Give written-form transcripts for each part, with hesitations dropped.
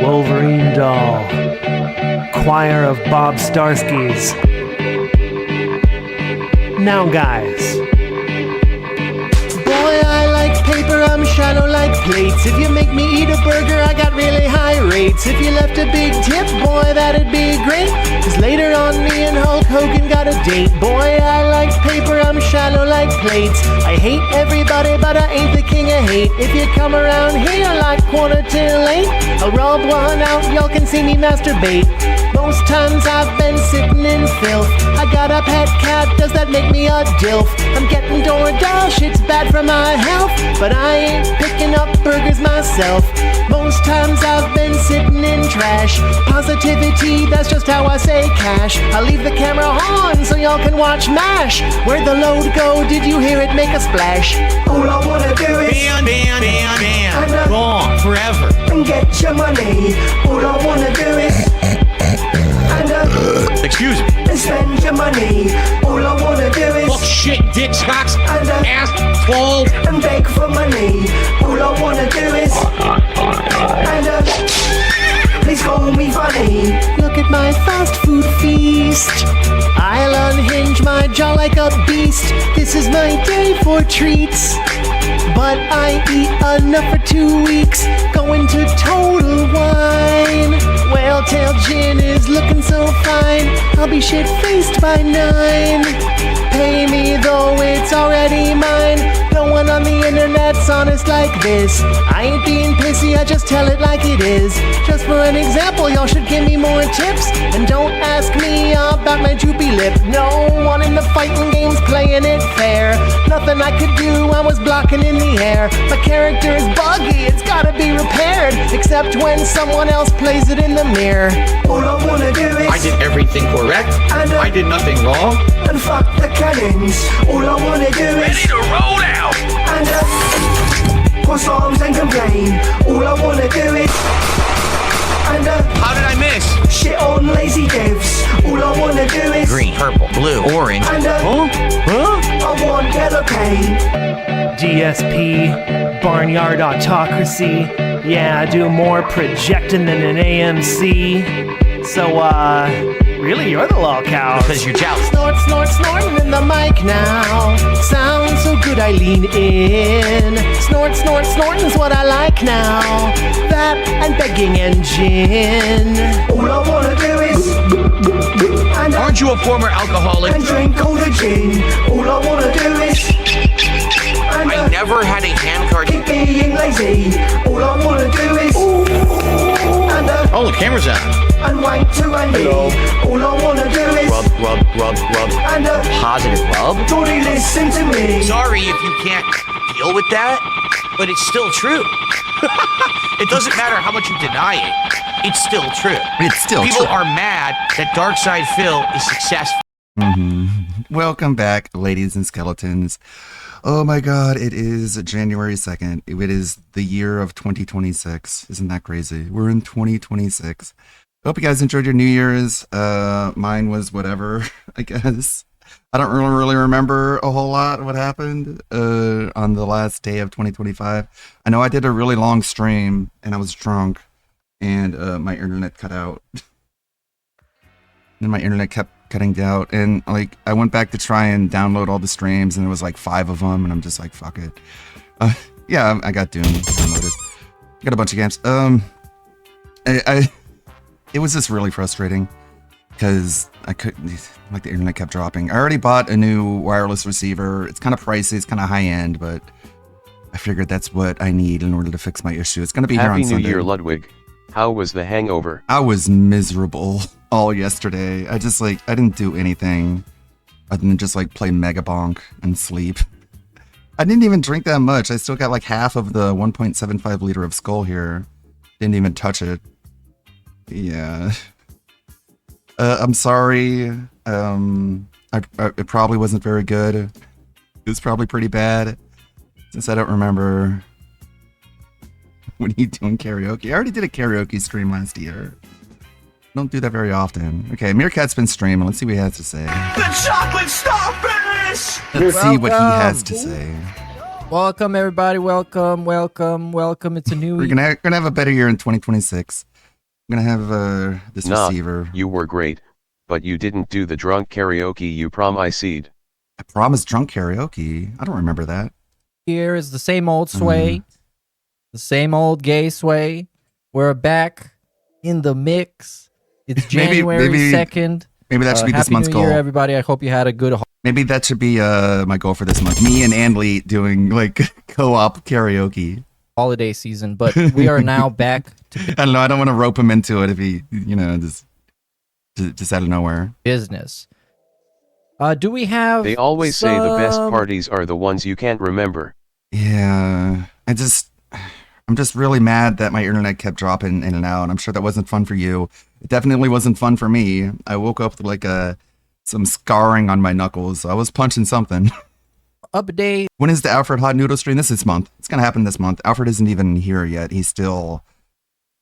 Wolverine doll. Choir of Bob Starskys. Now, guys. Boy, I like paper, I'm shallow like plates. If you make me eat a burger, I got really high rates. If you left a big tip, boy, that'd be great. Cause later on, me and Hulk Hogan got a date. Boy, I like paper, I'm shallow like plates. I hate everybody, but I ain't the king of hate. If you come around here like 7:45, I'll rub one out, y'all can see me masturbate. Most times I've been sitting in filth. I got a pet cat, does that make me a dilf? I'm getting DoorDash, it's bad for my health, but I ain't picking up burgers myself. Most times I've been sitting in trash. Positivity, that's just how I say cash. I leave the camera on so y'all can watch MASH. Where'd the load go? Did you hear it make a splash? All I wanna do is ban, gone forever. and get your money. All I wanna do is Excuse me. and spend your money. All I wanna do is Fuck, shit, dicks, cocks, and ass, fall. and beg for money. All I wanna do is and please call me funny. Look at my fast food feast. I'll unhinge my jaw like a beast. This is my day for treats. But I eat enough for 2 weeks. Going to Total Wine. Whaletail gin is looking so fine. I'll be shit-faced by 9. Pay me though it's already mine. No one on the internet's honest like this. I ain't being pissy, I just tell it like it is. Just for an example, y'all should give me more tips. And don't ask me about my droopy lip. No one in the fighting game's playing it fair. Nothing I could do, I was blocking in the air. My character is buggy, it's gotta be repaired. Except when someone else plays it in the mirror. All I wanna do is I did everything correct. and I did nothing wrong. and fuck the cannons. All I wanna do is to roll out. and cross arms and complain. All I wanna do is and How did I miss? shit on lazy devs. All I wanna do is Green, purple, blue, orange. and I want yellow paint. DSP, Barnyard Autocracy. Yeah, I do more projecting than an AMC. So, really, you're the lolcow. Because you're jealous. Snort, snort, snorting in the mic now. Sounds so good I lean in. Snort, snort, snorting's what I like now. That and begging and gin. All I wanna do is and Aren't you a former alcoholic? and drink all the gin. All I wanna do is and I never had a handcard. keep being lazy. All I wanna do is and Oh, the camera's on. and wank to Andy. All I wanna do is Rub, rub, rub. and Positive rub. Jordy, listen to me. Sorry if you can't deal with that, but it's still true. It doesn't matter how much you deny it. It's still true. It's still People true. are mad that Darkside Phil is successful. Welcome back, ladies and skeletons. Oh my god, it is January 2nd. It is the year of 2026. Isn't that crazy? We're in 2026. Hope you guys enjoyed your New Year's. Mine was whatever, I guess. I don't really remember a whole lot of what happened on the last day of 2025. I know I did a really long stream and I was drunk and my internet cut out. And my internet kept cutting out, and like I went back to try and download all the streams, and there was like 5 of them, and I'm just like, fuck it. Yeah, I got Doom downloaded. I got a bunch of games. It was just really frustrating because I couldn't, like, the internet kept dropping. I already bought a new wireless receiver. It's kind of pricey, it's kind of high end, but I figured that's what I need in order to fix my issue. It's gonna be here on Happy New Sunday. Year, Ludwig. How was the hangover? I was miserable all yesterday. I didn't do anything other than just like play Mega Bonk and sleep. I didn't even drink that much. I still got like half of the 1.75 liter of Skull here. Didn't even touch it. Yeah. I'm sorry. It probably wasn't very good. It was probably pretty bad. Since I don't remember. When are you doing karaoke? I already did a karaoke stream last year. Don't do that very often. Okay, Meerkat's been streaming. Let's see what he has to say. The chocolate starfish. Let's see what he has to say. Welcome, everybody. Welcome. It's a new We're gonna have a better year in 2026. gonna have this Nah, receiver. you were great, but you didn't do the drunk karaoke you promised. I promised drunk karaoke. I don't remember that. Here is the same old sway, the same old gay sway. We're back in the mix. It's January 2nd. Maybe that should be this Happy month's New goal. Year, everybody. I hope you had a good Maybe that should be my goal for this month. Me and Anley doing like co-op karaoke. holiday season, but we are now back to I don't know. I don't want to rope him into it if he, just out of nowhere. business. Do we have? They always say the best some- parties are the ones you can't remember. Yeah, I'm just really mad that my internet kept dropping in and out. I'm sure that wasn't fun for you. It definitely wasn't fun for me. I woke up with like some scarring on my knuckles. So I was punching something. update? When is the Alfred Hot Noodle stream? This month. It's gonna happen this month. Alfred isn't even here yet. He's still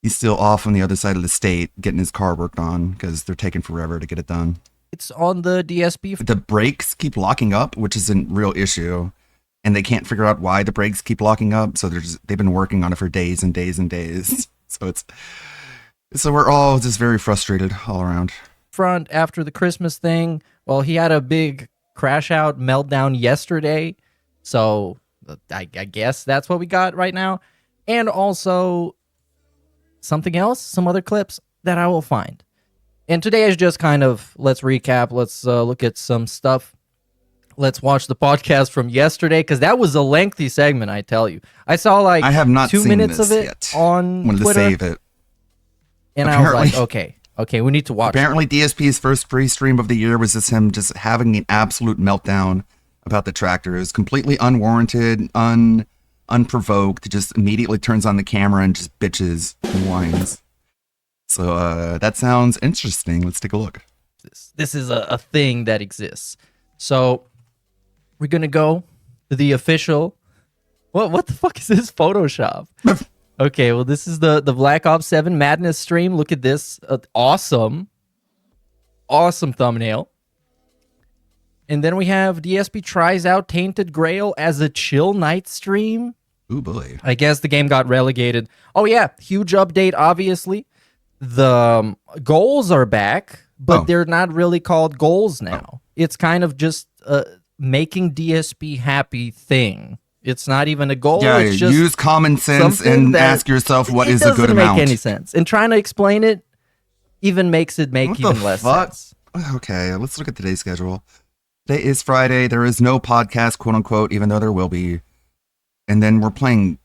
off on the other side of the state getting his car worked on because they're taking forever to get it done. It's on the DSP. The brakes keep locking up, which is a real issue, and they can't figure out why the brakes keep locking up. So they've been working on it for days and days and days. So we're all just very frustrated all around. Front after the Christmas thing. Well, he had a big crash out meltdown yesterday, so I guess that's what we got right now. And also something else, some other clips that I will find. And today is just kind of, let's recap, let's look at some stuff. Let's watch the podcast from yesterday, because that was a lengthy segment, I tell you. I saw like I have not 2 seen minutes this of it yet. on Wanted Twitter, to save it. and I was like, Apparently- okay, we need to watch it. Apparently, DSP's first free stream of the year was just him just having an absolute meltdown about the tractors, completely unwarranted, unprovoked. Just immediately turns on the camera and just bitches and whines. So that sounds interesting. Let's take a look. This is a thing that exists. So we're gonna go to the official. What the fuck is this Photoshop? Okay, well, this is the Black Ops 7 Madness stream. Look at this. Awesome thumbnail. And then we have DSP tries out Tainted Grail as a chill night stream. Ooh, boy. I guess the game got relegated. Oh yeah, huge update, obviously. The goals are back, but Oh. they're not really called goals now. It's kind of just making DSP happy thing. It's not even a goal. Yeah, it's just use common sense something and that- ask yourself what it is a good doesn't amount. make any sense. And trying to explain it even makes it make What the even less fuck? sense. Okay, let's look at today's schedule. Today is Friday. There is no podcast, quote unquote, even though there will be. And then we're playing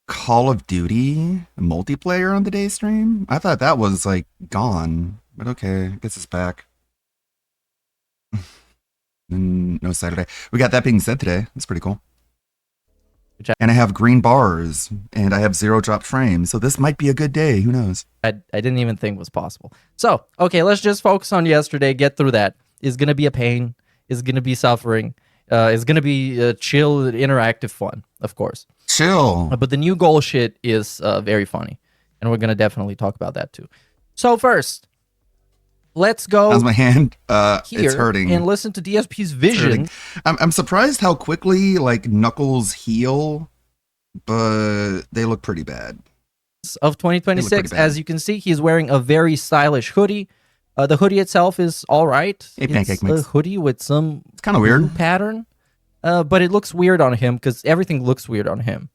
Call of Duty multiplayer on today's stream. I thought that was like gone, but okay, I guess it's back. No Saturday. We got that being said today. That's pretty cool. And I have green bars and I have 0 dropped frames. So this might be a good day. Who knows? I didn't even think was possible. So, okay, let's just focus on yesterday, get through that. It's going to be a pain. It's going to be suffering. It's going to be chill, interactive fun, of course. Chill. But the new goal shit is very funny. And we're going to definitely talk about that too. So first, let's go How's my hand? here It's hurting. and listen to DSP's It's vision. hurting. I'm surprised how quickly like knuckles heal, but they look pretty bad. Of They look 2026. pretty bad. As you can see, he's wearing a very stylish hoodie. The hoodie itself is all right. Hey, Pancake it's Mix. a hoodie with some It's kind of blue weird. pattern, but it looks weird on him because everything looks weird on him.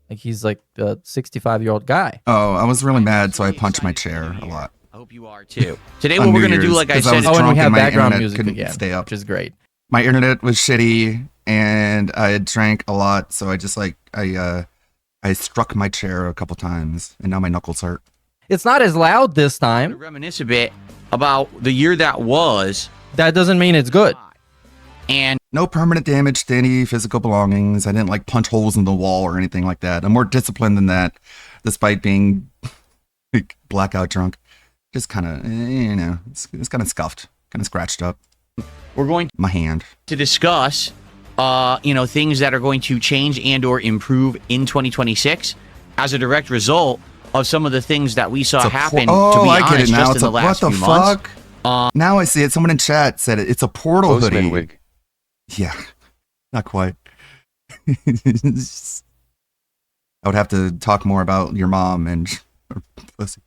Like he's like a 65-year-old guy. Oh, I was really mad, so I punched my chair a lot. I hope you are too. Today, On what we're New going to do, Year's, like I 'cause I said, was Oh, and drunk we have and my background internet music couldn't again, stay up. which is great. My internet was shitty, and I had drank a lot, so I just like I struck my chair a couple times, and now my knuckles hurt. It's not as loud this to time. reminisce a bit about the year that was. That doesn't mean it's good. And No permanent damage to any physical belongings. I didn't like punch holes in the wall or anything like that. I'm more disciplined than that, despite being like, blackout drunk. Just kind of, it's kind of scuffed, kind of scratched up. we're going My hand. to discuss, things that are going to change and or improve in 2026 as a direct result of some of the things that we saw It's a happen, oh, to be I get honest, it now. just It's in a the last what the few months. fuck? Now I see it. Someone in chat said it. It's a portal Postman hoodie. wig. Yeah, not quite. I would have to talk more about your mom and pussy.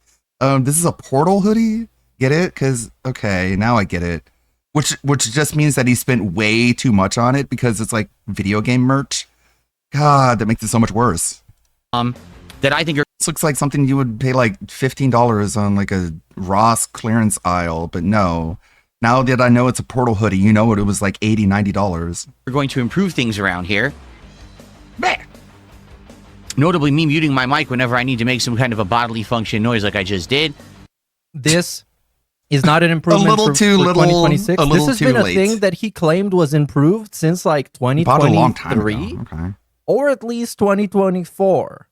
This is a Portal hoodie. Get it? Because okay, now I get it. Which just means that he spent way too much on it because it's like video game merch. God, that makes it so much worse. That I think are This looks like something you would pay like $15 on like a Ross clearance aisle, but no. Now that I know it's a Portal hoodie, you know it was like $80, $90. going to improve things around here. Notably, me muting my mic whenever I need to make some kind of a bodily function noise like I just did. This is not an improvement little for, too for little, 2026. a little This has too been a late. thing that he claimed was improved since like Bought it a long time 2023 ago. Okay. or at least 2024.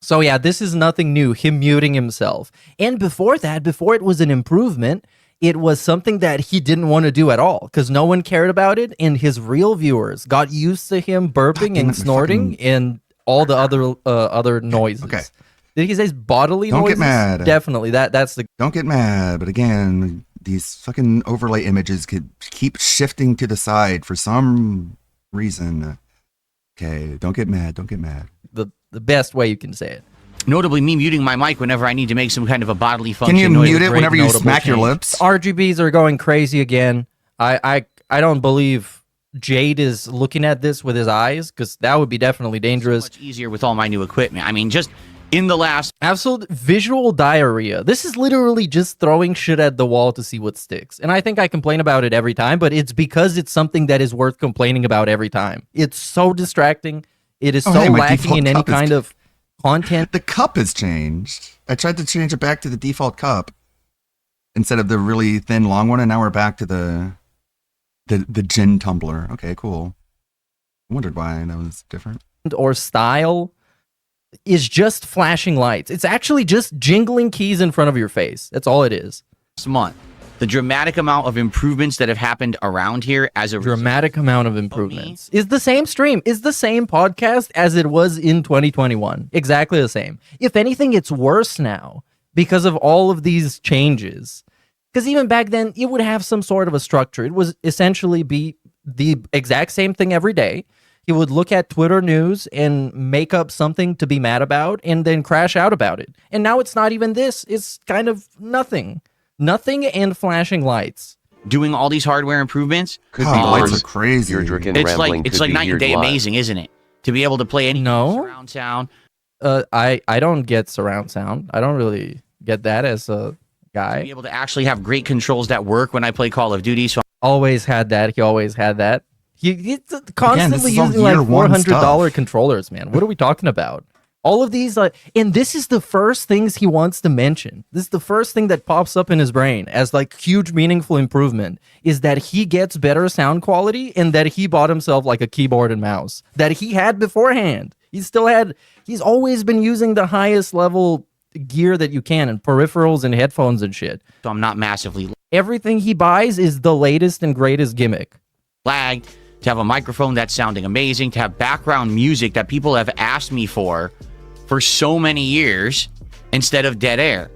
So yeah, this is nothing new, him muting himself. And before that, before it was an improvement, it was something that he didn't want to do at all because no one cared about it, and his real viewers got used to him burping damn and it, my snorting fucking- and all the other noises. Okay. Did he say bodily Don't noises? get mad. Definitely. That's the Don't get mad, but again, these fucking overlay images could keep shifting to the side for some reason. Okay, don't get mad. Don't get mad. the best way you can say it. Notably, me muting my mic whenever I need to make some kind of a bodily function Can you noise. mute it Great whenever you notable smack your change. lips? RGBs are going crazy again. I don't believe Jade is looking at this with his eyes because that would be definitely dangerous. Much easier with all my new equipment. I mean, just in the last Absolute visual diarrhea. This is literally just throwing shit at the wall to see what sticks. And I think I complain about it every time, but it's because it's something that is worth complaining about every time. It's so distracting. It is Oh, so hey, my lacking default in any cup is- kind of content. The cup has changed. I tried to change it back to the default cup instead of the really thin long one, and now we're back to the gin tumbler. Okay, cool. I wondered why that was different. Or style is just flashing lights. It's actually just jingling keys in front of your face. That's all it is. month, the dramatic amount of improvements that have happened around here as a Dramatic amount of improvements. Is the same stream, is the same podcast as it was in 2021. Exactly the same. If anything, it's worse now because of all of these changes. Because even back then, it would have some sort of a structure. It was essentially be the exact same thing every day. He would look at Twitter news and make up something to be mad about and then crash out about it. And now it's not even this. It's kind of nothing. Nothing and flashing lights. doing all these hardware improvements. Could Oh, be lights worse. are crazy. Your Draken It's rambling like could be night and heard day live. amazing, isn't it? To be able to play any No. surround sound. I don't get surround sound. I don't really get that as a To be guy. able to actually have great controls that work when I play Call of Duty. So Always had that. He always had that. He's constantly is all using year like one $400 stuff. controllers, man. What are we talking about? All of these, and this is the first things he wants to mention. This is the first thing that pops up in his brain as like huge, meaningful improvement is that he gets better sound quality and that he bought himself like a keyboard and mouse that he had beforehand. He's always been using the highest level gear that you can and peripherals and headphones and shit. I'm not massively Everything he buys is the latest and greatest gimmick. lagged. To have a microphone that's sounding amazing. To have background music that people have asked me for so many years instead of dead air.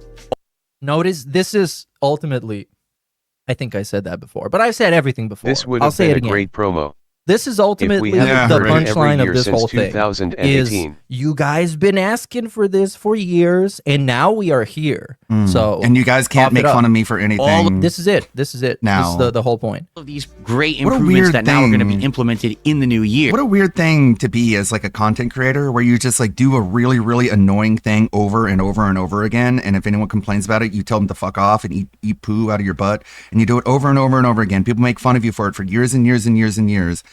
Notice this is ultimately, I think I said that before, but I've said everything before. This would I'll have say been it a again. great promo. This is If ultimately we haven't the heard it every punchline year of this since whole thing. 2018. Is you guys been asking for this for years, and now we are here. So and you guys can't cough make it up. fun of me for anything. This is it. This is it. Now. This is the whole point. All of these great What a improvements weird that now are going to be thing. implemented in the new year. What a weird thing to be as like a content creator where you just like do a really, really annoying thing over and over and over again. And if anyone complains about it, you tell them to fuck off and eat poo out of your butt. And you do it over and over and over again. People make fun of you for it for years and years and years and years.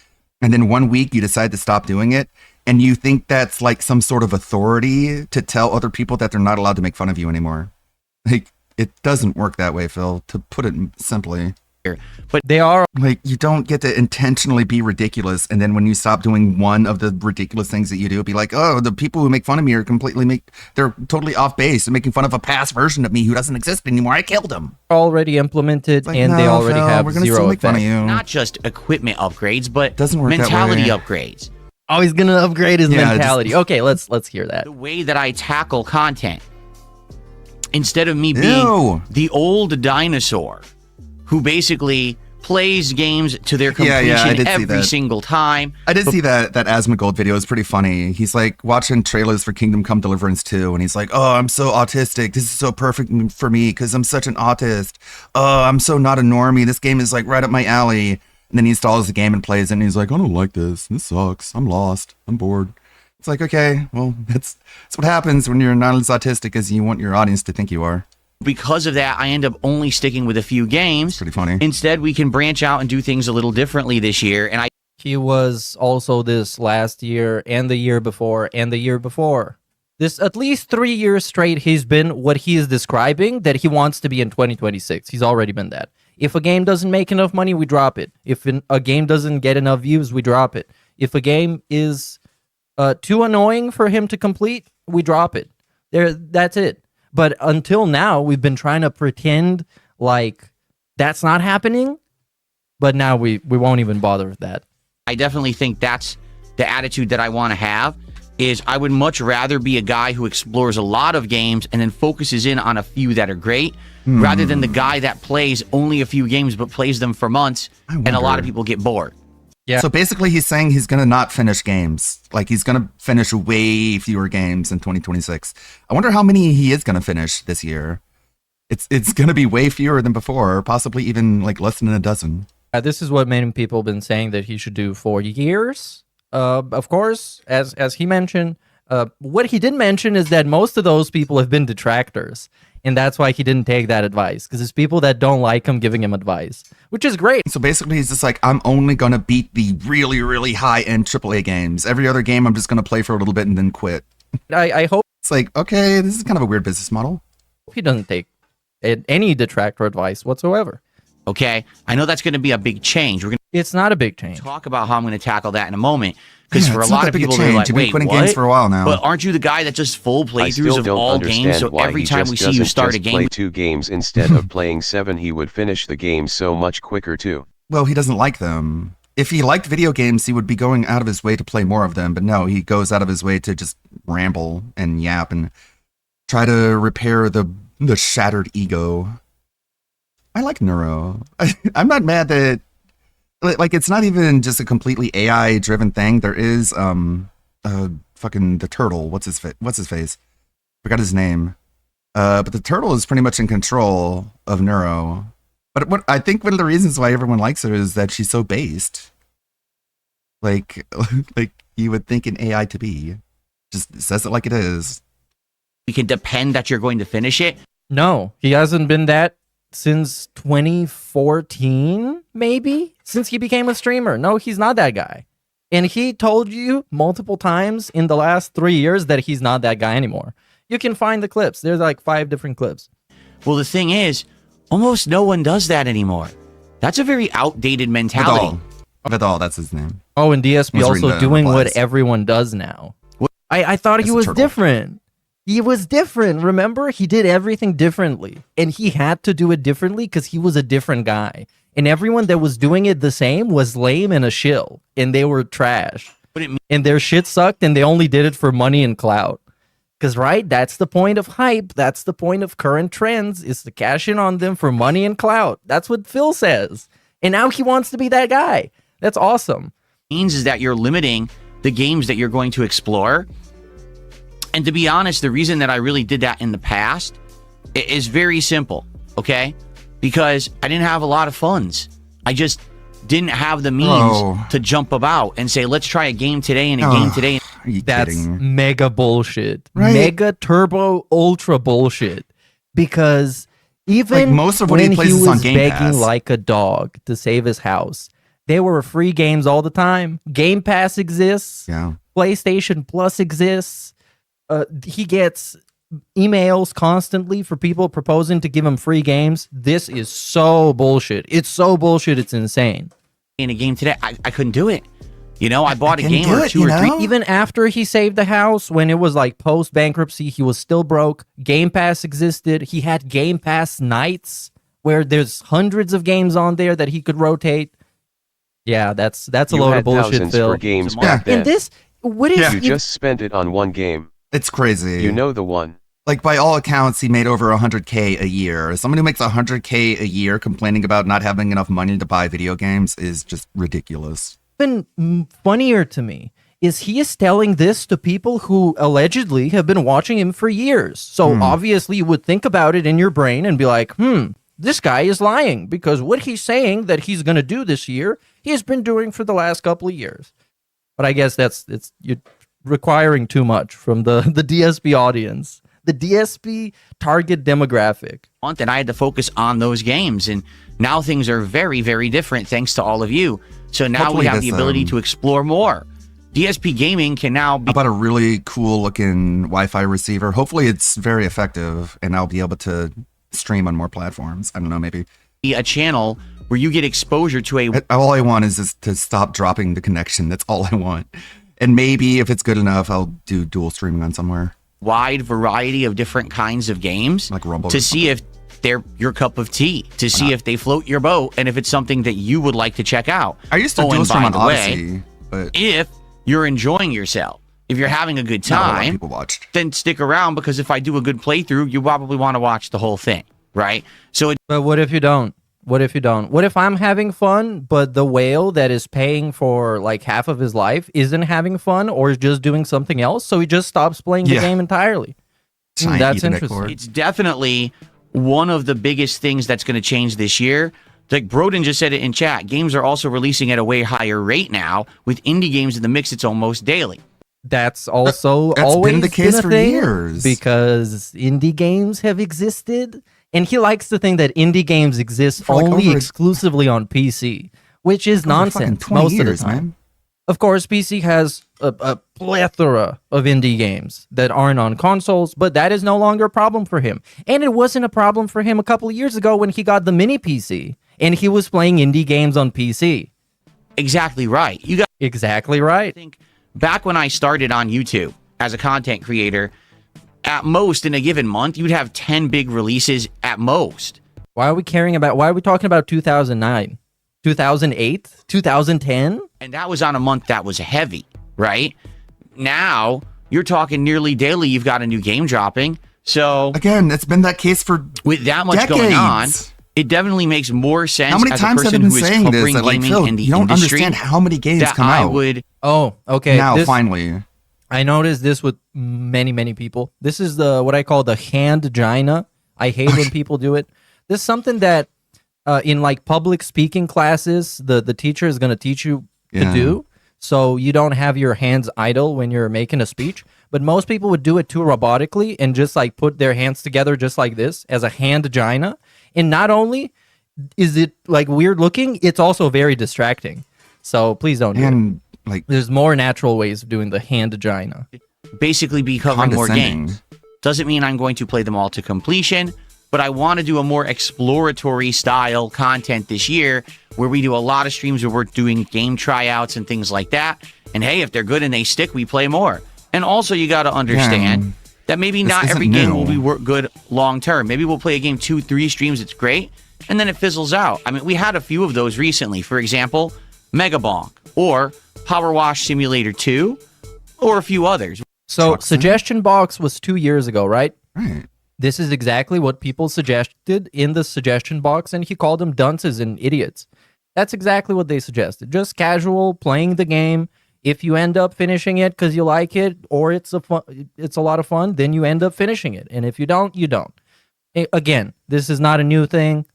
And then one week you decide to stop doing it. And you think that's like some sort of authority to tell other people that they're not allowed to make fun of you anymore. Like, it doesn't work that way, Phil, to put it simply. They are Like, you don't get to intentionally be ridiculous, and then when you stop doing one of the ridiculous things that you do, be like, oh, the people who make fun of me are they're totally off base and making fun of a past version of me who doesn't exist anymore. I killed him. already implemented, Like, and they no, already Phil, have we're gonna zero still make fun of effect. you. Not just equipment upgrades, but Doesn't work that mentality way. upgrades. Oh, he's gonna upgrade his Yeah, mentality. just- Okay, let's hear that. The way that I tackle content. Instead of me being Ew. the old dinosaur who basically plays games to their Yeah, completion I did see every that. single time. I did see that Asmongold video. Is pretty funny. He's like watching trailers for Kingdom Come Deliverance 2, and he's like, "Oh, I'm so autistic. This is so perfect for me because I'm such an autist. Oh, I'm so not a normie. This game is like right up my alley." And then he installs the game and plays it, and he's like, "I don't like this. This sucks. I'm lost. I'm bored." It's like, okay, well, that's what happens when you're not as autistic as you want your audience to think you are. Because of that, I end up only sticking with a few games. Pretty funny. Instead, we can branch out and do things a little differently this year. And I He was also this last year and the year before and the year before. This at least 3 years straight, he's been what he is describing that he wants to be in 2026. He's already been that. If a game doesn't make enough money, we drop it. If a game doesn't get enough views, we drop it. If a game is too annoying for him to complete, we drop it. That's it. But until now, we've been trying to pretend like that's not happening. But now we won't even bother with that. I definitely think that's the attitude that I want to have. Is I would much rather be a guy who explores a lot of games and then focuses in on a few that are great, rather than the guy that plays only a few games but plays them for months, and a lot wonder. of people get bored. Yeah. So basically, he's saying he's going to not finish games. Like, he's going to finish way fewer games in 2026. I wonder how many he is going to finish this year. It's going to be way fewer than before, possibly even like less than a dozen. This is what many people have been saying that he should do for years. Of course, as he mentioned, what he didn't mention is that most of those people have been detractors. And that's why he didn't take that advice, because it's people that don't like him giving him advice, which is great. So basically, he's just like, I'm only going to beat the really, really high-end AAA games. Every other game, I'm just going to play for a little bit and then quit. I hope It's like, okay, this is kind of a weird business model. he doesn't take any detractor advice whatsoever. Okay, I know that's going to be a big change. We're going It's not a big change. to talk about how I'm going to tackle that in a moment. Because Yeah, for a it's not lot that of big a people, they're change. like, You've been wait, quitting what? games for a while now. But aren't you the guy that just full I still playthroughs of don't all games? understand So why every he time just we see you doesn't start a just game, play 2 games instead of playing 7. He would finish the game so much quicker too. Well, he doesn't like them. If he liked video games, he would be going out of his way to play more of them. But no, he goes out of his way to just ramble and yap and try to repair the shattered ego. I like Neuro. I'm not mad that, like, it's not even just a completely AI driven thing. There is fucking the turtle. What's his face? Forgot his name. But the turtle is pretty much in control of Neuro. But what I think one of the reasons why everyone likes her is that she's so based. Like you would think an AI to be. Just says it like it is. we can depend that you're going to finish it. No, he hasn't been that since 2014, maybe? Since he became a streamer. No, he's not that guy. And he told you multiple times in the last 3 years that he's not that guy anymore. You can find the clips. There's like 5 different clips. Well, the thing is, almost no one does that anymore. That's a very outdated mentality. Vidal, that's his name. Oh, and DSP I was reading also the doing what replies. everyone does now. I thought he It's a was turtle. different. He was different. Remember? He did everything differently. And he had to do it differently because he was a different guy. And everyone that was doing it the same was lame and a shill. And they were trash. But it And their shit sucked and they only did it for money and clout. Because, right, that's the point of hype. That's the point of current trends, is to cash in on them for money and clout. That's what Phil says. And now he wants to be that guy. That's awesome. means is that you're limiting the games that you're going to explore. And to be honest, the reason that I really did that in the past is very simple, okay? Because I didn't have a lot of funds. I just didn't have the means to jump about and say, let's try a game today and a game today. Are you That's kidding? mega bullshit. Right. Mega turbo ultra bullshit. Because even Like, most of what he when plays he is on was Game begging Pass. like a dog to save his house, they were free games all the time. Game Pass exists. Yeah. PlayStation Plus exists. He gets emails constantly for people proposing to give him free games. This is so bullshit. It's so bullshit. It's insane. In a game today, I couldn't do it. You know, I bought a can game do or it, 2 you or 3. know? Even after he saved the house, when it was like post bankruptcy, he was still broke. Game Pass existed. He had Game Pass nights where there's hundreds of games on there that he could rotate. Yeah, that's a You load had of bullshit, thousands Phil. for games It's a back then. And this, what is Yeah. You just spent it on one game. It's crazy. You know the one. Like, by all accounts, he made over 100K a year. Someone who makes 100K a year complaining about not having enough money to buy video games is just ridiculous. Even funnier to me is he is telling this to people who allegedly have been watching him for years. So obviously you would think about it in your brain and be like, this guy is lying, because what he's saying that he's going to do this year, he has been doing for the last couple of years. But I guess you're requiring too much from the DSP audience. The DSP target demographic. And I had to focus on those games. And now things are very, very different thanks to all of you. So now Hopefully we have this, the ability to explore more. DSP Gaming can now How be about a really cool looking Wi-Fi receiver? Hopefully it's very effective and I'll be able to stream on more platforms. I don't know, maybe. a channel where you get exposure to a All I want is just to stop dropping the connection. That's all I want. And maybe if it's good enough, I'll do dual streaming on somewhere. wide variety of different kinds of games Like Rumble to or see if they're your cup of tea, to see if they float your boat, and if it's something that you would like to check out. I used to Oh, dual and stream by on the way, Odyssey, but if you're enjoying yourself, if you're having a good not a lot of time, people watched. then stick around, because if I do a good playthrough, you probably want to watch the whole thing, right? So it But what if you don't? What if you don't? What if I'm having fun, but the whale that is paying for like half of his life isn't having fun or is just doing something else? So he just stops playing the Yeah. game entirely. Giant That's Ethernet interesting. cord. it's definitely one of the biggest things that's going to change this year. Like Broden just said it in chat, games are also releasing at a way higher rate now. With indie games in the mix, it's almost daily. That's also That's been always the case a for thing years. because indie games have existed, and he likes to think that indie games exist For like only over- exclusively on PC, which is Over fucking nonsense 20 most years, of the time. man. Of course, PC has a plethora of indie games that aren't on consoles, but that is no longer a problem for him. And it wasn't a problem for him a couple of years ago when he got the mini PC and he was playing indie games on PC. Exactly right. You got Exactly right. to think back when I started on YouTube as a content creator, at most in a given month, you'd have 10 big releases at most. Why are we talking about 2009, 2008, 2010? And that was on a month that was heavy, right? Now you're talking nearly daily. You've got a new game dropping. So Again, it's been that case for with that much going on, decades. it definitely makes more sense. How many as times a have I person been who is saying this? covering That, like, gaming Phil, in the you don't industry, understand how many games that come I out. would Oh, okay. Now, This- finally. I noticed this with many people. This is what I call the hand gina. I hate when people do it. This is something that in like public speaking classes, the teacher is going to teach you to Yeah. do, so you don't have your hands idle when you're making a speech. But most people would do it too robotically and just like put their hands together just like this as a hand gina. And not only is it like weird looking, it's also very distracting. So please don't do it. And, like, There's more natural ways of doing the hand gina. basically be covering more condescending. games. Doesn't mean I'm going to play them all to completion, but I want to do a more exploratory style content this year where we do a lot of streams where we're doing game tryouts and things like that. And hey, if they're good and they stick, we play more. And also, you got to understand Yeah. that maybe This not isn't every game new. will be good long term. Maybe we'll play a game 2-3 streams, it's great, and then it fizzles out. I mean, we had a few of those recently. For example, Mega Bonk or Power Wash Simulator 2 or a few others. So Truck suggestion box was 2 years ago, right? Right. This is exactly what people suggested in the suggestion box, and he called them dunces and idiots. That's exactly what they suggested. Just casual playing the game. If you end up finishing it because you like it or it's a lot of fun, then you end up finishing it. And if you don't, you don't. Again, this is not a new thing.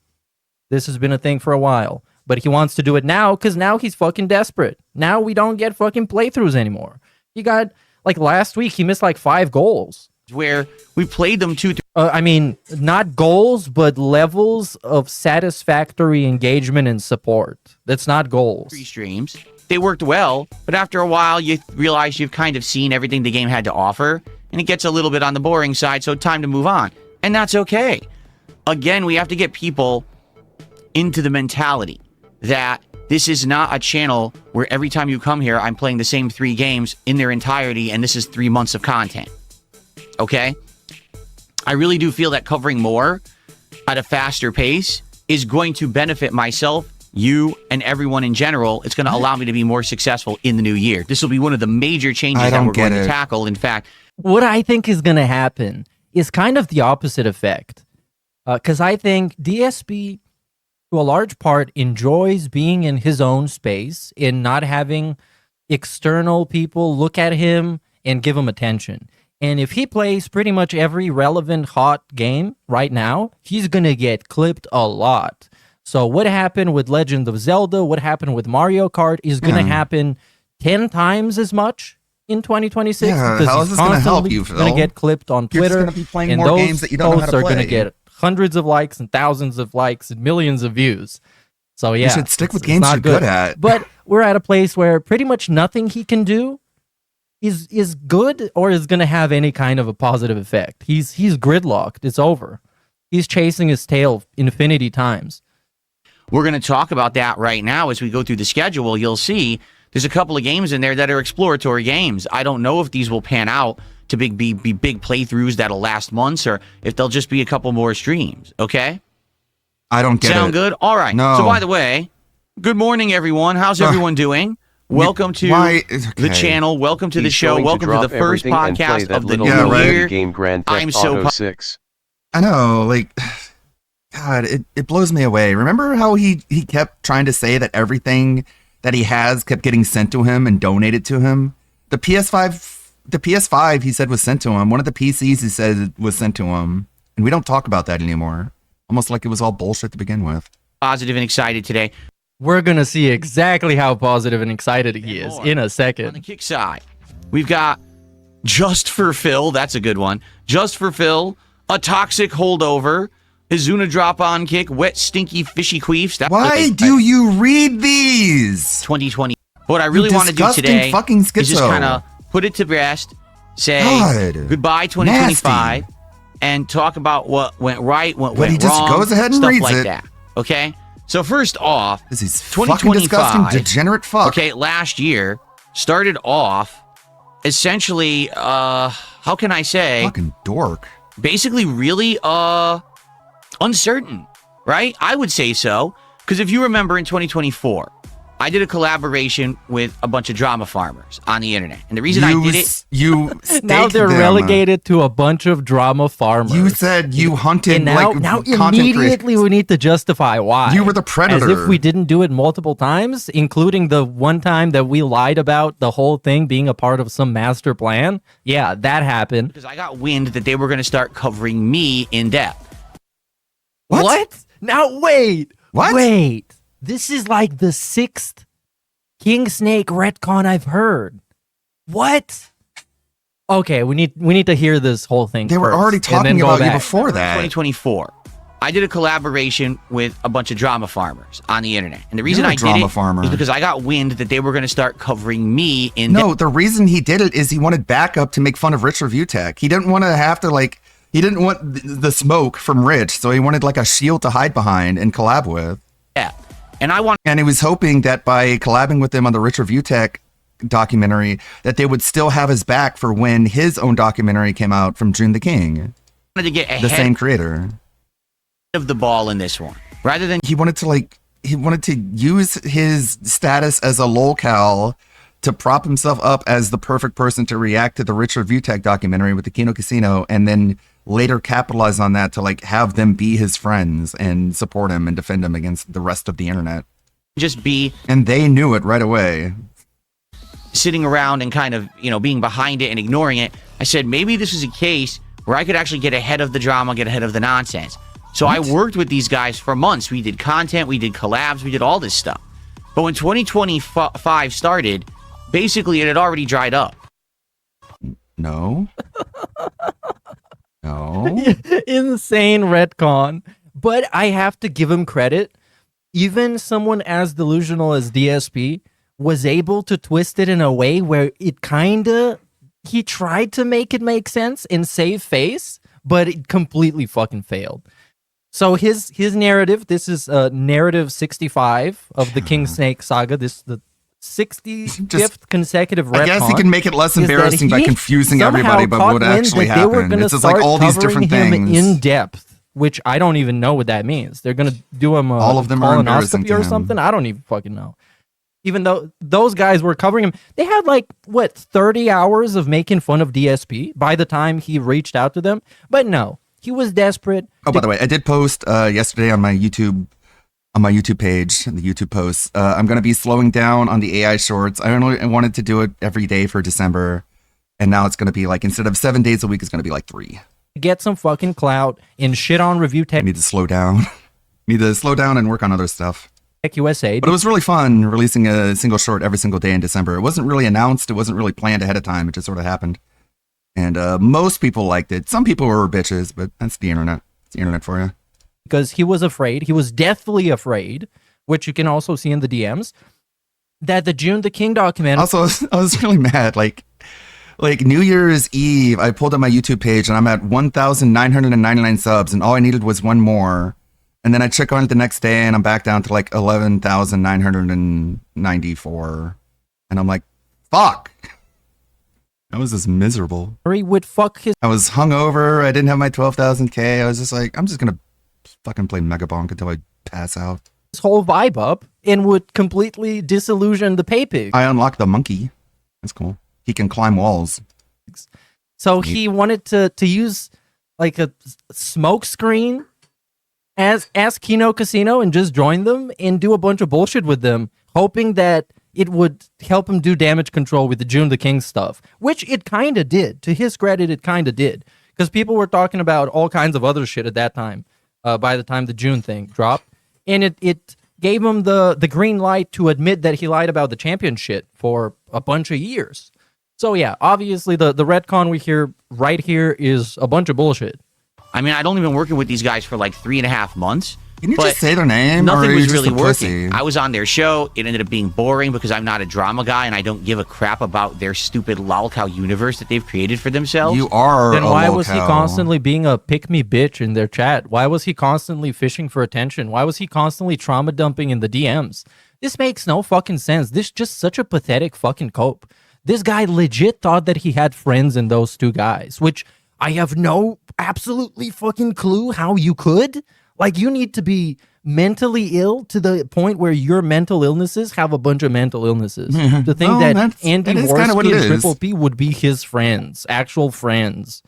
This has been a thing for a while. But he wants to do it now because now he's fucking desperate. Now we don't get fucking playthroughs anymore. You got, like last week, he missed like 5 goals. Where we played them 2-3 I mean, not goals, but levels of satisfactory engagement and support. That's not goals. streams. They worked well, but after a while, you realize you've kind of seen everything the game had to offer, and it gets a little bit on the boring side, so time to move on. And that's okay. Again, we have to get people into the mentality that this is not a channel where every time you come here, I'm playing the same 3 games in their entirety, and this is 3 months of content. Okay? I really do feel that covering more at a faster pace is going to benefit myself, you, and everyone in general. It's going to allow me to be more successful in the new year. This will be one of the major changes I that don't we're get going to it. tackle. In fact, What I think is going to happen is kind of the opposite effect. Because I think DSP, to a large part, enjoys being in his own space and not having external people look at him and give him attention. And if he plays pretty much every relevant hot game right now, he's going to get clipped a lot. So what happened with Legend of Zelda, what happened with Mario Kart is going to happen 10 times as much in 2026. Yeah, because how is he's this gonna help constantly you, Phil? going to get clipped on You're just Twitter. gonna be playing and more those games that you don't know how posts to are going to play. get hundreds of likes and thousands of likes and millions of views. So yeah, You should stick with it's games not you're good at. But we're at a place where pretty much nothing he can do is good or is going to have any kind of a positive effect. He's gridlocked. It's over. He's chasing his tail infinity times. We're going to talk about that right now as we go through the schedule. You'll see there's a couple of games in there that are exploratory games. I don't know if these will pan out to be big playthroughs that'll last months or if they'll just be a couple more streams. Okay? I don't get Sound it. good? All right. No. So by the way, good morning, everyone. How's everyone doing? Welcome to the okay. channel. Welcome to the He's show. going to Welcome to drop the first everything and play podcast that of the little new right. year. game Grand Theft I'm so Auto pu- 6. I know, like, God, it blows me away. Remember how he kept trying to say that everything that he has kept getting sent to him and donated to him? The PS5 he said was sent to him. One of the PCs he said was sent to him. And we don't talk about that anymore. Almost like it was all bullshit to begin with. Positive and excited today. We're going to see exactly how positive and excited he is in a On the second. kick side, we've got Just for Phil. That's a good one. Just for Phil. A toxic holdover. Izuna drop on kick. Wet stinky fishy queefs. That's Why do you read these? 2020. What I really want to do disgusting today fucking is just schizo. kind of put it to rest, say God. goodbye 2025, and talk about what went right, what went he just wrong, goes ahead and stuff reads like it. that. Okay? So first off, This is fucking disgusting, 2025, degenerate fuck. okay, last year started off essentially, how can I say, Fucking dork. basically really uncertain, right? I would say so, because if you remember in 2024, I did a collaboration with a bunch of drama farmers on the internet, and the reason I did it, You Now staked they're them. relegated to a bunch of drama farmers. You said you hunted and now, like now content immediately creators. we need to justify why. You were the predator. As if we didn't do it multiple times, including the one time that we lied about the whole thing being a part of some master plan. Yeah, that happened. because I got wind that they were going to start covering me in depth. What? Now wait. What? Wait. This is like the 6th King Snake retcon I've heard. What? Okay, we need to hear this whole thing. They were first, already and talking then go about you back. before In that. 2024, I did a collaboration with a bunch of drama farmers on the internet, and the reason You're a I did drama it farmer. was because I got wind that they were going to start covering me in No, the reason he did it is he wanted backup to make fun of Rich Review Tech. He didn't want to have to he didn't want the smoke from Rich, so he wanted like a shield to hide behind and collab with. depth. And I want And he was hoping that by collabing with them on the Rich Review Tech documentary, that they would still have his back for when his own documentary came out from June the King, to get the ahead same creator. of the ball in this one, rather than He wanted to use his status as a lolcow to prop himself up as the perfect person to react to the Rich Review Tech documentary with the Kino Casino, and then later capitalize on that to have them be his friends and support him and defend him against the rest of the internet. just be And they knew it right away. sitting around and kind of, being behind it and ignoring it. I said, maybe this is a case where I could actually get ahead of the drama, get ahead of the nonsense. So I worked with these guys for months. We did content, we did collabs, we did all this stuff. But when 2025 started, basically it had already dried up. No. No. Insane retcon. But I have to give him credit. Even someone as delusional as DSP was able to twist it in a way where it he tried to make it make sense and save face, but it completely fucking failed. So his narrative, this is narrative 65 of the King Snake saga. This is the 65th Just- consecutive retcon. I guess he can make it less is that embarracing by he confusing somehow everybody about caught what wind actually that they were happened. gonna It's just like start all these covering different him things. in depth, which I don't even know what that means. They're gonna do him a All of them are embarrassing colonoscopy to or him. something. I don't even fucking know. Even though those guys were covering him, they had like, what, 30 hours of making fun of DSP by the time he reached out to them. But no, he was desperate. Oh, by the way, I did post yesterday on my YouTube page, the YouTube posts. I'm going to be slowing down on the AI shorts. I wanted to do it every day for December, and now it's going to be like, instead of 7 days a week, it's going to be like 3. Get some fucking clout and shit on Review I Tech need to slow down. Need to slow down and work on other stuff. USA. But it was really fun releasing a single short every single day in December. It wasn't really announced. It wasn't really planned ahead of time. It just sort of happened. And most people liked it. Some people were bitches, but that's the internet. It's the internet for you. Because he was afraid. He was deathly afraid, which you can also see in the DMs, that the June the King documentary. Also, I was really mad. Like New Year's Eve, I pulled up my YouTube page and I'm at 1,999 subs, and all I needed was one more. And then I check on it the next day and I'm back down to like 11,994. And I'm like, fuck. I was just miserable. would fuck his I was hungover. I didn't have my 12,000K. I was just like, I'm just going to fucking play Megabonk until I pass out. whole vibe up and would completely disillusion the pay pig. I unlocked the monkey. That's cool. He can climb walls. So he wanted to use like a smoke screen as Kino Casino and just join them and do a bunch of bullshit with them, hoping that it would help him do damage control with the June the King stuff, which it kind of did. To his credit, it kind of did. Because people were talking about all kinds of other shit at that time, by the time the June thing dropped. And it gave him the green light to admit that he lied about the champion shit for a bunch of years. So yeah, obviously the retcon we hear right here is a bunch of bullshit. I mean, I'd only been working with these guys for like 3.5 months. Can you but just say their name? Nothing or are you was just really a pussy? working. I was on their show. It ended up being boring because I'm not a drama guy and I don't give a crap about their stupid lolcow universe that they've created for themselves. You are. Then a why was he lolcow. constantly being a pick me bitch in their chat? Why was he constantly fishing for attention? Why was he constantly trauma dumping in the DMs? This makes no fucking sense. This is just such a pathetic fucking cope. This guy legit thought that he had friends in those two guys, which I have no absolutely fucking clue how you could. Like, you need to be mentally ill to the point where your mental illnesses have a bunch of mental illnesses. To think No, that that's- Andy that is kinda what Worski it and is. Triple P would be his friends, actual friends.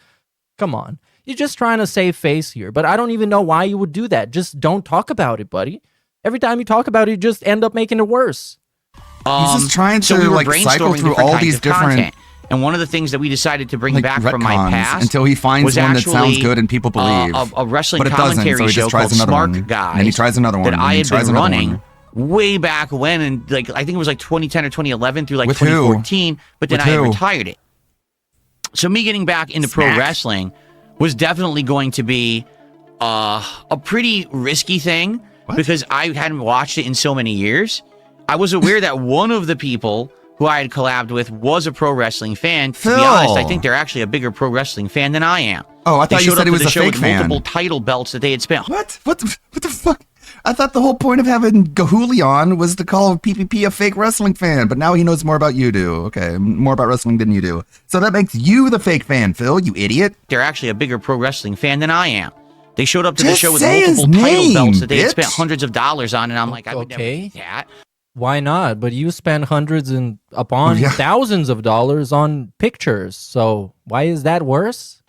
Come on. You're just trying to save face here, but I don't even know why you would do that. Just don't talk about it, buddy. Every time you talk about it, you just end up making it worse. He's just trying so to, we were like, cycle brainstorming through different all kinds these of different, content. And one of the things that we decided to bring like, back from my retcons past until he finds was one that sounds actually, good and people believe. a wrestling But it doesn't, commentary so he show just tries called another Smart one. Guys. And then he tries another one, that and I he had tries been another running one. way back when, and like I think it was like 2010 or 2011 through like With who? 2014. But then With I had who? retired it. So me getting back into pro Smack. wrestling was definitely going to be a pretty risky thing because I hadn't watched it in so many years. I was aware that one of the people who I had collabed with was a pro wrestling fan. To be Phil. honest, I think they're actually a bigger pro wrestling fan than I am. Oh, I They thought you showed said up he to was the a show fake with fan. multiple title belts that they had spent. What? What the fuck? I thought the whole point of having Gahulion was to call PPP a fake wrestling fan, but now he knows more about you do. Okay, more about wrestling than you do. So that makes you the fake fan, Phil, you idiot. They're actually a bigger pro wrestling fan than I am. They showed up to the Just show with say his multiple title name, belts that they had bitch. spent hundreds of dollars on, and I'm like, I would Okay. never do that. Why not? But you spend hundreds and upon Yeah. thousands of dollars on pictures. So why is that worse?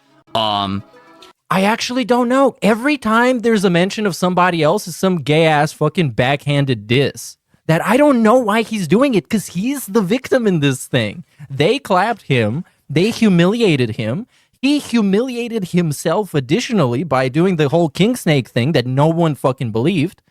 I actually don't know. Every time there's a mention of somebody else, it's some gay ass fucking backhanded diss. That I don't know why he's doing it, because he's the victim in this thing. They clapped him. They humiliated him. He humiliated himself additionally by doing the whole King Snake thing that no one fucking believed.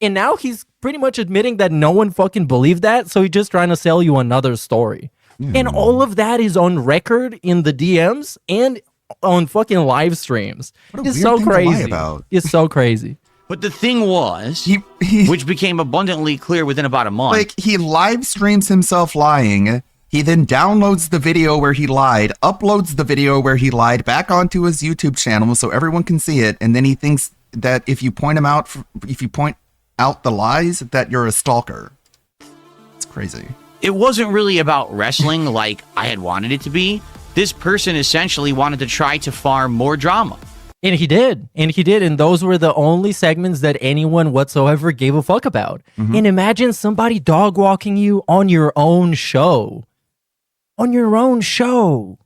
And now he's pretty much admitting that no one fucking believed that, so he's just trying to sell you another story. And all of that is on record in the DMs and on fucking live streams. What a It's weird so thing to lie crazy. about. It's so crazy. But the thing was, He which became abundantly clear within about a month. like he live streams himself lying. He then downloads the video where he lied, uploads the video where he lied back onto his YouTube channel so everyone can see it, and then he thinks that if you point out the lies, that you're a stalker. It's crazy. it wasn't really about wrestling like I had wanted it to be. This person essentially wanted to try to farm more drama. And he did. And those were the only segments that anyone whatsoever gave a fuck about. And imagine somebody dog walking you on your own show. On your own show.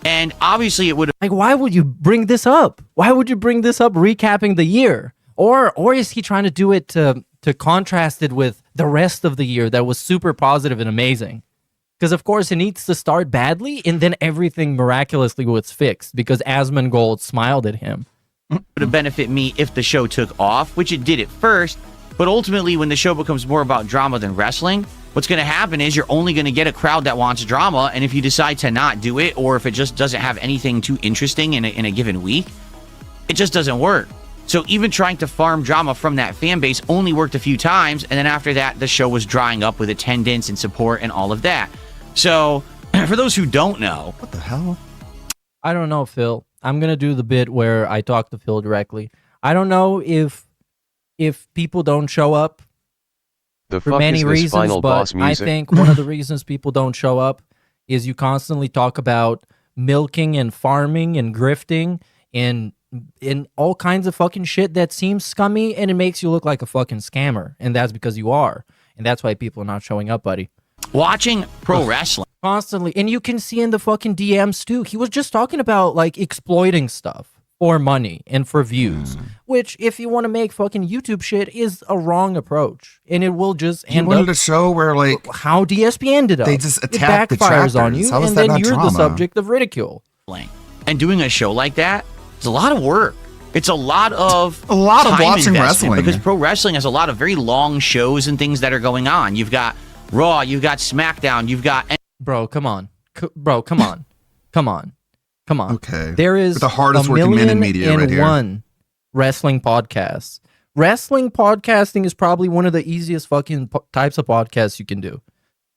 And obviously it would have Like, why would you bring this up? Why would you bring this up recapping the year? Or is he trying to do it to contrast it with the rest of the year that was super positive and amazing? Because, of course, it needs to start badly, and then everything miraculously was fixed because Asmongold smiled at him. have benefit me if the show took off, which it did at first. But ultimately, when the show becomes more about drama than wrestling, what's going to happen is you're only going to get a crowd that wants drama. And if you decide to not do it, or if it just doesn't have anything too interesting in a given week, it just doesn't work. So even trying to farm drama from that fan base only worked a few times. And then after that, the show was drying up with attendance and support and all of that. So for those who don't know, What the hell? I don't know, Phil. I'm going to do the bit where I talk to Phil directly. I don't know if people don't show up The for fuck many is this reasons, Final but Boss I music? think one of the reasons people don't show up is you constantly talk about milking and farming and grifting and all kinds of fucking shit that seems scummy, and it makes you look like a fucking scammer, and that's because you are, and that's why people are not showing up, buddy. watching pro wrestling, Constantly, and you can see in the fucking DMs too. He was just talking about like exploiting stuff for money and for views, which, if you want to make fucking YouTube shit, is a wrong approach, and it will just He end wanted up a show where like how DSP ended up. They just it attack backfires on detractors. you, How is and that then not you're the drama? subject of ridicule. and doing a show like that, it's a lot of work. It's a lot of A lot of time watching investment, wrestling. because pro wrestling has a lot of very long shows and things that are going on. You've got Raw, you've got SmackDown, you've got Bro, come on. Bro, come on. Come on. Come on. Okay. There is We're the hardest a working men in million media and right here. one wrestling podcasts. Wrestling podcasting is probably one of the easiest fucking types of podcasts you can do,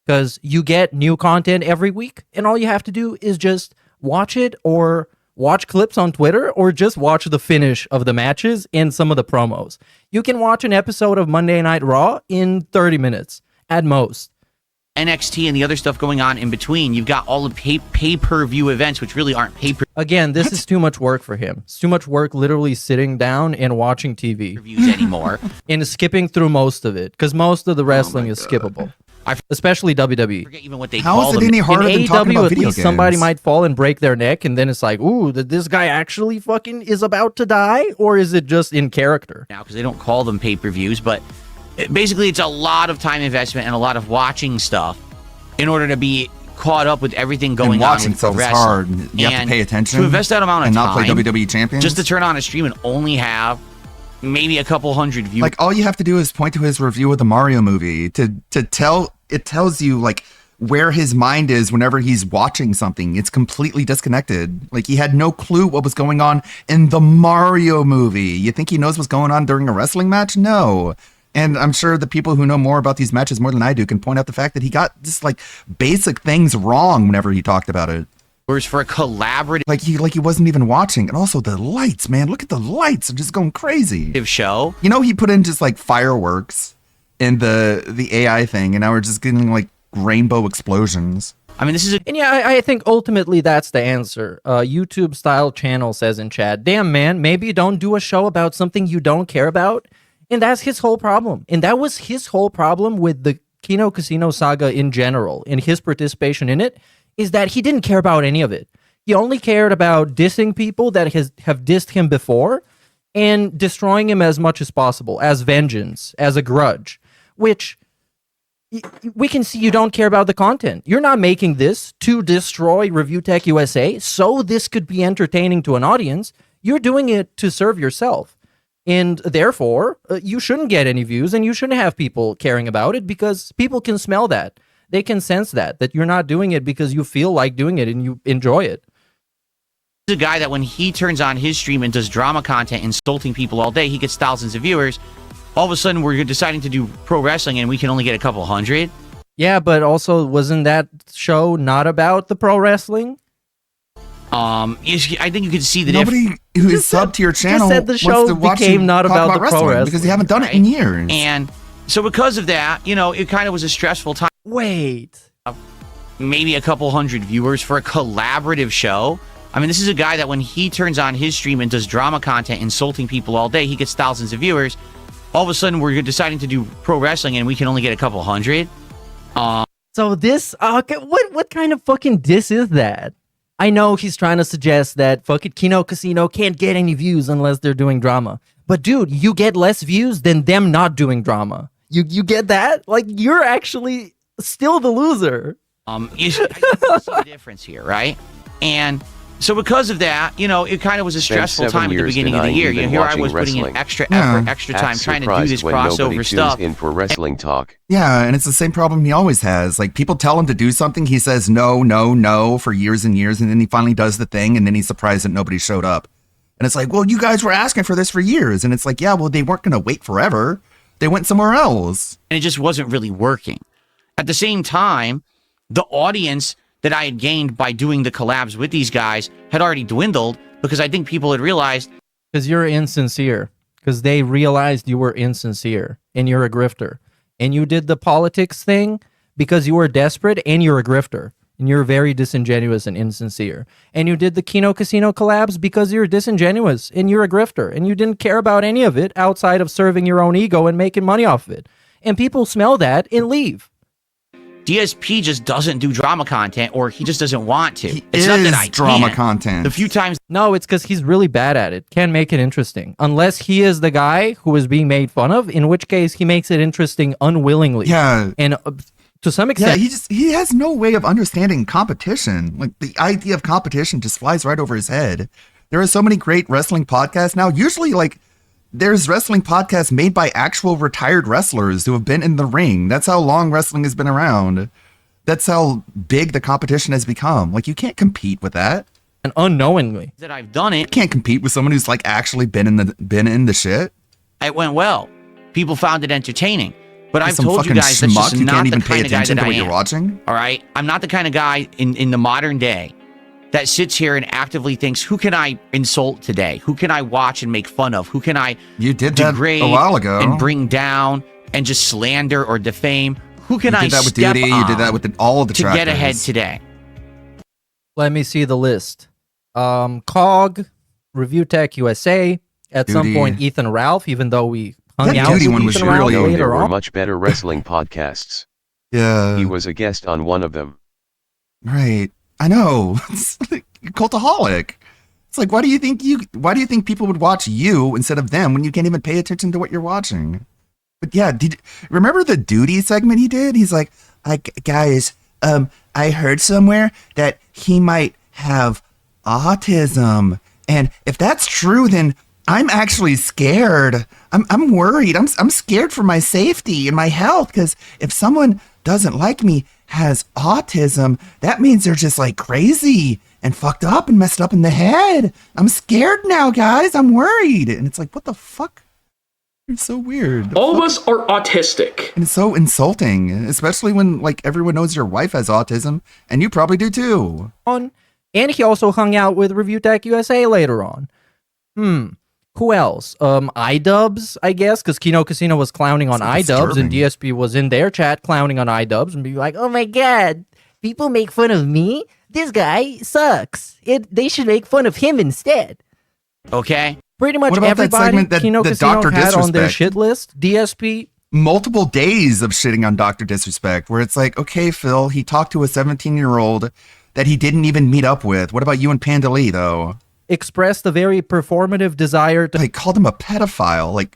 because you get new content every week, and all you have to do is just watch it, or watch clips on Twitter, or just watch the finish of the matches and some of the promos. You can watch an episode of Monday Night Raw in 30 minutes at most. NXT and the other stuff going on in between. You've got all the pay-per-view events, which really aren't pay-per-views Again, this is too much work for him. It's too much work literally sitting down and watching TV anymore. and skipping through most of it, because most of the wrestling is skippable, especially WWE. Forget even what they How call is it them. any harder than In talking AEW, about at video least games? somebody might fall and break their neck, and then it's like, ooh, this guy actually fucking is about to die, or is it just in character? now, because they don't call them pay-per-views, but basically it's a lot of time investment and a lot of watching stuff in order to be caught up with everything going and on watching with pro stuff is wrestling. hard. You have to And pay attention to invest that amount of and time not play WWE champions. just to turn on a stream and only have maybe a couple hundred views. Like all you have to do is point to his review of the Mario movie to tell it tells you like where his mind is whenever he's watching something. It's completely disconnected. Like he had no clue what was going on in the Mario movie. You think he knows what's going on during a wrestling match? No. And I'm sure the people who know more about these matches more than I do can point out the fact that he got just like basic things wrong whenever he talked about it. for a collaborative Like he wasn't even watching. And also the lights, man. Look at the lights. They're just going crazy. show. You know, he put in just like fireworks in the AI thing, and now we're just getting like rainbow explosions. I mean, this is a And yeah, I think ultimately that's the answer. YouTube style channel says in chat, damn man, maybe don't do a show about something you don't care about. And that's his whole problem. And that was his whole problem with the Kino Casino saga in general, and his participation in it, is that he didn't care about any of it. He only cared about dissing people that have dissed him before and destroying him as much as possible, as vengeance, as a grudge, which we can see you don't care about the content. You're not making this to destroy Review Tech USA so this could be entertaining to an audience. You're doing it to serve yourself. And therefore, you shouldn't get any views, and you shouldn't have people caring about it, because people can smell that. They can sense that you're not doing it because you feel like doing it and you enjoy it. a guy that when he turns on his stream and does drama content, insulting people all day, he gets thousands of viewers. All of a sudden, we're deciding to do pro wrestling, and we can only get a couple hundred. Yeah, but also, wasn't that show not about the pro wrestling? I think you can see the difference. Nobody who is subbed to your channel said the show wants to watch became you not talk about the pro wrestling, because you haven't done it in years. And so because of that, it kind of was a stressful time. Wait. Maybe a couple hundred viewers for a collaborative show. I mean, this is a guy that when he turns on his stream and does drama content, insulting people all day, he gets thousands of viewers. All of a sudden, we're deciding to do pro wrestling, and we can only get a couple hundred. So this, okay, what kind of fucking diss is that? I know he's trying to suggest that fucking Kino Casino can't get any views unless they're doing drama. But dude, you get less views than them not doing drama. You get that? Like, you're actually still the loser. You see the difference here, right? And so because of that, it kind of was a stressful time at the beginning of the year. Here I was putting in extra effort, extra time, trying to do this crossover stuff. In for wrestling talk. Yeah, and it's the same problem he always has. Like, people tell him to do something, he says no, no, no for years and years, and then he finally does the thing, and then he's surprised that nobody showed up. And it's like, well, you guys were asking for this for years. And it's like, yeah, well, they weren't going to wait forever. They went somewhere else. And it just wasn't really working. At the same time, the audience that I had gained by doing the collabs with these guys had already dwindled because I think people had realized. Because you're insincere. Because they realized you were insincere and you're a grifter. And you did the politics thing because you were desperate and you're a grifter. And you're very disingenuous and insincere. And you did the Kino Casino collabs because you're disingenuous and you're a grifter. And you didn't care about any of it outside of serving your own ego and making money off of it. And people smell that and leave. DSP just doesn't do drama content, or he just doesn't want to. It's not that I drama can't. Content. The few times. No, it's because he's really bad at it. Can't make it interesting. Unless he is the guy who is being made fun of, in which case he makes it interesting unwillingly. Yeah. And to some extent. Yeah, he has no way of understanding competition. Like, the idea of competition just flies right over his head. There are so many great wrestling podcasts now. Usually, like, there's wrestling podcasts made by actual retired wrestlers who have been in the ring. That's how long wrestling has been around. That's how big the competition has become. Like, you can't compete with that. And unknowingly. That I've done it. You can't compete with someone who's like actually been in the shit. It went well. People found it entertaining. But I've Some told you fucking guys that's just schmuck, you not can't the even pay kind of guy attention that to I what am. you're watching. All right? I'm not the kind of guy in the modern day that sits here and actively thinks, who can I insult today? Who can I watch and make fun of? Who can I You did that degrade a while ago. and bring down and just slander or defame? Who can You I did that with step Duty. on You did that with all of the to trackers. get ahead today? Let me see the list. COG, Review Tech USA, at some Duty. point Ethan Ralph, even though we hung That out Duty with one was Ethan really- Ralph There later were on. much better wrestling podcasts. Yeah. He was a guest on one of them. Right. I know. It's like cultaholic. It's like, why do you think people would watch you instead of them when you can't even pay attention to what you're watching? But yeah, remember the Duty segment he did? He's like, guys, I heard somewhere that he might have autism. And if that's true, then I'm actually scared. I'm worried. I'm scared for my safety and my health, because if someone doesn't like me has autism, that means they're just like crazy and fucked up and messed up in the head. I'm scared now, guys. I'm worried. And it's like, what the fuck? It's so weird. All of us are autistic. And it's so insulting, especially when like everyone knows your wife has autism and you probably do too. And he also hung out with Review Tech USA later on. Who else? iDubbbz, I guess, because Kino Casino was clowning on So iDubbbz, and disturbing. DSP was in their chat clowning on iDubbbz and be like, oh my god, people make fun of me? This guy sucks. They should make fun of him instead. Okay? Pretty much What about that everybody segment that Kino the Casino Dr. had on their Disrespect? shit list, DSP, Multiple days of shitting on Dr. Disrespect, where it's like, okay, Phil, he talked to a 17-year-old that he didn't even meet up with. What about you and Panda Lee, though? expressed a very performative desire to They called him a pedophile. Like,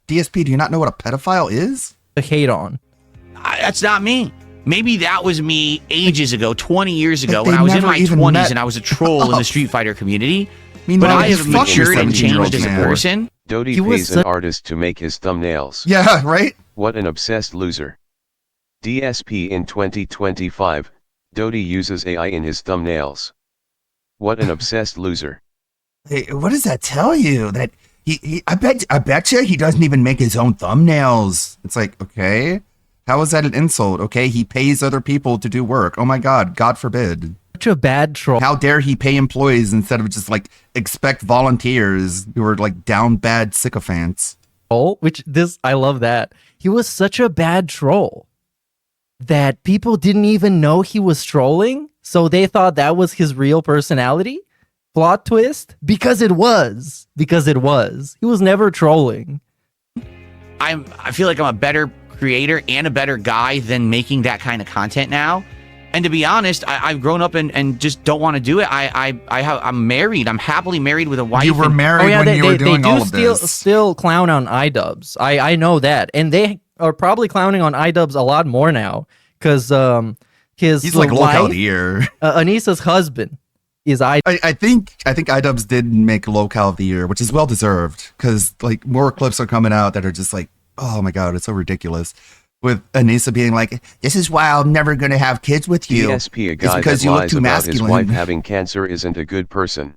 DSP, do you not know what a pedophile is? hate on. That's not me. Maybe that was me ages ago, 20 years ago, Like, when they I was in never my even 20s met and I was a troll in the Street Fighter community. But Meanwhile, I he's have fucking matured and 17-year-old changed as a man. person. Doty He was pays an such- artist to make his thumbnails. Yeah, right? What an obsessed loser. DSP in 2025, Doty uses AI in his thumbnails. What an obsessed loser. Hey, what does that tell you? That I bet you he doesn't even make his own thumbnails. It's like, okay, how is that an insult? Okay, he pays other people to do work. Oh my God, God forbid. Such a bad troll. How dare he pay employees instead of just like expect volunteers who are like down bad sycophants. I love that. He was such a bad troll that people didn't even know he was trolling. So they thought that was his real personality? Plot twist? Because it was. Because it was. He was never trolling. I feel like I'm a better creator and a better guy than making that kind of content now. And to be honest, I've grown up and just don't want to do it. I'm married. I'm happily married with a wife. You were and- married when you were doing all of this. Still clown on iDubbbz. I know that. And they are probably clowning on iDubbbz a lot more now. Because his He's like locale wife, of the year. Anissa's husband, is iDubbbz. I think iDubbbz did make locale of the year, which is well deserved because like more clips are coming out that are just like, oh my god, it's so ridiculous. With Anissa being like, "This is why I'm never gonna have kids with you." DSP, a It's guy because that you look lies too about his wife masculine. having cancer isn't a good person.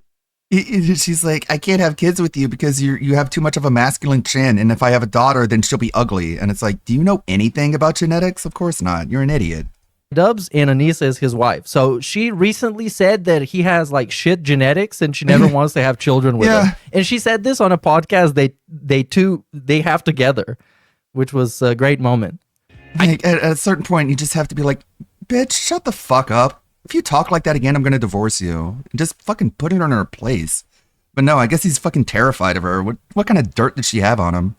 She's like, "I can't have kids with you because you have too much of a masculine chin, and if I have a daughter, then she'll be ugly." And it's like, do you know anything about genetics? Of course not. You're an idiot. Dubs and Anissa is his wife. So she recently said that he has like shit genetics and she never wants to have children with Yeah. him. And she said this on a podcast they have together, which was a great moment. Like, at a certain point, you just have to be like, "Bitch, shut the fuck up. If you talk like that again, I'm gonna divorce you." Just fucking put her in her place. But no, I guess he's fucking terrified of her. What kind of dirt did she have on him?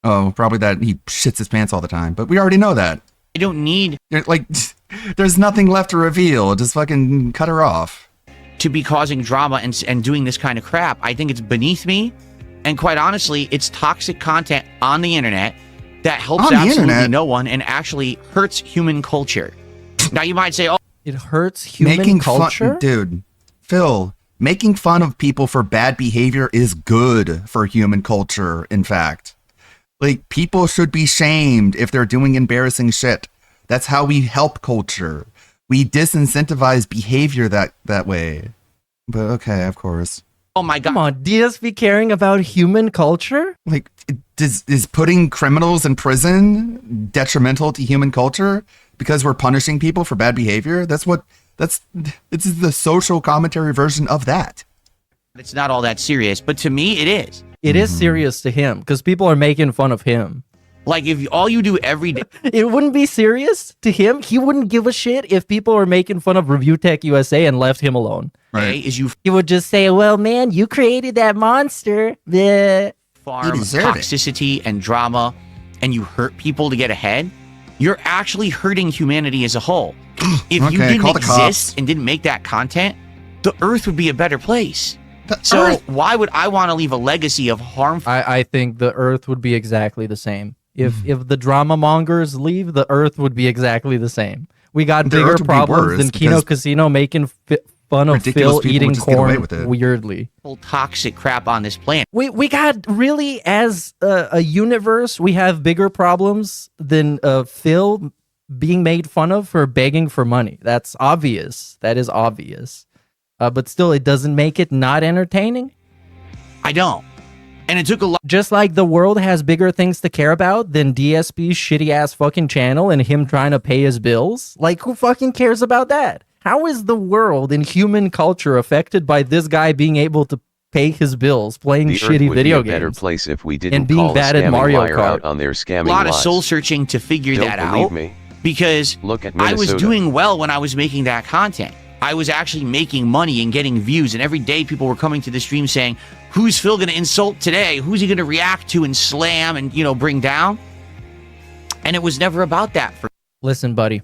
Oh, probably that he shits his pants all the time. But we already know that. I don't need Like, there's nothing left to reveal. Just fucking cut her off. to be causing drama and doing this kind of crap. I think it's beneath me. And quite honestly, it's toxic content on the internet that helps On the absolutely internet? no one and actually hurts human culture. Now you might say, oh, It hurts human Making culture. fun, dude. Phil, making fun of people for bad behavior is good for human culture. In fact, like people should be shamed if they're doing embarrassing shit. That's how we help culture. We disincentivize behavior that way. But okay, of course. oh my God. Come on, DSP caring about human culture? Like, is putting criminals in prison detrimental to human culture because we're punishing people for bad behavior? It's the social commentary version of that. It's not all that serious, but to me, it is. It is serious to him because people are making fun of him. Like if all you do every day, It wouldn't be serious to him. He wouldn't give a shit if people were making fun of Review Tech USA and left him alone. is you He would just say, well, man, you created that monster. Bleh. farm deserve it. toxicity and drama and you hurt people to get ahead, you're actually hurting humanity as a whole. If you Okay, didn't call the exist cops. and didn't make that content, the earth would be a better place. The So Earth- why would I want to leave a legacy of harmful? I think the Earth would be exactly the same. If the drama mongers leave, the Earth would be exactly the same. We got The bigger Earth would be problems worse than Kino because Casino making fun of ridiculous Phil people eating would just get away corn with it. weirdly. toxic crap on this planet. We got really, as a universe, we have bigger problems than Phil being made fun of for begging for money. That's obvious. That is obvious. But still, it doesn't make it not entertaining. I don't. And it took a lot. Just like the world has bigger things to care about than DSP's shitty ass fucking channel and him trying to pay his bills. Like, who fucking cares about that? How is the world and human culture affected by this guy being able to pay his bills playing The Earth shitty would video be a better games? place if we didn't being call a bad at scamming Mario liar Kart. out on their A scamming lot of lies. soul searching to figure Don't that believe out me? because Look at I was Minnesota. doing well when I was making that content. I was actually making money and getting views, and every day people were coming to the stream saying, "Who's Phil going to insult today? Who's he going to react to and slam and bring down?" And it was never about that for Listen, buddy,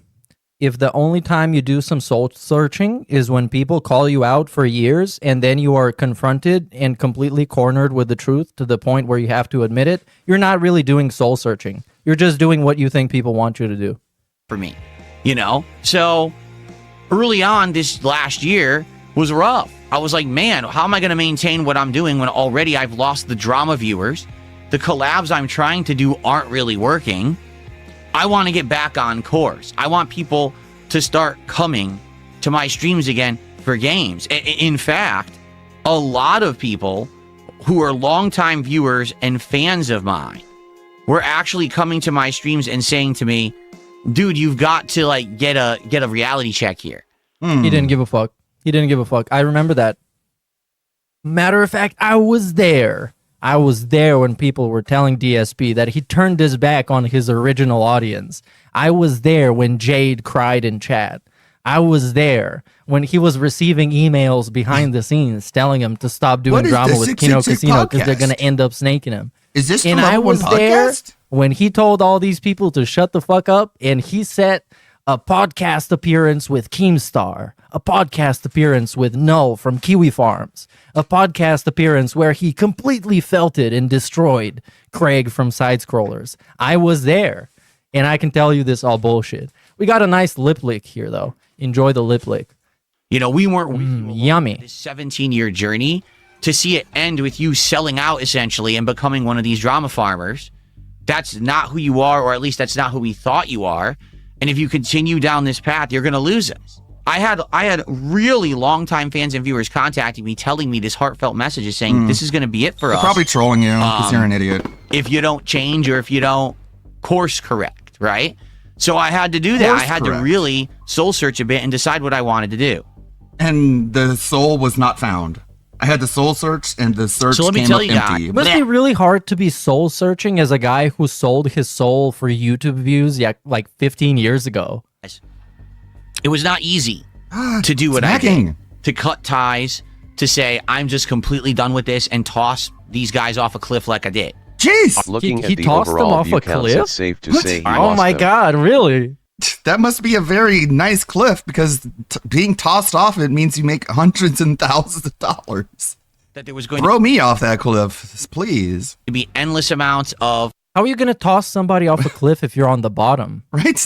if the only time you do some soul searching is when people call you out for years and then you are confronted and completely cornered with the truth to the point where you have to admit it, you're not really doing soul searching. You're just doing what you think people want you to do. me, So early on this last year was rough. I was like, man, how am I going to maintain what I'm doing when already I've lost the drama viewers? The collabs I'm trying to do aren't really working. I want to get back on course. I want people to start coming to my streams again for games. In fact, a lot of people who are longtime viewers and fans of mine were actually coming to my streams and saying to me, dude, you've got to get a reality check here. He didn't give a fuck. He didn't give a fuck. I remember that. Matter of fact, I was there. I was there when people were telling DSP that he turned his back on his original audience. I was there when Jade cried in chat. I was there when he was receiving emails behind the scenes telling him to stop doing What is drama this with Kino 666 Casino because they're podcast? going to end up snaking him. Is this the And I Level 1 was there podcast? when he told all these people to shut the fuck up, and he set a podcast appearance with Keemstar, a podcast appearance with Null from Kiwi Farms, a podcast appearance where he completely felted and destroyed Craig from Side Scrollers. I was there, and I can tell you this all bullshit. We got a nice lip lick here, though. Enjoy the lip lick. You know, we weren't with you along Yummy. this 17-year journey to see it end with you selling out essentially and becoming one of these drama farmers. That's not who you are, or at least that's not who we thought you are. And if you continue down this path, you're going to lose us. I had really longtime fans and viewers contacting me, telling me this heartfelt messages saying this is going to be it for They're us. probably trolling you because you're an idiot. If you don't change or if you don't course correct, right? So I had to do that. Course I had correct. to really soul search a bit and decide what I wanted to do. And the soul was not found. I had the soul search, and the search So let me came tell up you, empty. It must be really hard to be soul searching as a guy who sold his soul for YouTube views like 15 years ago. It was not easy to do what I Smacking. did, to cut ties, to say I'm just completely done with this and toss these guys off a cliff like I did. Jeez, Looking he at the tossed them overall off view a counts, cliff? it's safe to What? say he Oh lost my them. god, really? that must be a very nice cliff because being tossed off it means you make hundreds and thousands of dollars. That there was going Throw me off that cliff, please. to be endless amounts of How are you going to toss somebody off a cliff if you're on the bottom? Right?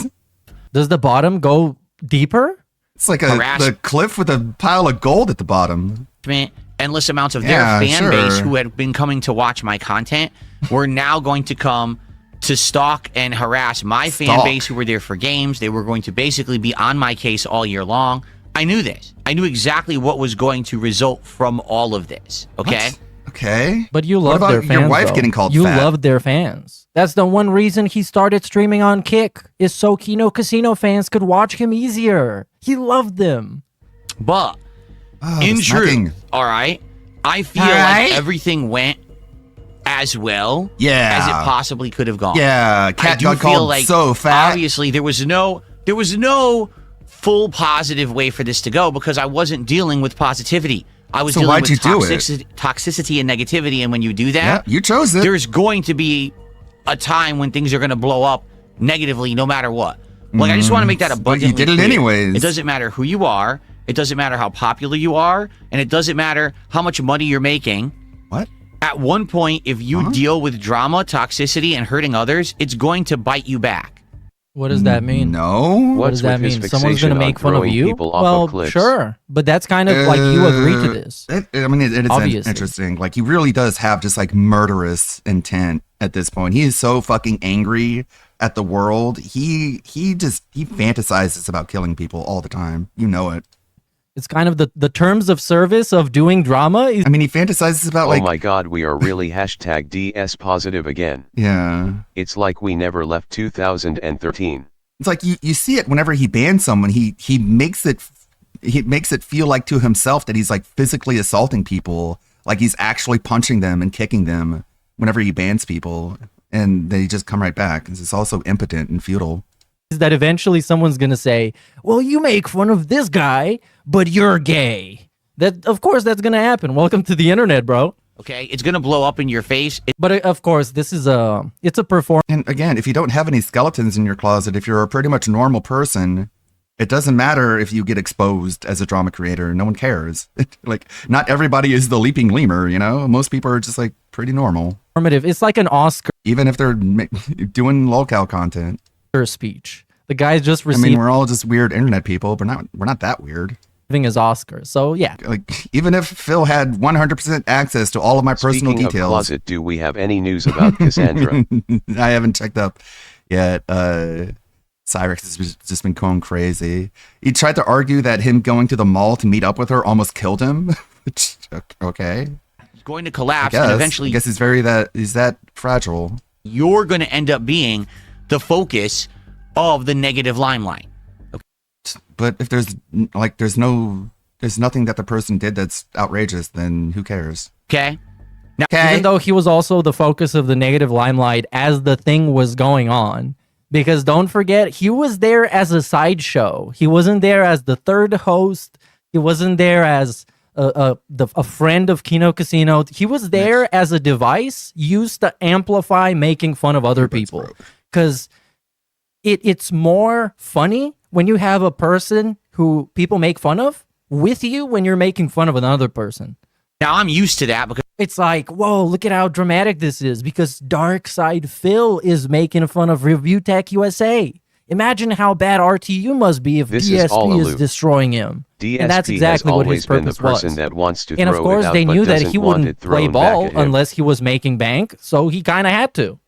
Does the bottom go deeper? It's like Harass- the cliff with a pile of gold at the bottom. endless amounts of Yeah, their fan base sure. who had been coming to watch my content were now going to come to stalk and harass my fan Stalk. base who were there for games. They were going to basically be on my case all year long. I knew this. I knew exactly what was going to result from all of this. Okay? What? Okay. But you What love about their fans. your wife though. getting called You fat? loved their fans. That's the one reason he started streaming on Kick, is so Kino Casino fans could watch him easier. He loved them. But Oh, in the smacking. truth, all right, I feel All right. like everything went as well Yeah. as it possibly could have gone. Yeah, I cat do got feel called like so fat. obviously there was no full positive way for this to go because I wasn't dealing with positivity. I was So dealing why'd with you do it? toxicity and negativity, and when you do Yeah, that, you chose it. there's going to be a time when things are going to blow up negatively no matter what. Like I just want to make that But abundantly you did it clear. anyways. It doesn't matter who you are, it doesn't matter how popular you are, and it doesn't matter how much money you're making. What? At one point, if you deal with drama, toxicity, and hurting others, it's going to bite you back. What does that mean? No. What does What's that with his mean? Someone's fixation going to on make fun of throwing you? people off Well, of cliffs? sure. But that's kind of like you agree to this. I mean, it is Obviously. interesting. Like, he really does have just like murderous intent at this point. He is so fucking angry at the world. He fantasizes about killing people all the time. You know it. It's kind of the terms of service of doing drama. Is, I mean, he fantasizes about Oh like, my god, we are really #DS positive again. yeah. It's like we never left 2013. It's like you see it whenever he bans someone. He makes it feel like to himself that he's like physically assaulting people, like he's actually punching them and kicking them whenever he bans people, and they just come right back. It's also impotent and futile. that eventually someone's going to say, well, you make fun of this guy, but you're gay. That, of course, that's going to happen. Welcome to the internet, bro. Okay, it's going to blow up in your face. But of course, this is it's a performance. And again, if you don't have any skeletons in your closet, if you're a pretty much normal person, it doesn't matter if you get exposed as a drama creator. No one cares. Like, not everybody is the leaping lemur, you know? Most people are just like pretty normal, It's like an Oscar even if they're doing lolcow content. speech. The guy's just I mean, receiving we're all just weird internet people, but we're not that weird. his Oscar. So yeah, Like, even if Phil had 100% access to all of my personal Speaking of details, closet, do we have any news about Cassandra? I haven't checked up yet. Cyrex has just been going crazy. He tried to argue that him going to the mall to meet up with her almost killed him. Which, okay, It's going to I collapse, guess. and eventually I guess he's that fragile. you're going to end up being the focus of the negative limelight. But if there's nothing that the person did that's outrageous, then who cares? Okay? Okay. even though he was also the focus of the negative limelight as the thing was going on, Because don't forget, he was there as a sideshow. He wasn't there as the third host. He wasn't there as a friend of Kino Casino. He was there as a device used to amplify making fun of other people. Because it's more funny when you have a person who people make fun of with you when you're making fun of another person. Now I'm used to that because It's like, whoa, look at how dramatic this is because Dark Side Phil is making fun of Review Tech USA. Imagine how bad RTU must be if This is all DSP a is loop. destroying him. DSP And that's exactly has what his always been the purpose was. person that wants to And of throw course, it out, they but knew that doesn't he want wouldn't it thrown play back ball at him. unless he was making bank, so he kind of had to.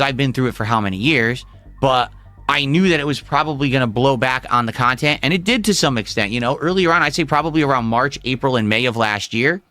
I've been through it for how many years, but I knew that it was probably going to blow back on the content, and it did to some extent. You know, earlier on, I'd say probably around March, April, and May of last year,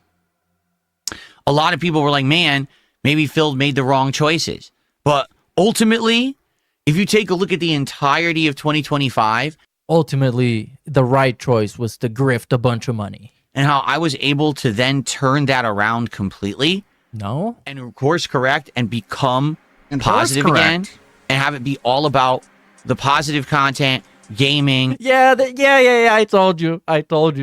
a lot of people were like, man, maybe Phil made the wrong choices. But ultimately, if you take a look at the entirety of 2025 Ultimately, the right choice was to grift a bunch of money. and how I was able to then turn that around completely No? and course correct and become And positive course again correct. and have it be all about the positive content, gaming. Yeah, I told you. I told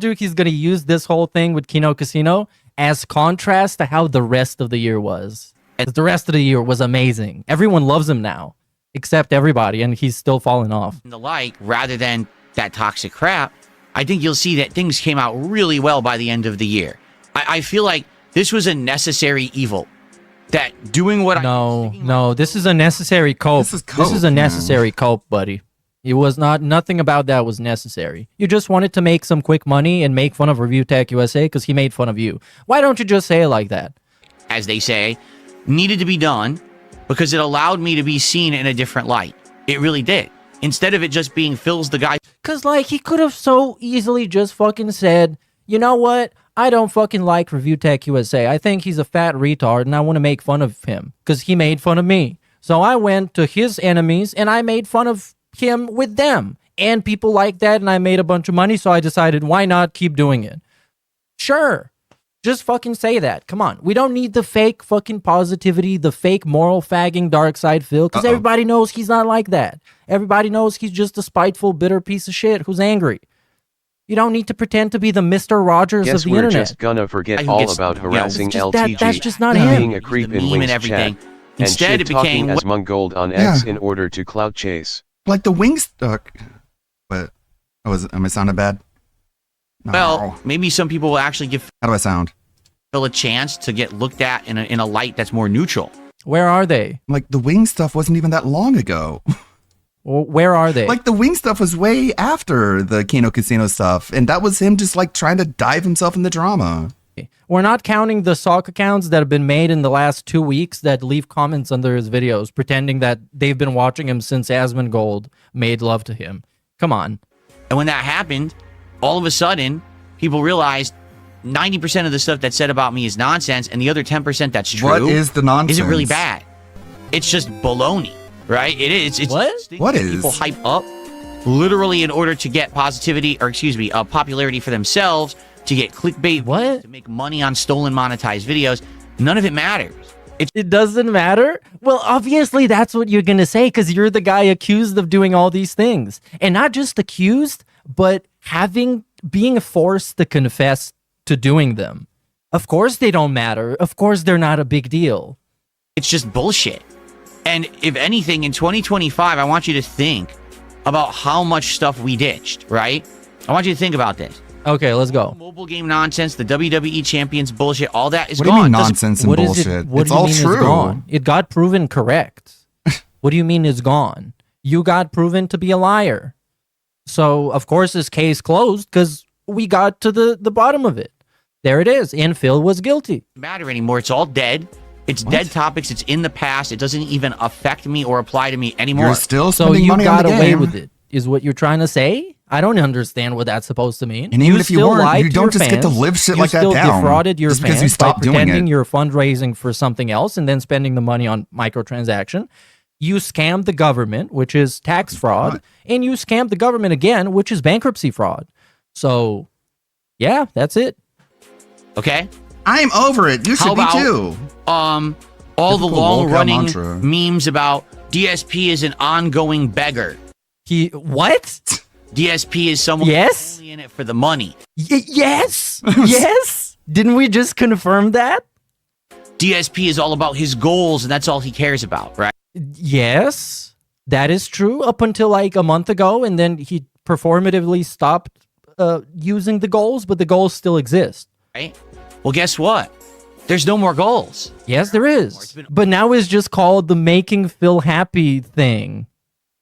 you he's going to use this whole thing with Kino Casino as contrast to how the rest of the year was. And the rest of the year was amazing. Everyone loves him now, except everybody, and he's still falling off. And the like, rather than that toxic crap, I think you'll see that things came out really well by the end of the year. I feel like this was a necessary evil. That doing what No, this is a necessary cope. This is cope, a man. necessary cope, buddy. It was nothing about that was necessary. You just wanted to make some quick money and make fun of Review Tech USA because he made fun of you. Why don't you just say it like that? as they say, needed to be done because it allowed me to be seen in a different light. It really did. Instead of it just being Phil's the guy. Because, like, he could have so easily just fucking said, you know what? I don't fucking like Review Tech USA. I think he's a fat retard and I want to make fun of him because he made fun of me. So I went to his enemies and I made fun of him with them. And people like that and I made a bunch of money. So I decided, why not keep doing it? Sure. Just fucking say that. Come on. We don't need the fake fucking positivity, the fake moral fagging Dark Side Phil, because everybody knows he's not like that. Everybody knows he's just a spiteful, bitter piece of shit who's angry. You don't need to pretend to be the Mr. Rogers Guess of the we're internet. just gonna forget Who all gets- about you know, harassing it's just that- LTG, that's just not him. being a creep The in meme Wings and everything. chat, Instead, and it shit talking became as Mungold on Yeah. X in order to clout chase. Like the Wingstuck. But am I sounding bad? No. well, maybe some people will actually give How do I sound? Phil a chance to get looked at in a light that's more neutral. Where are they? Like the Wing stuff wasn't even that long ago. Where are they? Like the Wing stuff was way after the Kino Casino stuff, and that was him just like trying to dive himself in the drama. We're not counting the sock accounts that have been made in the last 2 weeks that leave comments under his videos, pretending that they've been watching him since Asmongold made love to him. Come on. And when that happened, all of a sudden, people realized 90% of the stuff that's said about me is nonsense, and the other 10% that's true What is the nonsense? isn't really bad. It's just baloney, right? It is. It's What? just things What that is? people hype up literally in order to get positivity, or excuse me, popularity for themselves, to get clickbait, What? to make money on stolen monetized videos. None of it matters. It doesn't matter? Well, obviously that's what you're going to say because you're the guy accused of doing all these things. And not just accused, but being forced to confess to doing them. Of course they don't matter. Of course they're not a big deal. It's just bullshit. And if anything, in 2025, I want you to think about how much stuff we ditched, right? I want you to think about this. Okay, let's go. Mobile game nonsense, the WWE champions bullshit, all that is What do you gone. mean Doesn't- nonsense and What is bullshit? it? What It's do you all mean true. it's gone? It got proven correct. What do you mean it's gone? You got proven to be a liar. So, of course, this case closed because we got to the bottom of it. There it is. And Phil was guilty. matter anymore. It's all dead. It's dead topics. It's in the past. It doesn't even affect me or apply to me anymore. You're still So spending you money got on the away game. with it, is what you're trying to say? I don't understand what that's supposed to mean. And even if you still weren't, lied you to don't your just get to fans. live shit You like that still down defrauded your just fans because you stopped by doing pretending it. you're fundraising for something else and then spending the money on microtransaction. You scammed the government, which is tax fraud, and you scammed the government again, which is bankruptcy fraud. So, yeah, that's it. Okay? I'm over it. You should How be about- too. All the Typical long lolcow running mantra. memes about DSP is an ongoing beggar. He what? DSP is someone Yes? who's only in it for the money. Yes. Yes. Didn't we just confirm that? DSP is all about his goals, and that's all he cares about, right? Yes. That is true up until like a month ago, and then he performatively stopped using the goals, but the goals still exist. Right? Well, guess what? There's no more goals. Yes, there is. But now it's just called the making Phil happy thing.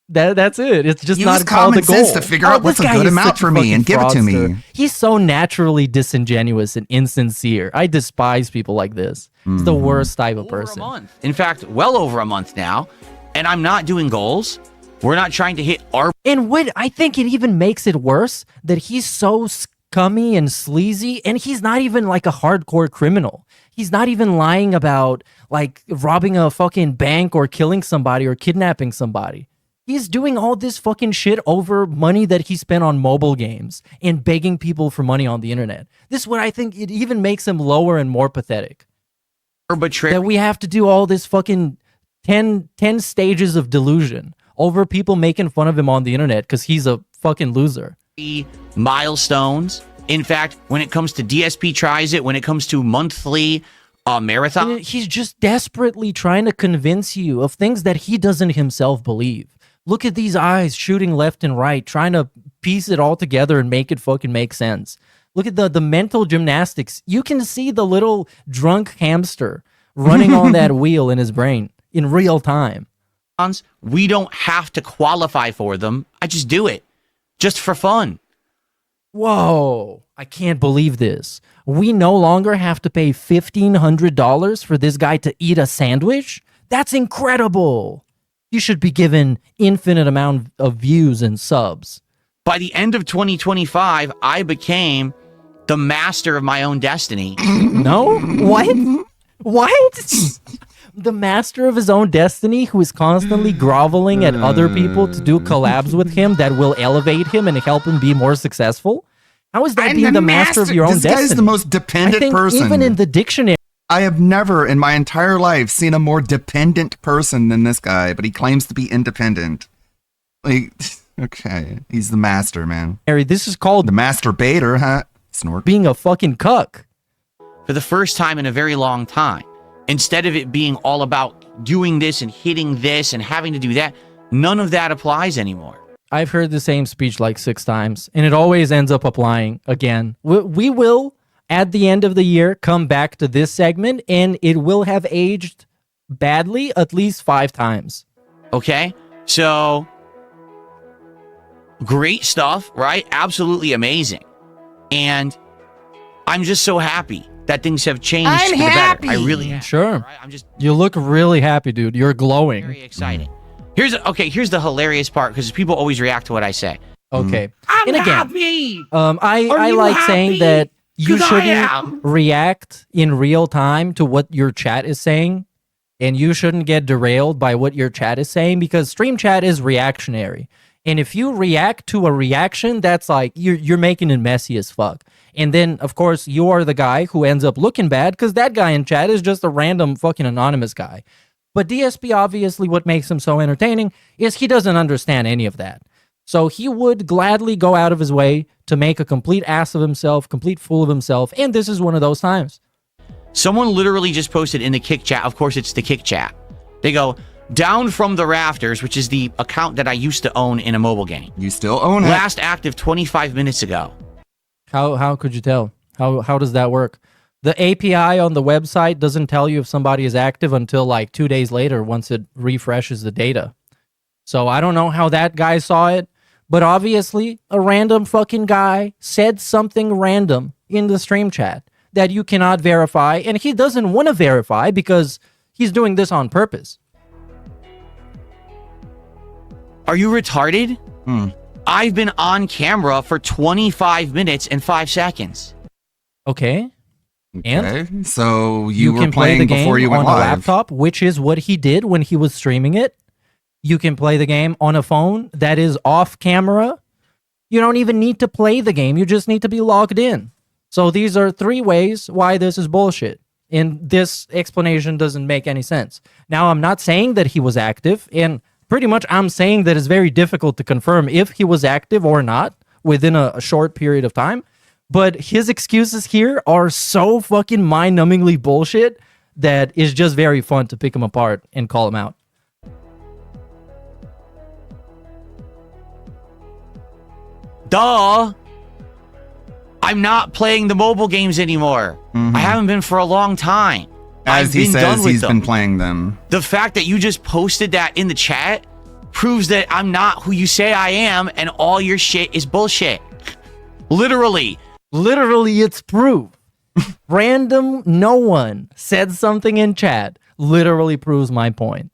That's it. It's just Use not called common the goal. sense to figure out what's this a guy good is amount such a for me and fucking give it to me. fraudster. He's so naturally disingenuous and insincere. I despise people like this. He's the worst type of Over a person. month. In fact, well over a month now. And I'm not doing goals. We're not trying to hit our And what I think it even makes it worse that he's so scummy and sleazy, and he's not even like a hardcore criminal. He's not even lying about like robbing a fucking bank or killing somebody or kidnapping somebody. He's doing all this fucking shit over money that he spent on mobile games and begging people for money on the internet. This is what I think it even makes him lower and more pathetic. arbitrary That we have to do all this fucking 10 stages of delusion over people making fun of him on the internet because he's a fucking loser. milestones. In fact, when it comes to DSP tries it, when it comes to monthly marathon, He's just desperately trying to convince you of things that he doesn't himself believe. Look at these eyes shooting left and right, trying to piece it all together and make it fucking make sense. Look at the mental gymnastics. You can see the little drunk hamster running on that wheel in his brain in real time. we don't have to qualify for them. I just do it just for fun. Whoa, I can't believe this. We no longer have to pay $1,500 for this guy to eat a sandwich? That's incredible. You should be given infinite amount of views and subs. By the end of 2025, I became the master of my own destiny. No? What? What? The master of his own destiny who is constantly groveling at other people to do collabs with him that will elevate him and help him be more successful? How is that being the master of your own this destiny? guy's the most I dependent think person. even in the dictionary, I have never in my entire life seen a more dependent person than this guy, but he claims to be independent. Like, okay, he's the master, man. this is called The masturbator, huh? Snort. being a fucking cuck. For the first time in a very long time. Instead of it being all about doing this and hitting this and having to do that, none of that applies anymore. I've heard the same speech like 6 times, and it always ends up applying again. We will, at the end of the year, come back to this segment, and it will have aged badly at least 5 times. Okay? So, great stuff, right? Absolutely amazing. And I'm just so happy that things have changed for the better. I really am. Sure. Right? I'm just You look really happy, dude. You're glowing. very excited. Here's the hilarious part because people always react to what I say. Okay. I'm And again, happy. I you like saying happy? that you 'Cause I shouldn't am. react in real time to what your chat is saying, and you shouldn't get derailed by what your chat is saying because stream chat is reactionary. And if you react to a reaction, that's like you're making it messy as fuck. And then, of course, you are the guy who ends up looking bad because that guy in chat is just a random fucking anonymous guy. But DSP, obviously, what makes him so entertaining is he doesn't understand any of that. So he would gladly go out of his way to make a complete ass of himself, complete fool of himself. And this is one of those times. Someone literally just posted in the Kick Chat. Of course, it's the Kick Chat. They go, Down from the Rafters, which is the account that I used to own in a mobile game. You still own it. Last active 25 minutes ago. How could you tell? How does that work? The API on the website doesn't tell you if somebody is active until like 2 days later once it refreshes the data. So I don't know how that guy saw it, but obviously a random fucking guy said something random in the stream chat that you cannot verify, and he doesn't want to verify because he's doing this on purpose. Are you retarded? I've been on camera for 25 minutes and 5 seconds. Okay. And Okay, so you were can play playing the game before you went on a live. laptop, which is what he did when he was streaming it. You can play the game on a phone that is off camera. You don't even need to play the game. You just need to be logged in. So these are 3 ways why this is bullshit. And this explanation doesn't make any sense. Now, I'm not saying that he was active, and pretty much I'm saying that it's very difficult to confirm if he was active or not within a short period of time. But his excuses here are so fucking mind-numbingly bullshit that it's just very fun to pick him apart and call him out. Duh. I'm not playing the mobile games anymore. I haven't been for a long time. As I've he been done says, with he's them. been playing them. The fact that you just posted that in the chat proves that I'm not who you say I am, and all your shit is bullshit. Literally. Literally, it's proof. Random, no one said something in chat. Literally proves my point.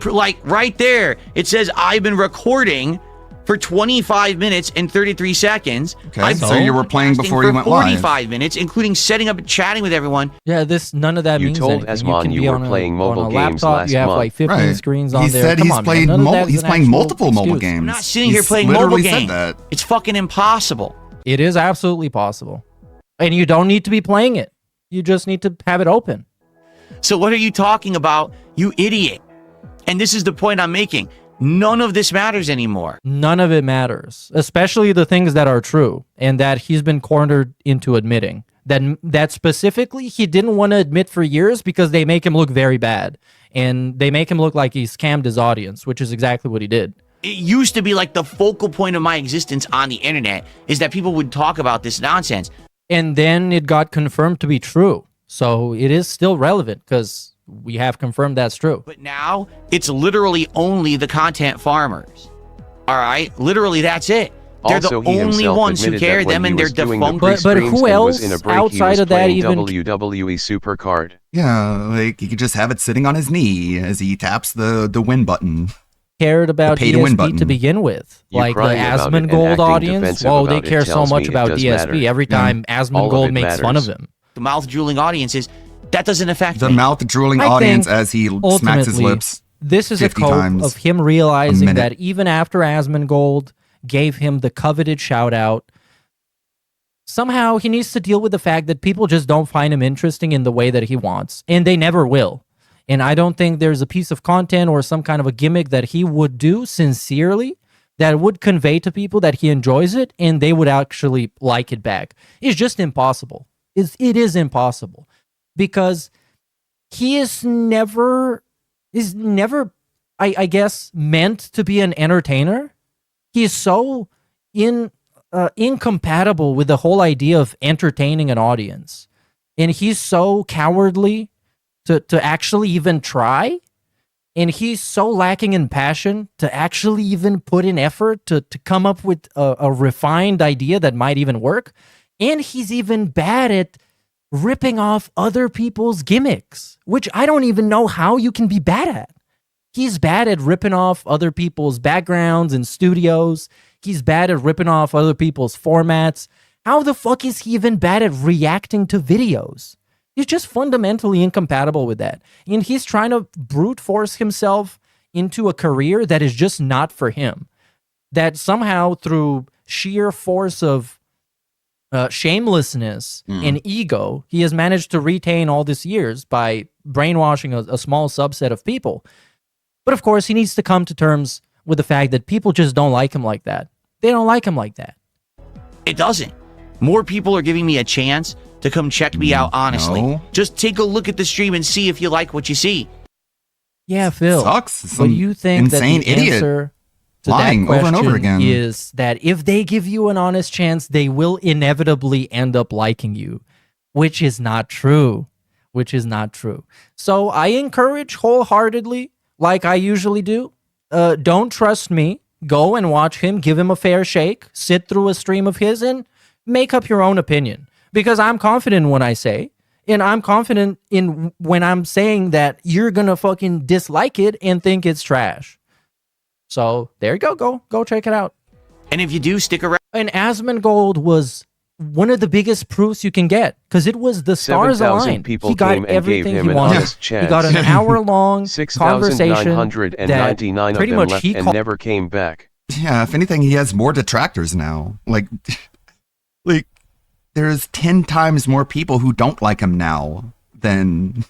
Like right there, it says I've been recording for 25 minutes and 33 seconds. Okay, I've so been you were playing podcasting before for you went live. 45 minutes, including setting up and chatting with everyone. Yeah, none of that You means told anything. Esmon can you be were on playing mobile on a games laptop, last you have month. like 15 Right. screens on He there. said Come he's on, played man. None of that is he's an playing actual multiple mobile excuse. games. I'm not sitting here He's playing mobile literally games. said that. It's fucking impossible. It is absolutely possible. And you don't need to be playing it. You just need to have it open. So what are you talking about, you idiot? And this is the point I'm making. None of this matters anymore. None of it matters, especially the things that are true and that he's been cornered into admitting. That specifically he didn't want to admit for years because they make him look very bad. And they make him look like he scammed his audience, which is exactly what he did. It used to be like the focal point of my existence on the internet is that people would talk about this nonsense. And then it got confirmed to be true. So it is still relevant because we have confirmed that's true. But now it's literally only the content farmers. All right? Literally, that's it. They're Also, the he only himself ones who admitted care, that when them he and their was doing the defunct. But pre-streams who and else was in a break, outside he was of that playing even- WWE Supercard. Yeah, like he could just have it sitting on his knee as he taps the win button. Cared about pay to win DSP to button. begin with. You like the crying about it and Asmongold acting audience, defensive whoa, they about it care so tells much me it about does DSP. matter. Every time All of Asmongold it makes fun of matters. him. The mouth drooling audiences, that doesn't affect The me. mouth drooling I audience think as he smacks his ultimately, lips. This is a 50 cope times of him realizing minute. that even after Asmongold gave him the coveted shout out, somehow he needs to deal with the fact that people just don't find him interesting in the way that he wants, and they never will. And I don't think there's a piece of content or some kind of a gimmick that he would do sincerely that would convey to people that he enjoys it and they would actually like it back. It's just impossible. It is impossible because he is never, I guess, meant to be an entertainer. He is so incompatible with the whole idea of entertaining an audience. And he's so cowardly to actually even try. And he's so lacking in passion to actually even put in effort to come up with a refined idea that might even work. And he's even bad at ripping off other people's gimmicks, which I don't even know how you can be bad at. He's bad at ripping off other people's backgrounds and studios. He's bad at ripping off other people's formats. How the fuck is he even bad at reacting to videos? He's just fundamentally incompatible with that. And he's trying to brute force himself into a career that is just not for him. That somehow through sheer force of shamelessness and ego, he has managed to retain all these years by brainwashing a small subset of people. But of course, he needs to come to terms with the fact that people just don't like him like that. They don't like him like that. It doesn't. More people are giving me a chance to come check me out honestly. No. Just take a look at the stream and see if you like what you see. Yeah, Phil. Sucks. But Some you think that insane the idiot answer to lying that over question and over again. is that if they give you an honest chance, they will inevitably end up liking you, which is not true. Which is not true. So I encourage wholeheartedly, like I usually do, don't trust me. Go and watch him, give him a fair shake, sit through a stream of his, and make up your own opinion. Because I'm confident when I say, and I'm confident in when I'm saying that you're gonna fucking dislike it and think it's trash. So there you go. Go check it out. And if you do, stick around. And Asmongold was one of the biggest proofs you can get because it was the stars 7,000 aligned. people He got came and gave everything him he an wanted. honest He chance. got an hour-long conversation 6,999 that of pretty them much left he and called. never came back. Yeah, if anything, he has more detractors now. Like there's 10 times more people who don't like him now than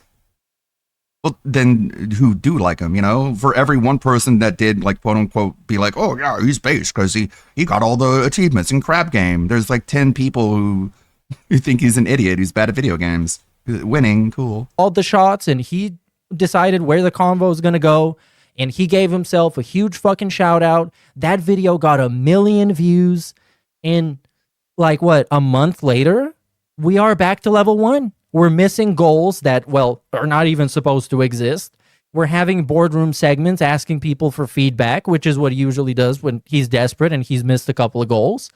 who do like him, you know? For every one person that did, like, quote unquote, be like, oh yeah, he's based because he got all the achievements in Crab Game. There's like 10 people who think he's an idiot who's bad at video games. Winning, cool. All the shots, and he decided where the convo is going to go, and he gave himself a huge fucking shout out. That video got 1 million views, and like what, a month later, we are back to level 1. We're missing goals that, well, are not even supposed to exist. We're having boardroom segments asking people for feedback, which is what he usually does when he's desperate and he's missed a couple of goals.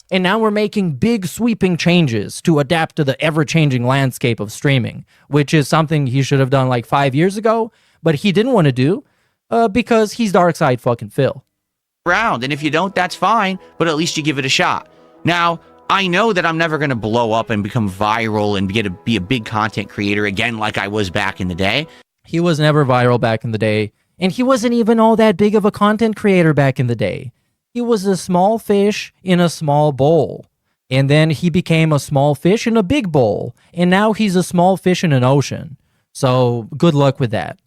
And now we're making big sweeping changes to adapt to the ever-changing landscape of streaming, which is something he should have done like 5 years ago, but he didn't want to do because he's Darkside fucking Phil. Round, and if you don't, that's fine, but at least you give it a shot. Now, I know that I'm never going to blow up and become viral and be a big content creator again like I was back in the day. He was never viral back in the day, and he wasn't even all that big of a content creator back in the day. He was a small fish in a small bowl, and then he became a small fish in a big bowl, and now he's a small fish in an ocean. So good luck with that.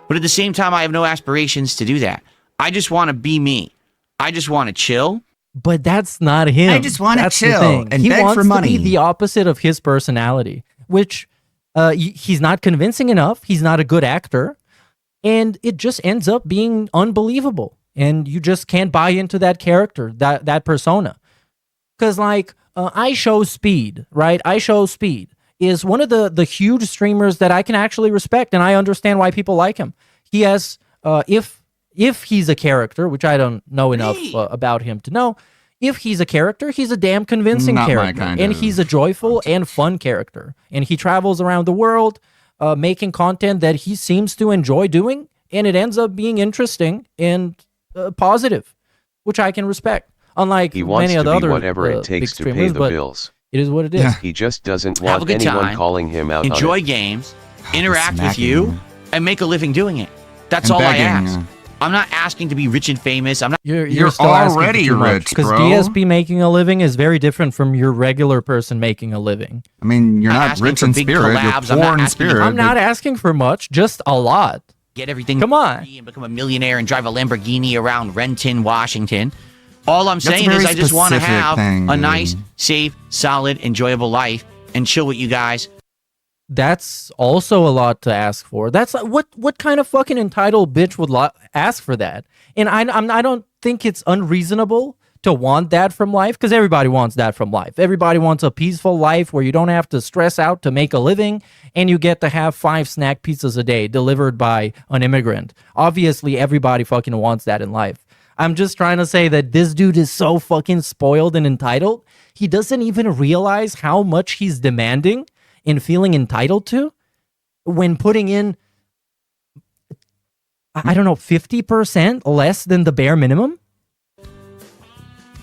But at the same time, I have no aspirations to do that. I just want to be me. I just want to chill. But that's not him. I just wanna That's the chill thing. and he beg wants for money. to be the opposite of his personality, which he's not convincing enough. He's not a good actor. And it just ends up being unbelievable. And you just can't buy into that character, that persona. Because like, I Show Speed, right? I Show Speed is one of the huge streamers that I can actually respect. And I understand why people like him. He has, if he's a character, which I don't know enough about him to know, if he's a character, he's a damn convincing Not my character. kind And of he's a joyful and fun character. And he travels around the world making content that he seems to enjoy doing. And it ends up being interesting and positive, which I can respect. Unlike He wants many to of the be other whatever big it takes to pay streamers, the but bills. it is what it is. Yeah. He just doesn't Have a want good anyone time, calling him out on enjoy it. games, interact with smacking. you, and make a living doing it. That's And all begging. I ask. I'm not asking to be rich and famous. I'm not. You're still already rich, because bro. DSP making a living is very different from your regular person making a living. I mean, you're I'm not asking rich for in big spirit. collabs. You're I'm not poor in asking- spirit. I'm not asking for much, just a lot. Get everything. Come on. And become a millionaire and drive a Lamborghini around Renton, Washington. All I'm That's a saying is very I just want to specific have thing, a dude. nice, safe, solid, enjoyable life and chill with you guys. That's also a lot to ask for. That's what kind of fucking entitled bitch would ask for that? And I don't think it's unreasonable to want that from life, because everybody wants that from life. Everybody wants a peaceful life where you don't have to stress out to make a living and you get to have 5 snack pizzas a day delivered by an immigrant. Obviously, everybody fucking wants that in life. I'm just trying to say that this dude is so fucking spoiled and entitled. He doesn't even realize how much he's demanding and feeling entitled to when putting in, I don't know, 50% less than the bare minimum.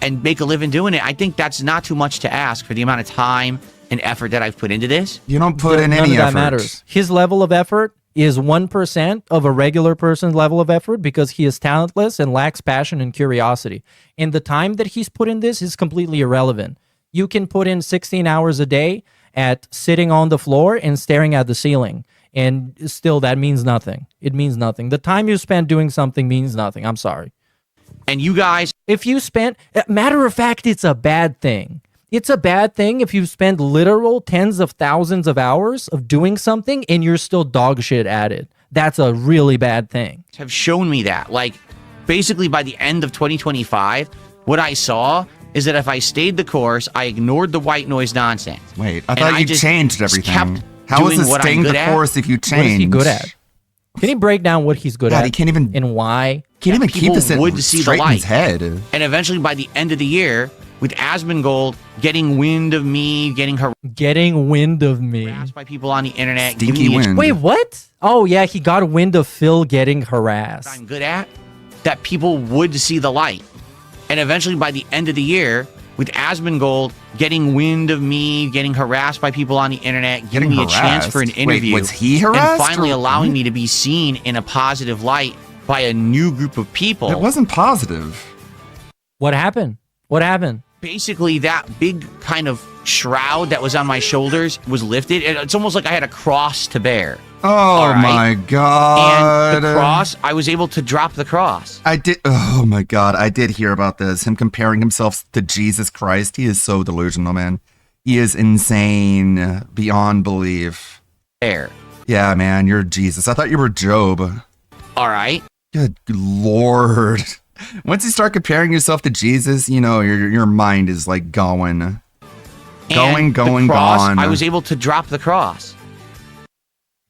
And make a living doing it. I think that's not too much to ask for the amount of time and effort that I've put into this. You don't put in None any of that effort. matters. His level of effort is 1% of a regular person's level of effort because he is talentless and lacks passion and curiosity. And the time that he's put in this is completely irrelevant. You can put in 16 hours a day at sitting on the floor and staring at the ceiling. And still, that means nothing. It means nothing. The time you spend doing something means nothing. I'm sorry. And you guys, If you spend, matter of fact, it's a bad thing. It's a bad thing if you spend literal tens of thousands of hours of doing something and you're still dog shit at it. That's a really bad thing. have shown me that. Like, basically by the end of 2025, what I saw is that if I stayed the course, I ignored the white noise nonsense. Wait, I And thought I you just changed kept everything. How is doing it what I'm staying good the at. course if you change? What is he good at? Can he break down what he's good God, at? he can't even And why? can't even keep people this would see the straight in his light. head. And eventually by the end of the year, with Asmongold getting wind of me, getting Getting wind of me. harassed by people on the internet, Stinky giving me a wind. Wait, what? Oh, yeah, he got wind of Phil getting harassed. I'm good at, that people would see the light. And eventually by the end of the year, with Asmongold getting wind of me, getting harassed by people on the internet, giving Getting me a chance harassed? for an Wait, interview, was he harassed, and finally or- allowing me to be seen in a positive light by a new group of people. It wasn't positive. What happened? What happened? Basically, that big kind of shroud that was on my shoulders was lifted. It's almost like I had a cross to bear. Oh right. my god. And the cross, I was able to drop the cross. I did. Oh my god. I did hear about this. Him comparing himself to Jesus Christ. He is so delusional, man. He is insane beyond belief. There. Yeah, man. You're Jesus. I thought you were Job. All right. Good lord. Once you start comparing yourself to Jesus, you know, your mind is like going. And Going, the cross, gone. I was able to drop the cross.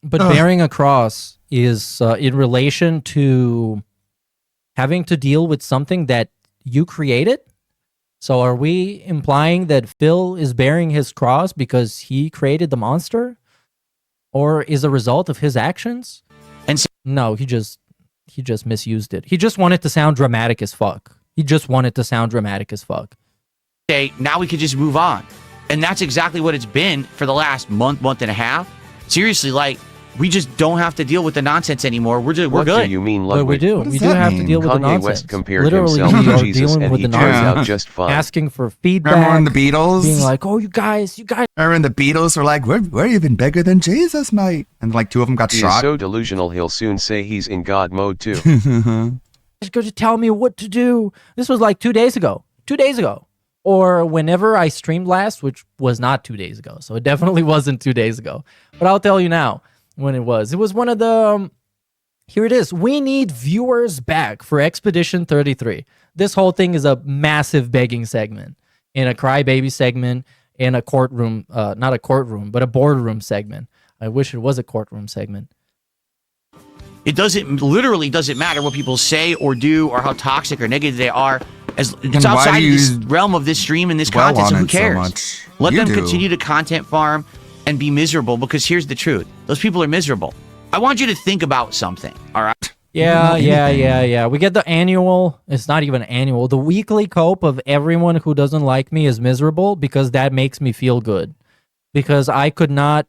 But bearing a cross is in relation to having to deal with something that you created. So are we implying that Phil is bearing his cross because he created the monster? Or is a result of his actions? And so, No, he just misused it. He just wanted to sound dramatic as fuck. okay, now we could just move on. And that's exactly what it's been for the last month and a half. Seriously, like, we just don't have to deal with the nonsense anymore. We're What good. do you mean, But we Ludwig? do. What does We do that have to mean? deal with the Kanye nonsense. West compared Literally, himself we to are Jesus dealing and with he the turned nonsense. out just fine. Asking for Remember when feedback. the Beatles? Being like, oh, you guys. Remember when the Beatles were like, we're even bigger than Jesus, mate. And like two of them got He is shot. so delusional he'll soon say he's in God mode too. Just going to tell me what to do. This was like 2 days ago. 2 days ago. Or whenever I streamed last, which was not 2 days ago. So it definitely wasn't 2 days ago. But I'll tell you now when it was. It was one of the... here it is. We need viewers back for Expedition 33. This whole thing is a massive begging segment. In a crybaby segment. In a courtroom... not a courtroom, but a boardroom segment. I wish it was a courtroom segment. It literally doesn't matter what people say or do or how toxic or negative they are. As it's why outside do of this you realm of this stream and this dwell content, so on who it so cares? much? Let You them do. continue to content farm and be miserable, because here's the truth. Those people are miserable. I want you to think about something, all right? Yeah. anything. We get the annual, it's not even annual, the weekly cope of everyone who doesn't like me is miserable, because that makes me feel good. Because I could not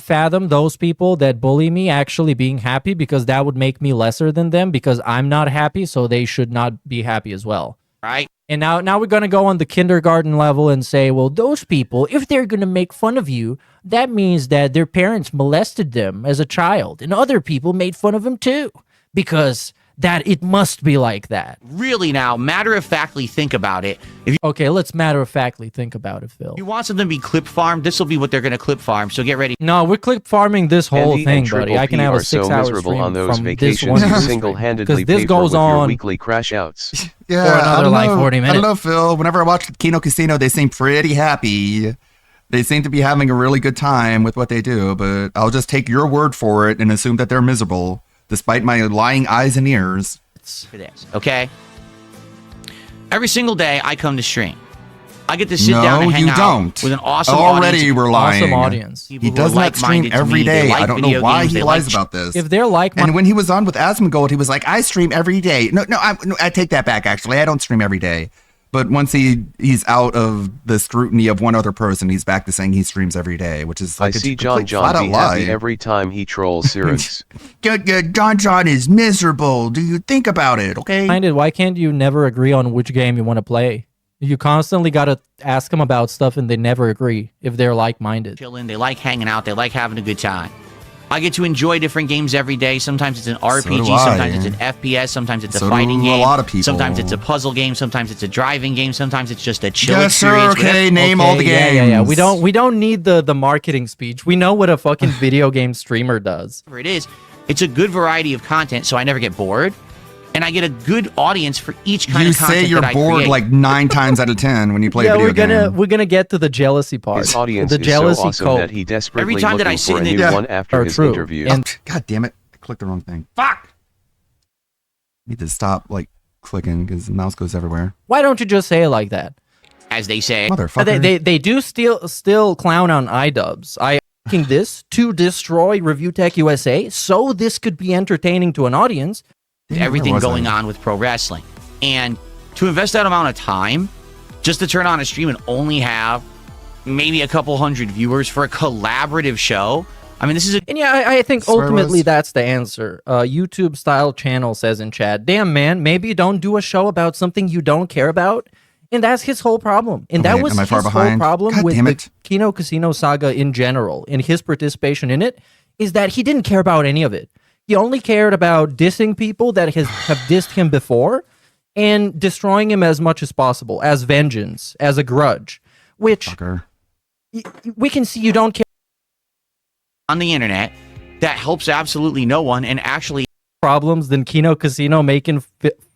fathom those people that bully me actually being happy, because that would make me lesser than them, because I'm not happy, so they should not be happy as well. Right? And now we're going to go on the kindergarten level and say, well, those people, if they're going to make fun of you, that means that their parents molested them as a child, and other people made fun of them too, because that it must be like that. Really now, matter-of-factly think about it. If Okay, let's matter-of-factly think about it, Phil. you want something to be clip farmed, this will be what they're going to clip farm, so get ready. No, we're clip farming this whole Andy thing, and buddy. Triple I can P have a are so 6-hour miserable stream on those from this vacations one you stream. single-handedly 'Cause this pay for goes with your on weekly crash outs. Yeah, For another, I don't like, know. 40 I minutes. don't know, Phil. Whenever I watch Kino Casino, they seem pretty happy. They seem to be having a really good time with what they do, but I'll just take your word for it and assume that they're miserable, despite my lying eyes and ears. For this, okay? Every single day I come to stream. I get to sit down and No, hang you out don't. with an awesome Already audience. we're lying. Awesome audience. People He who does are not stream like-minded to every me. They day. like I don't know video why games. he They lies like about this. If they're like And when he was on with Asmongold, he was like, I stream every day. No, I take that back, actually. I don't stream every day. But once he's out of the scrutiny of one other person, he's back to saying he streams every day, which is like I a see complete John flat-out be lie. happy every time he trolls Sirius. John is miserable. Do you think about it, okay? minded, why can't you never agree on which game you want to play? You constantly got to ask them about stuff and they never agree if they're like-minded. chilling. They like hanging out. They like having a good time. I get to enjoy different games every day. Sometimes it's an RPG. do I. Sometimes it's an FPS. Sometimes it's a So do fighting a game. lot of people. Sometimes it's a puzzle game. Sometimes it's a driving game. Sometimes it's just a chill Yes, sir. experience. Okay, name all the games. Yeah. We don't need the marketing speech. We know what a fucking video game streamer does. Whatever it is, it's a good variety of content, so I never get bored. And I get a good audience for each kind You of content say you're that I bored create. like 9 times out of 10 when you play a video game. we're gonna get to the jealousy part. His audience the is so jealousy awesome cope. that he desperately Every time that I looking sit for a in new it- one after Are his true. interview. And God damn it. I clicked the wrong thing. Fuck! Need to stop like clicking because the mouse goes everywhere. why don't you just say it like that? As they say. Motherfucker. They do still clown on iDubbbz. I making this to destroy Review Tech USA, so this could be entertaining to an audience. Damn, everything where was going I? on with pro wrestling. And to invest that amount of time just to turn on a stream and only have maybe a couple hundred viewers for a collaborative show. I mean, this is a And yeah, I think That's where it ultimately was. that's the answer. YouTube style channel says in chat, damn man, maybe don't do a show about something you don't care about. And that's his whole problem. And Oh, that wait, was am I his far whole behind? problem God with damn the it. Kino Casino saga in general, and his participation in it, is that he didn't care about any of it. He only cared about dissing people that have dissed him before and destroying him as much as possible, as vengeance, as a grudge, which Fucker. we can see you don't care On the internet that helps absolutely no one and actually problems than Kino Casino making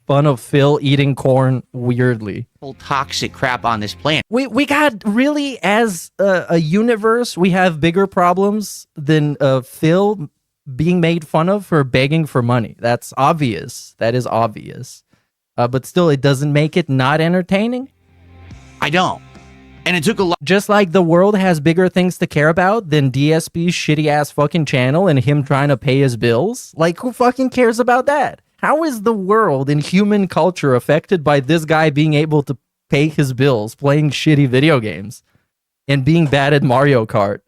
fun of Phil eating corn weirdly. toxic crap on this planet. We got really, as a universe, we have bigger problems than Phil being made fun of for begging for money. That's obvious. That is obvious. But still, it doesn't make it not entertaining. I don't. And it took a lot. Just like the world has bigger things to care about than DSP's shitty ass fucking channel and him trying to pay his bills. Like, who fucking cares about that? How is the world and human culture affected by this guy being able to pay his bills playing shitty video games and being bad at Mario Kart?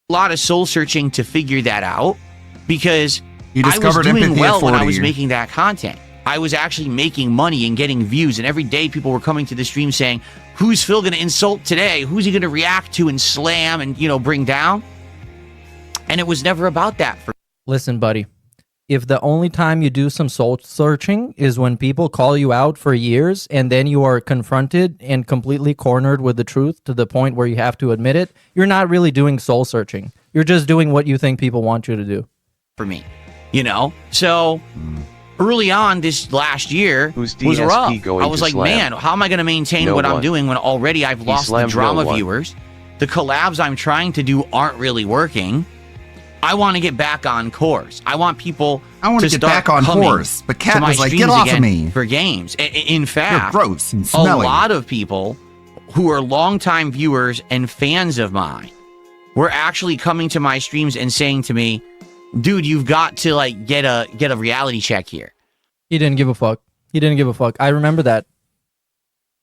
Lot of soul searching to figure that out because You I was discovered doing empathy well at when I 40. was making that content. I was actually making money and getting views, and every day people were coming to the stream saying, "Who's Phil going to insult today? Who's he going to react to and slam and bring down?" And it was never about that for Listen, buddy, if the only time you do some soul searching is when people call you out for years and then you are confronted and completely cornered with the truth to the point where you have to admit it, you're not really doing soul searching. You're just doing what you think people want you to do. me, So early on this last year Who's was DSP rough. going I was to like, slam? man, how am I going to maintain No what I'm one. doing when already I've lost the slammed drama no one. viewers? The collabs I'm trying to do aren't really working. I want to get back on course. I want people I want to get start back on coming course. But to Cat my was like, streams get off of again me. for games. In You're fact, gross and a smelly. lot of people who are longtime viewers and fans of mine were actually coming to my streams and saying to me, "Dude, you've got to get a reality check here." He didn't give a fuck. He didn't give a fuck. I remember that.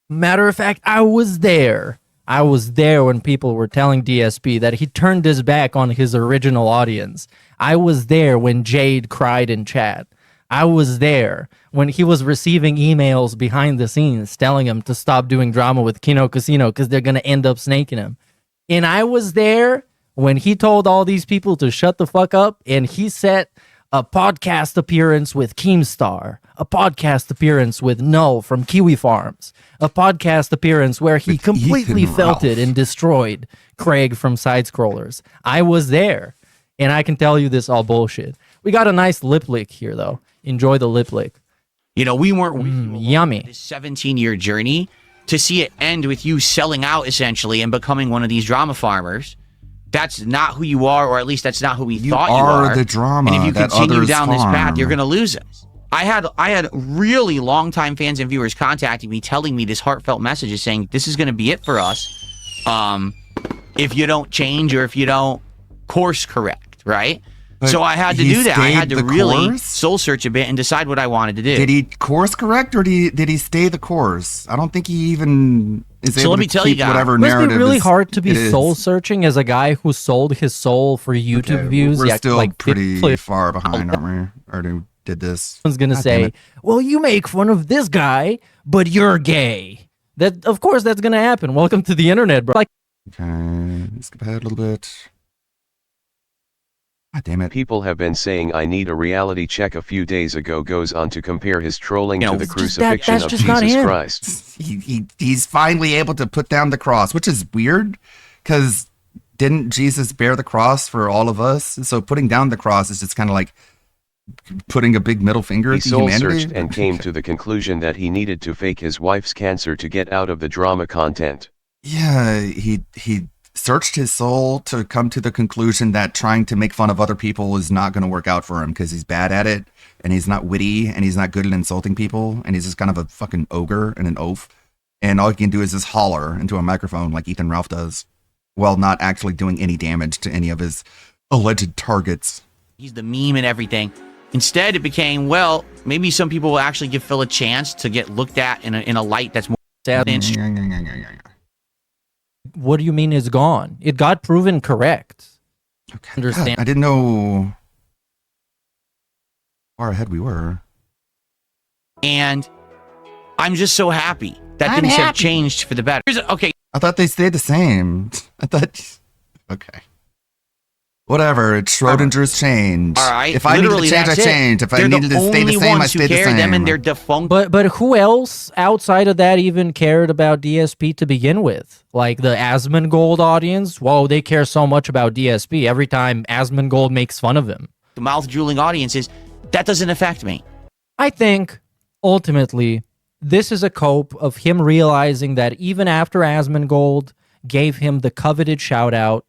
Matter of fact, I was there. I was there when people were telling DSP that he turned his back on his original audience. I was there when Jade cried in chat. I was there when he was receiving emails behind the scenes telling him to stop doing drama with Kino Casino because they're going to end up snaking him. And I was there when he told all these people to shut the fuck up and he set a podcast appearance with Keemstar, a podcast appearance with Null from Kiwi Farms, a podcast appearance where he With completely Ethan felt it Ralph. and destroyed Craig from Side Scrollers. I was there, and I can tell you this all bullshit. We got a nice lip lick here, though. Enjoy the lip lick. We weren't with you along Yummy. this 17-year journey to see it end with you selling out essentially and becoming one of these drama farmers. That's not who you are, or at least that's not who we You thought you are are. the drama And if you that continue others down this path, farm. you're going to lose us. I had really longtime fans and viewers contacting me, telling me this heartfelt messages saying, "This is going to be it for us. If you don't change or if you don't course correct, right?" But so I had to he do that. I had stayed to the really course? soul search a bit and decide what I wanted to do. Did he course correct or did he stay the course? I don't think he even is So able let me to tell you keep guys. whatever It must narrative be really is- hard to be it is. soul searching as a guy who sold his soul for YouTube Okay, views. We're Yeah, still like pretty 50 far behind, aren't we? Already did this. Someone's gonna God damn say, it. "Well, you make fun of this guy, but you're gay." That, of course, that's gonna happen. Welcome to the internet, bro. Like, Okay, skip ahead a little bit. God damn it. People have been saying I need a reality check a few days ago goes on to compare his trolling You know, to the it's just crucifixion that's of just not Jesus him. Christ. He's finally able to put down the cross, which is weird because didn't Jesus bear the cross for all of us? So putting down the cross is just kind of like putting a big middle finger He at the soul humanity. searched and came to the conclusion that he needed to fake his wife's cancer to get out of the drama content. Yeah, he searched his soul to come to the conclusion that trying to make fun of other people is not going to work out for him because he's bad at it and he's not witty and he's not good at insulting people and he's just kind of a fucking ogre and an oaf. And all he can do is just holler into a microphone like Ethan Ralph does while not actually doing any damage to any of his alleged targets. He's the meme and everything. Instead, it became, well, maybe some people will actually give Phil a chance to get looked at in a light that's more sad. mainstream. What do you mean is gone? It got proven correct. Okay. Understand. God, I didn't know how far ahead we were. And I'm just so happy that I'm things have happy. changed for the better. Okay, I thought they stayed the same. I thought. Okay. Whatever. It's Schrodinger's change. all right. If I needed to Literally, change, I that's it. changed. If I They're needed to stay the only same, I ones who stayed the care, same. them and their defunct. But who else outside of that even cared about DSP to begin with? Like the Asmongold audience? Whoa, they care so much about DSP every time Asmongold makes fun of him. The mouth drooling audiences, that doesn't affect me. I think ultimately this is a cope of him realizing that even after Asmongold gave him the coveted shout out,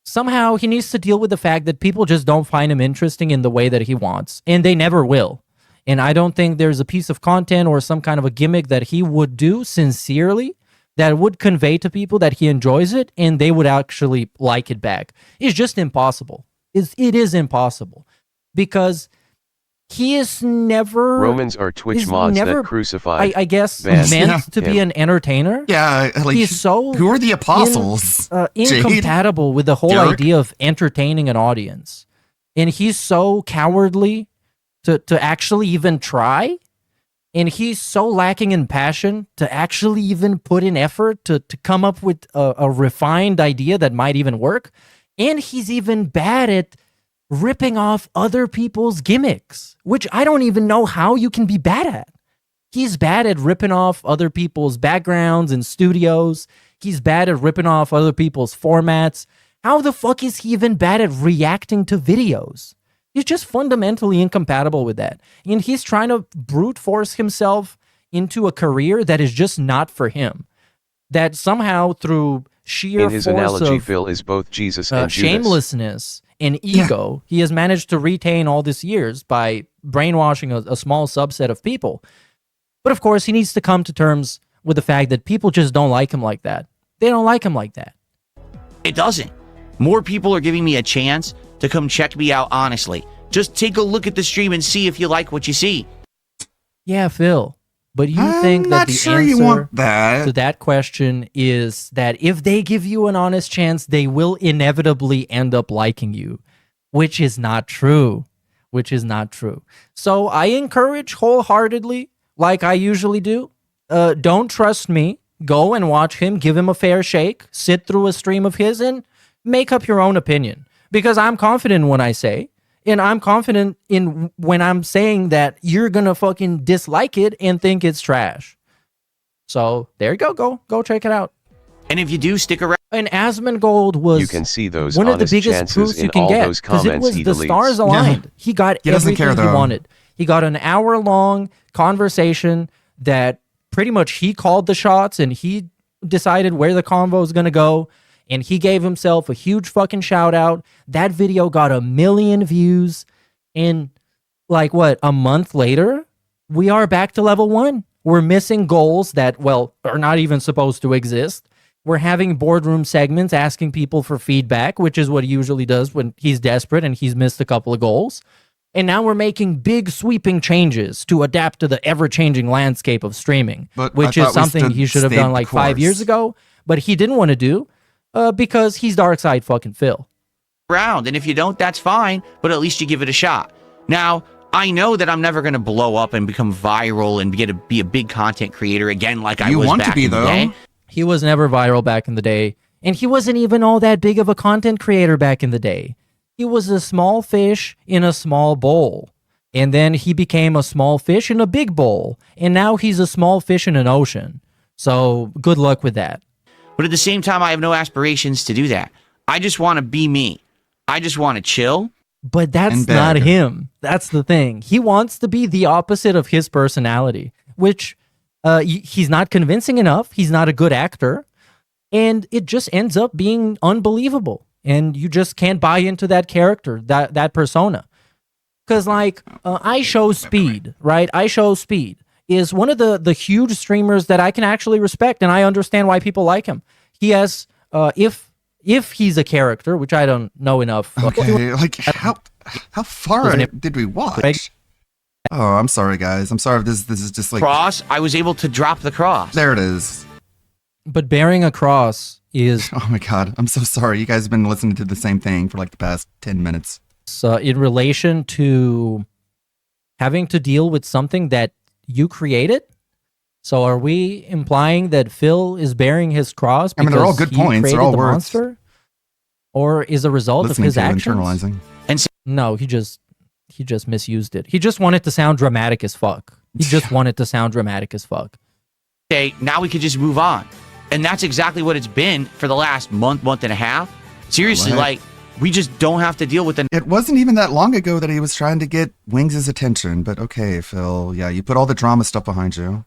somehow he needs to deal with the fact that people just don't find him interesting in the way that he wants, and they never will. And I don't think there's a piece of content or some kind of a gimmick that he would do sincerely that would convey to people that he enjoys it and they would actually like it back. It's just impossible. It is impossible because he is never Romans are Twitch is mods never, that crucify. I guess banned meant to be him. an entertainer. Yeah, like He's so who are the apostles? Jade? Incompatible with the whole Derek? idea of entertaining an audience, and he's so cowardly to actually even try, and he's so lacking in passion to actually even put in effort to come up with a refined idea that might even work, and he's even bad at ripping off other people's gimmicks, which I don't even know how you can be bad at. He's bad at ripping off other people's backgrounds and studios. He's bad at ripping off other people's formats. How the fuck is he even bad at reacting to videos? He's just fundamentally incompatible with that. And he's trying to brute force himself into a career that is just not for him. That somehow through sheer In his force analogy, of Phil is both Jesus and Judas. shamelessness and ego, he has managed to retain all these years by brainwashing a small subset of people. But of course, he needs to come to terms with the fact that people just don't like him like that. They don't like him like that. It doesn't. More people are giving me a chance to come check me out honestly. Just take a look at the stream and see if you like what you see. Yeah, Phil. But you I'm think that not the sure answer you want to that. that question is that if they give you an honest chance, they will inevitably end up liking you, which is not true. Which is not true. So I encourage wholeheartedly, like I usually do, don't trust me. Go and watch him, give him a fair shake, sit through a stream of his, and make up your own opinion. Because I'm confident when I say, and I'm confident in when I'm saying that you're gonna fucking dislike it and think it's trash. So there you go. Go check it out. And if you do, stick around. And Asmongold was You can see those one of the honest biggest chances proofs in you can all get those because it comments was he the deletes. stars aligned. He got He doesn't everything care, he though. wanted. He got an hour-long conversation that pretty much he called the shots and he decided where the convo is going to go. And he gave himself a huge fucking shout out. That video got 1 million views. And like what, a month later, we are back to level 1. We're missing goals that, well, are not even supposed to exist. We're having boardroom segments asking people for feedback, which is what he usually does when he's desperate and he's missed a couple of goals. And now we're making big sweeping changes to adapt to the ever-changing landscape of streaming, But which I is thought we something stood- he should have stayed done the like 5 years course. ago, but he didn't want to do because he's Darkside fucking Phil. Around. And if you don't, that's fine, but at least you give it a shot. Now, I know that I'm never going to blow up and become viral and be a big content creator again like I You was want to back be, in the though. day. He was never viral back in the day, and he wasn't even all that big of a content creator back in the day. He was a small fish in a small bowl, and then he became a small fish in a big bowl, and now he's a small fish in an ocean. So good luck with that. But at the same time, I have no aspirations to do that. I just want to be me. I just want to chill. But that's And not beg. him. That's the thing. He wants to be the opposite of his personality, which he's not convincing enough. He's not a good actor. And it just ends up being unbelievable. And you just can't buy into that character, that persona. Because, like, I Show Speed, right? I Show Speed is one of the huge streamers that I can actually respect, and I understand why people like him. He has, if he's a character, which I don't know enough. Okay, like how far Doesn't it- did we watch? Greg? Oh, I'm sorry, guys. I'm sorry if this is just like Cross, I was able to drop the cross. there it is. But bearing a cross is Oh my god, I'm so sorry. You guys have been listening to the same thing for like the past 10 minutes. in relation to having to deal with something that you created. So are we implying that Phil is bearing his cross I mean, because they're all good he points. They're created all the worth monster? Or is a result of listening his to, actions? internalizing. No, he just misused it. He just wanted to sound dramatic as fuck. He just wanted to sound dramatic as fuck. Okay, now we could just move on. And that's exactly what it's been for the last month and a half. Seriously, Right. like, we just don't have to deal with the It wasn't even that long ago that he was trying to get Wings' attention, but okay, Phil. Yeah, you put all the drama stuff behind you.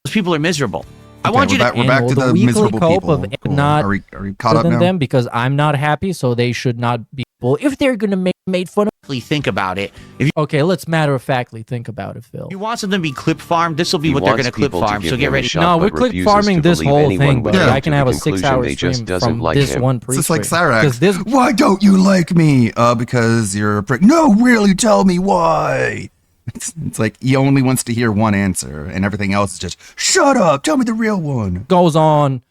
those people are miserable. I Okay, want you we're to back, we're back And to the the weekly miserable cope people. of Cool. not Are we caught up than now? them because I'm not happy, so they should not be. Well, if they're gonna make made fun of. think about it. If Okay, let's matter of factly think about it, Phil. you want something to be clip farmed, this will be He what they're wants going to clip people to farm. give So get him a ready. shot, No, but we're click refuses farming to this believe whole anyone thing, but would come I can to have the a 6 conclusion hour they just stream doesn't from like this him. one It's pre just like Cyrax. Because this Why don't you like me? Because you're a prick. No, really, tell me why. It's like he only wants to hear one answer, and everything else is just, shut up, tell me the real one. goes on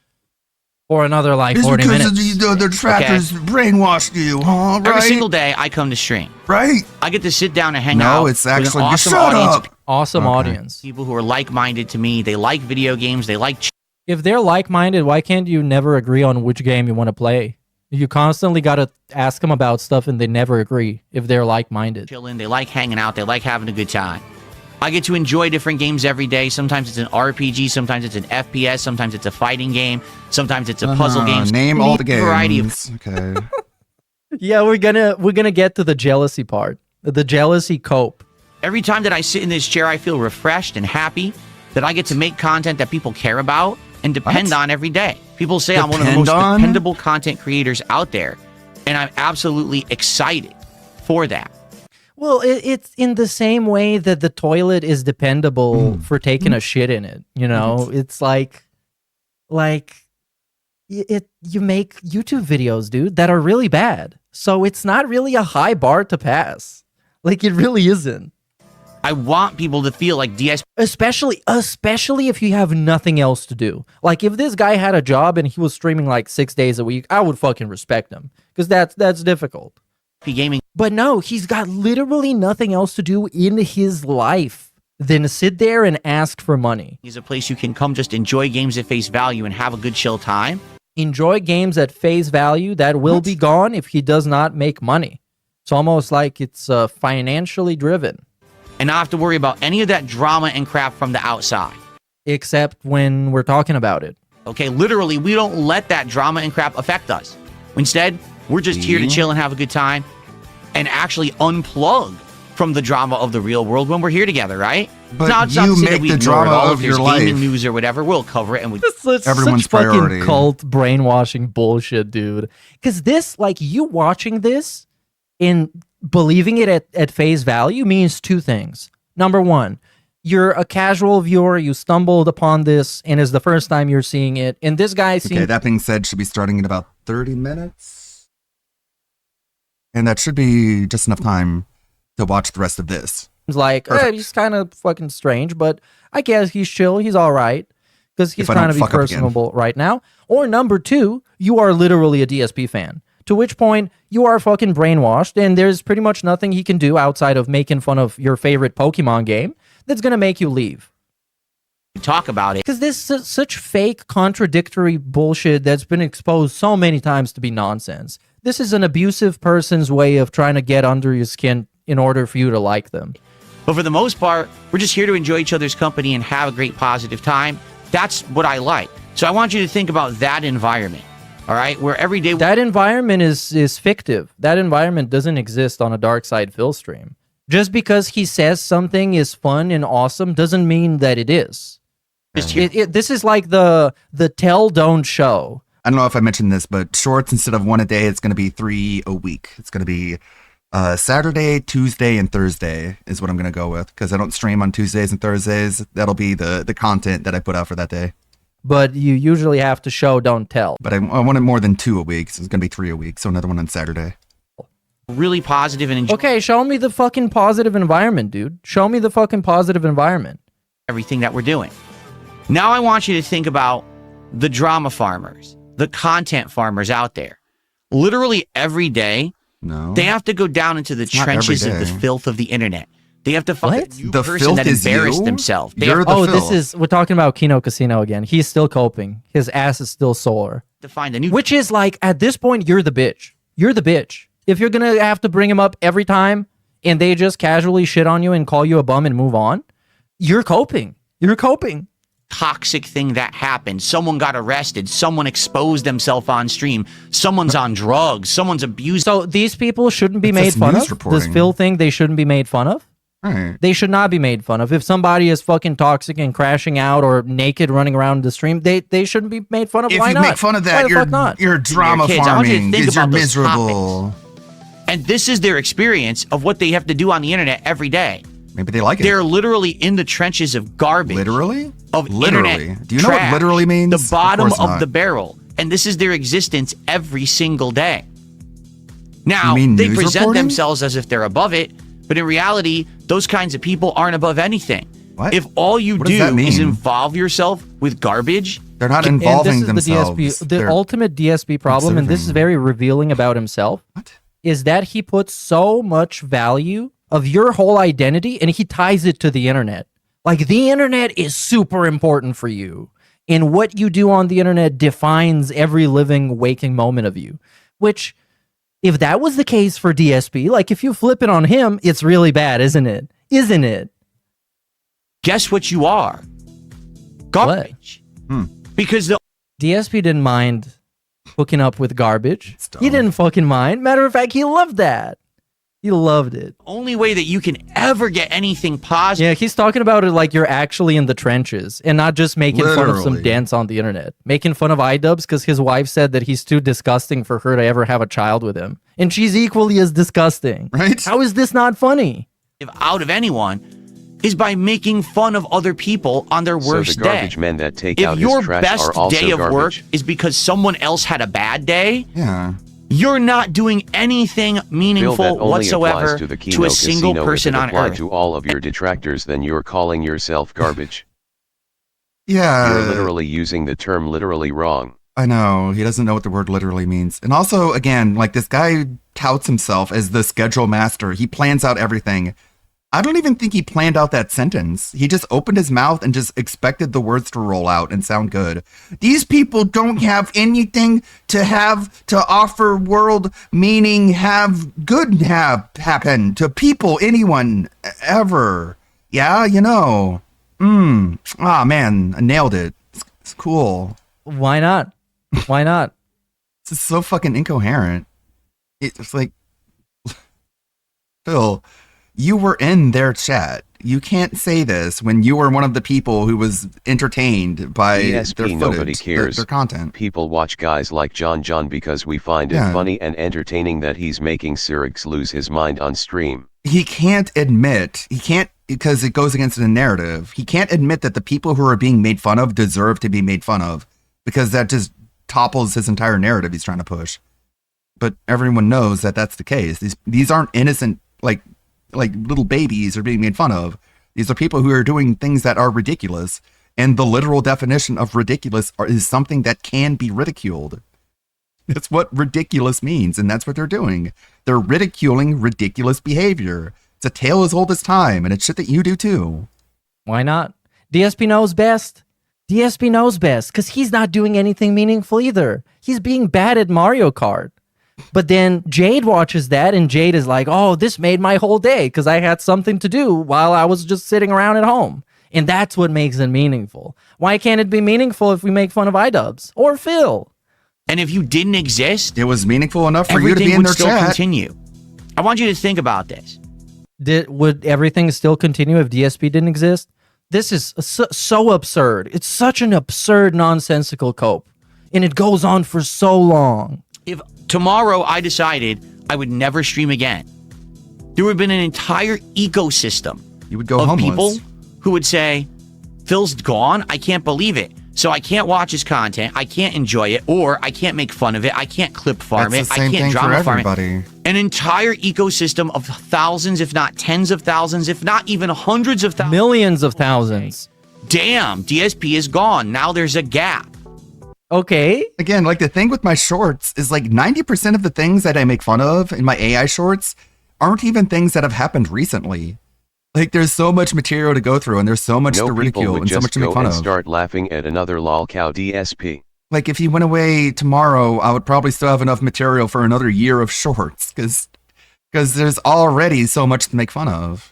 for another like It's 40 because minutes. the trackers brainwashed you, huh? Right? Every single day I come to stream. Right? I get to sit down and hang No, out it's with an actually, awesome shut audience up. of Awesome Okay. audience. people who are like-minded to me. They like video games. They like If they're like-minded, why can't you never agree on which game you want to play? You constantly got to ask them about stuff and they never agree if they're like-minded. chilling. They like hanging out. They like having a good time. I get to enjoy different games every day. Sometimes it's an RPG. Sometimes it's an FPS. Sometimes it's a fighting game. Sometimes it's a puzzle game. Name all the games. Variety of Okay. Yeah, we're gonna get to the jealousy part. The jealousy cope. Every time that I sit in this chair, I feel refreshed and happy that I get to make content that people care about and depend What? on every day. People say I'm one of the Depend most on? dependable content creators out there, and I'm absolutely excited for that. Well, it's in the same way that the toilet is dependable for taking a shit in it. You know, it's like you make YouTube videos, dude, that are really bad. So it's not really a high bar to pass. Like it really isn't. I want people to feel like DSP Especially if you have nothing else to do. Like if this guy had a job and he was streaming like 6 days a week, I would fucking respect him because that's difficult. gaming But no, he's got literally nothing else to do in his life than to sit there and ask for money. is a place you can come just enjoy games at face value and have a good chill time. Enjoy games at face value that will be gone if he does not make money. It's almost like it's financially driven, And not have to worry about any of that drama and crap from the outside. except when we're talking about it. Okay, literally, we don't let that drama and crap affect us. Instead, we're just here to chill and have a good time and actually unplug from the drama of the real world when we're here together, right? But Now, it's not you to say that make we the ignore it drama all. of If there's your gaming life. news or whatever, we'll cover it and we Everyone's such fucking priority. cult brainwashing bullshit, dude. Because this, like, you watching this and believing it at face value means two things. Number one, you're a casual viewer. You stumbled upon this and it's the first time you're seeing it. And this guy seems Okay, that being said, should be starting in about 30 minutes. And that should be just enough time to watch the rest of this. like, Perfect. he's kind of fucking strange, but I guess he's chill. He's all right because he's If I trying don't to be fuck up again. personable right now. Or number two, you are literally a DSP fan. To which point you are fucking brainwashed, and there's pretty much nothing he can do outside of making fun of your favorite Pokemon game that's gonna make you leave. talk about it. Because this is such fake, contradictory bullshit that's been exposed so many times to be nonsense. This is an abusive person's way of trying to get under your skin in order for you to like them. But for the most part, we're just here to enjoy each other's company and have a great positive time. That's what I like. So I want you to think about that environment. All right, where every day That environment is fictive. That environment doesn't exist on a Dark Side Phil stream. Just because he says something is fun and awesome doesn't mean that it is. just here. This is like the tell don't show. I don't know if I mentioned this, but shorts, instead of one a day, it's going to be 3 a week. It's going to be Saturday, Tuesday, and Thursday is what I'm going to go with because I don't stream on Tuesdays and Thursdays. That'll be the content that I put out for that day. But you usually have to show don't tell. But I wanted more than 2 a week, so it's going to be 3 a week. So another one on Saturday. Really positive and enjoy Okay, show me the fucking positive environment, dude. Show me the fucking positive environment. everything that we're doing. Now I want you to think about the drama farmers, the content farmers out there. Literally every day, No. they have to go down into the not trenches every of the day. filth of the internet. They have to find What? a new The person filth that is embarrassed you? themselves. They You're have the Oh, filth. we're talking about Kino Casino again. He's still coping. His ass is still sore. to find a new. Which is like, at this point, you're the bitch. You're the bitch. If you're going to have to bring him up every time and they just casually shit on you and call you a bum and move on, you're coping. You're coping. toxic thing that happened. Someone got arrested. Someone exposed themselves on stream. Someone's on drugs. Someone's abused. So these people shouldn't be It's made just fun news of. This reporting. Phil thing, they shouldn't be made fun of. Right. They should not be made fun of. If somebody is fucking toxic and crashing out or naked running around the stream, they shouldn't be made fun of. If Why you not? make fun of Why that, the fuck not? you're drama kids, I want you to farming think because you're about those miserable. And this is their experience of what they have to do on the internet every day. Maybe they like it. They're literally in the trenches of garbage. Literally? Of Literally. internet Do you know what trash. literally means? The bottom course of not. the barrel. And this is their existence every single day. Now, You mean they news present reporting? themselves as if they're above it, but in reality, those kinds of people aren't above anything. What? If all you What does that do is mean? involve yourself with garbage, They're not And involving this is themselves. the DSP, the They're ultimate DSP problem, and this is observing. very revealing about himself, What? is that he puts so much value of your whole identity and he ties it to the internet. Like the internet is super important for you. And what you do on the internet defines every living, waking moment of you. Which, if that was the case for DSP, like if you flip it on him, it's really bad, isn't it? Isn't it? guess what you are? Garbage. Because the DSP didn't mind hooking up with garbage. It's dumb. He didn't fucking mind. Matter of fact, he loved that. He loved it. only way that you can ever get anything positive Yeah, he's talking about it like you're actually in the trenches and not just making fun of some Literally. dance on the internet. Making fun of iDubbbz because his wife said that he's too disgusting for her to ever have a child with him. And she's equally as disgusting. Right? How is this not funny? out of anyone is by making fun of other people on their So worst the garbage day. men that take If out your his trash best are also day of garbage. work is because someone else had a bad day, Yeah. you're not doing anything Bill, that meaningful only whatsoever applies to the to Kino a single Casino. person if it on applied earth. to all of your detractors, then you're calling yourself garbage. Yeah. You're literally using the term literally wrong. I know. He doesn't know what the word literally means. And also, again, like this guy touts himself as the schedule master. He plans out everything. I don't even think he planned out that sentence. He just opened his mouth and just expected the words to roll out and sound good. These people don't have anything to offer world, meaning have good happen to people, anyone, ever. Yeah, you know. Ah, man, I nailed it. It's cool. Why not? Why not? This is so fucking incoherent. It's like, Phil, you were in their chat. You can't say this when you were one of the people who was entertained by ESP, their footage, nobody cares. Their content. People watch guys like John because we find Yeah. it funny and entertaining that he's making Cyrix lose his mind on stream. He can't admit, because it goes against the narrative. He can't admit that the people who are being made fun of deserve to be made fun of, because that just topples his entire narrative he's trying to push. But everyone knows that that's the case. These aren't innocent, like little babies are being made fun of. These are people who are doing things that are ridiculous. And the literal definition of ridiculous is something that can be ridiculed. That's what ridiculous means. And that's what they're doing. They're ridiculing ridiculous behavior. It's a tale as old as time. And it's shit that you do too. Why not? DSP knows best. DSP knows best because he's not doing anything meaningful either. He's being bad at Mario Kart. But then Jade watches that and Jade is like, oh, this made my whole day because I had something to do while I was just sitting around at home. And that's what makes it meaningful. Why can't it be meaningful if we make fun of iDubbbz or Phil? And if you didn't exist, It was meaningful enough for you to everything be in would their still chat. continue. I want you to think about this. Would everything still continue if DSP didn't exist? This is so absurd. It's such an absurd, nonsensical cope. And it goes on for so long. If tomorrow I decided I would never stream again, there would have been an entire ecosystem You would go of homeless. people who would say, Phil's gone. I can't believe it. So I can't watch his content. I can't enjoy it, or I can't make fun of it. I can't clip farm That's it. the I same can't thing for drama farm it. everybody. An entire ecosystem of thousands, if not tens of thousands, if not even hundreds of thousands. Millions of thousands. Damn, DSP is gone. Now there's a gap. Okay. Again, like the thing with my shorts is like 90% of the things that I make fun of in my AI shorts aren't even things that have happened recently. Like, there's so much material to go through, and there's so much No to people ridicule would and so just much to make go fun and of. start laughing at another lolcow DSP. Like, if he went away tomorrow, I would probably still have enough material for another year of shorts, because there's already so much to make fun of.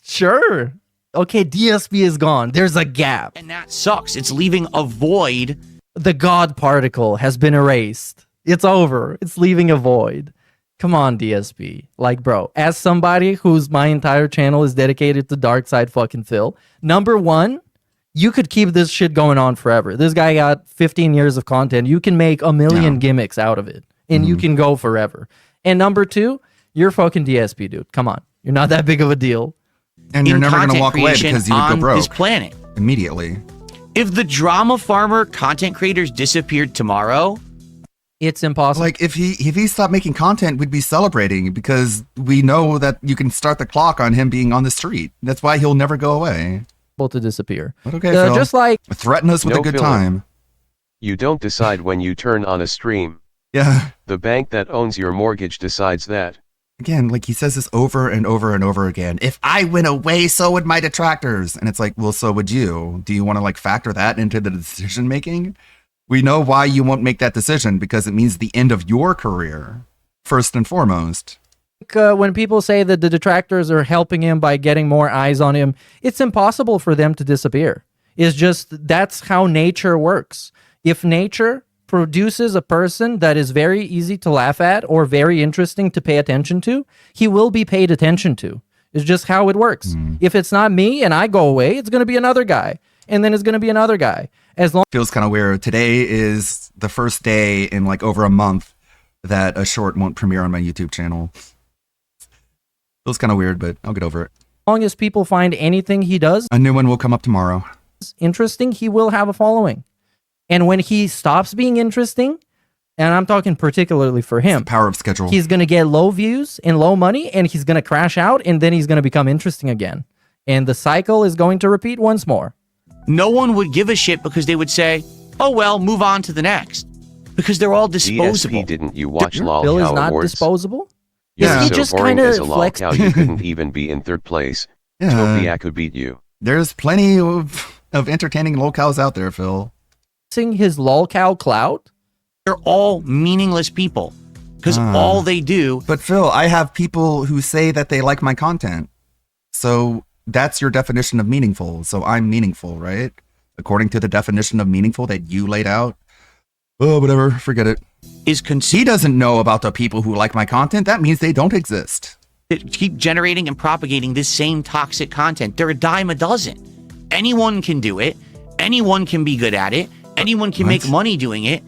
Sure. Okay, DSP is gone. There's a gap. And that sucks. It's leaving a void. The God particle has been erased. It's over. It's leaving a void. Come on, DSP. Like, bro, as somebody whose my entire channel is dedicated to Dark Side fucking Phil, number one, you could keep this shit going on forever. This guy got 15 years of content. You can make a million gimmicks out of it, and you can go forever. And number two, you're fucking DSP, dude. Come on. You're not that big of a deal. And you're in never going to content walk away creation because you would go on broke this planet. immediately. If the drama farmer content creators disappeared tomorrow, It's impossible Like, if he stopped making content, we'd be celebrating because we know that you can start the clock on him being on the street. That's why he'll never go away. to disappear. But okay, Phil. Just like Threaten us with No a good filler. time. You don't decide when you turn on a stream. Yeah. The bank that owns your mortgage decides that. Again, like, he says this over and over and over again. If I went away, so would my detractors. And it's like, well, so would you. Do you want to, like, factor that into the decision making? We know why you won't make that decision, because it means the end of your career, first and foremost. when people say that the detractors are helping him by getting more eyes on him, it's impossible for them to disappear. It's just that's how nature works. If nature produces a person that is very easy to laugh at or very interesting to pay attention to, he will be paid attention to. It's just how it works. If it's not me and I go away, it's going to be another guy. And then it's going to be another guy. As long Feels kind of weird. Today is the first day in, like, over a month that a short won't premiere on my YouTube channel. Feels kind of weird, but I'll get over it. as people find anything he does A new one will come up tomorrow. interesting, he will have a following. And when he stops being interesting, and I'm talking particularly for him, Power of schedule. he's going to get low views and low money, and he's going to crash out, and then he's going to become interesting again. And the cycle is going to repeat once more. no one would give a shit because they would say, oh, well, move on to the next. Because they're all disposable. DSP, didn't you watch Bill is lolcow not awards? disposable. Yeah. You're He so just boring kinda as a flexed- lolcow you couldn't even be in third place. Yeah. Topia could beat you. There's plenty of entertaining locales out there, Phil. Sing his lolcow clout. They're all meaningless people because all they do. But Phil, I have people who say that they like my content. So that's your definition of meaningful. So I'm meaningful, right? According to the definition of meaningful that you laid out. Oh, whatever. Forget it. Is He doesn't know about the people who like my content. That means they don't exist. keep generating and propagating this same toxic content. They're a dime a dozen. Anyone can do it. Anyone can be good at it. Anyone can make money doing it.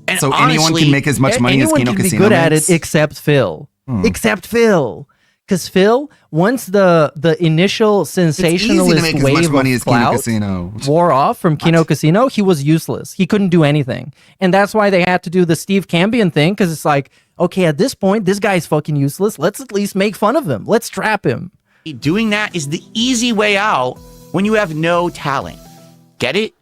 And So anyone honestly, can make as much money as Anyone Kino can be Casino good at makes? it except Phil. Except Phil. Because Phil, once the initial It's easy to sensationalist make as wave much money of as Kino clout Casino. wore off from Kino Casino, he was useless. He couldn't do anything. And that's why they had to do the Steve Cambion thing, because it's like, okay, at this point, this guy's fucking useless. Let's at least make fun of him. Let's trap him. doing that is the easy way out when you have no talent. Get it?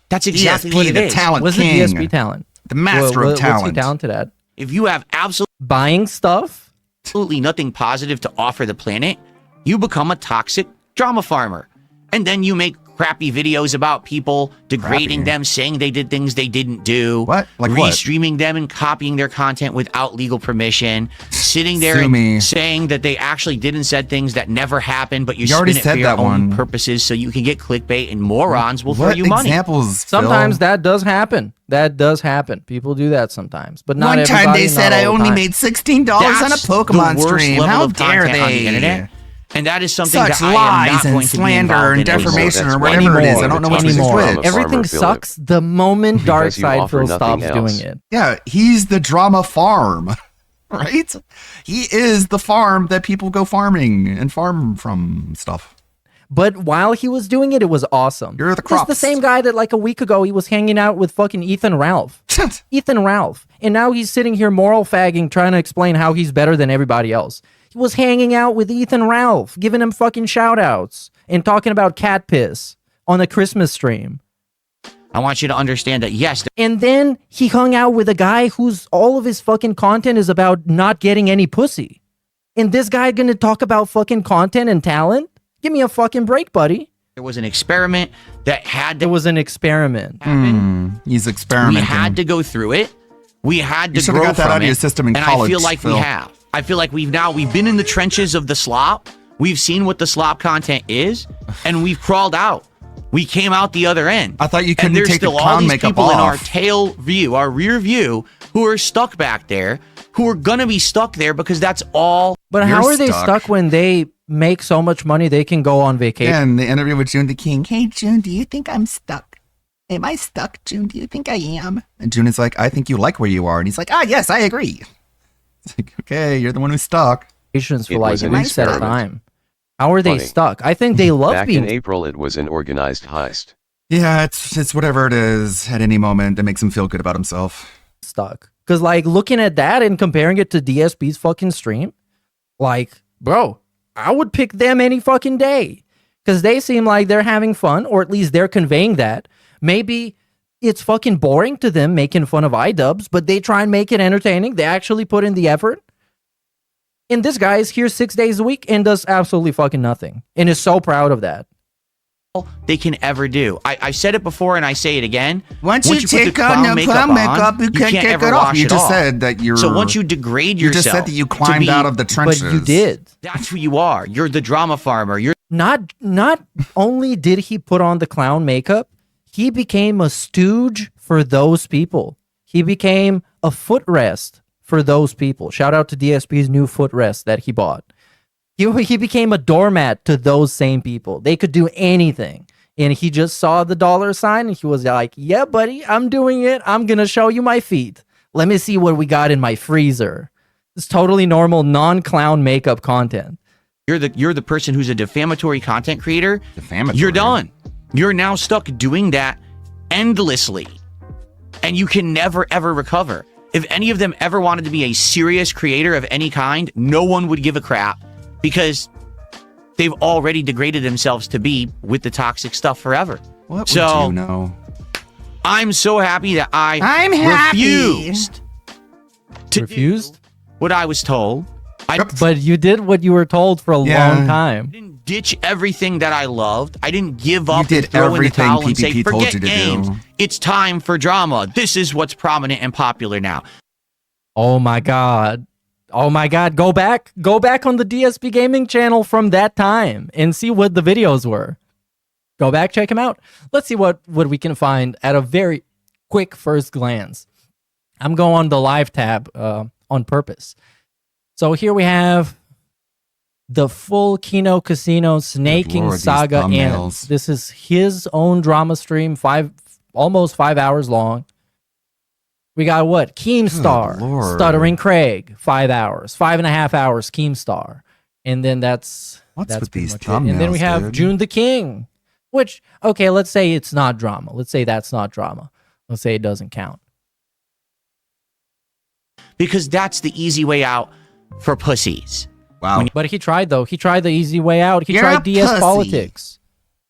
That's exactly DSP, what it the is. talent What's king. the DSP talent? The master of What's he talent. talented at? If you have Buying stuff? absolutely nothing positive to offer the planet, you become a toxic drama farmer. And then you make crappy videos about people, degrading Crappy. them, saying they did things they didn't do. What? Like what? Restreaming them and copying their content without legal permission. Sitting there Sue me. and saying that they actually did and said things that never happened, but you You already spin it said for your that own one. purposes so you can get clickbait and morons will throw What you money. examples, Phil? Sometimes that does happen. That does happen. People do that sometimes, but not One time everybody, they not said I all the only time. made $16 on a That's Pokemon the worst stream. level How of dare content on the they? internet. And that is something Such that I am lies not and going to be slander involved and in anymore. defamation That's or why whatever it is. anymore. I don't know what you Anymore. just Farmer read. Everything Philip. sucks the moment Because you Darkside offer Phil nothing stops else. doing it. Yeah, he's the drama farm, right? He is the farm that people go farming and farm from stuff. But while he was doing it, it was awesome. You're the This is the crops. same guy that like a week ago he was hanging out with fucking Ethan Ralph. Ethan Ralph. And now he's sitting here moral fagging trying to explain how he's better than everybody else. He was hanging out with Ethan Ralph, giving him fucking shout outs and talking about cat piss on the Christmas stream. I want you to understand that, yes, And then he hung out with a guy whose all of his fucking content is about not getting any pussy. And this guy gonna talk about fucking content and talent? Give me a fucking break, buddy. There was an experiment that had It to was an experiment. happen. He's We experimenting. had to go through it. We had to You should've grow got that from out of it, your system in and college, I feel like we Phil. have. I feel like we've been in the trenches of the slop. We've seen what the slop content is, and we've crawled out. We came out the other end. I thought you and couldn't there's take the still all clown these makeup people in our off. tail view, our rear view, who are stuck back there, who are gonna be stuck there because that's all. But You're how are they stuck. stuck when they make so much money they can go on vacation? Yeah, and the interview with June the King. Hey, June, do you think I'm stuck? Am I stuck, June? Do you think I am? And June is like, I think you like where you are. And he's like, yes, I agree. It's like, okay, you're the one who's stuck. Vacations for It like was an weeks at a experiment. time. How are they Funny. stuck? I think they love Back in being April, it was an organized heist. Yeah, it's whatever it is at any moment that makes him feel good about himself. stuck. Because like looking at that and comparing it to DSP's fucking stream, like, bro, I would pick them any fucking day. Because they seem like they're having fun, or at least they're conveying that. Maybe it's fucking boring to them making fun of iDubbbz, but they try and make it entertaining. They actually put in the effort. And this guy is here 6 days a week and does absolutely fucking nothing. And is so proud of that. They can ever do. I've said it before and I say it again. Once you put take on the clown makeup, you can't take ever it off. wash You it just off. said that you're. So once you degrade You yourself, just said that you to climbed be- out of the trenches. But you did. That's who you are. You're the drama farmer. You're Not only did he put on the clown makeup, he became a stooge for those people. He became a footrest for those people. Shout out to DSP's new footrest that he bought. He became a doormat to those same people. They could do anything. And he just saw the dollar sign and he was like, yeah, buddy, I'm doing it. I'm going to show you my feet. Let me see what we got in my freezer. It's totally normal, non-clown makeup content. you're the person who's a defamatory content creator. Defamatory. You're done. You're now stuck doing that endlessly. And you can never ever recover. If any of them ever wanted to be a serious creator of any kind, no one would give a crap because they've already degraded themselves to be with the toxic stuff forever. What So- would you know? I'm so happy that I'm happy. refused to Refused? do what I was told. I But you did what you were told for a Yeah. long time. didn't ditch everything that I loved. I didn't give up did and throw in the everything towel and say, PPP told forget you to games. do." It's time for drama. This is what's prominent and popular now. Oh my god. Oh my god. Go back on the DSP gaming channel from that time and see what the videos were. Go back, check them out. Let's see what we can find at a very quick first glance. I'm going on the live tab on purpose. So here we have the full Kino Casino Snaking Lord, these Saga ends. thumbnails. This is his own drama stream, almost 5 hours long. We got what? Keemstar, Lord. Stuttering Craig, 5 hours, 5.5 hours, Keemstar. And then that's What's that's with pretty these much it. And then we thumbnails, have dude? June the King, which, okay, let's say it's not drama. Let's say that's not drama. Let's say it doesn't count. Because that's the easy way out for pussies. Wow. But he tried, though. He tried the easy way out. He You're tried a DS pussy. politics.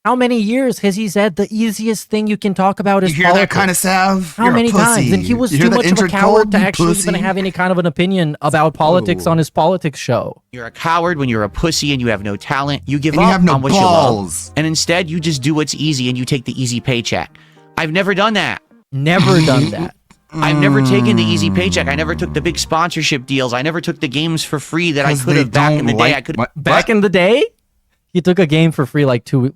How many years has he said the easiest thing you can talk about You is hear politics? that kind of stuff? How You're a many times? pussy. And he was You too hear the much of a injured coward code, to you actually pussy? even have any kind of an opinion about politics Oh. on his politics show. You're a coward when you're a pussy and you have no talent. You give And up you have no on what balls. you love. And instead, you just do what's easy and you take the easy paycheck. I've never done that. Never done that. I've never taken the easy paycheck. I never took the big sponsorship deals. I never took the games for free that I 'Cause could they have back in the don't day. like I could what- Back in the day, he took a game for free like two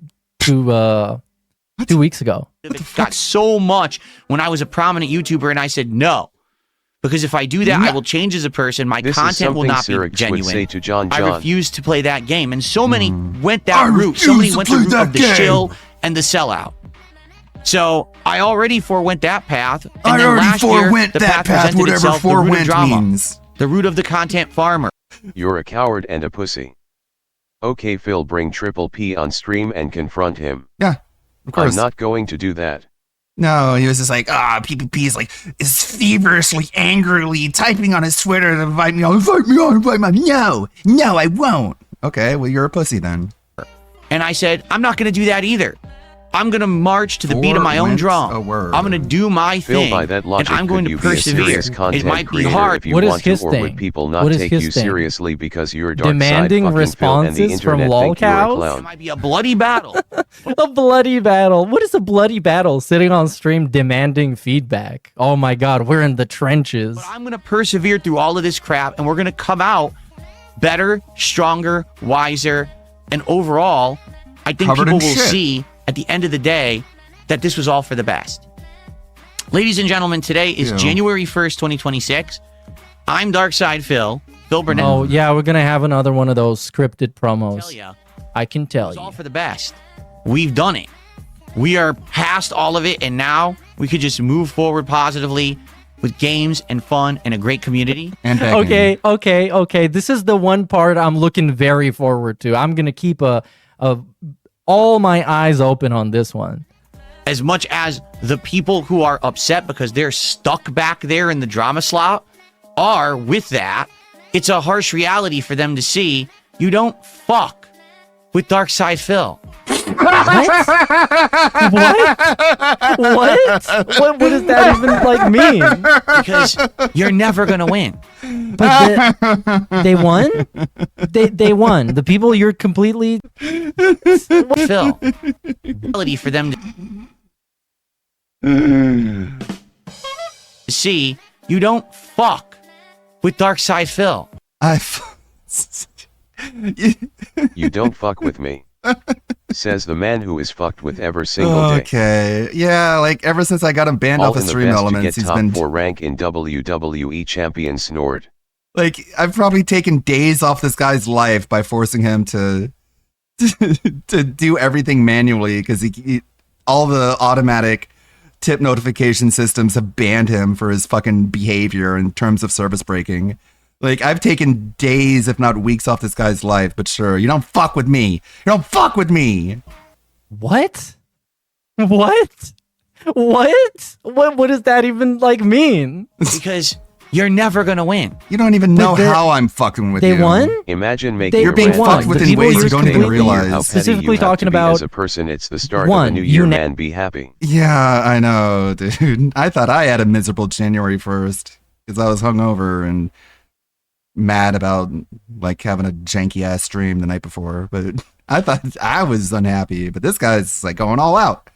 weeks ago. have got so much when I was a prominent YouTuber, and I said no. Because if I do that, I will change as a person. My This is content will something not be Cyrix would genuine. say to John I John. refuse to play that game. And so many went I that route. So many refuse to went the play route that of the game. shill and the sellout. So I already forewent that path. And I then already last year, forewent the that path, presented whatever itself, the root of forewent drama, means. the root of the content farmer. You're a coward and a pussy. Okay, Phil, bring Triple P on stream and confront him. Yeah, of course. I'm not going to do that. No, he was just like, PPP is feverishly, angrily typing on his Twitter to invite me on. Invite me on. No, I won't. Okay, well, you're a pussy then. And I said, I'm not going to do that either. I'm going to march to the beat of my own Went drum. a word. I'm going to do my Phil, thing. by that logic, and I'm going could to you be a persevere. serious It content might be creator hard. if you What is want to, his or thing? would people not What is take his you thing? seriously because you're dark Demanding side fucking Phil and the responses from internet think you're a lolcows? It clown. might be a bloody battle. A bloody battle. What is a bloody battle? Sitting on stream demanding feedback. Oh my god, we're in the trenches. But I'm going to persevere through all of this crap, and we're going to come out better, stronger, wiser, and overall, I think Covered people in will shit. see at the end of the day that this was all for the best. Ladies and gentlemen, today is Yeah. January 1st, 2026. I'm Darkside Phil Burnett. Oh yeah, we're gonna have another one of those scripted Tell promos. ya, I can tell it's you. all for the best. We've done it. We are past all of it, and now we could just move forward positively with games and fun and a great community. And begging. Okay. This is the one part I'm looking very forward to. I'm gonna keep all my eyes open on this one. As much as the people who are upset because they're stuck back there in the drama slot are with that, it's a harsh reality for them to see. You don't fuck with Darkside Phil. What? What does that even like mean? Because you're never gonna win. But they won. They won. The people you're completely. Phil. Reality for them to see. You don't fuck with Darkside Phil. You don't fuck with me. Says the man who is fucked with every single day. Okay. Yeah, like ever since I got him banned All off of in the Stream best to Elements, get he's top been 4 rank in WWE Champion Snord. like, I've probably taken days off this guy's life by forcing him to to do everything manually because all the automatic tip notification systems have banned him for his fucking behavior in terms of service breaking. Like, I've taken days, if not weeks, off this guy's life, but sure, you don't fuck with me. You don't fuck with me. What? What does that even like mean? Because you're never gonna win. You don't even But know the- how I'm fucking with They you. won. Imagine making You're a being rant fucked with The in people ways you're you don't even completely- how realize. petty Specifically you have talking to be about as a person. It's the start one, of the new year, you man. Be happy. Yeah, I know, dude. I thought I had a miserable January 1st because I was hungover and mad about like having a janky ass stream the night before. But I thought I was unhappy. But this guy's like going all out.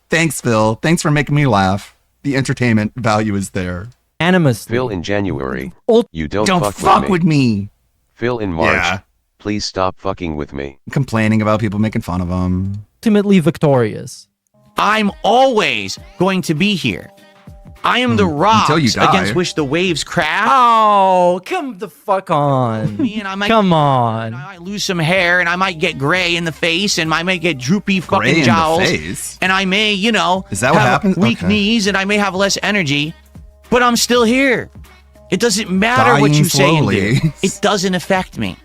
Thanks, Phil. Thanks for making me laugh. The entertainment value is there. Animus. Phil in January. Ult- You don't, Don't fuck with me. me. Phil in March. Yeah. Please stop fucking with me. Complaining about people making fun of him. Ultimately victorious. I'm always going to be here. I am the rocks until you die. against which the waves crash. Oh, come the fuck on. Me and I might, Come I on. might lose some hair, and I might get gray in the face, and I might get droopy Gray fucking in the jowls, face? and I may, Is that what have happens? weak Okay. knees, and I may have less energy, but I'm still here. It doesn't matter what Dying you say and do. slowly. It doesn't affect me.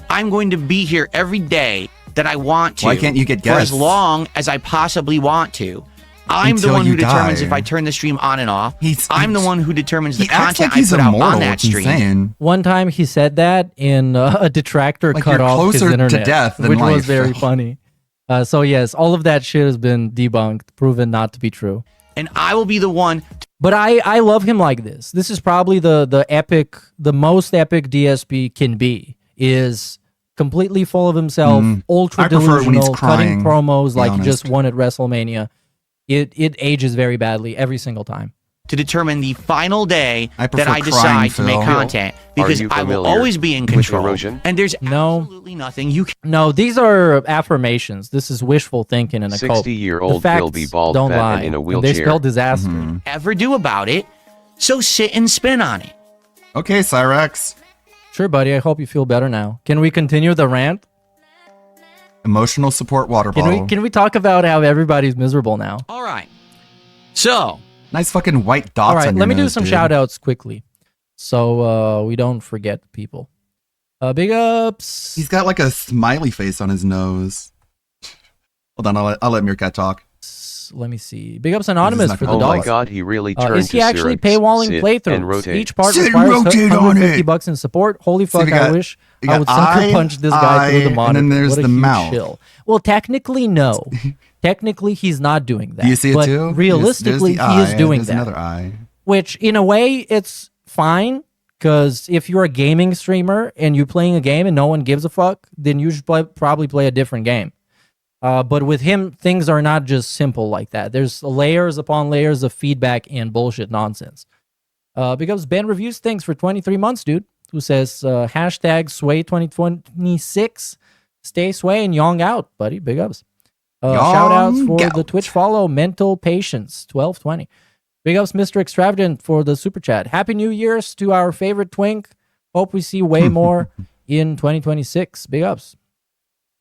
I'm going to be here every day that I want to. Why can't you get for as guests? long as I possibly want to? I'm Until the one you who determines die. if I turn the stream on and off. He's- I'm the one who determines the He acts content like he's I put out immortal. on that It's stream. insane. One time he said that in a detractor Like, cut you're off his closer to internet, death than which was life. very funny. So yes, all of that shit has been debunked, proven not to be true. And I will be the one. But I love him like this. This is probably the most epic DSP can be. Is completely full of himself, ultra I prefer it when he's delusional, cutting crying, promos to be like he just honest. won at WrestleMania. It ages very badly every single time. to determine the final day I that prefer I crying, decide to make Phil. content because you I will familiar always be in with control. erosion? And there's No. absolutely nothing you can No, these are affirmations. This is wishful thinking and a cope. 60-year-old The Phil be facts bald, don't fat, lie, and in a They wheelchair. spell disaster. Mm-hmm. ever do about it. So sit and spin on it. Okay, Cyrex. Sure, buddy. I hope you feel better now. Can we continue the rant? Emotional support water bottle. Can we talk about how everybody's miserable now? All right. So Nice fucking white dots All right, on your let me do nose, some dude. shout outs quickly. So we don't forget people. Big ups. He's got like a smiley face on his nose. Hold on, I'll let Meerkat talk. ups. Let me see. Big ups Anonymous not for the gonna Oh dollar. my god, he really turned Is he to actually Cyrix, paywalling sit, playthroughs? and rotate. Each part Sit and requires rotate on $150 it. bucks in support. Holy So fuck! we got- I wish we I got would sucker punch this guy through the and monitor. then there's What a the huge mouth. shill. Well, technically, no. Technically, he's not doing that. Do you see it but too? Realistically, There's the he is eye, doing there's that. another eye. Which, in a way, it's fine. Because if you're a gaming streamer and you're playing a game and no one gives a fuck, then you should probably play a different game. But with him, things are not just simple like that. There's layers upon layers of feedback and bullshit nonsense. Because Ben reviews things for 23 months, dude, who says hashtag Sway 2026. Stay Sway and Yong out, buddy. Big ups. Shout outs for Yong the out. Twitch follow, Mental Patience 1220. Big ups, Mr. Extravagant, for the super chat. Happy New Year's to our favorite twink. Hope we see way more in 2026. Big ups.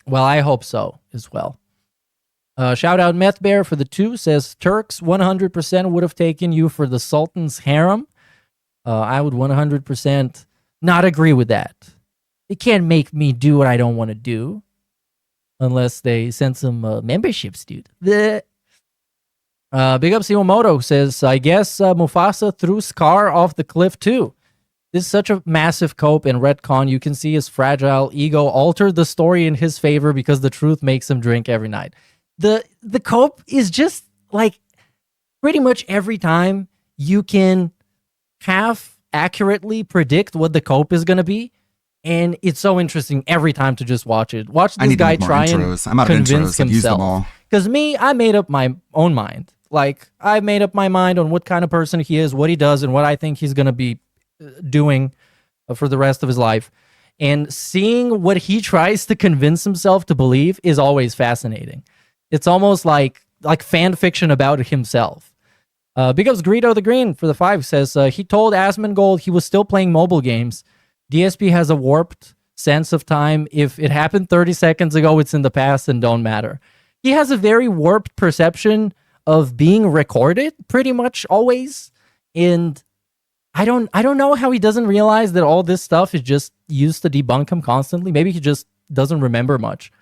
Well, I hope so as well. Shout out Meth Bear for the 2. Says Turks 100% would have taken you for the Sultan's harem. I would 100% not agree with that. They can't make me do what I don't want to do unless they send some memberships, dude. Big up Siwamoto says, I guess Mufasa threw Scar off the cliff too. This is such a massive cope and retcon. You can see his fragile ego alter the story in his favor because the truth makes him drink every night. The cope is just like pretty much every time you can half accurately predict what the cope is going to be. And it's so interesting every time to just watch it. Watch I this need to guy make more try intros. and I'm out of convince intros. I've used them himself. all. Because me, I made up my own mind. Like, I made up my mind on what kind of person he is, what he does, and what I think he's going to be doing for the rest of his life. And seeing what he tries to convince himself to believe is always fascinating. It's almost like fan fiction about himself. Big ups Greedo the Green for the 5 says, he told Asmongold he was still playing mobile games. DSP has a warped sense of time. If it happened 30 seconds ago, it's in the past and don't matter. He has a very warped perception of being recorded pretty much always. And I don't know how he doesn't realize that all this stuff is just used to debunk him constantly. Maybe he just doesn't remember much.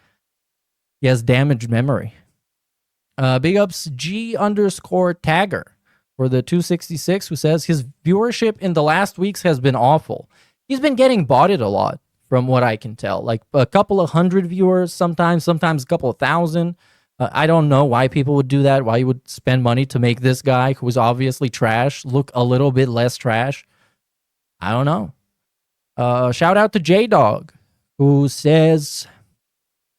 He has damaged memory. Big ups G_Tagger for the 266 who says his viewership in the last weeks has been awful. He's been getting botted a lot from what I can tell. Like a couple of hundred viewers sometimes a couple of thousand. I don't know why people would do that, why you would spend money to make this guy, who is obviously trash, look a little bit less trash. I don't know. Shout out to J-Dog, who says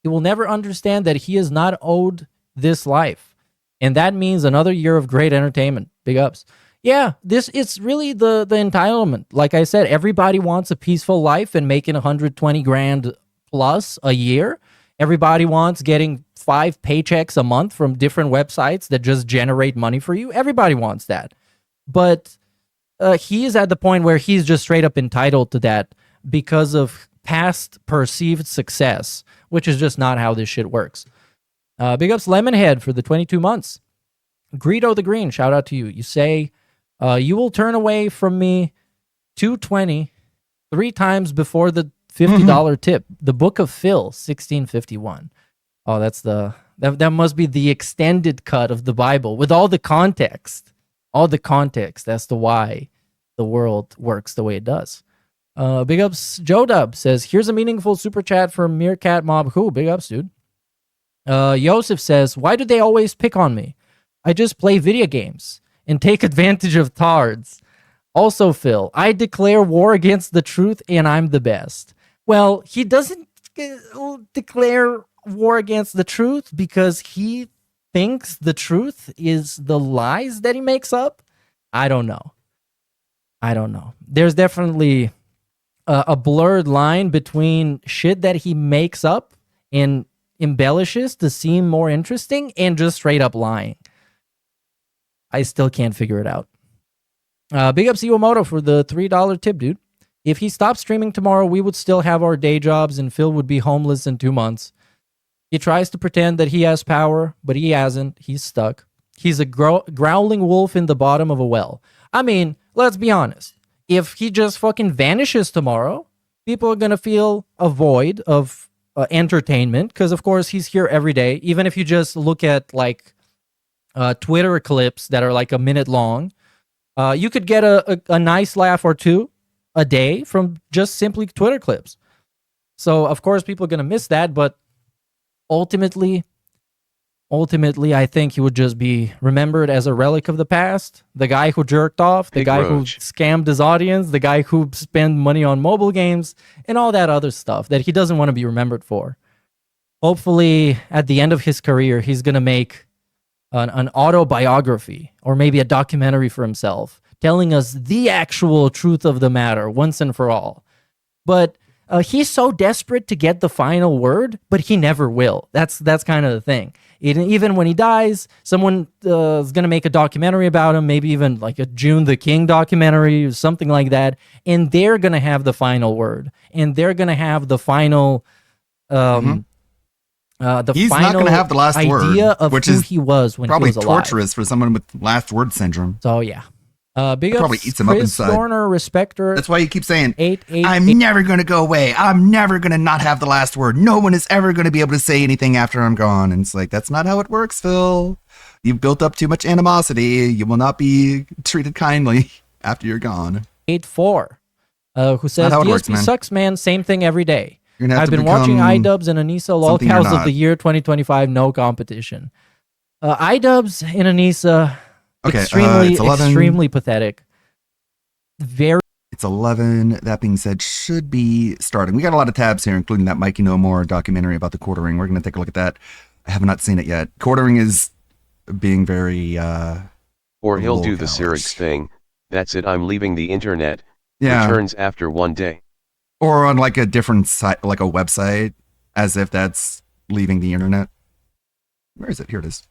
he will never understand that he is not owed this life. And that means another year of great entertainment. Big ups. Yeah, it's really the entitlement. Like I said, everybody wants a peaceful life and making 120 grand plus a year. Everybody wants getting 5 paychecks a month from different websites that just generate money for you. Everybody wants that. But he is at the point where he's just straight up entitled to that because of past perceived success, which is just not how this shit works. Big ups Lemonhead for the 22 months. Greedo the Green, shout out to you. You say, you will turn away from me 220 3 times before the $50 tip. The Book of Phil, 1651. Oh, that's that must be the extended cut of the Bible with all the context as to why the world works the way it does. Big ups Joe Dub says, here's a meaningful super chat from Meerkat Mob. Who? Big ups, dude. Yosef says, why do they always pick on me? I just play video games and take advantage of tards. Also, Phil, I declare war against the truth and I'm the best. Well, he doesn't declare war against the truth because he thinks the truth is the lies that he makes up. I don't know. There's definitely a blurred line between shit that he makes up and embellishes to seem more interesting and just straight up lying. I still can't figure it out. Big ups Iwamoto for the $3 tip, dude. If he stopped streaming tomorrow, we would still have our day jobs and Phil would be homeless in 2 months. He tries to pretend that he has power, but he hasn't. He's stuck. He's a growling wolf in the bottom of a well. I mean, let's be honest. If he just fucking vanishes tomorrow, people are going to feel a void of entertainment because, of course, he's here every day. Even if you just look at, like, Twitter clips that are like a minute long. You could get a nice laugh or two a day from just simply Twitter clips. So of course people are gonna miss that, but ultimately, I think he would just be remembered as a relic of the past. The guy who jerked off, the Big guy Roach. who scammed his audience, the guy who spent money on mobile games, and all that other stuff that he doesn't want to be remembered for. Hopefully, at the end of his career, he's going to make an autobiography or maybe a documentary for himself, telling us the actual truth of the matter once and for all. But he's so desperate to get the final word, but he never will. That's kind of the thing. Even when he dies, someone is going to make a documentary about him, maybe even like a June the King documentary or something like that, and they're going to have the final word, and they're going to have the final He's not going to have the last idea word, of which who is he was when probably he was alive. torturous for someone with last word syndrome. So yeah, big It ups, probably eats him up Chris inside. Dorner, respecter. That's why you keep saying, 888. I'm never going to go away. I'm never going to not have the last word. No one is ever going to be able to say anything after I'm gone. And it's like, that's not how it works, Phil. You've built up too much animosity. You will not be treated kindly after you're gone. 84, who says how it DSP works, man. sucks, man. Same thing every day. You're gonna have I've to been watching become iDubbbz and Anissa something you're lolcows of not. the year 2025. No competition. iDubbbz and Anissa, Okay, extremely, it's 11. extremely pathetic. Very It's 11. That being said, should be starting. We got a lot of tabs here, including that Mikey No More documentary about the quartering. We're going to take a look at that. I have not seen it yet. Quartering is being very, Or he'll do Lol the cows. Cyrix thing. That's it, I'm leaving the internet. yeah. Returns after one day. Or on like a different site, like a website, as if that's leaving the internet. Where is it? Here it is.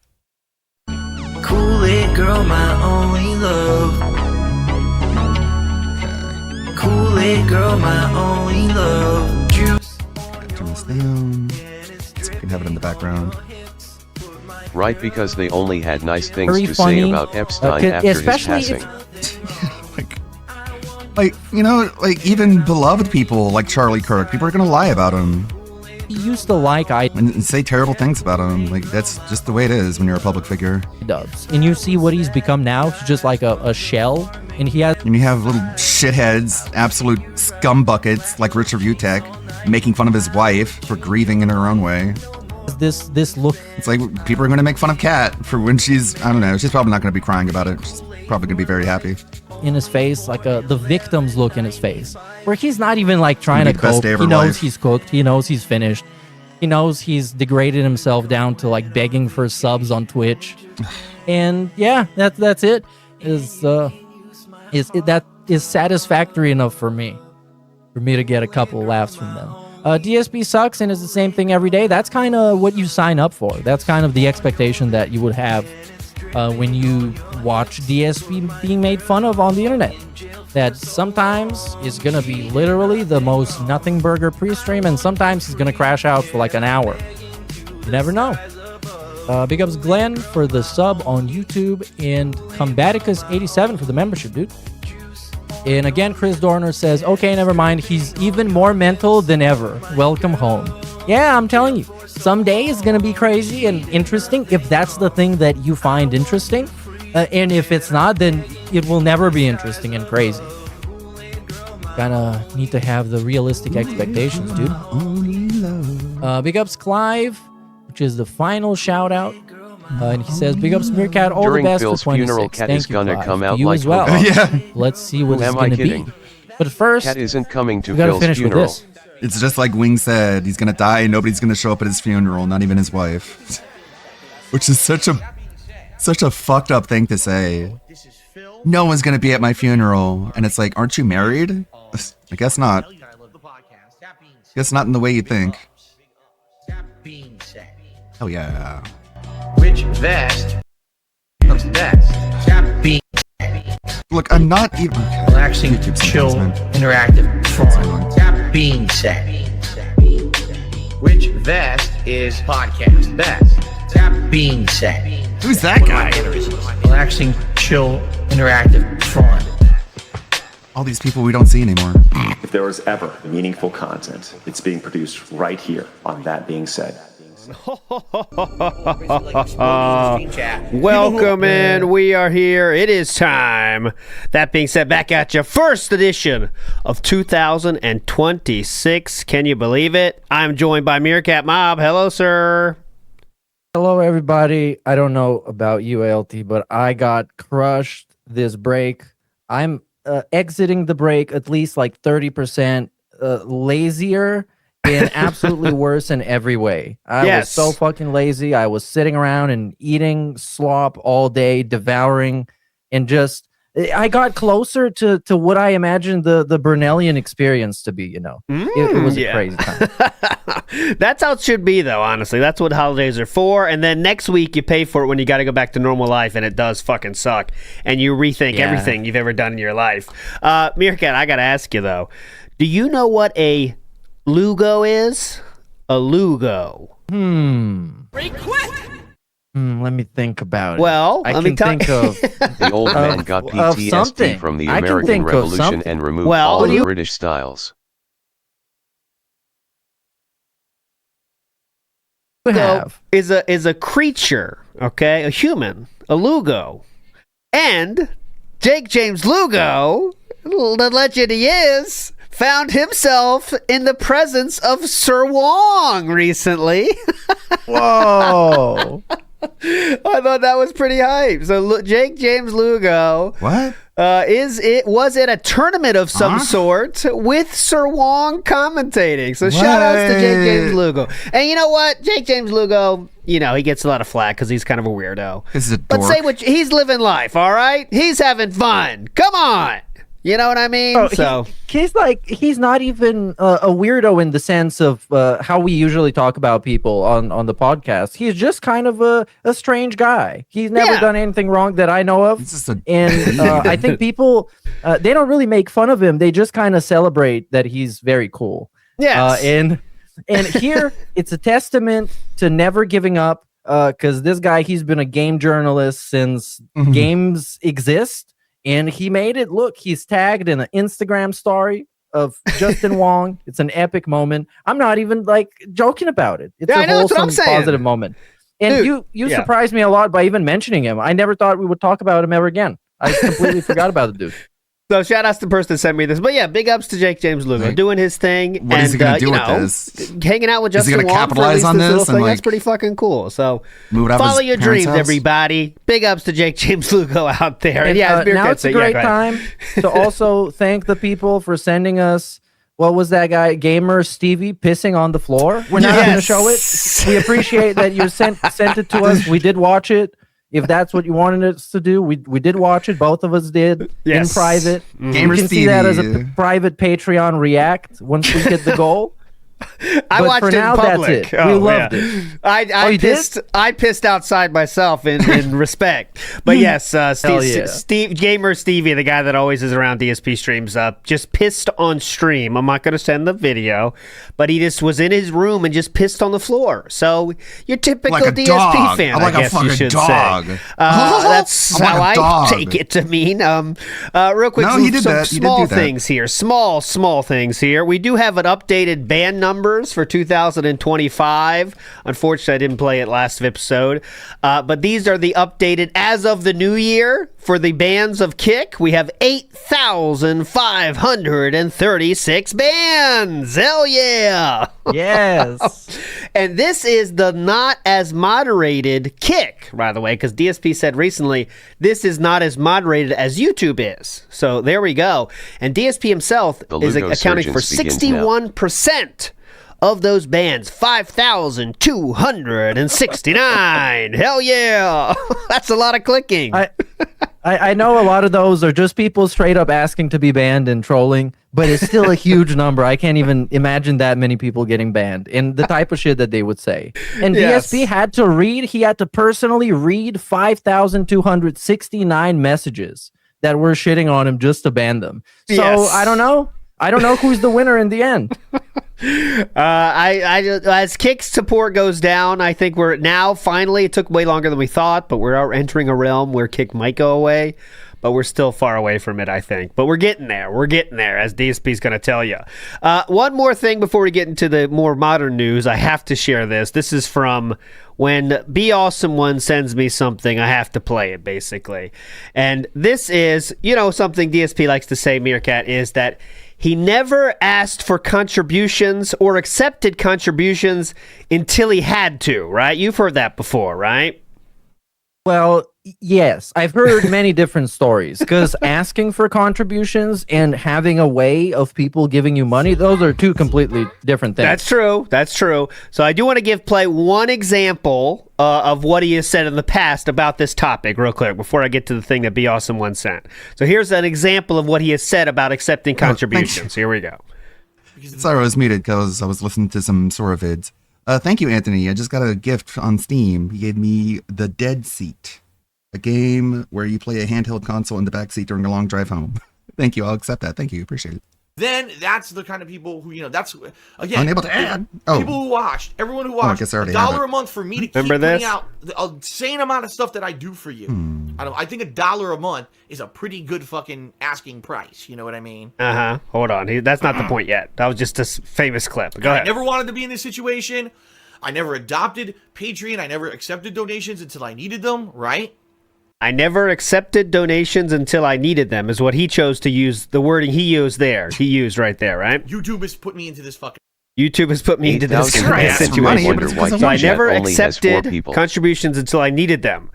Cool it, girl, my only love. Okay. Cool it, girl, my only love. Juice. Turn this down. So we can have it in the background. Right, because they only had nice things Very to funny, say about Epstein after his especially passing. Like, you know, like even beloved people like Charlie Kirk, people are going to lie about him he used to like and say terrible things about him. Like, that's just the way it is when you're a public figure. iDubbbz, and you see what he's become now. He's just like a shell, and he has And you have little shitheads, absolute scum buckets like Richard Utek making fun of his wife for grieving in her own way. this look. It's like people are going to make fun of Kat for when she's, I don't know, she's probably not going to be crying about it. She's probably going to be very happy. In his face, like the victim's look in his face, where he's not even like trying to It's gonna be the best cope. day of He her knows life. he's cooked. He knows he's finished. He knows he's degraded himself down to like begging for subs on Twitch, and yeah, that's it. That is satisfactory enough for me to get a couple laughs from them. DSP sucks and is the same thing every day. That's kind of what you sign up for. That's kind of the expectation that you would have when you watch DSP being made fun of on the internet. That sometimes is going to be literally the most nothing burger pre-stream, and sometimes he's going to crash out for like an hour. You never know. Big ups Glenn for the sub on YouTube, and Combaticus87 for the membership, dude. And again, Chris Dorner says, okay, never mind. He's even more mental than ever. Welcome home. Yeah, I'm telling you. Someday is going to be crazy and interesting if that's the thing that you find interesting. And if it's not, then it will never be interesting and crazy. Kinda need to have the realistic expectations, dude. Big ups Clive, which is the final shout out. And he says, big ups Meerkat, all During the best Phil's for 26. funeral, Kat Thank is you, gonna Clive. come To out you like as well. Hogan. Yeah. Let's see what Who it's am I going to be. kidding? But first, Kat isn't coming to we got to Phil's finish funeral. with this. It's just like Wing said, he's going to die and nobody's going to show up at his funeral, not even his wife. Which is such a fucked up thing to say. No one's going to be at my funeral. And it's like, aren't you married? I guess not. Guess not in the way you think. Oh yeah. Which vest comes best? That being Look, I'm not even relaxing, YouTube chill, sometimes, man. interactive, fine. fun. That being said, which vest is podcast best? That being said, Who's that guy? relaxing, chill, interactive, fun. All these people we don't see anymore. If there was ever meaningful content, it's being produced right here on That Being Said. Welcome in. We are here. It is time. That being said, back at your first edition of 2026. Can you believe it? I'm joined by Meerkat Mob. Hello, sir. Hello, everybody. I don't know about you, ALT, but I got crushed this break. I'm exiting the break at least like 30% lazier and absolutely worse in every way. I was so fucking lazy. I was sitting around and eating slop all day, devouring, and just I got closer to what I imagined the Brunellian experience to be, you know. It was a crazy time. That's how it should be, though, honestly. That's what holidays are for. And then next week you pay for it when you got to go back to normal life, and it does fucking suck. And you rethink everything you've ever done in your life. Meerkat, I got to ask you, though. Do you know what a Lugo is? A Lugo. Let me think about it. Well, I let can me tell think of The old man got PTSD something. from the I can American think of Revolution something. and removed Well, all what do the you- British styles. have. is a creature, okay? A human, a Lugo. And Jake James Lugo, the legend he is, found himself in the presence of Sir Wong recently. Whoa. I thought that was pretty hype. So Jake James Lugo What? was it a tournament of some sort with Sir Wong commentating. So shout outs to Jake James Lugo. And you know what? Jake James Lugo, you know, he gets a lot of flack because he's kind of a weirdo. This is a But dork. say what he's living life, all right? He's having fun. Come on. You know what I mean? Oh, he's not even a weirdo in the sense of how we usually talk about people on the podcast. He's just kind of a strange guy. He's never done anything wrong that I know of. And I think people, they don't really make fun of him. They just kind of celebrate that he's very cool. Yes. And here, it's a testament to never giving up because this guy, he's been a game journalist since games exist. And he made it look, he's tagged in an Instagram story of Justin Wong. It's an epic moment. I'm not even like joking about it. It's I a know, that's what I'm wholesome, saying. positive moment. And Dude, you surprised me a lot by even mentioning him. I never thought we would talk about him ever again. I completely forgot about the dude. So shout outs to the person that sent me this. But yeah, big ups to Jake James Lugo doing his thing. What is he going to do with know, this? hanging out with Is he Justin gonna Wong for at capitalize least on this this little and, thing. That's like, pretty fucking cool. So move it out of follow his your parents' dreams, house? everybody. Big ups to Jake James Lugo out there. And yeah, as now Meerkat it's a said, great go ahead. time to also thank the people for sending us. What was that guy, Gamer Stevie, pissing on the floor? We're not going to show it. We appreciate that you sent it to us. We did watch it. If that's what you wanted us to do, we did watch it. Both of us did in private. Gamer You can see that as a Stevie. private Patreon react once we get the goal. I But watched for it now, in that's public. it. We loved it. I you did? pissed outside myself in respect. But yes, Hell yeah. Steve Gamer Stevie, the guy that always is around DSP streams, just pissed on stream. I'm not going to send the video, but he just was in his room and just pissed on the floor. So your typical Like a DSP dog. fan, I'm like I a guess you fucking should dog. say. That's I'm like how a I dog. take it to mean. Real quick, No, he did some that. He did small do that. things here. Small things here. We do have an updated band numbers for 2025. Unfortunately, I didn't play it last episode. But these are the updated as of the new year for the bands of Kick. We have 8,536 bands. Hell yeah. Yes. And this is the not as moderated Kick, by the way, because DSP said recently this is not as moderated as YouTube is. So there we go. And DSP himself The is Lugo accounting for Surgeons begins now. 61% of those bands. 5,269. Hell yeah. That's a lot of clicking. I know a lot of those are just people straight up asking to be banned and trolling, but it's still a huge number. I can't even imagine that many people getting banned and the type of shit that they would say. And Yes. DSP had to personally read 5,269 messages that were shitting on him just to ban them. So Yes. I don't know. I don't know who's the winner in the end. As Kick's support goes down, I think we're now finally, it took way longer than we thought, but we're entering a realm where Kick might go away. but we're still far away from it, I think. But we're getting there. We're getting there, as DSP's going to tell you. One more thing before we get into the more modern news. I have to share this. This is from when Be Awesome One sends me something, I have to play it, basically. And this is, something DSP likes to say, Meerkat, is that he never asked for contributions or accepted contributions until he had to, right? You've heard that before, right? Well, yes, I've heard many different stories, because asking for contributions and having a way of people giving you money, those are two completely different things. That's true. That's true. So I do want to give Play one example of what he has said in the past about this topic real quick before I get to the thing that Be Awesome One sent. So here's an example of what he has said about accepting contributions. Here we go. Sorry, I was muted because I was listening to some Sora vids. Thank you, Anthony. I just got a gift on Steam. He gave me The Dead Seat, a game where you play a handheld console in the backseat during a long drive home. Thank you. I'll accept that. Thank you. Appreciate it. Then that's the kind of people who, that's, again, Unable to add. People who watched, everyone who watched, I already $1 a month for me to keep putting out the insane amount of stuff that I do for you. I think $1 a month is a pretty good fucking asking price. You know what I mean? Hold on. That's not the point yet. That was just a famous clip. Go ahead. I never wanted to be in this situation. I never adopted Patreon. I never accepted donations until I needed them, right? I never accepted donations until I needed them, is what he chose to use. The wording he used there. He used right there, right? YouTube has put me into this fucking... YouTube has put me into this situation. So I never accepted contributions until I needed them.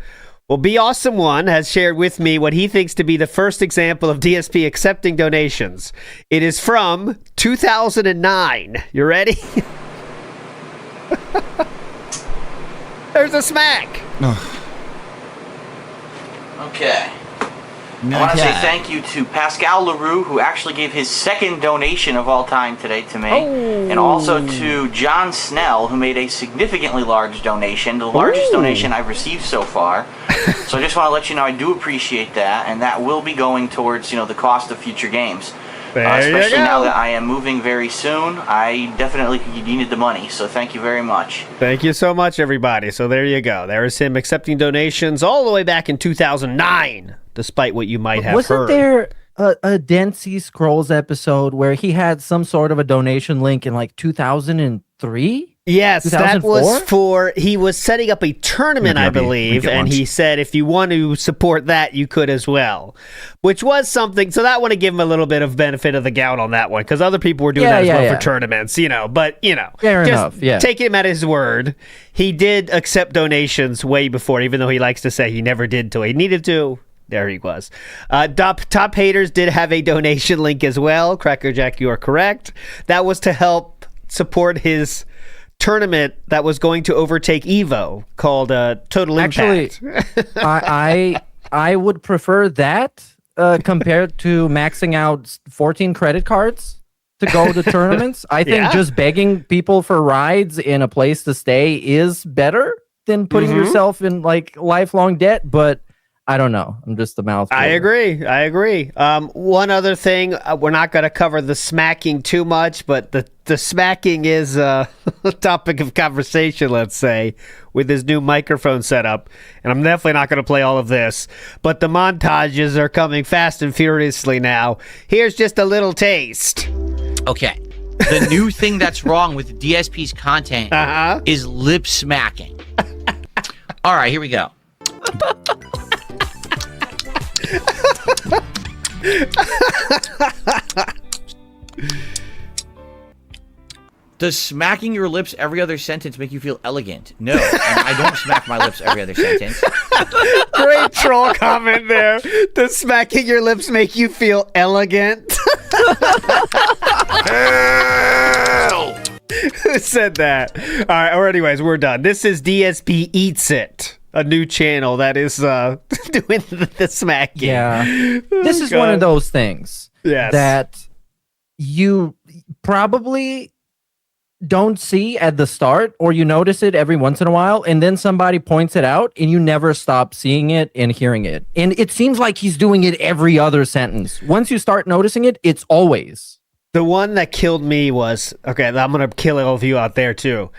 Well, Be Awesome One has shared with me what he thinks to be the first example of DSP accepting donations. It is from 2009. You ready? There's a smack. Okay. I want to say thank you to Pascal Leroux, who actually gave his second donation of all time today to me. And also to John Snell, who made a significantly large donation, the largest donation I've received so far. So I just want to let you know I do appreciate that, and that will be going towards, the cost of future games. Especially now that I am moving very soon, I definitely needed the money, so thank you very much. Thank you so much, everybody. So there you go. There is him accepting donations all the way back in 2009, despite what you might have heard. Wasn't there a Densey Scrolls episode where he had some sort of a donation link in like 2003? Yes, 2004? That was for, he was setting up a tournament, I believe, and he said if you want to support that, you could as well, which was something, so that want to give him a little bit of benefit of the doubt on that one, because other people were doing that as well for tournaments, but, Fair enough, take him at his word. He did accept donations way before, even though he likes to say he never did till he needed to. There he was. Top Haters did have a donation link as well. Crackerjack, you are correct. That was to help support his tournament that was going to overtake Evo, called Total Impact. Actually, I would prefer that compared to maxing out 14 credit cards to go to tournaments. I think just begging people for rides in a place to stay is better than putting yourself in like lifelong debt, but I don't know. I'm just a mouth. I agree. One other thing, we're not going to cover the smacking too much, but the smacking is a topic of conversation, let's say, with his new microphone setup. And I'm definitely not going to play all of this, but the montages are coming fast and furiously now. Here's just a little taste. Okay. The new thing that's wrong with DSP's content is lip smacking. All right, here we go. Does smacking your lips every other sentence make you feel elegant? No, and I don't smack my lips every other sentence. Great troll comment there. Does smacking your lips make you feel elegant? Who said that? All right, or anyways, we're done. This is DSP Eats It, a new channel that is doing the smacking. Yeah. This is one of those things that you probably don't see at the start, or you notice it every once in a while, and then somebody points it out, and you never stop seeing it and hearing it. And it seems like he's doing it every other sentence. Once you start noticing it, it's always. The one that killed me was, okay, I'm going to kill all of you out there too.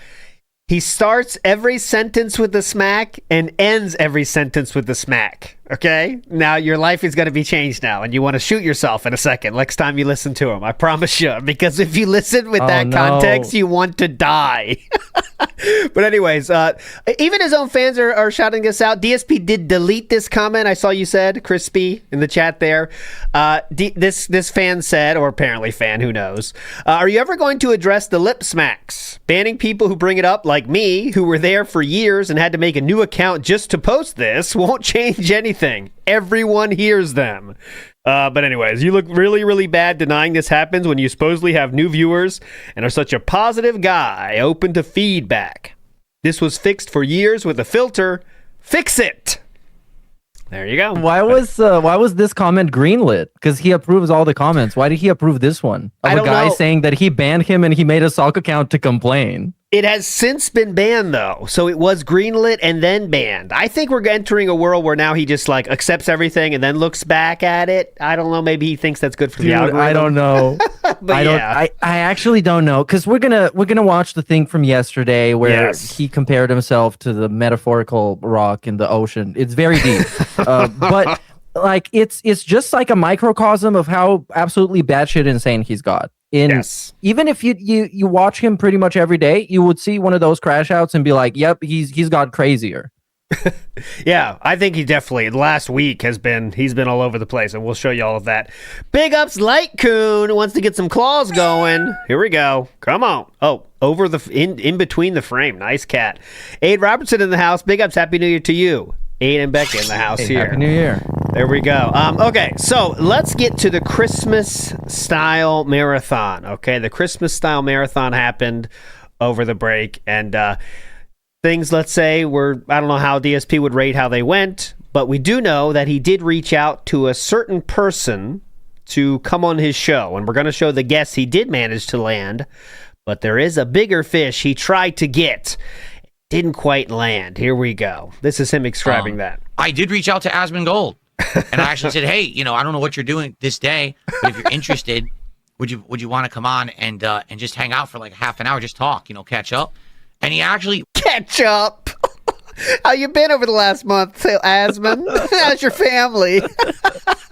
He starts every sentence with a smack and ends every sentence with a smack. Okay? Now your life is going to be changed now, and you want to shoot yourself in a second next time you listen to him. I promise you. Because if you listen with that context, you want to die. But anyways, even his own fans are shouting this out. DSP did delete this comment. I saw you said, Crispy, in the chat there. This fan said, or apparently fan, who knows, are you ever going to address the lip smacks? Banning people who bring it up, like me, who were there for years and had to make a new account just to post this, won't change anything. Everyone hears them. But anyways, you look really, really bad denying this happens when you supposedly have new viewers and are such a positive guy, open to feedback. This was fixed for years with a filter. Fix it. There you go. Why was this comment greenlit? Because he approves all the comments. Why did he approve this one? Of a guy saying that he banned him and he made a Salk account to complain. It has since been banned, though. So it was greenlit and then banned. I think we're entering a world where now he just like accepts everything and then looks back at it. I don't know. Maybe he thinks that's good for the algorithm. I don't know. But I actually don't know, because we're gonna watch the thing from yesterday where he compared himself to the metaphorical rock in the ocean. It's very deep, but like it's just like a microcosm of how absolutely batshit insane he's got. Even if you watch him pretty much every day, you would see one of those crash outs and be like, "Yep, he's got crazier." Yeah, I think he definitely, the last week he's been all over the place, and we'll show you all of that. Big ups, Light Coon wants to get some claws going. Here we go. Come on. Oh, over the in between the frame. Nice cat. Aid Robertson in the house. Big ups. Happy New Year to you. Aid and Becca in the house here. Happy New Year. There we go. Okay, so let's get to the Christmas style marathon. Okay, the Christmas style marathon happened over the break, and things, let's say, I don't know how DSP would rate how they went, but we do know that he did reach out to a certain person to come on his show, and we're going to show the guests he did manage to land, but there is a bigger fish he tried to get. Didn't quite land. Here we go. This is him describing that. I did reach out to Asmongold, and I actually said, "Hey, I don't know what you're doing this day, but if you're interested, would you want to come on and just hang out for like half an hour, just talk, catch up?" And he actually catch up. How you been over the last month, Asmon? How's your family?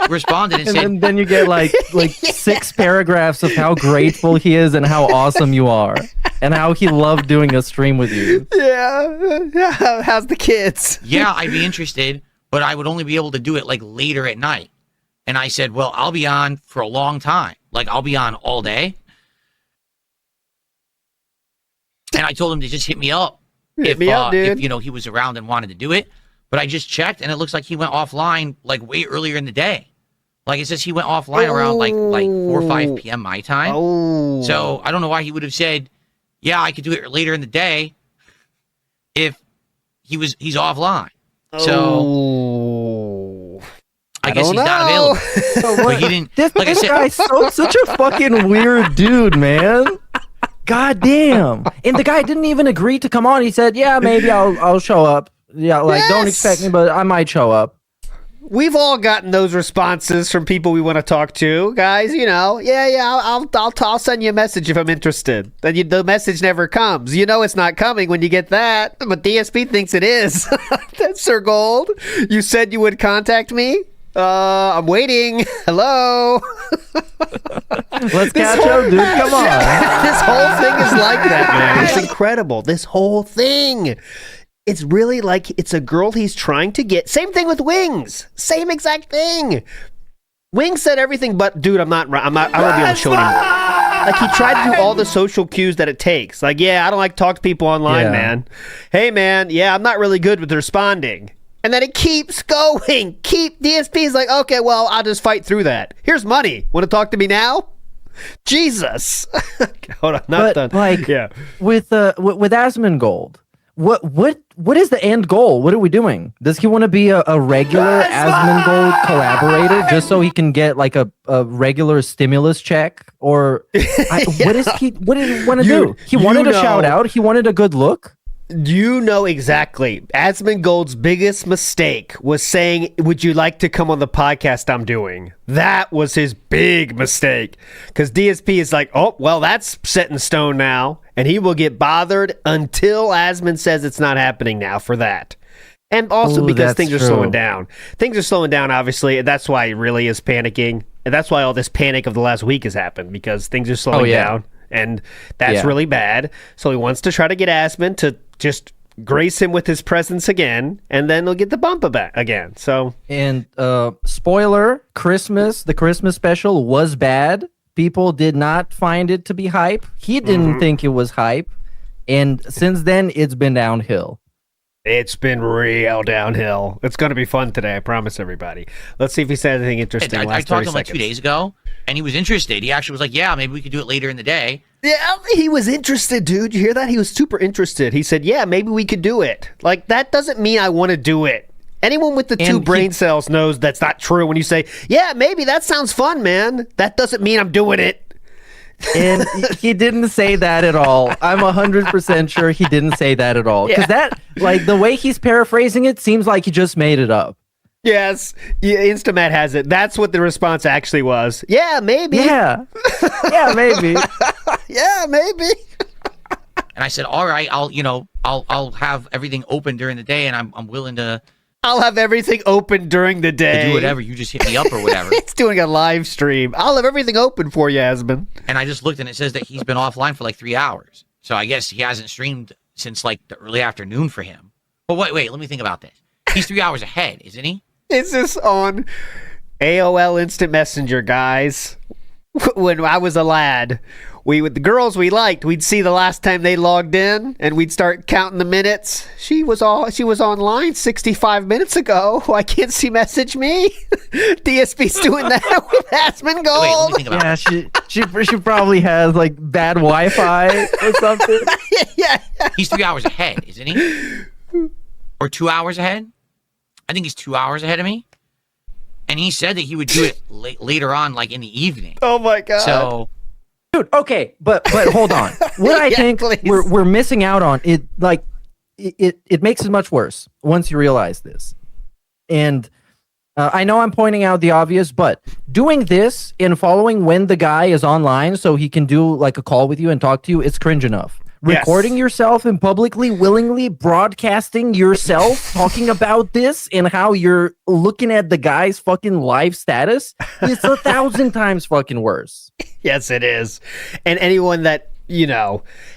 Responded and said, and then you get like 6 paragraphs of how grateful he is and how awesome you are and how he loved doing a stream with you. Yeah. How's the kids? Yeah, I'd be interested, but I would only be able to do it like later at night. And I said, well, I'll be on for a long time. Like, I'll be on all day. And I told him to just hit me up. If he was around and wanted to do it. But I just checked, and it looks like he went offline like way earlier in the day. Like, it says he went offline around like 4 or 5 p.m. my time. So I don't know why he would have said, yeah, I could do it later in the day if he's offline. So I guess he's not available. But he didn't. This guy's such a fucking weird dude, man. God damn. And the guy didn't even agree to come on. He said, yeah, maybe I'll show up. Yeah, like, don't expect me, but I might show up. We've all gotten those responses from people we want to talk to, guys. I'll send you a message if I'm interested. Then the message never comes. It's not coming when you get that, but DSP thinks it is. That's Sir Gold. You said you would contact me. I'm waiting. Hello. Let's catch up, dude. Come on. This whole thing is like that, man. It's incredible. This whole thing. It's really like it's a girl he's trying to get. Same thing with Wings. Same exact thing. Wings said everything but, dude, I won't be able to show him. Like, he tried to do all the social cues that it takes. Like, yeah, I don't like to talk to people online, man. Hey, man, yeah, I'm not really good with responding. And then it keeps going. DSP's like, okay, well, I'll just fight through that. Here's money. Want to talk to me now? Jesus. Hold on, not done. Like, with Asmongold, what is the end goal? What are we doing? Does he want to be a regular Asmongold collaborator just so he can get like a regular stimulus check? Or what did he want to do? He wanted a shout out. He wanted a good look. You know exactly. Asmongold's biggest mistake was saying, would you like to come on the podcast I'm doing? That was his big mistake. Because DSP is like, oh, well, that's set in stone now. And he will get bothered until Asmon says it's not happening now for that. And also Ooh, because that's things are true. slowing down. Things are slowing down, obviously. That's why he really is panicking. And that's why all this panic of the last week has happened, because things are slowing yeah. down. And that's Yeah. really bad. So he wants to try to get Asmund to just grace him with his presence again, and then he'll get the bump back again. So And spoiler, the Christmas special was bad. People did not find it to be hype. He didn't think it was hype. And since then, it's been downhill. it's been real downhill. It's going to be fun today, I promise everybody. Let's see if he said anything interesting. I last talked 30 to him like 2 seconds. days ago, and he was interested. He actually was like, "Yeah, maybe we could do it later in the day." Yeah, he was interested, dude. You hear that? He was super interested. He said, yeah, maybe we could do it. Like, that doesn't mean I want to do it. Anyone with the two And brain cells knows that's not true. When you say, yeah, maybe that sounds fun, man, that doesn't mean I'm doing it. And he didn't say that at all. I'm 100% sure he didn't say that at all. Because that, like, the way he's paraphrasing it seems like he just made it up. Yes, yeah, Instamat has it. That's what the response actually was. Yeah, maybe. Yeah. Yeah, maybe. Yeah, maybe. And I said, "All right, I'll have everything open during the day, and I'm willing to I'll have everything open during the day. do whatever. You just hit me up or whatever." It's doing a live stream. I'll have everything open for you, Asmund. And I just looked, and it says that he's been offline for like 3 hours. So I guess he hasn't streamed since like the early afternoon for him. But wait, let me think about this. He's 3 hours ahead, isn't he? It's just on AOL Instant Messenger, guys. When I was a lad, the girls we liked, we'd see the last time they logged in, and we'd start counting the minutes. She was online 65 minutes ago. Why can't she message me? DSP's doing that with Asmund Wait, let Gold. me think about Yeah, she probably has, like, bad Wi-Fi or something. Yeah. it. He's 3 hours ahead, isn't he? Or 2 hours ahead? I think he's 2 hours ahead of me. And he said that he would do it later on, like in the evening. Oh my god. So Dude, okay, but hold on. What I Yeah, think please. we're missing out on, it makes it much worse once you realize this. And I know I'm pointing out the obvious, but doing this and following when the guy is online so he can do like a call with you and talk to you, it's cringe enough. Yes. Recording yourself and publicly, willingly broadcasting yourself talking about this and how you're looking at the guy's fucking live status, it's 1,000 times fucking worse. Yes, it is. And anyone that,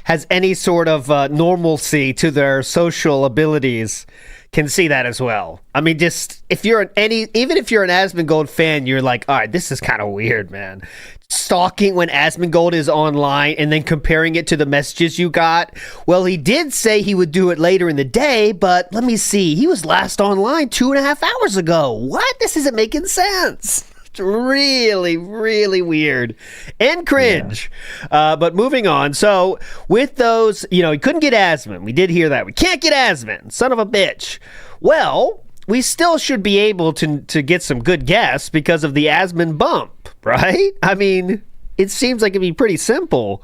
has any sort of normalcy to their social abilities can see that as well. I mean, just even if you're an Asmongold fan, you're like, all right, this is kind of weird, man. Stalking when Asmongold is online and then comparing it to the messages you got. Well, he did say he would do it later in the day, but let me see. He was last online 2.5 hours ago. What? This isn't making sense. It's really, really weird and cringe. But moving on. So with those, he couldn't get Asmund. We did hear that. We can't get Asmund. Son of a bitch. Well, we still should be able to get some good guests because of the Asmund bump, right? I mean, it seems like it'd be pretty simple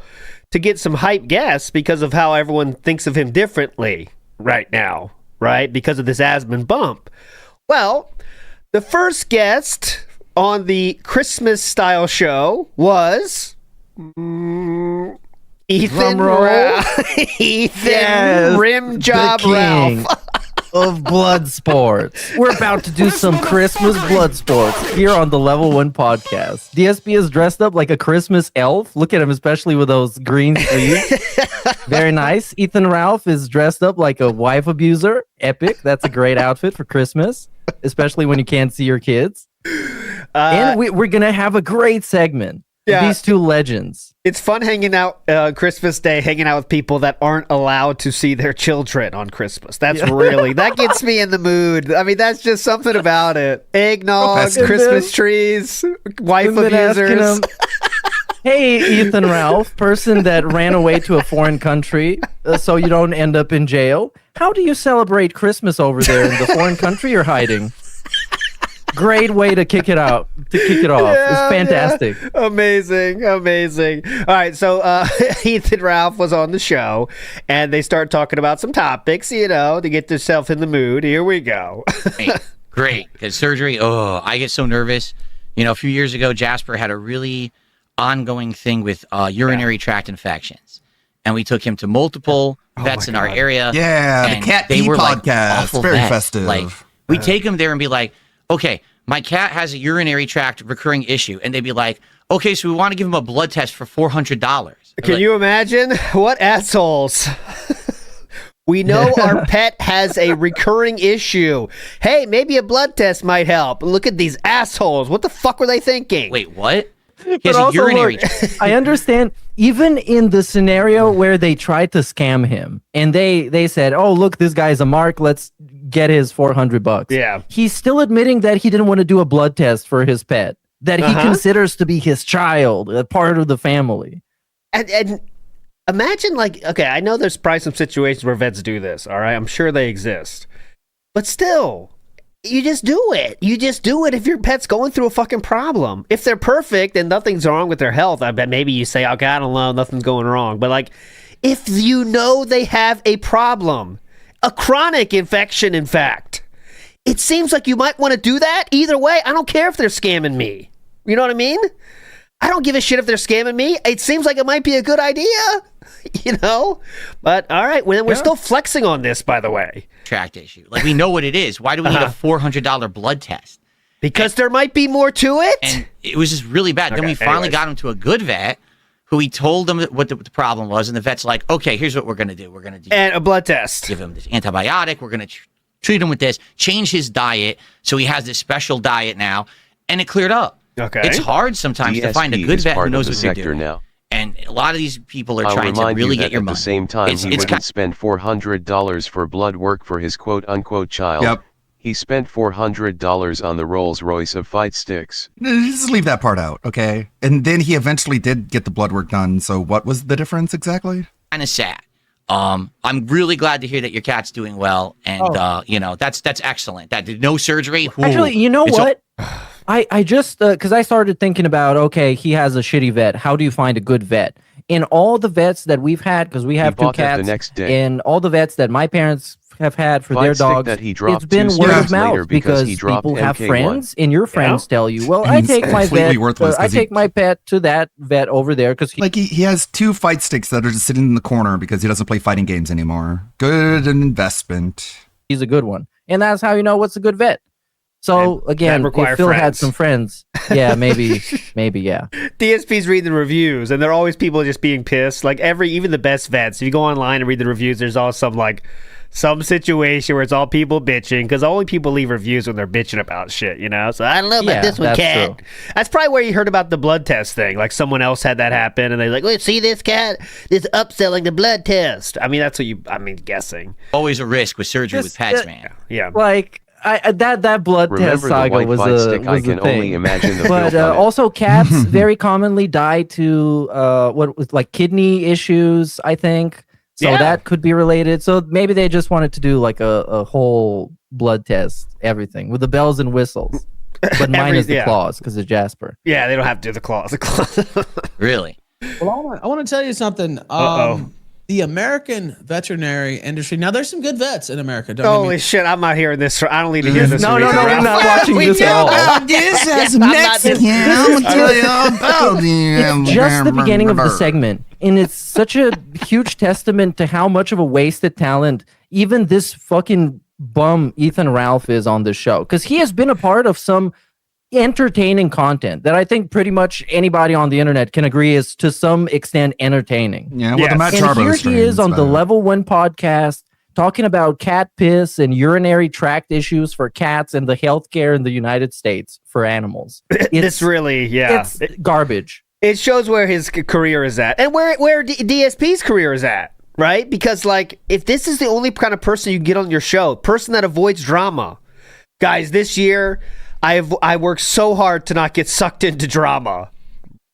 to get some hype guests because of how everyone thinks of him differently right now, right? Because of this Asmund bump. Well, the first guest on the Christmas style show was Ethan Ralph. Ethan Yes, Rim Job the king Ralph. of blood sports. We're about to do some Christmas blood sports here on the Level 1 podcast. DSP is dressed up like a Christmas elf. Look at him, especially with those green sleeves. Very nice. Ethan Ralph is dressed up like a wife abuser. Epic. That's a great outfit for Christmas, especially when you can't see your kids. And we're going to have a great segment. Yeah. These two legends. It's fun hanging out Christmas Day, hanging out with people that aren't allowed to see their children on Christmas. That's that gets me in the mood. I mean, that's just something about it. Eggnog, And Christmas trees, wife And then asking abusers. him, hey, Ethan Ralph, person that ran away to a foreign country so you don't end up in jail. How do you celebrate Christmas over there in the foreign country you're hiding? Great way to kick it off. It's fantastic. Yeah. Amazing. All right, so Ethan Ralph was on the show, and they start talking about some topics, to get themselves in the mood. Here we go. hey, great, because surgery, I get so nervous. A few years ago, Jasper had a really ongoing thing with urinary tract infections. And we took him to multiple vets in our area. Yeah, the and Cat they Pee were like podcast. awful Very vets. festive. Like we take them there and be like, okay, my cat has a urinary tract recurring issue, and they'd be like, okay, so we want to give him a blood test for $400. Can you imagine? What assholes? We know our pet has a recurring issue. Hey, maybe a blood test might help. Look at these assholes. What the fuck were they thinking? Wait, what? He But has a also, urinary look, I understand, even in the scenario where they tried to scam him and they said, oh, look, this guy's a mark. Let's get his $400. Yeah. He's still admitting that he didn't want to do a blood test for his pet, that he considers to be his child, a part of the family. And imagine, like, okay, I know there's probably some situations where vets do this, all right? I'm sure they exist. But still, you just do it. You just do it if your pet's going through a fucking problem. If they're perfect and nothing's wrong with their health, I bet maybe you say, okay, I don't know, nothing's going wrong. But, like, if you know they have a problem, a chronic infection, in fact, it seems like you might want to do that. Either way, I don't care if they're scamming me. You know what I mean? I don't give a shit if they're scamming me. It seems like it might be a good idea, you know? But all right, we're still flexing on this, by the way. tract issue. Like we know what it is. Why do we need a $400 blood test? Because there might be more to it. And it was just really bad. Then we finally got him to a good vet who he told him what the problem was. And the vet's like, okay, here's what we're going to do. We're going to and a blood test. Give him this antibiotic. We're going to treat him with this, change his diet. So he has this special diet now. And it cleared up. Okay. It's hard sometimes to find a good vet who knows what they're doing. Now. And a lot of these people are I'll trying to remind really you that get your at money. the same time, he wouldn't spend $400 for blood work for his quote-unquote child. Yep. He spent $400 on the Rolls-Royce of fight sticks. Just leave that part out, okay? And then he eventually did get the blood work done. So what was the difference exactly? Kind of sad. I'm really glad to hear that your cat's doing well, and you know that's excellent. That did no surgery. Actually, you know what? I just because I started thinking about, okay, he has a shitty vet. How do you find a good vet? In all the vets that we've had, because we have two cats, the next day. and all the vets that my parents have had for their dogs, that he dropped it's been two word of seconds later mouth because because he dropped people have MK1. friends, and your friends tell you, well, And I it's take my completely vet, worthless I 'cause he- take my pet to that vet over there because Like he has two fight sticks that are just sitting in the corner because he doesn't play fighting games anymore. Good investment. he's a good one, and that's how you know what's a good vet. So again, require if Phil had friends. some friends, yeah, maybe, yeah. DSP's reading the reviews, and there are always people just being pissed. Like even the best vets, if you go online and read the reviews, there's always some situation where it's all people bitching, because only people leave reviews when they're bitching about shit, you know? So I don't know about this one, that's cat. true. That's probably where you heard about the blood test thing. Like someone else had that happen, and they're like, wait, see this cat? It's upselling the blood test. I mean, that's what guessing. Always a risk with surgery with pets, man. Yeah. Like that blood test Remember the saga white was fight a stick? I was a can thing. only imagine the But feel on it. also cats very commonly die to what was like kidney issues, I think. So Yeah. that could be related. So maybe they just wanted to do like a whole blood test, everything with the bells and whistles. But minus the claws because of Jasper. Yeah, they don't have to do the claws. The claws. Really? Well, I want to tell you something. The American veterinary industry. Now, there's some good vets in America. Don't get me- Holy shit, I'm not hearing this. I don't need to hear this. No, from you, we're Ralph. not watching this at all. This as Mexican. I'm gonna tell you about It's just the beginning of the segment, and it's such a huge testament to how much of a wasted talent even this fucking bum Ethan Ralph is on this show, because he has been a part of some entertaining content that I think pretty much anybody on the internet can agree is to some extent entertaining. Yeah, well, the Matt And Charbonneau here he is strains, on the but- Level 1 podcast talking about cat piss and urinary tract issues for cats and the healthcare in the United States for animals. It's really, yeah. It's garbage. It shows where his career is at and where DSP's career is at, right? Because, like, if this is the only kind of person you can get on your show, person that avoids drama, guys, this year I worked so hard to not get sucked into drama.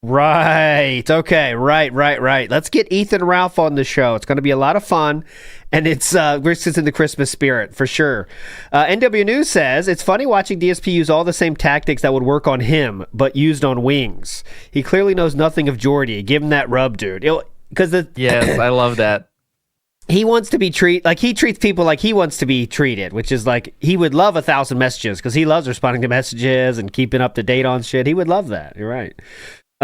Right. Okay. Right. Let's get Ethan Ralph on the show. It's going to be a lot of fun, and it's in the Christmas spirit for sure. NW News says it's funny watching DSP use all the same tactics that would work on him, but used on Wings. He clearly knows nothing of Jordy. Give him that rub, dude. Yes, I love that. He wants to be he treats people like he wants to be treated, which is like he would love 1,000 messages because he loves responding to messages and keeping up to date on shit. He would love that. You're right.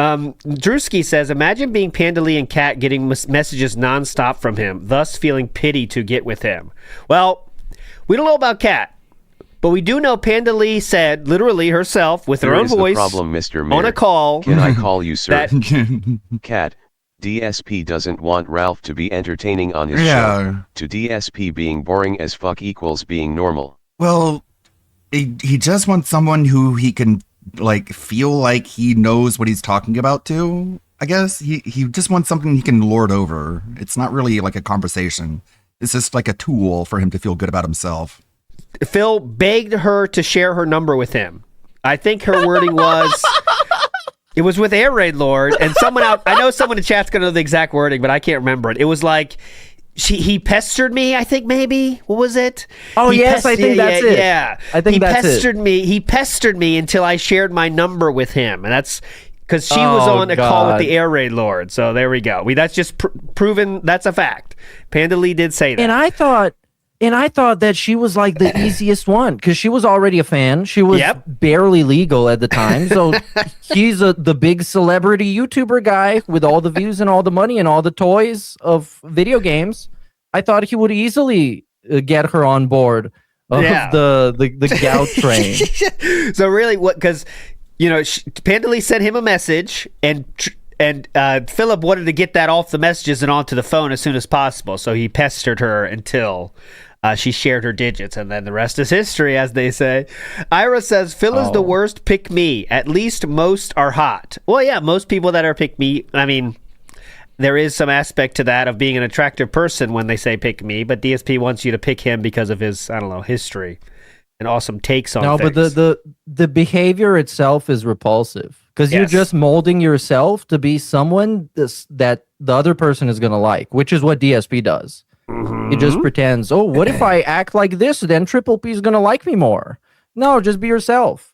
Drewski says, imagine being Panda Lee and Kat getting messages nonstop from him, thus feeling pity to get with him. Well, we don't know about Kat, but we do know Panda Lee said, literally herself, with her own voice, the problem, Mr. on a call. Can I call you sir? That, Kat, DSP doesn't want Ralph to be entertaining on his Yeah. show. To DSP being boring as fuck equals being normal. Well, he just wants someone who he can like feel like he knows what he's talking about too. I guess he just wants something he can lord over. It's not really like a conversation. It's just like a tool for him to feel good about himself. Phil begged her to share her number with him. I think her wording was, it was with Air Raid Lord, and someone out, I know someone in chat's gonna know the exact wording, but I can't remember it. It was like, he pestered me, I think maybe. What was it? Oh, yes, I think that's it. Yeah. I think that's it. He pestered me until I shared my number with him. And that's because she was on a call with the Air Raid Lord. So there we go. That's just proven. That's a fact. Panda Lee did say that. And I thought that she was like the easiest one because she was already a fan. She was barely legal at the time. So he's the big celebrity YouTuber guy with all the views and all the money and all the toys of video games. I thought he would easily get her on board of the gout train. So really, because Panda Lee sent him a message and Philip wanted to get that off the messages and onto the phone as soon as possible. So he pestered her until she shared her digits, and then the rest is history, as they say. Ira says, Phil is the worst pick me. At least most are hot. Well, yeah, most people that are pick me, I mean, there is some aspect to that of being an attractive person when they say pick me, but DSP wants you to pick him because of his, I don't know, history and awesome takes on things. But the behavior itself is repulsive because you're just molding yourself to be someone that the other person is going to like, which is what DSP does. He just pretends, oh, what if I act like this? Then Triple P is going to like me more. No, just be yourself.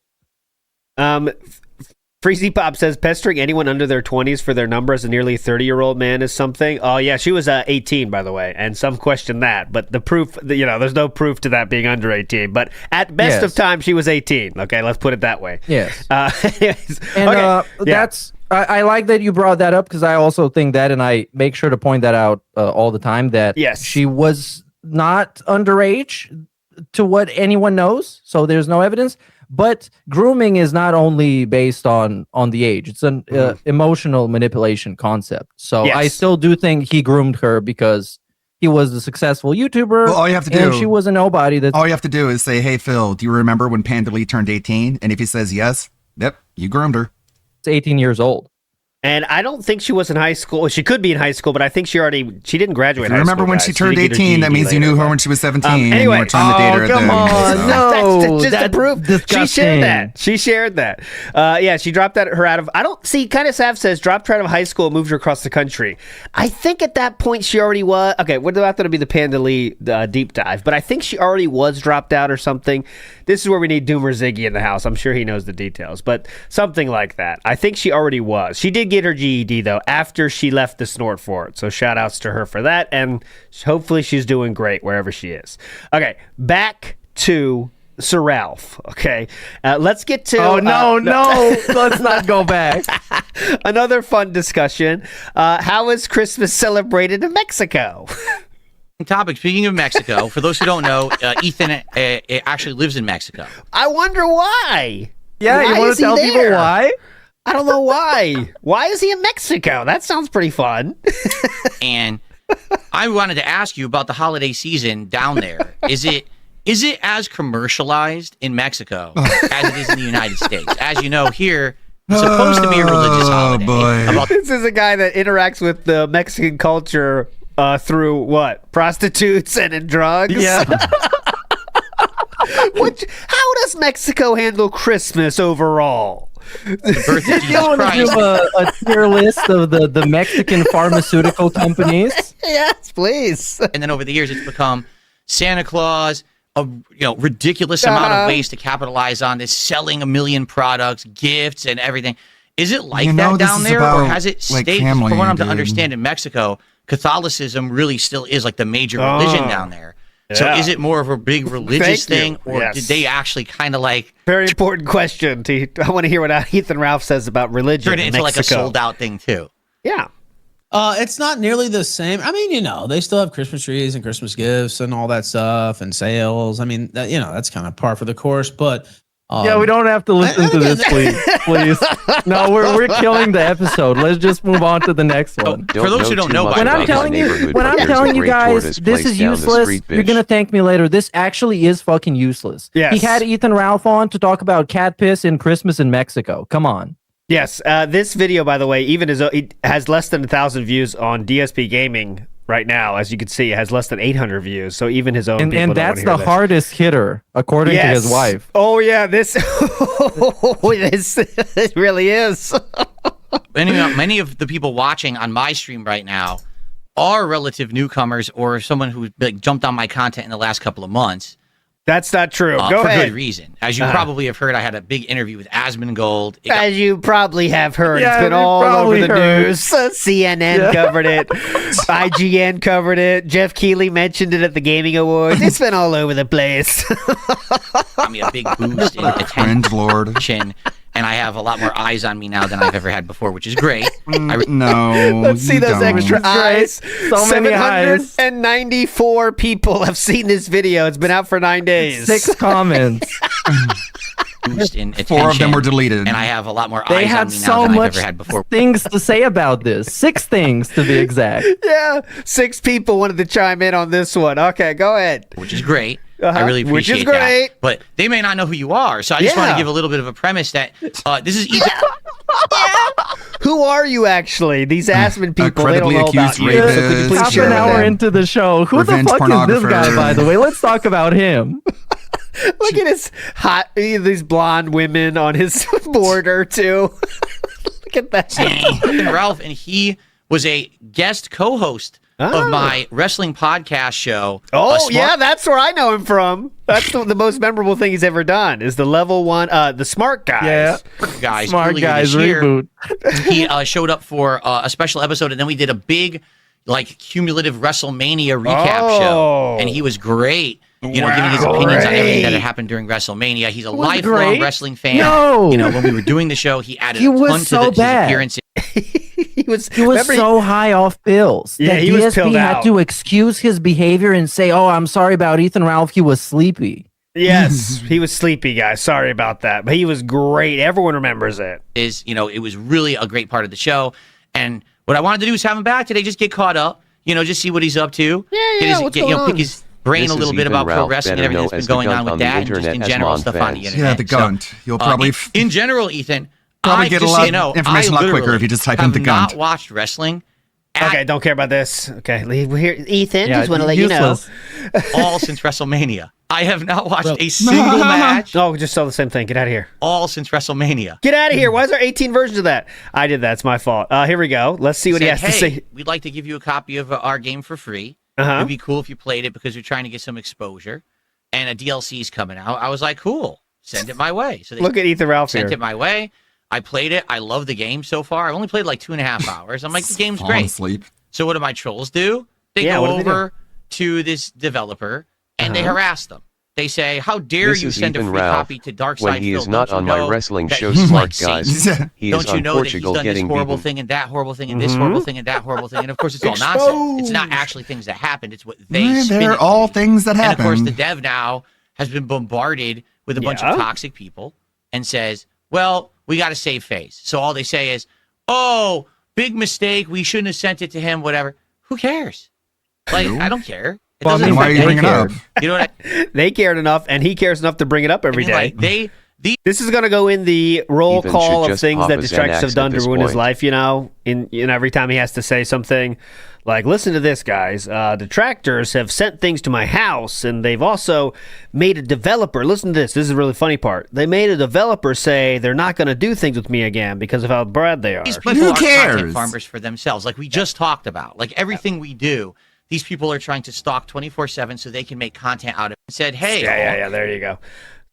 Freezy Pop says, pestering anyone under their 20s for their number as a nearly 30-year-old man is something. Oh, yeah, she was 18, by the way, and some question that. But the proof, there's no proof to that being under 18. But at best of times, she was 18. Okay, let's put it that way. Yes. And that's... I like that you brought that up because I also think that, and I make sure to point that out all the time, that she was not underage to what anyone knows, so there's no evidence. But grooming is not only based on the age; it's an emotional manipulation concept. So I still do think he groomed her because he was a successful YouTuber. Well, all you have to do, and she was a nobody. All you have to do is say, "Hey, Phil, do you remember when Panda Lee turned 18?" And if he says yes, yep, you groomed her. 18 years old. And I don't think she was in high school. She could be in high school, but I think she didn't graduate high school. Remember when she turned 18, that means you knew her when she was 17 and you were trying to date her come then. on. No, that's just a proof. Disgusting. She shared that. She dropped her out of, kind of Sav says, dropped her out of high school and moved her across the country. I think at that point she already was, okay, we're about to be the Panda Lee deep dive, but I think she already was dropped out or something. This is where we need Doomer Ziggy in the house. I'm sure he knows the details, but something like that. I think she already was. She did get her GED, though, after she left the Snort Fort. So shout outs to her for that. And hopefully she's doing great wherever she is. Okay, back to Sir Ralph. Okay, let's get to... Oh, no. Let's not go back. Another fun discussion. How is Christmas celebrated in Mexico? Topic. Speaking of Mexico, for those who don't know, Ethan actually lives in Mexico. I wonder why. Yeah, why you want to tell people why? I don't know why. Why is he in Mexico? That sounds pretty fun. And I wanted to ask you about the holiday season down there. Is it as commercialized in Mexico as it is in the United States? As you know, here it's supposed to be a religious holiday. Boy. This is a guy that interacts with the Mexican culture through what? Prostitutes and drugs? Yeah. How does Mexico handle Christmas overall? The birth of Jesus You want to Christ. do a tier list of the Mexican pharmaceutical companies? Yes, please. And then over the years, it's become Santa Claus, a ridiculous amount of ways to capitalize on this, selling 1 million products, gifts, and everything. Is it like that this down is there, about, or has it like, stayed? family, From what I'm to dude. understand, in Mexico, Catholicism really still is like the major religion down there. So Yeah. is it more of a big religious Thank you. thing, or Yes. did they actually kind of like Very important question. I want to hear what Ethan Ralph says about religion turn it in into like a Mexico. sold out thing too? Yeah. It's not nearly the same. I mean, they still have Christmas trees and Christmas gifts and all that stuff and sales. I mean, that's kind of par for the course. But Yeah, we don't have to listen to this, please. No, we're killing the episode. Let's just move on to the next one. For those who don't know, when I'm telling you guys, this is useless, you're gonna thank me later. This actually is fucking useless. Yes. He had Ethan Ralph on to talk about cat piss and Christmas in Mexico. Come on. Yes. This video, by the way, it has less than 1,000 views on DSP Gaming right now. As you can see, it has less than 800 views. So even his own people And don't that's wanna the hear this. hardest hitter, according to his wife. Oh yeah, this it really is. Many of the people watching on my stream right now are relative newcomers or someone who like jumped on my content in the last couple of months. That's not true. Go for ahead. good reason. As you probably have heard, I had a big interview with Asmongold. As you probably have heard, Yeah, it's been we all over probably the heard. news. CNN covered it. IGN covered it. Jeff Keighley mentioned it at the Gaming Awards. It's been all over the place. Got me a big boost in Cringe Lord. attention, and I have a lot more eyes on me now than I've ever had before, which is great. No. Let's see you those don't. extra eyes. So many eyes. 794 people have seen this video. It's been out for 9 days. 6 comments. Boost in attention, 4 of them were deleted. and I have a lot more They eyes on had me now so than I've much ever had before. things to say about this. 6 things to be exact. Yeah, 6 people wanted to chime in on this one. Okay, go ahead. Which is great. Uh-huh. I really Which is appreciate that. great. But they may not know who you are, so I just want Yeah. to give a little bit of a premise that this is Ethan. Who are you actually? These Asman people, they don't credibly know about accused you. So could you rapist, please Half share an with hour them? into the show. Who Revenge the fuck is this guy, pornographer. by the way? Let's talk about him. Look at his hot, these blonde women on his border too. Look at that. Ethan Ralph, and he was a guest co-host of my wrestling podcast show. Oh Smart- yeah, that's where I know him from. That's the most memorable thing he's ever done. Is the level 1, the Smart Guys. Yeah. guys. Smart earlier guys this year. reboot. He showed up for a special episode, and then we did a big, like, cumulative WrestleMania recap show, and he was great. You know, giving his opinions on everything that had happened during WrestleMania. He's a Was lifelong great. wrestling fan. No. You know, when we were doing the show, he added He a was ton so to his bad. appearances. He was remember so high off pills. Yeah, that he was DSP pilled had out. to excuse his behavior and say, "Oh, I'm sorry about Ethan Ralph. He was sleepy." Yes, he was sleepy, guys. Sorry about that, but he was great. Everyone remembers it. You know, it was really a great part of the show. And what I wanted to do is have him back today, just get caught up, you know, just see what he's up to. What's going on? Pick his brain This a is little bit Ethan about pro Ralph, wrestling and better everything that's known been as the going on Gunt with on the that, and just internet in as general Mon stuff on the fans. internet. Yeah, the Gunt. You'll probably in general, Ethan, probably I get a just lot so you of know, information I a lot quicker literally if you just type in have the Gunt. not watched wrestling Okay, don't care about this. Okay, leave here. Ethan, Yeah, just want to let you know. useless. all since WrestleMania. I have not watched a single match Oh, just saw the same thing. Get out of here. all since WrestleMania. Get out of here. Why is there 18 versions of that? I did that. It's my fault. Here we go. Let's see what he Said, has to hey, say. we'd like to give you a copy of our game for free. Uh-huh. It'd be cool if you played it because we're trying to get some exposure. And a DLC is coming out. I was like, cool. Send it my way. So they Look at Ethan Ralph sent here. it my way. I played it. I love the game so far. I've only played like 2.5 hours. I'm like, the game's Falling great. asleep. So what do my trolls do? They Yeah, go what do they do? over to this developer and they harass them. They say, how dare This you is send a Ethan free Ralph. copy to Dark When Side he Phil? is not Don't on you my know wrestling that show, he's Smart like Satan? Guys. He is Don't you on know Portugal that he's done this getting horrible beaten. thing and that horrible thing and this horrible thing and that horrible thing? And of course, it's all nonsense. It's not actually things that happened. It's what they spin They're it to all be. things that And of course, the happened. dev now has been bombarded with a bunch Yeah. of toxic people and says, well, we got to save face. So all they say is, oh, big mistake. We shouldn't have sent it to him, whatever. Who cares? Like, I don't care. It Well, I doesn't mean, Why are you affect bringing it anything. up? You know what I They cared enough, and he cares enough to bring it up every mean? day. Like, This is going to go in the roll Ethan call should of just things pop that a distractors Xanax have done at to this ruin his point. life, you know, in every time he has to say something. Like, listen to this, guys. Detractors have sent things to my house, and they've also made a developer. Listen to this. This is the really funny part. They made a developer say they're not going to do things with me again because of how bad they are. these people Who are content cares? farmers for themselves. Like we just talked about. Like everything we do, these people are trying to stalk 24/7 so they can make content out of it. And said, hey, Yeah. There you go.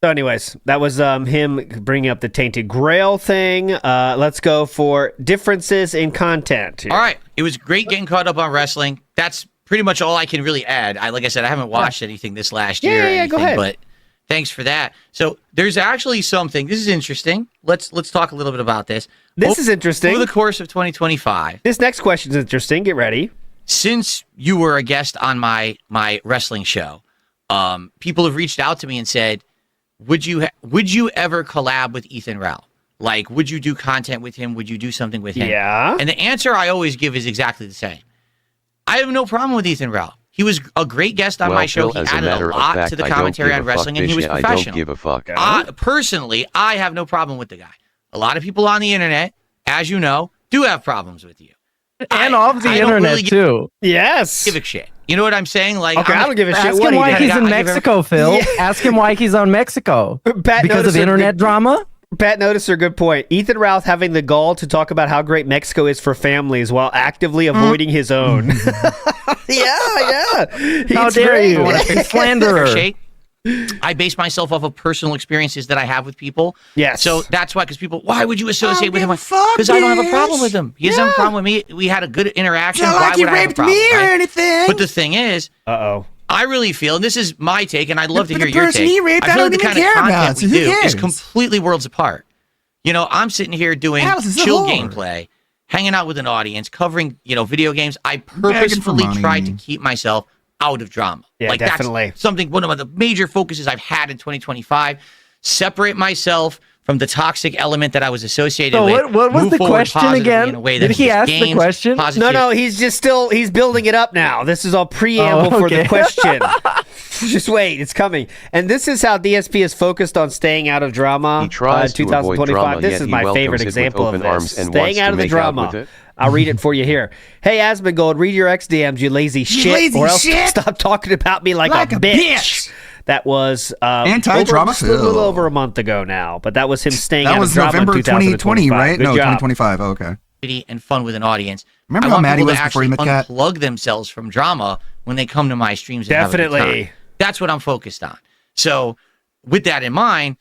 So, anyways, that was him bringing up the Tainted Grail thing. Let's go for differences in content. Here. all right, it was great getting caught up on wrestling. That's pretty much all I can really add. Like I said, I haven't watched anything this last year. or anything, go ahead. But thanks for that. So there's actually something. This is interesting. Let's talk a little bit about this. This is interesting. Over the course of 2025. This next question is interesting. Get ready. Since you were a guest on my wrestling show, people have reached out to me and said, would you ever collab with Ethan Ralph? Like, would you do content with him? Would you do something with him? Yeah. And the answer I always give is exactly the same. I have no problem with Ethan Ralph. He was a great guest on my show. He added a lot to the commentary on wrestling, and he was professional. I don't give a fuck. Personally, I have no problem with the guy. A lot of people on the internet, as you know, do have problems with you. And off the I don't internet really too. Yes. Give a shit. You know what I'm saying? Like, Okay, I don't give a shit. Ask What him do you why think? he's in I give Mexico, Phil. Ask him why he's on Mexico. Pat Because of Noticer, internet drama? Pat Noticer, good point. Ethan Ralph having the gall to talk about how great Mexico is for families while actively avoiding his own. yeah. How He's dare great. you? Slanderer. Shake. I base myself off of personal experiences that I have with people. Yes. So that's why, because people, why would you associate with him? give a fuck, Because I don't have a bitch. problem with him. He doesn't have a problem with me. We had a good interaction. Not Why like he would I have a raped problem, me or right? anything. But the thing is, Uh-oh. I really feel, and this is my take, and I'd love to But hear the your person take. he raped, I feel don't like the even kind of care content about, so we who do is cares? completely worlds apart. You know, I'm sitting here doing Alice is a chill whore. gameplay, hanging out with an audience, covering, video games. I Begging for purposefully money. tried to keep myself out of drama. Yeah, like definitely. That's something, one of the major focuses I've had in 2025. Separate myself from the toxic element that I was associated So with. what was move the forward question positively again? in a way Did that he is ask the games, question? positive- No, he's building it up now. This is all preamble for the okay. question. Just wait, it's coming. And this is how DSP is focused on staying out of drama. He tries to avoid 2025. drama, This yet is he my welcomes favorite it with example of open this. arms and Staying wants out to of the make out drama. with it. I'll read it for you here. Hey, Asmongold, read your X DMs, you lazy shit, lazy or else shit. stop talking about me like a bitch. That was Anti-drama a little Phil. over a month ago now, but that was him staying That out was of drama November in 2020, 2025. right? Good No, job. 2025. Oh, okay. and fun with an audience. Remember I how want mad he people was to before he actually met Kat? unplug themselves from drama when they come to my streams. And have a good Definitely. time. That's what I'm focused on. So, with that in mind,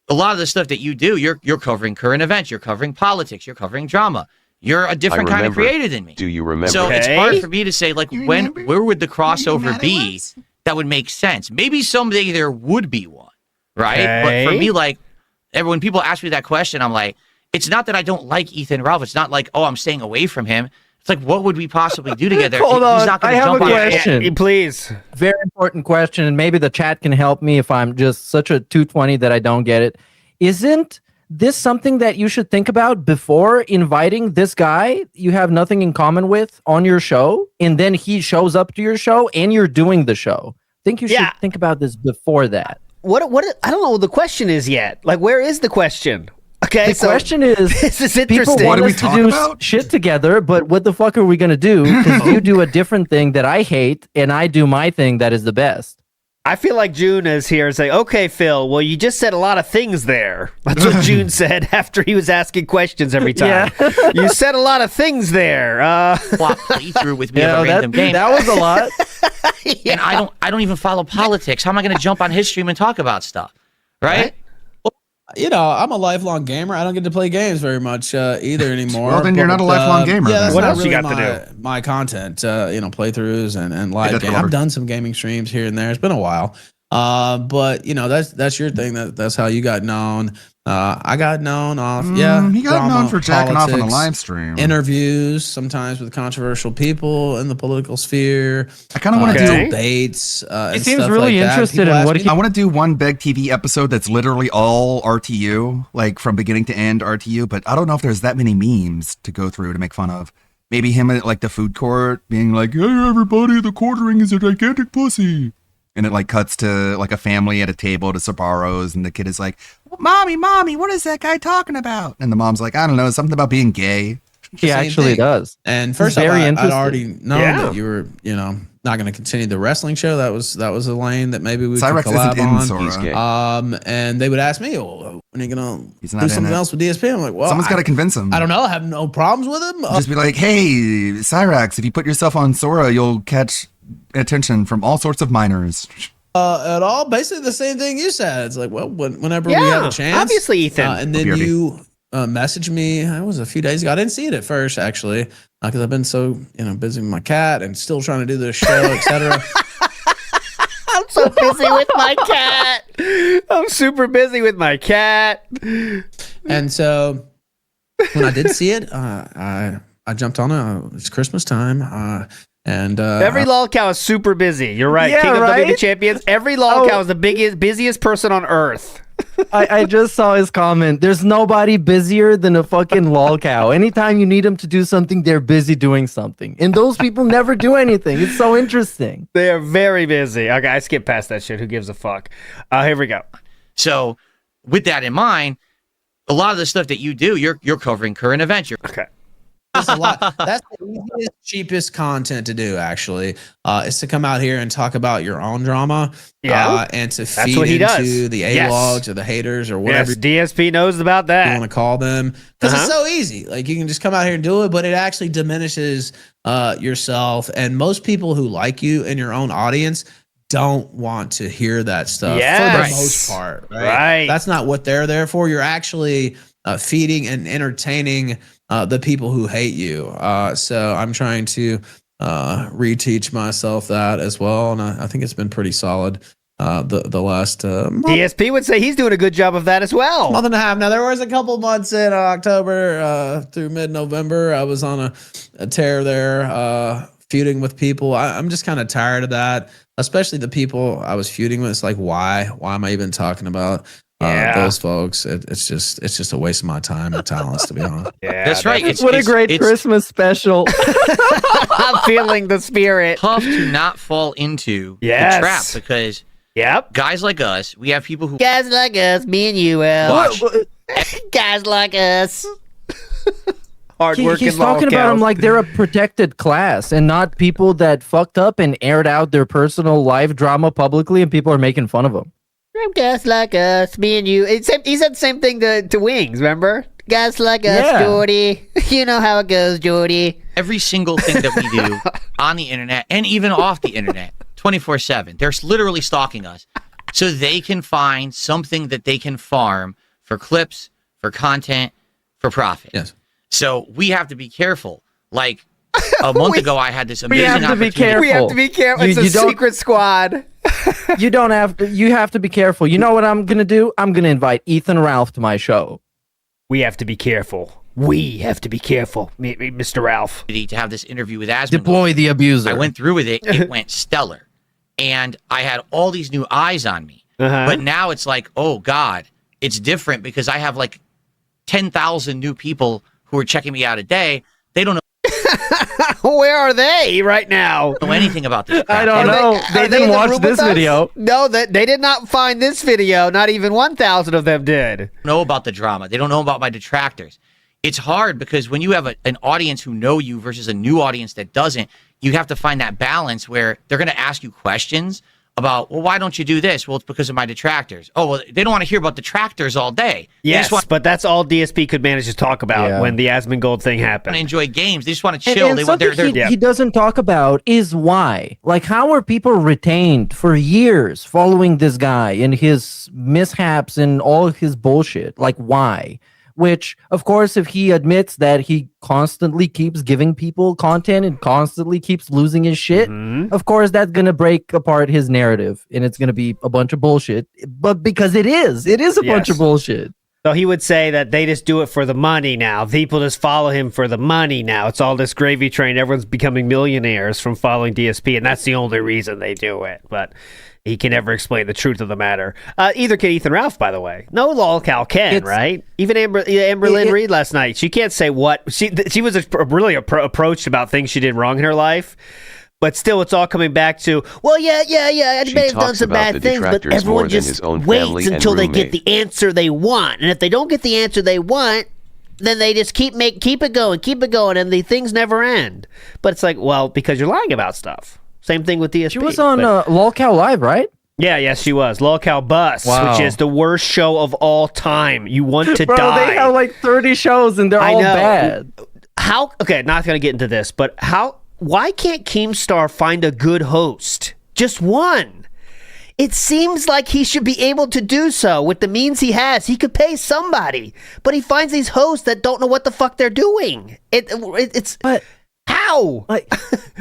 a lot of the stuff that you do, you're covering current events, you're covering politics, you're covering drama. You're a different kind of remember. creator than me. Do you remember? So it's Okay. hard for me to say, like, where would the crossover be that would make sense? Maybe someday there would be one, right? But for Okay. me, like, when people ask me that question, I'm like, it's not that I don't like Ethan Ralph. It's not like, oh, I'm staying away from him. It's like, what would we possibly do together? Hold He's on, not I going to have jump a on question. Yeah, please. Very important question, and maybe the chat can help me if I'm just such a 220 that I don't get it. Isn't this something that you should think about before inviting this guy you have nothing in common with on your show, and then he shows up to your show and you're doing the show? I think you should Yeah. think about this before that. What I don't know what the question is yet. Like, where is the question? Okay, The question is, this is people interesting. want What do we us to talk do about? shit together, but what the fuck are we gonna do? Because you do a different thing that I hate, and I do my thing that is the best. I feel like June is here and say, okay, Phil, well, you just said a lot of things there. That's what June said after he was asking questions every time. Yeah. You said a lot of things there. Plot playthrough with me Yeah, of a random game. that was a lot. And I don't even follow politics. How am I going to jump on his stream and talk about stuff? Right? I'm a lifelong gamer. I don't get to play games very much either anymore. Well, then you're not a lifelong gamer, Yeah, then. that's What not else you really got to my content. Playthroughs and live that's games. clever. I've done some gaming streams here and there. It's been a while. But that's your thing. That's how you got known. I got known off. Yeah, He got drama, known for jacking off on a politics, live stream. interviews, sometimes with controversial people in the political sphere. I kind of want to Okay. do. Debates. He seems really interested in what he I want to do one Beg TV episode that's literally all RTU, like from beginning to end RTU. But I don't know if there's that many memes to go through to make fun of. Maybe him at like the food court being like, "Hey everybody, the quartering is a gigantic pussy," and it like cuts to like a family at a table to Sabaros, and the kid is like, "Mommy, what is that guy talking about?" And the mom's like, "I don't know, something about being gay." He Same actually thing. does. And first Very off, I'd interesting. already known Yeah. that you were, not going to continue the wrestling show. That was a lane that maybe we could Cyrex collab isn't in on. Sora. He's gay. And they would ask me, "Oh, when are you going He's to not do in something it. else with DSP?" I'm like, "Well, Someone's got to convince him. I don't know. I have no problems with him. Just be like, "Hey, Cyrax, if you put yourself on Sora, you'll catch attention from all sorts of minors." At all. Basically the same thing you said. It's like, well, whenever we Yeah, have a chance. obviously, Ethan. And then BRB. you messaged me. It was a few days ago. I didn't see it at first, actually, because I've been so busy with my cat and still trying to do this show, etc. I'm so busy with my cat. I'm super busy with my cat. And so when I did see it, I jumped on it. It's Christmas time. And every lolcow is super busy. You're right. Yeah, King of right? WWE champions. Every lolcow is the busiest person on earth. I just saw his comment. There's nobody busier than a fucking lolcow. Anytime you need them to do something, they're busy doing something. And those people never do anything. It's so interesting. They are very busy. Okay, I skipped past that shit. Who gives a fuck? Here we go. So, with that in mind, a lot of the stuff that you do, you're covering current events. Okay. That's a lot. That's the easiest, cheapest content to do, actually, is to come out here and talk about your own drama, and to feed what he into does. the A-logs or the haters or whatever Yes, DSP knows about that. you want to call them, because it's so easy. Like, you can just come out here and do it, but it actually diminishes yourself. And most people who like you in your own audience don't want to hear that stuff for the most part. Right? That's not what they're there for. You're actually feeding and entertaining the people who hate you. So I'm trying to reteach myself that as well, and I think it's been pretty solid the last month. DSP would say he's doing a good job of that as well. Month and a half. Now, there was a couple months in October through mid-November. I was on a tear there, feuding with people. I'm just kind of tired of that, especially the people I was feuding with. It's like, why am I even talking about those folks? It's just a waste of my time and talents, to be honest. Yeah, that's right. What a great Christmas special. I'm feeling the spirit. Tough to not fall into the trap, because guys like us, we have people who guys like us, me and you, watch. Guys like us. Hard-working He's talking about them like they're a protected class and not people that fucked up and aired out their personal life drama publicly, and people are making fun of them. Guys like us, me and you. He said the same thing to Wings, remember? Guys like us, Jordy. You know how it goes, Jordy. Every single thing that we do on the internet and even off the internet, 24/7, they're literally stalking us so they can find something that they can farm for clips, for content, for profit. Yes. So we have to be careful. Like a month ago, I had this amazing opportunity. We have to be careful. It's a secret squad. You have to be careful. You know what I'm going to do? I'm going to invite Ethan Ralph to my show. We have to be careful. We have to be careful, Mr. Ralph. To have this interview with Asmongold. Deploy the abuser. I went through with it. It went stellar. And I had all these new eyes on me. But now it's like, oh, God, it's different because I have like 10,000 new people who are checking me out a day. They don't know. Where are they right now? Know anything about this crap. I don't know. They didn't watch this video. No, they did not find this video. Not even 1,000 of them did. Know about the drama. They don't know about my detractors. It's hard because when you have an audience who know you versus a new audience that doesn't, you have to find that balance where they're going to ask you questions about, well, why don't you do this? Well, it's because of my detractors. Oh, well, they don't want to hear about detractors all day. Yes, but that's all DSP could manage to talk about when the Asmongold thing happened. They want to enjoy games. They just want to chill. And something he doesn't talk about is why. Like, how are people retained for years following this guy and his mishaps and all of his bullshit? Like, why? Which, of course, if he admits that he constantly keeps giving people content and constantly keeps losing his shit, of course, that's going to break apart his narrative and it's going to be a bunch of bullshit. But because it is a bunch of bullshit. So he would say that they just do it for the money now. People just follow him for the money now. It's all this gravy train. Everyone's becoming millionaires from following DSP, and that's the only reason they do it. But he can never explain the truth of the matter. Either can Ethan Ralph, by the way. No lolcow can, right? Even Amber Lynn Reed last night. She can't say what. She was really approached about things she did wrong in her life. But still, it's all coming back to, well, yeah, I may have done some bad things, but everyone just waits until they get the answer they want. And if they don't get the answer they want, then they just keep it going, and the things never end. But it's like, well, because you're lying about stuff. Same thing with DSP. She was on LolCow Live, right? Yeah, yes, she was. LolCow Bus, which is the worst show of all time. You want to Bro, die. they have like 30 shows, and they're all bad. Okay, not going to get into this, but why can't Keemstar find a good host? Just one. It seems like he should be able to do so with the means he has. He could pay somebody, but he finds these hosts that don't know what the fuck they're doing. It's how?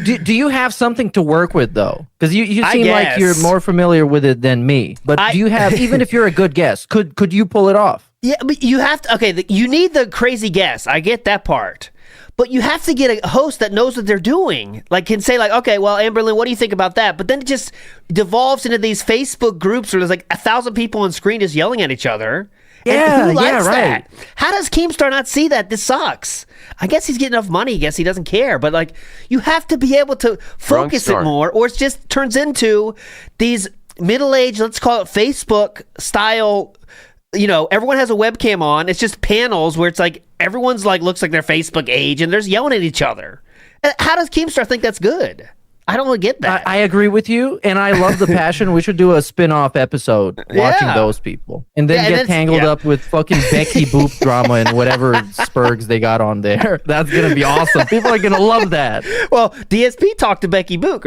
Do you have something to work with though? Because you seem like you're more familiar with it than me. But do you have, even if you're a good guest, could you pull it off? Yeah, but you have to. Okay, you need the crazy guess. I get that part. But you have to get a host that knows what they're doing. Like, can say, like, okay, well, Amberlynn, what do you think about that? But then it just devolves into these Facebook groups where there's like 1,000 people on screen just yelling at each other. Yeah, and who likes right. that? How does Keemstar not see that? This sucks. I guess he's getting enough money. I guess he doesn't care. But, like, you have to be able to focus it more, or it just turns into these middle-aged, let's call it Facebook-style, you know, everyone has a webcam on. It's just panels where it's like everyone's like looks like their Facebook age and they're yelling at each other. How does Keemstar think that's good? I don't get that. I agree with you, and I love the passion. We should do a spin-off episode watching those people, and then get tangled up with fucking Becky Boop drama and whatever spurgs they got on there. That's gonna be awesome. People are gonna love that. Well, DSP talked to Becky Boop.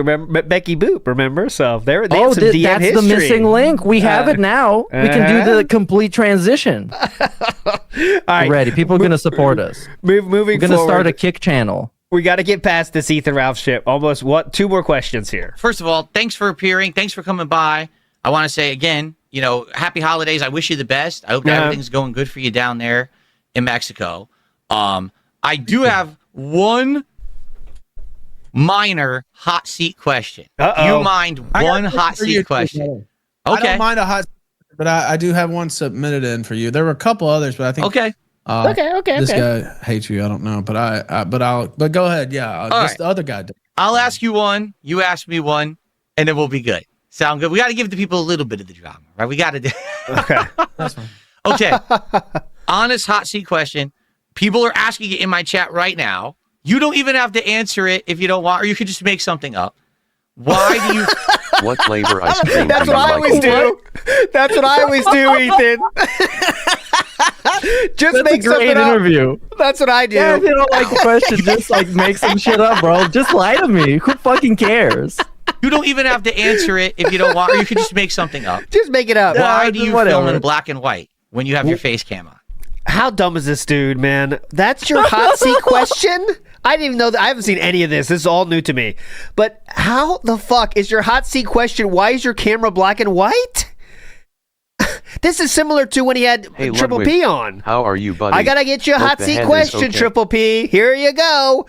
Remember? So they have some DM that's history. the missing link. We have it now. We can do the complete transition. All right, ready. People are gonna support us. Moving We're gonna forward. start a Kick channel. We got to get past this Ethan Ralph ship. Almost two more questions here. First of all, thanks for appearing. Thanks for coming by. I want to say again, you know, happy holidays. I wish you the best. I hope that everything's going good for you down there in Mexico. I do have one minor hot seat question. Do you mind one hot seat question? I don't mind a hot seat, but I do have one submitted in for you. There were a couple others, but I think okay. This guy hates you. I don't know, but go ahead. Yeah, the other guy did. I'll ask you one. You ask me one, and then we'll be good. Sound good? We got to give the people a little bit of the drama, right? We got to do. Okay, that's fine. Okay, honest hot seat question. People are asking it in my chat right now. You don't even have to answer it if you don't want, or you could just make something up. Why do you? What flavor ice cream That's do what you I like? always do. That's what I always do, Ethan. Just That's make a great something interview. up. That's what I do. Yeah, if you don't like the question, just like make some shit up, bro. Just lie to me. Who fucking cares? You don't even have to answer it if you don't want, or you could just make something up. Just make it up. Why do you whatever. film in black and white when you have your face cam on? How dumb is this dude, man? That's your hot seat question? I didn't even know that. I haven't seen any of this. This is all new to me. But how the fuck is your hot seat question? Why is your camera black and white? This is similar to when he had Hey, Triple Ludwig, P on. How are you, buddy? I gotta get you a Hope hot the seat hand is question, okay. Triple P. Here you go.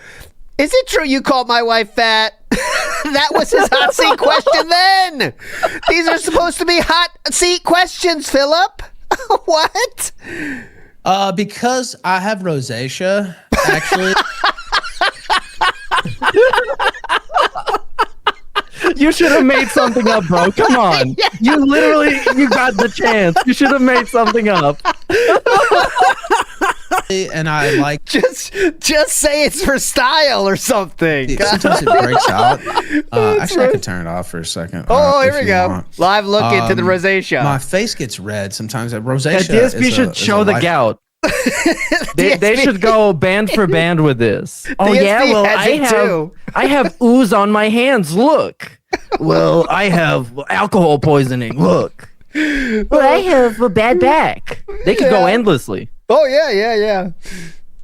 Is it true you called my wife fat? That was his hot seat question then. These are supposed to be hot seat questions, Philip. What? Because I have rosacea, actually. You should have made something up, bro. Come on. You got the chance. You should have made something up. And I like Just say it's for style or something. sometimes it breaks out. Actually, I can turn it off for a second. Oh, if here we you go. want. Live look into the rosacea. My face gets red sometimes. Yeah, Rosacea. DSP should show the gout. They DSP should go band for band with this. Oh DSP yeah, well has it too. I have ooze on my hands. Look. Well, I have alcohol poisoning. Look. Well, I have a bad back. They could go endlessly. Oh, yeah.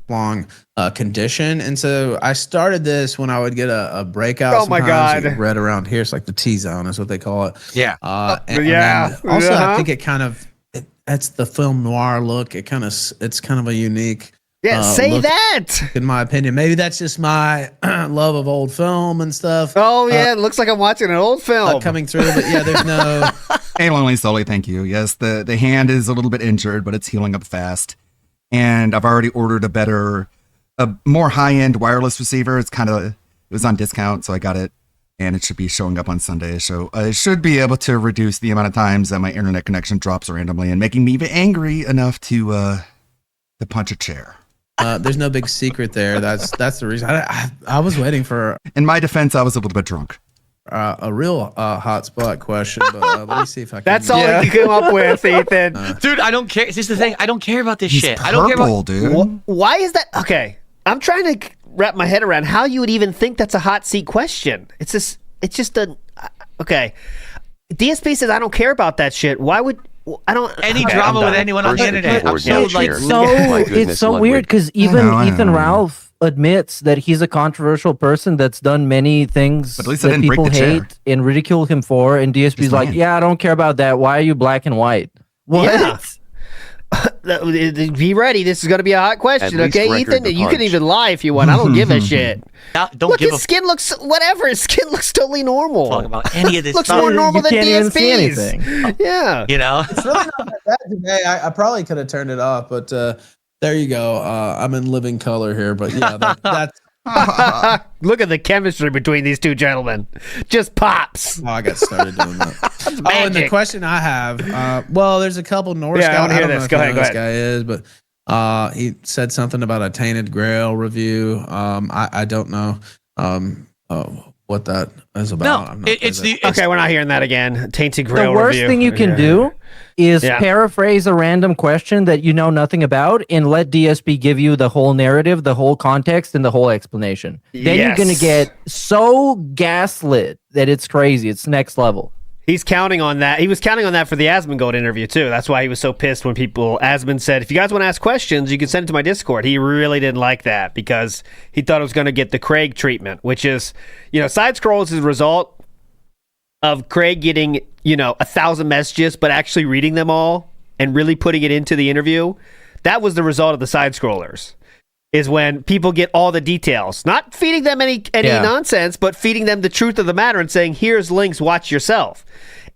long condition, and so I started this when I would get a breakout. Oh my sometimes, God. like red around here. It's like the T-zone is what they call it. Yeah. Yeah. And also, Uh-huh. I think it kind of that's the film noir look. It's kind of a unique. Yeah, say look, that. in my opinion. Maybe that's just my love of old film and stuff. Oh, yeah, it looks like I'm watching an old film. Coming through, but yeah, there's no. Hey, Lonely Sully, thank you. Yes, the hand is a little bit injured, but it's healing up fast. And I've already ordered a more high-end wireless receiver. It was on discount, so I got it. And it should be showing up on Sunday. So I should be able to reduce the amount of times that my internet connection drops randomly and making me even angry enough to punch a chair. There's no big secret there. That's the reason. I was waiting for In my defense, I was a little bit drunk. a real hotspot question, but let me see if I can. That's all you can come up with, Ethan. Dude, I don't care. This is the thing. I don't care about this He's shit. purple, I don't care about. dude. Why is that? Okay, I'm trying to wrap my head around how you would even think that's a hot seat question. It's just a. Okay. DSP says I don't care about that shit. Why would I don't Any okay, drama I'm with done. anyone on the First internet? keyboard, So, no like, cheer. So My it's goodness, so Ludwig. weird because I even know. Ethan Ralph admits that he's a controversial person that's done many things But at least I that didn't break people the chair. hate and ridicule him for, and DSP's He's like, lying. yeah, I don't care about that. Why are you black and white? What? Yeah. Be ready. This is going to be a hot question, At least okay, record Ethan? the You can punch. even lie if you want. I don't give a shit. don't Look, give his a skin looks whatever. His skin looks totally normal. fuck about any of this Looks stuff. more normal You than can't even see DSP's. anything. Yeah. You know, It's really not that bad today. I probably could have turned it off, but there you go. I'm in living color here, but yeah, that's. Look at the chemistry between these two gentlemen. Just pops. Oh, I got started doing that. Oh, and the magic. question I have, well, there's a couple Norse Yeah, I guys. wanna hear don't know this. if Go you ahead, know go who this guy is, but he said something about a Tainted Grail review. I don't know what that is about. I'm not it's gonna- the Okay, we're not hearing that again. Tainted Grail The worst review. thing you can Okay. do is Yeah. paraphrase a random question that you know nothing about and let DSP give you the whole narrative, the whole context, and the whole explanation. Then you're going to Yes. get so gaslit that it's crazy. It's next level. He's counting on that. He was counting on that for the Asmongold interview too. That's why he was so pissed when Asmon said, "If you guys want to ask questions, you can send it to my Discord." He really didn't like that because he thought it was going to get the Craig treatment, which is, side scrolls is a result of Craig getting 1,000 messages, but actually reading them all and really putting it into the interview. That was the result of the side scrollers. Is when people get all the details, not feeding them any Yeah. nonsense, but feeding them the truth of the matter and saying, "Here's links, watch yourself."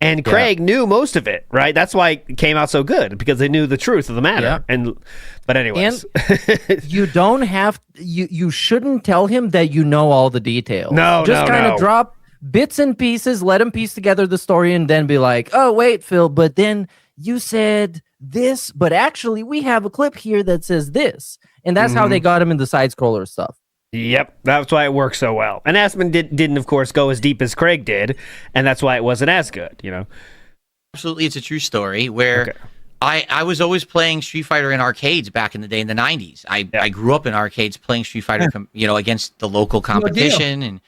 And Craig knew most of it, right? That's why it came out so good because they knew the truth of the matter. Yeah. But anyways, You don't have you shouldn't tell him that you know all the details. No, just no, kind no. of drop bits and pieces, let him piece together the story, and then be like, "Oh wait, Phil, but then you said this, but actually we have a clip here that says this," and that's how they got him in the side scroller stuff. yep, that's why it worked so well. And Asmon didn't, of course, go as deep as Craig did, and that's why it wasn't as good. absolutely, it's a true story where Okay. I was always playing Street Fighter in arcades back in the day in the 90s. I grew up in arcades playing Street Fighter, against the local competition, and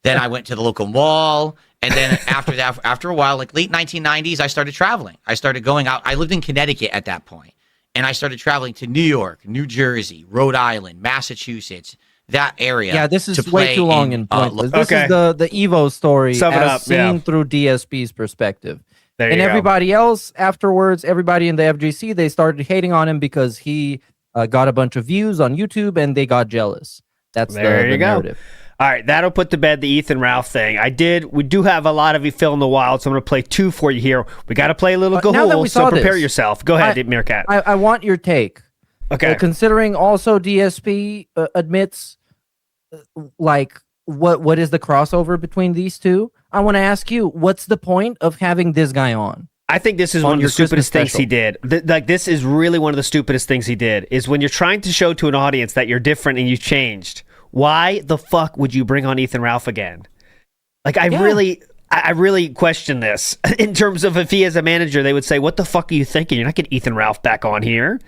then I went to the local mall, and then after a while, like late 1990s, I started traveling. I started going out. I lived in Connecticut at that point, and I started traveling to New York, New Jersey, Rhode Island, Massachusetts, that area. Yeah, this is to play way too long and pointless. This Okay. is the Evo story Sum it as up, seen yeah. through DSP's perspective. There And you go. everybody else afterwards, everybody in the FGC, they started hating on him because he got a bunch of views on YouTube and they got jealous. That's There the you go. narrative. All right, that'll put to bed the Ethan Ralph thing. We do have a lot of you Phil in the wild, so I'm going to play two for you here. We got to play a little Now that we Gahul, so saw prepare this, yourself. Go ahead, Meerkat. I want your take. Okay. Considering also DSP admits, what is the crossover between these two? I want to ask you, what's the point of having this guy on? I think this is on one of the your Christmas stupidest things he special. did. This is really one of the stupidest things he did, is when you're trying to show to an audience that you're different and you changed. Why the fuck would you bring on Ethan Ralph again? I really question this in terms of if he as a manager, they would say, "What the fuck are you thinking? You're not getting Ethan Ralph back on here.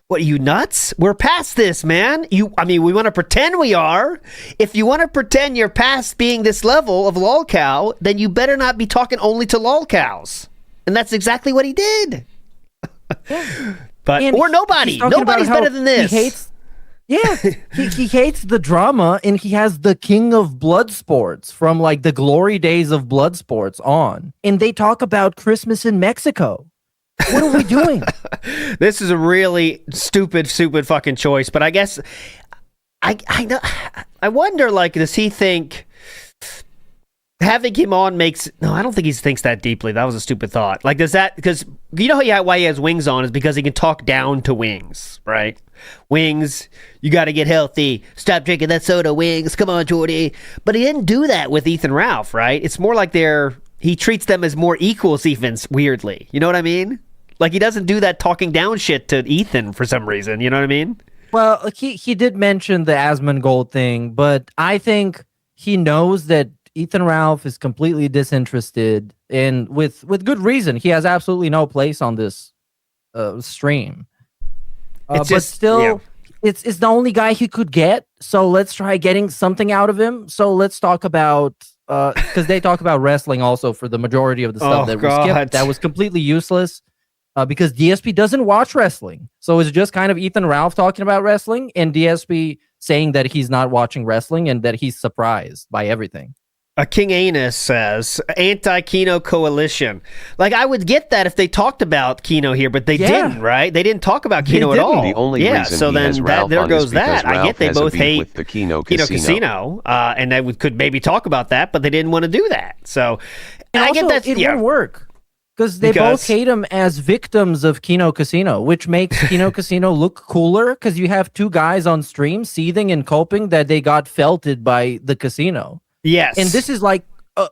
What are you nuts? We're past this, man. We want to pretend we are. If you want to pretend you're past being this level of lolcow, then you better not be talking only to lolcows." And that's exactly what he did. But And or nobody. he's talking about Nobody's how better than this. He hates, he hates the drama, and he has the king of blood sports from the glory days of blood sports on, and they talk about Christmas in Mexico. What are we doing? This is a really stupid fucking choice. But I guess I wonder, does he think having him on makes... No, I don't think he thinks that deeply. That was a stupid thought. Does that... Because you know why he has Wings on is because he can talk down to Wings, right? Wings, you got to get healthy. Stop drinking that soda, Wings. Come on, Jordy. But he didn't do that with Ethan Ralph, right? It's more like he treats them as more equals, even, weirdly. You know what I mean? He doesn't do that talking down shit to Ethan for some reason. You know what I mean? Well, he did mention the Asmongold thing, but I think he knows that Ethan Ralph is completely disinterested, and with good reason. He has absolutely no place on this stream. It's but just- still, yeah. it's the only guy he could get. So let's try getting something out of him. So let's talk about because they talk about wrestling also for the majority of the stuff that we skipped. That was completely useless because DSP doesn't watch wrestling. So it's just kind of Ethan Ralph talking about wrestling and DSP saying that he's not watching wrestling and that he's surprised by everything. King Anus says, anti-Kino coalition. Like, I would get that if they talked about Kino here, but they didn't, right? They didn't talk about Kino at all. The only reason so he then has Ralph there on goes is because that. I Ralph get they has a both beef hate with the Kino Casino, and they could maybe talk about that, but they didn't want to do that. So and I also, get that. It wouldn't work. Because they both hate him as victims of Kino Casino, which makes Kino Casino look cooler because you have two guys on stream seething and coping that they got felted by the casino. Yes. And this is like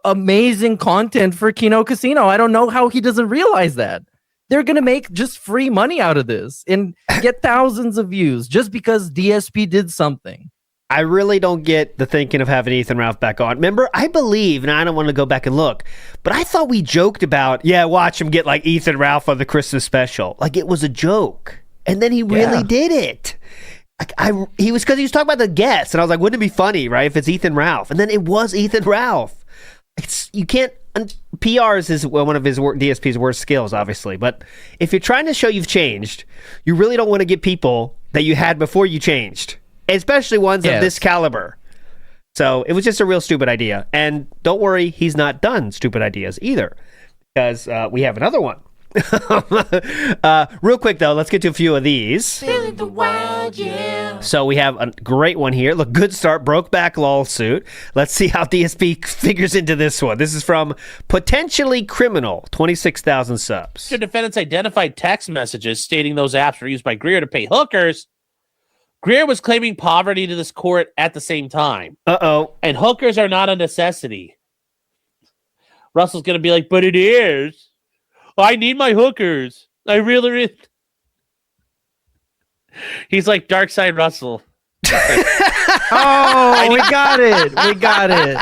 amazing content for Kino Casino. I don't know how he doesn't realize that. They're going to make just free money out of this and get thousands of views just because DSP did something. I really don't get the thinking of having Ethan Ralph back on. Remember, I believe, and I don't want to go back and look, but I thought we joked about, watch him get like Ethan Ralph on the Christmas special. Like it was a joke. And then he really did it. Like he was talking about the guests, and I was like, wouldn't it be funny, right, if it's Ethan Ralph? And then it was Ethan Ralph. You can't. PR is one of his DSP's worst skills, obviously. But if you're trying to show you've changed, you really don't want to get people that you had before you changed. Especially ones of this caliber. So it was just a real stupid idea. And don't worry, he's not done stupid ideas either. Because we have another one. Real quick, though, let's get to a few of these. Feeling the wild, So we have a great one here. Look, good start, broke back lawsuit. Let's see how DSP figures into this one. This is from Potentially Criminal, 26,000 subs. The defendants identified text messages stating those apps were used by Greer to pay hookers. Greer was claiming poverty to this court at the same time. And hookers are not a necessity. Russell's going to be like, but it is. I need my hookers. I really. He's like Darkside Russell. Oh, we got it. We got it.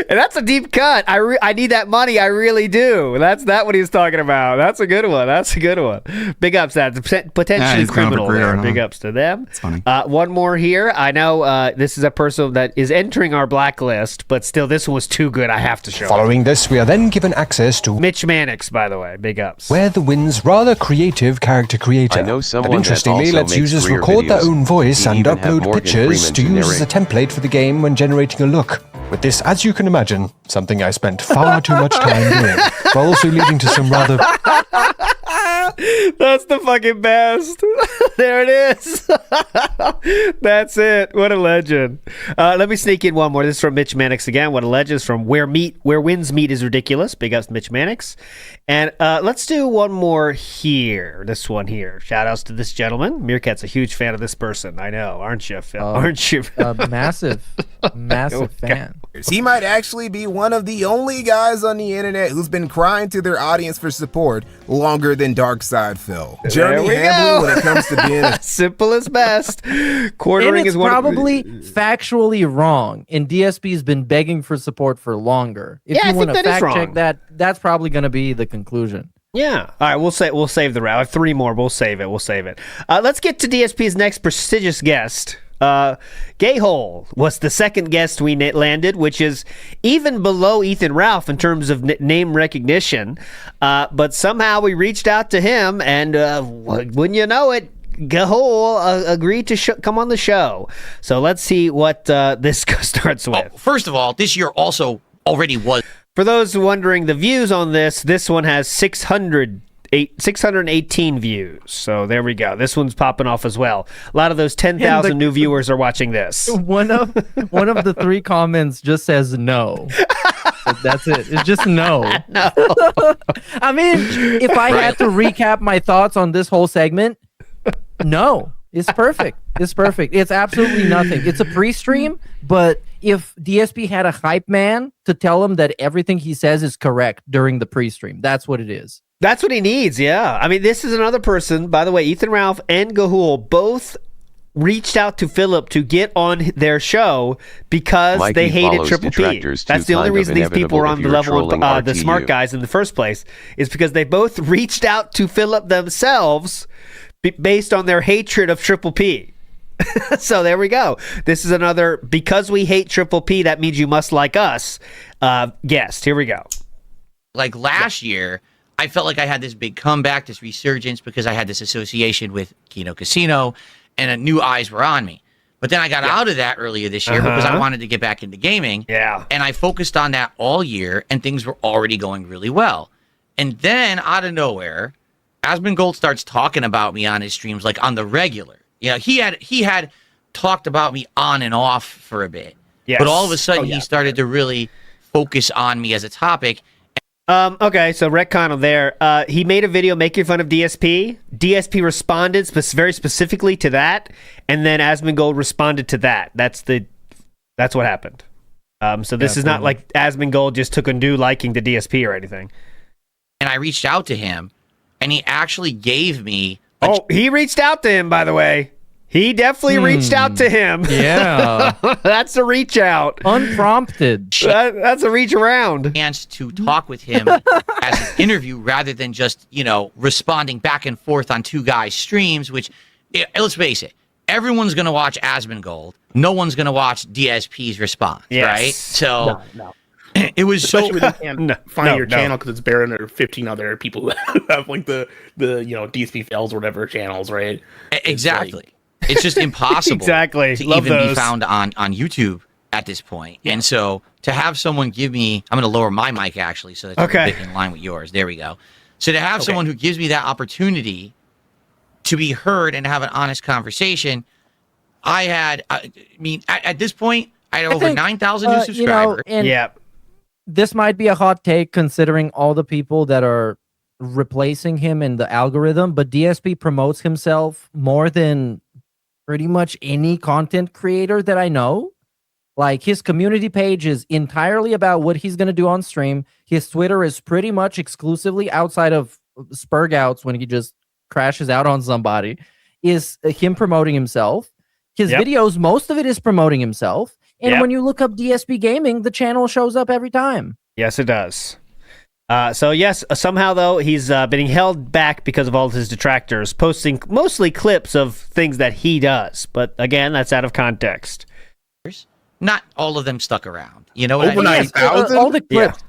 And that's a deep cut. I need that money. I really do. That's what he's talking about. That's a good one. That's a good one. Big ups to that. Potentially criminal there. Big ups to them. It's funny. One more here. I know this is a person that is entering our blacklist, but still, this one was too good. I have to show Following this, we are then given access to Mitch Mannix, by the way. Big ups. Where the Wind's rather creative character creator. I know someone and interestingly, that also lets users makes record their videos. own voice He and even had upload Morgan pictures Freeman to to use as a narrate. template for the game when generating a look. With this, as you can imagine, something I spent far too much time doing, while also leading to some rather... That's the fucking best. There it is. That's it. What a legend. Let me sneak in one more. This is from Mitch Mannix again. What a legend. Is from Where Winds Meet is Ridiculous. Big ups to Mitch Mannix. And let's do one more here. This one here. Shout outs to this gentleman. Meerkat's a huge fan of this person. I know. Aren't you, Phil? Aren't you? Massive fan. He might actually be one of the only guys on the internet who's been crying to their audience for support longer than Darkside Phil. Jeremy Hamblin, when it comes to being simple as best. Quartering and it's is one probably factually wrong, and DSP's been begging for support for longer. If you want to fact check that, that's probably going to be the conclusion. Yeah. All right. We'll save the route. I have three more. We'll save it. Let's get to DSP's next prestigious guest. Gayhole was the second guest we landed, which is even below Ethan Ralph in terms of name recognition. But somehow we reached out to him, and wouldn't you know it, Gayhole agreed to come on the show. So let's see what this starts with. First of all, this year also already was. For those wondering the views on this one has 618 views. So there we go. This one's popping off as well. A lot of those 10,000 new viewers are watching this. One of the three comments just says no. That's it. It's just no. No. I mean, if I had to recap my thoughts on this whole segment, no. It's perfect. It's absolutely nothing. It's a pre-stream, but if DSP had a hype man to tell him that everything he says is correct during the pre-stream, that's what it is. That's what he needs, yeah. I mean, this is another person, by the way, Ethan Ralph and Gahul both reached out to Philip to get on their show because Mikey they hated follows Triple P. detractors That's to the only kind of reason these people are on the inevitable level if you're of the trolling smart RTU. guys in the first place, is because they both reached out to Philip themselves based on their hatred of Triple P. So there we go. This is another, because we hate Triple P, that means you must like us, guest. Here we go. Like last year, I felt like I had this big comeback, this resurgence, because I had this association with Kino Casino, and new eyes were on me. But then I got out of that earlier this year because I wanted to get back into gaming. Yeah. And I focused on that all year, and things were already going really well. And then, out of nowhere, Asmongold starts talking about me on his streams, like on the regular. Yeah, he had talked about me on and off for a bit. Yes. But all of a sudden, he started to really focus on me as a topic. Okay, so retcon there. He made a video making fun of DSP. DSP responded very specifically to that, and then Asmongold responded to that. That's what happened. So this is not like Asmongold just took a new liking to DSP or anything. And I reached out to him, and he actually gave me... he reached out to him, by the way. He definitely reached out to him. Yeah. That's a reach out. Unprompted. That's a reach around. Chance to talk with him as an interview rather than just, responding back and forth on two guys' streams, which, let's face it, everyone's going to watch Asmongold. No one's going to watch DSP's response, right? So it was especially so... when you can't find your channel because it's buried under 15 other people who have like the DSP fails or whatever channels, right? Exactly. It's just impossible to Love even those. be found on YouTube at this point. And so to have someone give me, I'm going to lower my mic actually so that's a bit in line with yours. There we go. So to have someone who gives me that opportunity to be heard and have an honest conversation, at this point, I had over 9,000 new subscribers. This might be a hot take considering all the people that are replacing him in the algorithm, but DSP promotes himself more than pretty much any content creator that I know. Like, his community page is entirely about what he's going to do on stream. His Twitter is pretty much exclusively, outside of Spurgouts when he just crashes out on somebody, is him promoting himself. His videos, most of it is promoting himself. And when you look up DSP Gaming, the channel shows up every time. Yes, it does. Somehow, though, he's being held back because of all his detractors, posting mostly clips of things that he does. But again, that's out of context. Not all of them stuck around. You know what Over 9,000? All the clips.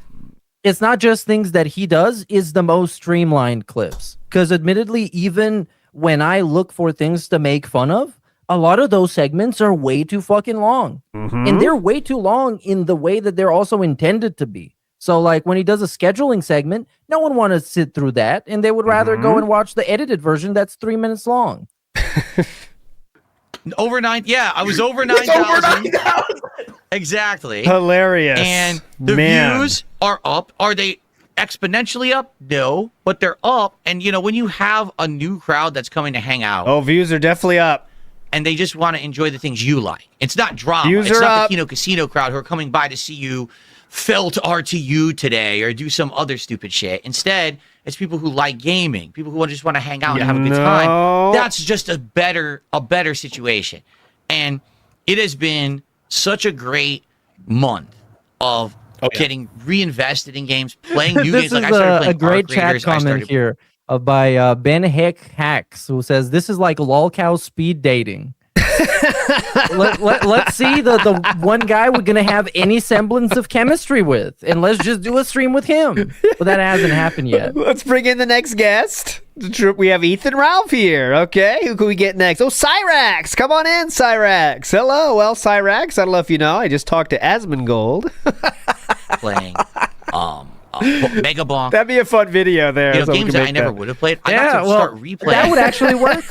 It's not just things that he does, is the most streamlined clips. Because admittedly, even when I look for things to make fun of, a lot of those segments are way too fucking long. And they're way too long in the way that they're also intended to be. So, like, when he does a scheduling segment, no one wants to sit through that, and they would rather go and watch the edited version that's 3 minutes long. I was over 9,000. Exactly. Hilarious. And the views are up. Are they exponentially up? No, but they're up. And, when you have a new crowd that's coming to hang out. Views are definitely up. And they just want to enjoy the things you like. It's not drama. Views it's are not up. the Kino Casino crowd who are coming by to see you felt RTU today or do some other stupid shit. Instead, it's people who like gaming, people who just want to hang out and have a good time. That's just a better situation. And it has been such a great month of getting reinvested in games, playing new games. This is a great chat comment here by Ben Hick Hacks, who says, this is like lolcow speed dating. Let's see the one guy we're gonna have any semblance of chemistry with, and let's just do a stream with him. But that hasn't happened yet. Let's bring in the next guest. We have Ethan Ralph here. Okay, who can we get next? Cyrax, come on in, Cyrax. Hello, well, Cyrax. I don't know if you know, I just talked to Asmongold. Playing Mega Bonk. That'd be a fun video there. Games that I never would have played. I got to start replaying. That would actually work.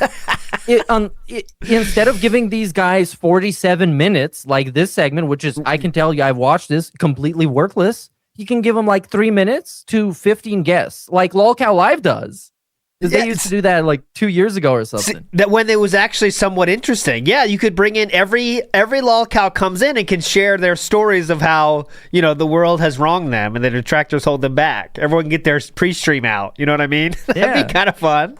Instead of giving these guys 47 minutes, like this segment, which is, I can tell you, I've watched this, completely worthless, you can give them like 3 minutes to 15 guests, like LOLcow Live does. Because they used to do that like 2 years ago or something. That when it was actually somewhat interesting. Yeah, you could bring in every LOLcow comes in and can share their stories of how, the world has wronged them and the detractors hold them back. Everyone can get their pre-stream out. You know what I mean? That'd be kind of fun.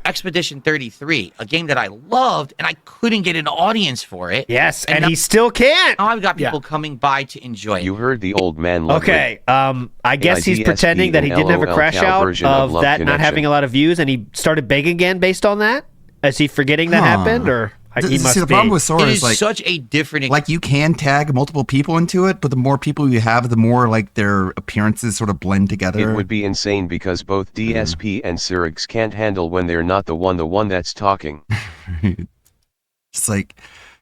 Expedition 33, a game that I loved, and I couldn't get an audience for it. Yes, and he still can't. Now I've got people coming by to enjoy it. You heard the old man lovely. Okay, I guess he's pretending that he didn't have a crash out of that not having a lot of views, and he started begging again based on that? Is he forgetting that happened, or He must See, the be. problem with Sora It is is like such a different. like you can tag multiple people into it, but the more people you have, the more like their appearances sort of blend together. It would be insane because both DSP and Sirix can't handle when they're not the one that's talking. It's like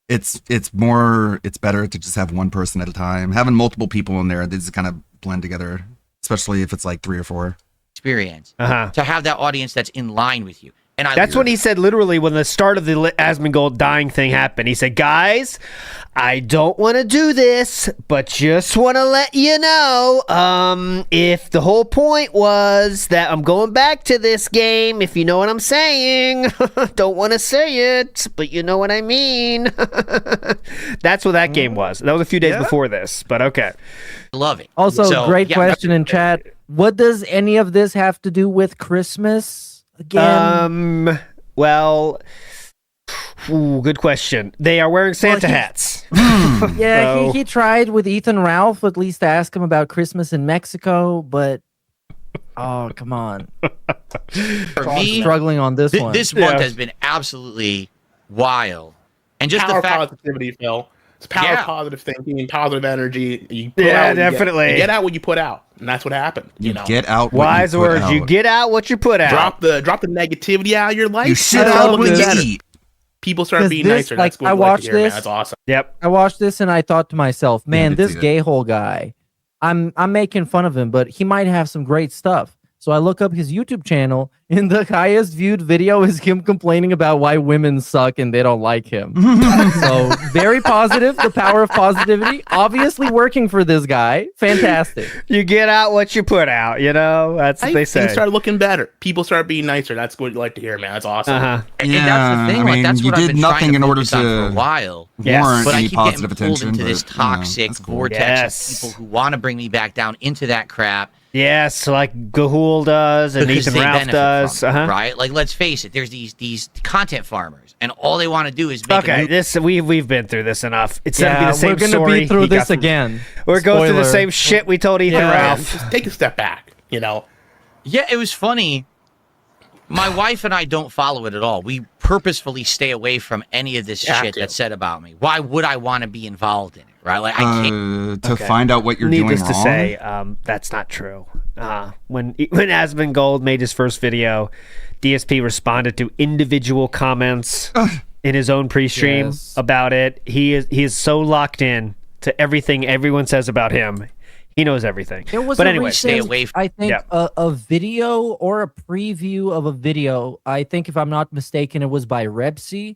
it's better to just have one person at a time. Having multiple people in there, they just kind of blend together, especially if it's like 3 or 4. Experience to have that audience that's in line with you. And That's what he said literally when the start of the Asmongold dying thing happened. He said, guys, I don't want to do this, but just want to let you know, if the whole point was that I'm going back to this game, if you know what I'm saying, don't want to say it, but you know what I mean. That's what that game was. That was a few days before this, but okay. Love it. Also, great question in chat. What does any of this have to do with Christmas? Again, well, good question. They are wearing Santa hats. Yeah, So- he tried with Ethan Ralph at least to ask him about Christmas in Mexico, but oh, come on. For I'm me, struggling on this one. This month has been absolutely wild, and just Power the fact. positivity, Phil. It's power Yeah. positive thinking, positive energy. You put Yeah, out what you get. definitely. You get out what you put out, and that's what happened. You know, Get out what Wise you put words. You out. get out what you put out. drop the negativity out of your life. You shit Start out looking what you better. eat. People start 'Cause being this, nicer. like, That's what I we like watched to hear, man. this. That's awesome. Yep. I watched this and I thought to myself, man, did this see that. gay hole guy, I'm making fun of him, but he might have some great stuff. So I look up his YouTube channel, and the highest viewed video is him complaining about why women suck and they don't like him. So very positive, the power of positivity, obviously working for this guy. Fantastic. You get out what you put out, you know? That's what they say. Things start looking better. People start being nicer. That's what you like to hear, man. That's awesome. Uh-huh. And that's the thing. I Like mean, that's you what I've did been nothing trying to in order focus on for a to while. Yes. But I any keep getting positive pulled attention. into this but, you know, toxic that's cool. vortex Yes. of people who want to bring me back down into that crap. Yes, like Gahul does and Because Ethan they Ralph benefit does. from it, Uh-huh. right? Like, let's face it. There's these content farmers, and all they want to do is make Okay, a this we've been through this enough. It's gonna be Yeah, the same we're gonna story. be through he got this from- again. We're going through the Spoiler. same shit we told Ethan Yeah. Ralph. Just take a step back. You know, Yeah, it was funny. My wife and I don't follow it at all. We purposefully stay away from any of this You have shit to. that's said about me. Why would I want to be involved in it, right? Like, I can't. To find out what you're Needless doing to wrong. say, that's not true. When Asmongold made his first video, DSP responded to individual comments in his own pre-stream Yes. about it. He is so locked in to everything everyone says about him. He knows everything. There was But a anyway, stay recent, away from- I think, Yeah. a video or a preview of a video. I think, if I'm not mistaken, it was by Repsy,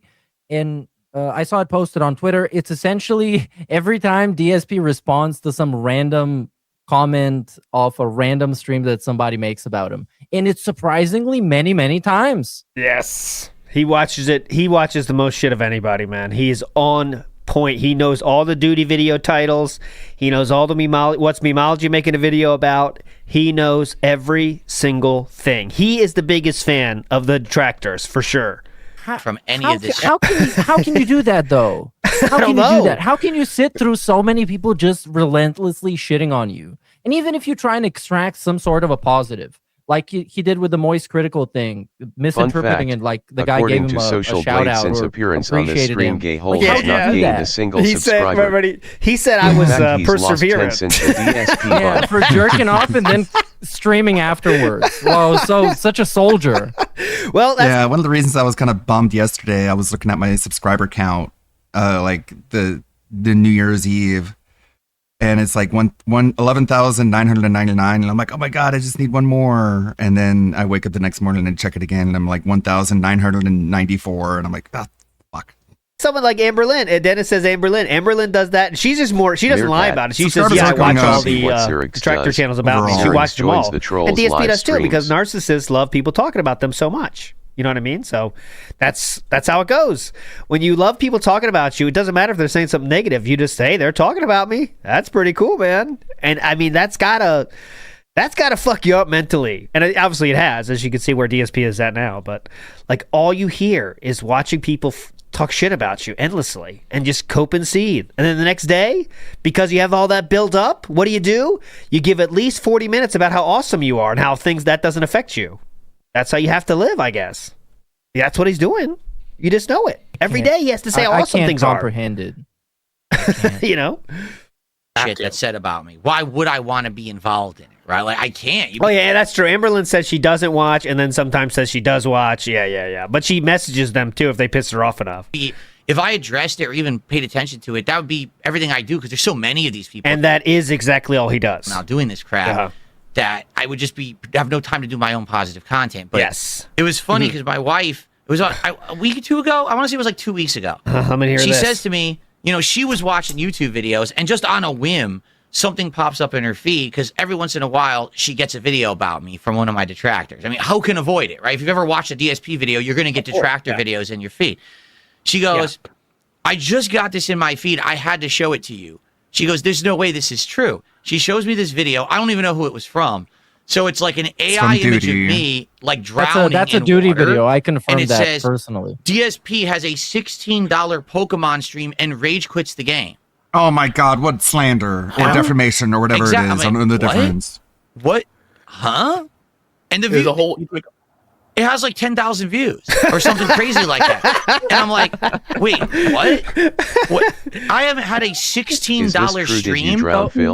and I saw it posted on Twitter. It's essentially every time DSP responds to some random comment off a random stream that somebody makes about him, and it's surprisingly many times. yes, he watches it. He watches the most shit of anybody, man. He is on point. He knows all the duty video titles. He knows all the what's Memology making a video about. He knows every single thing. He is the biggest fan of the detractors for sure. From any How of this. how can you do that though? How can you know. do that? How can you sit through so many people just relentlessly shitting on you? And even if you try and extract some sort of a positive, like he did with the Moist Critical thing, misinterpreting fact, it, like the guy gave according him to a Social shout Blade, out since or appearance on this appreciated stream, him. Gay Hole Like, has how do you not do gained that? a single He said, subscriber. he said I In was fact, he's lost 10 perseverant. since the DSP Yeah, bug. for jerking off and then streaming afterwards. Wow, so such a soldier. Well, that's Yeah, one of the reasons I was kind of bummed yesterday, I was looking at my subscriber count, like the New Year's Eve, and it's like 11,999, and I'm like, oh my god, I just need one more. And then I wake up the next morning and check it again, and I'm like 1,994, and I'm like, oh, fuck. someone like Amberlynn. And Dennis says Amberlynn. Amberlynn does that. And she's just more. She doesn't lie Meerkat. about it. She says, Subscribers "Yeah, I are going watch up. all See the what Cyrix detractor does. channels about me. She Overall. watched them Joins all." the trolls And DSP live does too, because streams. narcissists love people talking about them so much. You know what I mean? So that's how it goes. When you love people talking about you, it doesn't matter if they're saying something negative. You just say they're talking about me. That's pretty cool, man. And I mean, that's gotta fuck you up mentally. And obviously it has, as you can see where DSP is at now. But like, all you hear is watching people talk shit about you endlessly and just cope and seethe. And then the next day, because you have all that built up, what do? You give at least 40 minutes about how awesome you are and how that doesn't affect you. That's how you have to live, I guess. That's what he's doing. You just know it. Every day he has to say how awesome things are. comprehend it. You know? Shit that's said about me. Why would I want to be involved in it, right? Like, I can't. Oh, yeah, that's true. Amberlynn says she doesn't watch and then sometimes says she does watch. Yeah. But she messages them, too, if they piss her off enough. If I addressed it or even paid attention to it, that would be everything I do because there's so many of these people. And that is exactly all he does. Now doing this crap, that I would just have no time to do my own positive content. But yes. It was funny because my wife, it was a week or two ago, I want to say it was like 2 weeks ago. I'm gonna hear she this. says to me, you know, she was watching YouTube videos and just on a whim, something pops up in her feed because every once in a while she gets a video about me from one of my detractors. I mean, who can avoid it, right? If you've ever watched a DSP video, you're going to get detractor videos in your feed. She goes, I just got this in my feed. I had to show it to you. She goes, there's no way this is true. She shows me this video. I don't even know who it was from. So it's like an AI image of me, like drowning That's a in Duty water, video. I confirmed and it that says, personally. DSP has a $16 Pokemon stream and rage quits the game. Oh my God! What slander or defamation or whatever it is. I don't know the difference. What? Huh? And There's a whole. It has like 10,000 views or something crazy like that. And I'm like, wait, what? I haven't had a $16 stream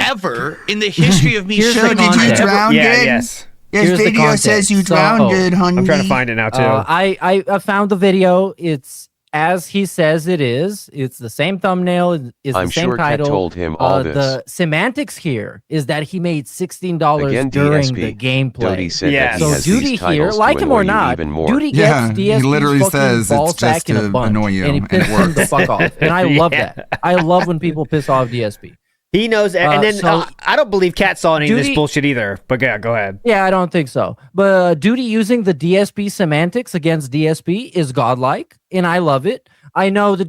ever in the history of me. So did you drown good? Yes. This video says you drowned good, honey. I'm trying to find it now, too. I found the video. It's as he says it is. It's the same thumbnail. It's I'm the same sure Kat title. told him all this. The semantics here is that he made $16 Again, during DSP. the gameplay. Doty said that he So has Duty these here, titles like to him or annoy you not, even more. Duty Yeah, gets he DSP's literally fucking says ball it's sack just in a to bunch, annoy you, and he and it pisses him the works. fuck off. And I love that. I love when people piss off DSP. He knows, and then I don't believe Kat saw any of this Duty- bullshit either. But yeah, go ahead. Yeah, I don't think so. But Duty using the DSP semantics against DSP is godlike, and I love it. I know that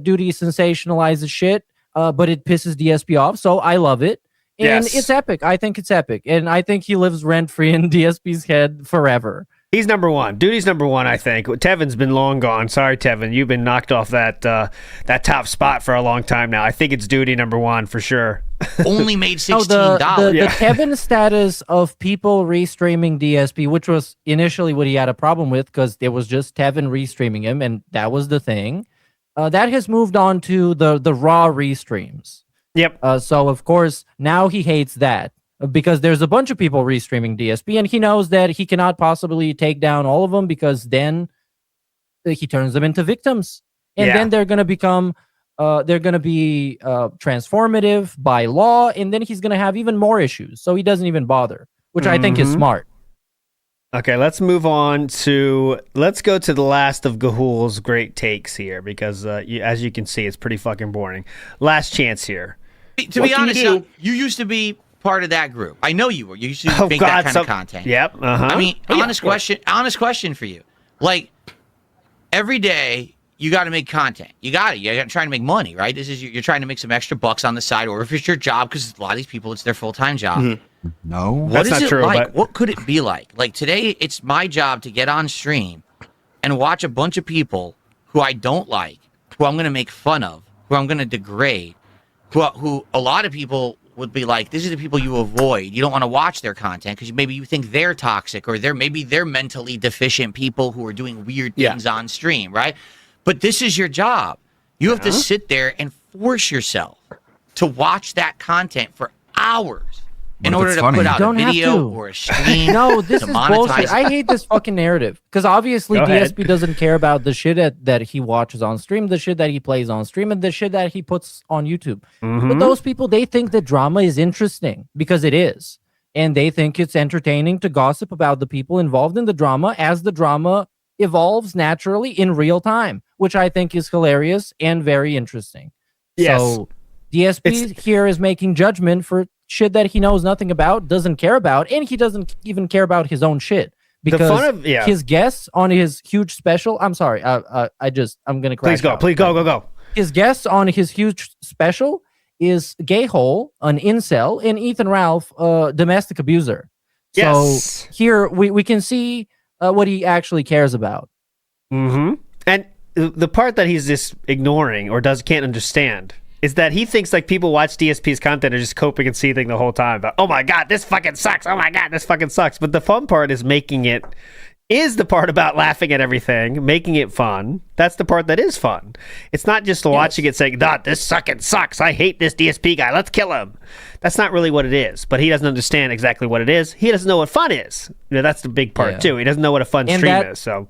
Duty sensationalizes shit, but it pisses DSP off, so I love it. And Yes. it's epic. I think it's epic. And I think he lives rent-free in DSP's head forever. He's number one. Duty's number one, I think. Tevin's been long gone. Sorry, Tevin. You've been knocked off that top spot for a long time now. I think it's Duty number one for sure. Only made $16. The Kevin status of people restreaming DSP, which was initially what he had a problem with because it was just Tevin restreaming him, and that was the thing. That has moved on to the raw restreams. Yep. So, of course, now he hates that because there's a bunch of people restreaming DSP, and he knows that he cannot possibly take down all of them because then he turns them into victims. And then they're going to become... they're going to be transformative by law, and then he's going to have even more issues. So he doesn't even bother, which I think is smart. Okay, let's move on to... Let's go to the last of Gahul's great takes here, because as you can see, it's pretty fucking boring. Last chance here. To be honest, you used to be part of that group. I know you were. You used to make that kind of content. Yep. I mean, honest question for you. Like, every day... You got to make content. You got to. You're trying to make money, right? You're trying to make some extra bucks on the side, or if it's your job, because a lot of these people, it's their full-time job. No, what is it like? What could it be like? Like today, it's my job to get on stream and watch a bunch of people who I don't like, who I'm going to make fun of, who I'm going to degrade, who a lot of people would be like, this is the people you avoid. You don't want to watch their content because maybe you think they're toxic, or maybe they're mentally deficient people who are doing weird things on stream, right? But this is your job. You have to sit there and force yourself to watch that content for hours in order to put out a video or a stream. No, this to is monetize bullshit. it. I hate this fucking narrative because obviously Go ahead. DSP doesn't care about the shit that he watches on stream, the shit that he plays on stream, and the shit that he puts on YouTube. But those people, they think that drama is interesting because it is. And they think it's entertaining to gossip about the people involved in the drama as the drama evolves naturally in real time, which I think is hilarious and very interesting. Yes. So DSP here is making judgment for shit that he knows nothing about, doesn't care about, and he doesn't even care about his own shit. Because his guests on his huge special, I'm sorry, I'm gonna crash out. Please go. His guests on his huge special is Gayhole, an incel, and Ethan Ralph, a domestic abuser. Yes. So here we can see what he actually cares about. And the part that he's just ignoring or can't understand is that he thinks like people watch DSP's content are just coping and seething the whole time about, oh my God, this fucking sucks. Oh my God, this fucking sucks. But the fun part is making it is the part about laughing at everything, making it fun. That's the part that is fun. It's not just watching it saying, this sucking sucks. I hate this DSP guy. Let's kill him. That's not really what it is. But he doesn't understand exactly what it is. He doesn't know what fun is. That's the big part, too. He doesn't know what a fun stream is. So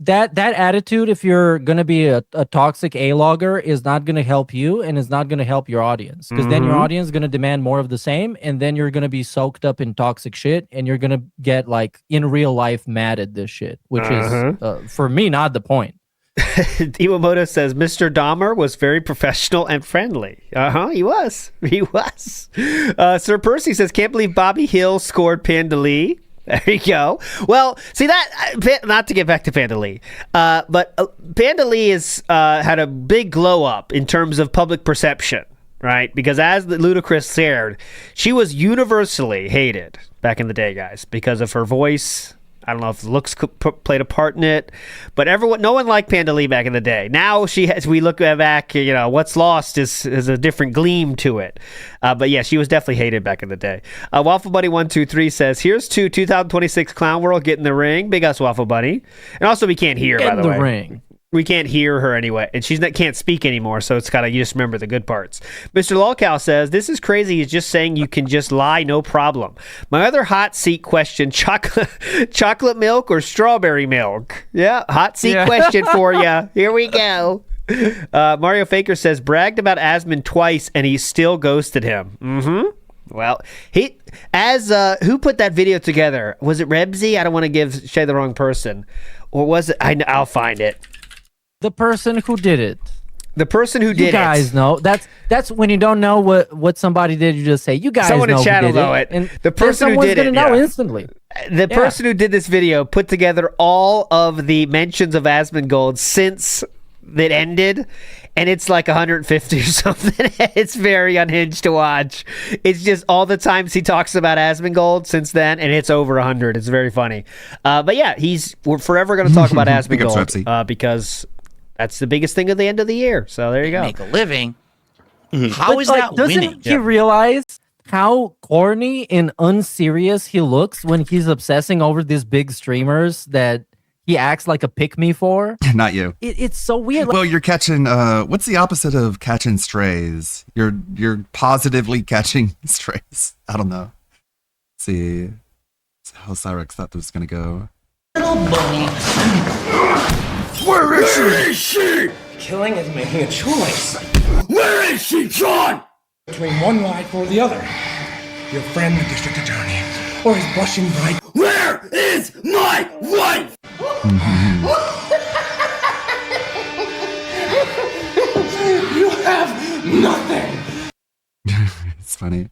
that attitude, if you're going to be a toxic A-logger, is not going to help you and is not going to help your audience, because then your audience is going to demand more of the same, and then you're going to be soaked up in toxic shit, and you're going to get like in real life mad at this shit, which is for me not the point. Iwamoto says Mr. Dahmer was very professional and friendly. He was. Sir Percy says, can't believe Bobby Hill scored Panda Lee. There you go. Well, see that, not to get back to Panda Lee, but Panda Lee has had a big glow up in terms of public perception, right? Because as the Ludacris shared, she was universally hated back in the day, guys, because of her voice. I don't know if looks played a part in it, but no one liked Panda Lee back in the day. Now we look back, what's lost is a different gleam to it. But yeah, she was definitely hated back in the day. Waffle Buddy 123 says, here's to 2026 Clown World, get in the ring. Big us, Waffle Buddy. And also we can't hear, by the way. Get in the ring. We can't hear her anyway, and can't speak anymore, so it's you just remember the good parts. Mr. Lolcow says, this is crazy. He's just saying you can just lie, no problem. My other hot seat question, chocolate milk or strawberry milk? Yeah, hot seat question for you. Here we go. Mario Faker says, bragged about Asmon twice, and he still ghosted him. Well, who put that video together? Was it Rebsy? I don't want to give Shay the wrong person. Or was it? I'll find it. The person who did it. The person who did it. You guys know. That's when you don't know what somebody did, you just say, you guys someone know in chat who did know it. And the person who did it. Someone's going to know instantly. The person who did this video put together all of the mentions of Asmongold since it ended, and it's like 150 or something. It's very unhinged to watch. It's just all the times he talks about Asmongold since then, and it's over 100. It's very funny. But yeah, we're forever going to talk about Asmongold because that's the biggest thing at the end of the year. So there you go. Make a living. How is that doesn't winning? He realize how corny and unserious he looks when he's obsessing over these big streamers that he acts like a pick-me for? Not you. It's so weird. Well, you're catching, what's the opposite of catching strays? You're positively catching strays. I don't know. Let's see how Cyrex thought this was going to go. Little bunny. Where is she? Killing is making a choice. Where is she, John? Between one life or the other. Your friend, the district attorney, or his blushing bride. Where is my wife? You have nothing. It's funny.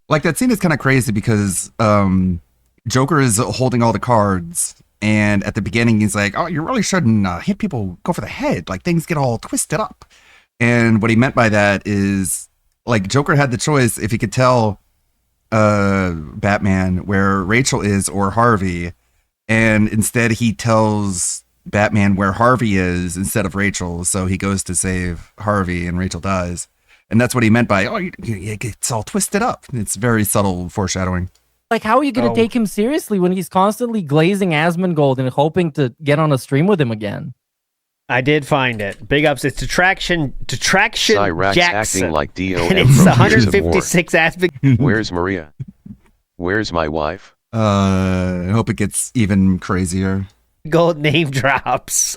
Like, that scene is kind of crazy because Joker is holding all the cards, and at the beginning he's like, oh, you really shouldn't hit people, go for the head, like things get all twisted up. And what he meant by that is, like, Joker had the choice if he could tell Batman where Rachel is or Harvey, and instead he tells Batman where Harvey is instead of Rachel, so he goes to save Harvey and Rachel dies. And that's what he meant by, it's all twisted up. It's very subtle foreshadowing. Like, how are you going to take him seriously when he's constantly glazing Asmongold and hoping to get on a stream with him again? I did find it. Big ups. It's Detraction Cyrax Jackson. acting like DOM and it's from 156 Asmongold. Where's Maria? Where's my wife? I hope it gets even crazier. Gold name drops.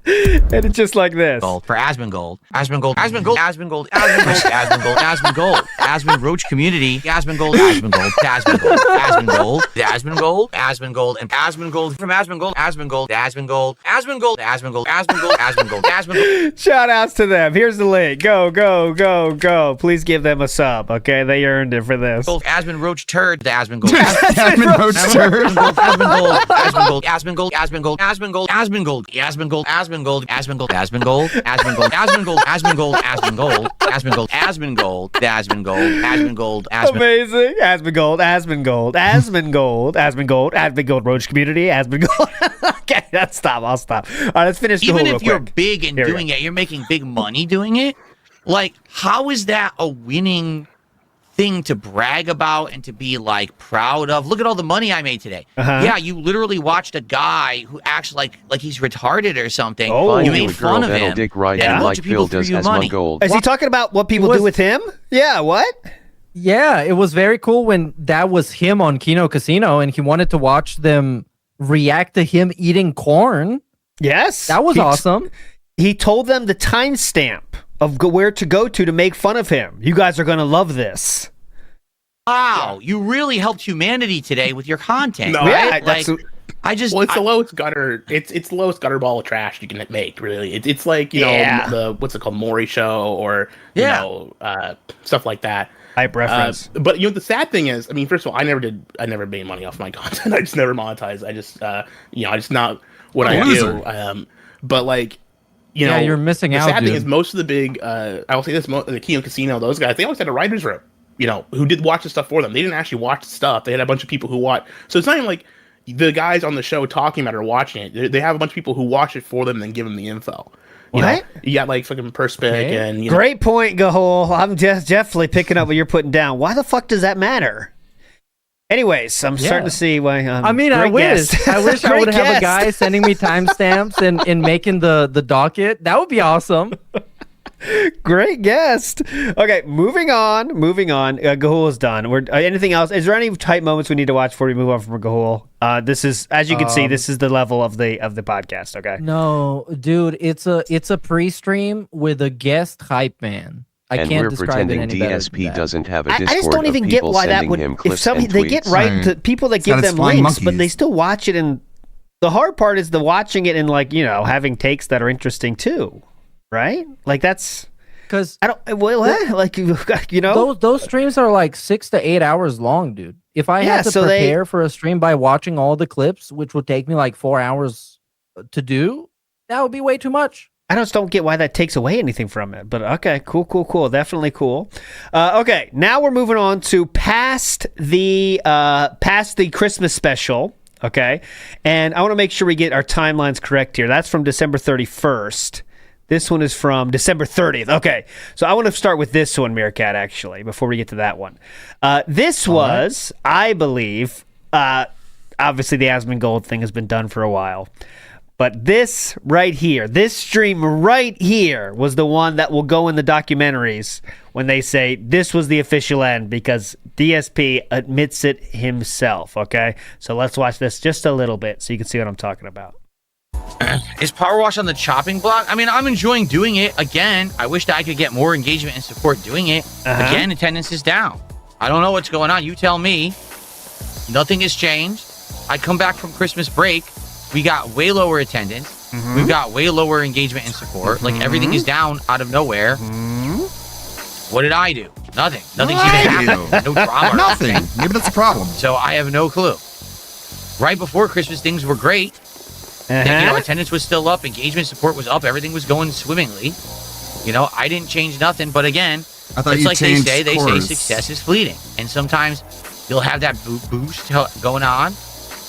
And it's just like this. For Asmongold. Asmongold. Asmongold. Asmongold. Asmongold. Asmongold. Asmongold. Asmon Roach Community. Asmongold. Asmongold. Asmongold. Asmongold. Asmongold. Asmongold. And Asmongold from Asmongold. Asmongold. Asmongold. Asmongold. Asmongold. Asmongold. Asmongold. Asmongold. Shout outs to them. Here's the link. Go, go, go, go. Please give them a sub, okay? They earned it for this. Asmon Roach Turd. The Asmongold. Asmon Roach Turd. Asmongold. Asmongold. Asmongold. Asmongold. Asmongold. Asmongold. Asmongold. Asmongold. Asmongold, Asmongold, Asmongold, Asmongold, Asmongold, Asmongold, Asmongold, Asmongold, Asmongold, Asmongold, Asmongold, Asmongold. Amazing. Asmongold, Asmongold, Asmongold, Asmongold, Asmongold Roach Community, Asmongold. Okay, that's stop. I'll stop. All right, let's finish the Even whole if you're quick. big and doing it, you're making big money doing it. Like, how is that a winning thing to brag about and to be like proud of. Look at all the money I made today. Yeah, you literally watched a guy who acts like he's retarded or something. You made fun of him. Dick right and a and bunch like of people Phil threw does you money. Asmongold. Is he talking about what people do with him? Yeah, what? Yeah, it was very cool when that was him on Kino Casino and he wanted to watch them react to him eating corn. Yes. That was awesome. He told them the timestamp of where to go to make fun of him. You guys are going to love this. Wow, you really helped humanity today with your content. No, right? that's it's the lowest gutter. It's the lowest gutter ball of trash you can make. Really, it's like you know the what's it called, Maury Show, or you know stuff like that. Hype reference. But you know the sad thing is, I mean, first of all, I never made money off my content. I just never monetized. I just I just not what I do. But like. You know, you're missing out. The sad thing dude. is, most of the big, I will say this, the Kino Casino, those guys, they always had a writer's room, you know, who did watch the stuff for them. They didn't actually watch the stuff. They had a bunch of people who watch. So it's not even like the guys on the show talking about it or watching it. They have a bunch of people who watch it for them and then give them the info. You know, you got like fucking Perspic and you know. Great point, Gahul. I'm just definitely picking up what you're putting down. Why the fuck does that matter? Anyways, I'm starting to see why. I mean, I wish I would have a guy sending me timestamps and making the docket. That would be awesome. Great guest. Okay, moving on. Gahul is done. Anything else? Is there any tight moments we need to watch before we move on from Gahul? This is, as you can see, this is the level of the podcast. Okay. No, dude, it's a pre-stream with a guest hype man. I and can't we're describe pretending it any better DSP than doesn't have a I Discord just don't even of get people why that sending would. him If clips somebody and they get tweets. the people that give them links, but they still watch it, and the hard part is the watching it and like having takes that are interesting too, right? Like that's because I don't like those streams are like 6 to 8 hours long, dude. If I had to prepare for a stream by watching all the clips, which would take me like 4 hours to do, that would be way too much. I just don't get why that takes away anything from it. But okay, cool. Definitely cool. Okay, now we're moving on to past the Christmas special. Okay, and I want to make sure we get our timelines correct here. That's from December 31st. This one is from December 30th. Okay, so I want to start with this one, Meerkat, actually, before we get to that one. This was, I believe, obviously the Asmongold thing has been done for a while. But this right here, this stream right here was the one that will go in the documentaries when they say this was the official end because DSP admits it himself, okay? So let's watch this just a little bit so you can see what I'm talking about. Is Power Wash on the chopping block? I mean, I'm enjoying doing it. Again, I wish that I could get more engagement and support doing it. Again, attendance is down. I don't know what's going on. You tell me. Nothing has changed. I come back from Christmas break. We got way lower attendance. We've got way lower engagement and support. Like, everything is down out of nowhere. What did I do? Nothing. Nothing's even happened. No drama. Nothing. Maybe that's a problem. So I have no clue. Right before Christmas, things were great. Attendance was still up. Engagement support was up. Everything was going swimmingly. I didn't change nothing. But again, it's like they say success is fleeting. And sometimes you'll have that boost going on.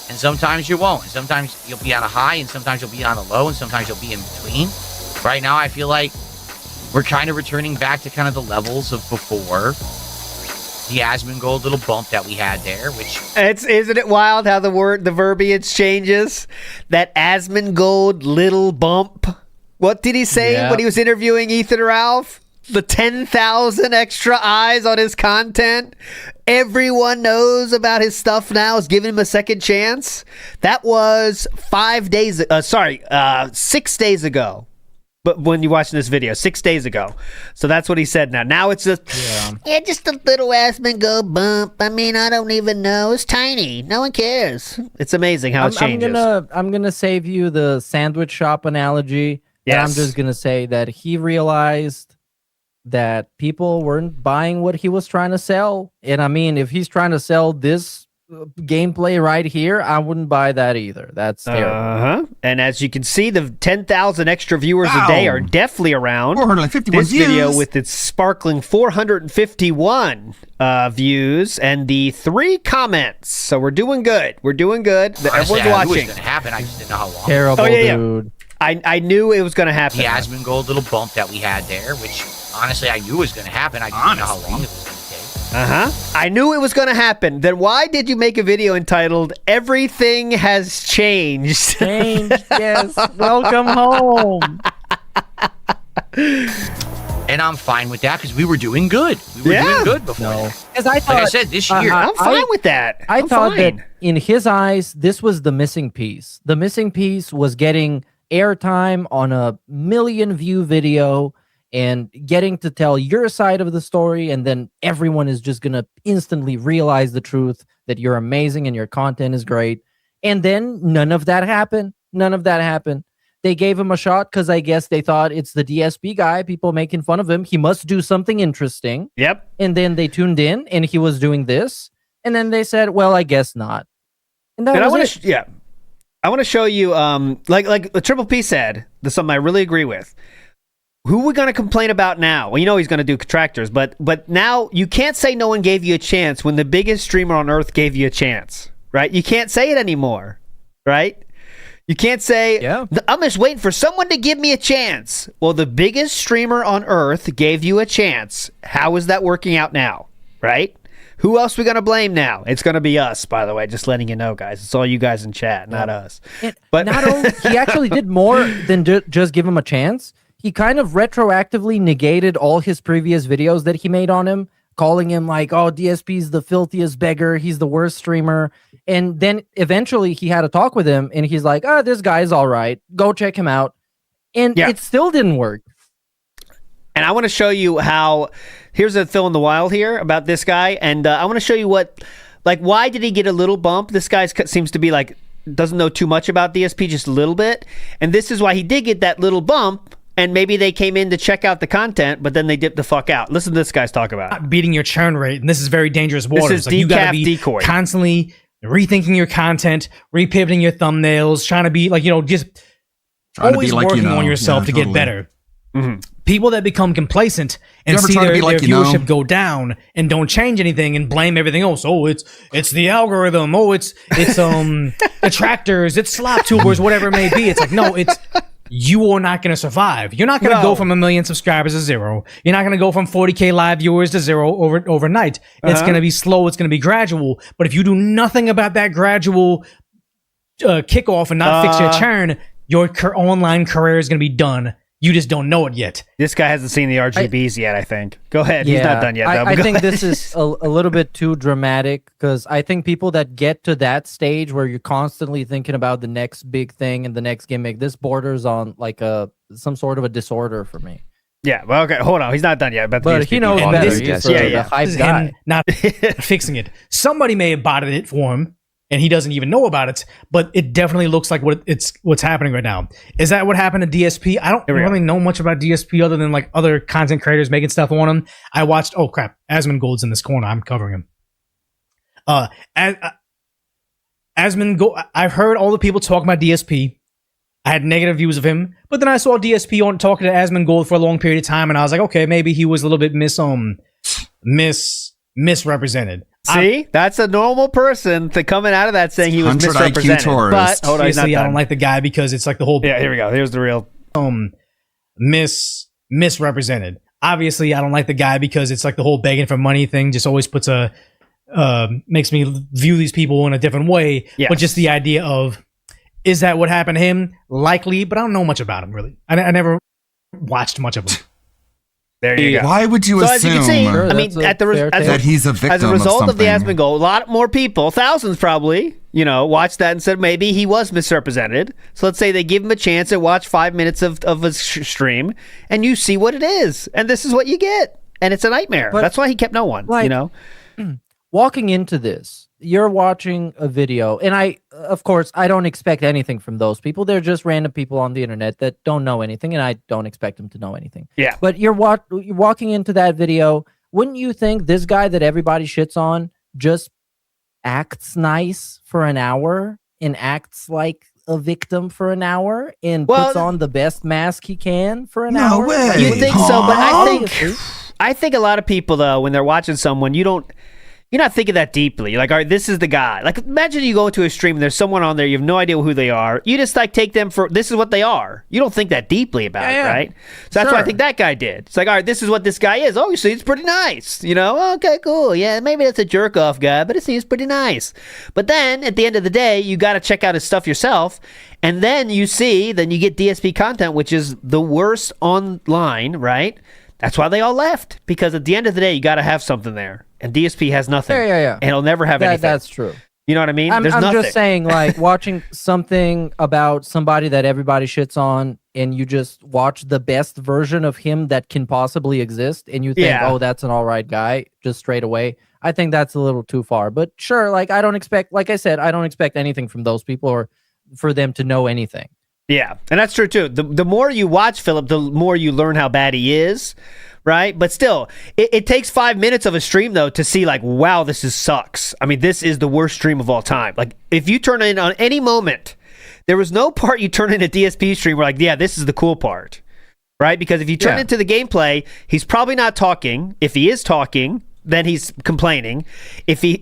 And sometimes you won't. And sometimes you'll be on a high, and sometimes you'll be on a low, and sometimes you'll be in between. Right now, I feel like we're kind of returning back to kind of the levels of before the Asmongold little bump that we had there, which isn't it wild how the verbiage changes? That Asmongold little bump. What did he say when he was interviewing Ethan Ralph? The 10,000 extra eyes on his content. Everyone knows about his stuff now. Is giving him a second chance. That was 6 days ago. But when you're watching this video, 6 days ago. So that's what he said now. Now it's just a little Asmongold bump. I mean, I don't even know. It's tiny. No one cares. It's amazing how it changes. I'm gonna save you the sandwich shop analogy. Yes. And I'm just gonna say that he realized that people weren't buying what he was trying to sell. And I mean, if he's trying to sell this gameplay right here, I wouldn't buy that either. That's terrible. And as you can see, the 10,000 extra viewers a day are definitely around. 451 this views. video with its sparkling 451 views and the 3 comments. So we're doing good. Honestly, Everyone's I knew watching. it was going to happen. I just didn't know how long. Terrible, dude. I knew it was going to happen. The Asmongold little bump that we had there, which honestly I knew was going to happen. I just didn't know how long it was going to take. I knew it was going to happen. Then why did you make a video entitled "Everything Has Changed"? Yes. Welcome home. And I'm fine with that because we were doing good. We were doing good before. No. that. As I thought, Like I said, this year, I'm fine with that. I I'm thought fine. that in his eyes, this was the missing piece. The missing piece was getting airtime on a 1 million view video and getting to tell your side of the story. And then everyone is just going to instantly realize the truth that you're amazing and your content is great. And then none of that happened. None of that happened. They gave him a shot because I guess they thought it's the DSP guy, people making fun of him. He must do something interesting. Yep. And then they tuned in and he was doing this. And then they said, well, I guess not. And that And I was want it. to, I want to show you, like the Triple P said, there's something I really agree with. Who we going to complain about now? Well, you know he's going to do contractors, but now you can't say no one gave you a chance when the biggest streamer on earth gave you a chance, right? You can't say it anymore, right? You can't say, I'm just waiting for someone to give me a chance. Well, the biggest streamer on earth gave you a chance. How is that working out now, right? Who else we going to blame now? It's going to be us, by the way, just letting you know, guys. It's all you guys in chat, not us. But not only, he actually did more than just give him a chance. He kind of retroactively negated all his previous videos that he made on him, calling him like, oh, DSP's the filthiest beggar. He's the worst streamer. And then eventually he had a talk with him and he's like, oh, this guy's all right. Go check him out. And it still didn't work. And I want to show you how, here's a fill in the wild here about this guy. And I want to show you why did he get a little bump? This guy seems to be doesn't know too much about DSP, just a little bit. And this is why he did get that little bump. And maybe they came in to check out the content, but then they dipped the fuck out. Listen to this guy's talk about it. Beating your churn rate, and this is very dangerous waters. This is you gotta decaf be decoy. constantly rethinking your content, repivoting your thumbnails, trying to be just Trying to always be like working you know. on yourself Yeah, to totally. get better. People that become complacent and You ever see try to their, be like their you know? viewership go down and don't change anything and blame everything else. Oh, it's the algorithm. Oh, it's detractors. It's slop tubers. Whatever it may be. It's like no, it's. You are not going to survive. You're not going to go from 1 million subscribers to 0. You're not going to go from 40K live viewers to 0 overnight. It's going to be slow. It's going to be gradual. But if you do nothing about that gradual kickoff and not fix your churn, your online career is going to be done. You just don't know it yet. This guy hasn't seen the RGBs yet, I think. Go ahead. Yeah, He's not done yet. I think this is a little bit too dramatic because I think people that get to that stage where you're constantly thinking about the next big thing and the next gimmick, this borders on like some sort of a disorder for me. Yeah, well, okay, hold on. He's not done yet. But he knows better. He's the hype This is guy. him not fixing it. Somebody may have botted it for him, and he doesn't even know about it. But it definitely looks like what's happening right now. Is that what happened to DSP? I don't really know much about DSP other than like other content creators making stuff on him. I watched. Oh crap! Asmongold's in this corner. I'm covering him. Asmongold. I've heard all the people talk about DSP. I had negative views of him, but then I saw DSP on talking to Asmongold for a long period of time, and I was like, okay, maybe he was a little bit misrepresented. See, that's a normal person to coming out of that saying he was 100 IQ misrepresented. tourist. But hold on, he's not Seriously, I done. don't like the guy because it's like the whole Yeah, here we go. Here's the real misrepresented. Obviously, I don't like the guy because it's like the whole begging for money thing. Just always puts makes me view these people in a different way. Yes. But just the idea of, is that what happened to him? Likely, but I don't know much about him really. I never watched much of him. There you go. Why would you So as you can see, assume I mean, that he's a victim as a result of the something? Asmongold, a lot more people, thousands probably, watched that and said maybe he was misrepresented. So let's say they give him a chance and watch 5 minutes of his stream, and you see what it is, and this is what you get, and it's a nightmare. But, that's why he kept no one. Walking into this, you're watching a video, and of course, I don't expect anything from those people. They're just random people on the internet that don't know anything, and I don't expect them to know anything. Yeah. But you're walking into that video. Wouldn't you think this guy that everybody shits on just acts nice for an hour and acts like a victim for an hour and puts on the best mask he can for an hour? way. You think so, but I think a lot of people though, when they're watching someone, you don't you're not thinking that deeply. You're like, all right, this is the guy. Like, imagine you go into a stream and there's someone on there, you have no idea who they are. You just like take them for this is what they are. You don't think that deeply about it, right? So that's what I think that guy did. It's like, all right, this is what this guy is. Oh, you see, it's pretty nice. You know, okay, cool. Yeah, maybe that's a jerk off guy, but it seems pretty nice. But then at the end of the day, you got to check out his stuff yourself. And then you get DSP content, which is the worst online, right? That's why they all left. Because at the end of the day, you got to have something there. And DSP has nothing. Yeah. And it'll never have anything. That's true. You know what I mean? I'm nothing. just saying, like, watching something about somebody that everybody shits on, and you just watch the best version of him that can possibly exist, and you think, oh, that's an all right guy, just straight away. I think that's a little too far. But sure, like, I don't expect anything from those people or for them to know anything. Yeah, and that's true, too. The more you watch Philip, the more you learn how bad he is. Right? But still, it takes 5 minutes of a stream, though, to see, like, wow, this sucks. I mean, this is the worst stream of all time. Like, if you turn in on any moment, there was no part you turn in a DSP stream where, like, yeah, this is the cool part. Right? Because if you turn into the gameplay, he's probably not talking. If he is talking, then he's complaining. If he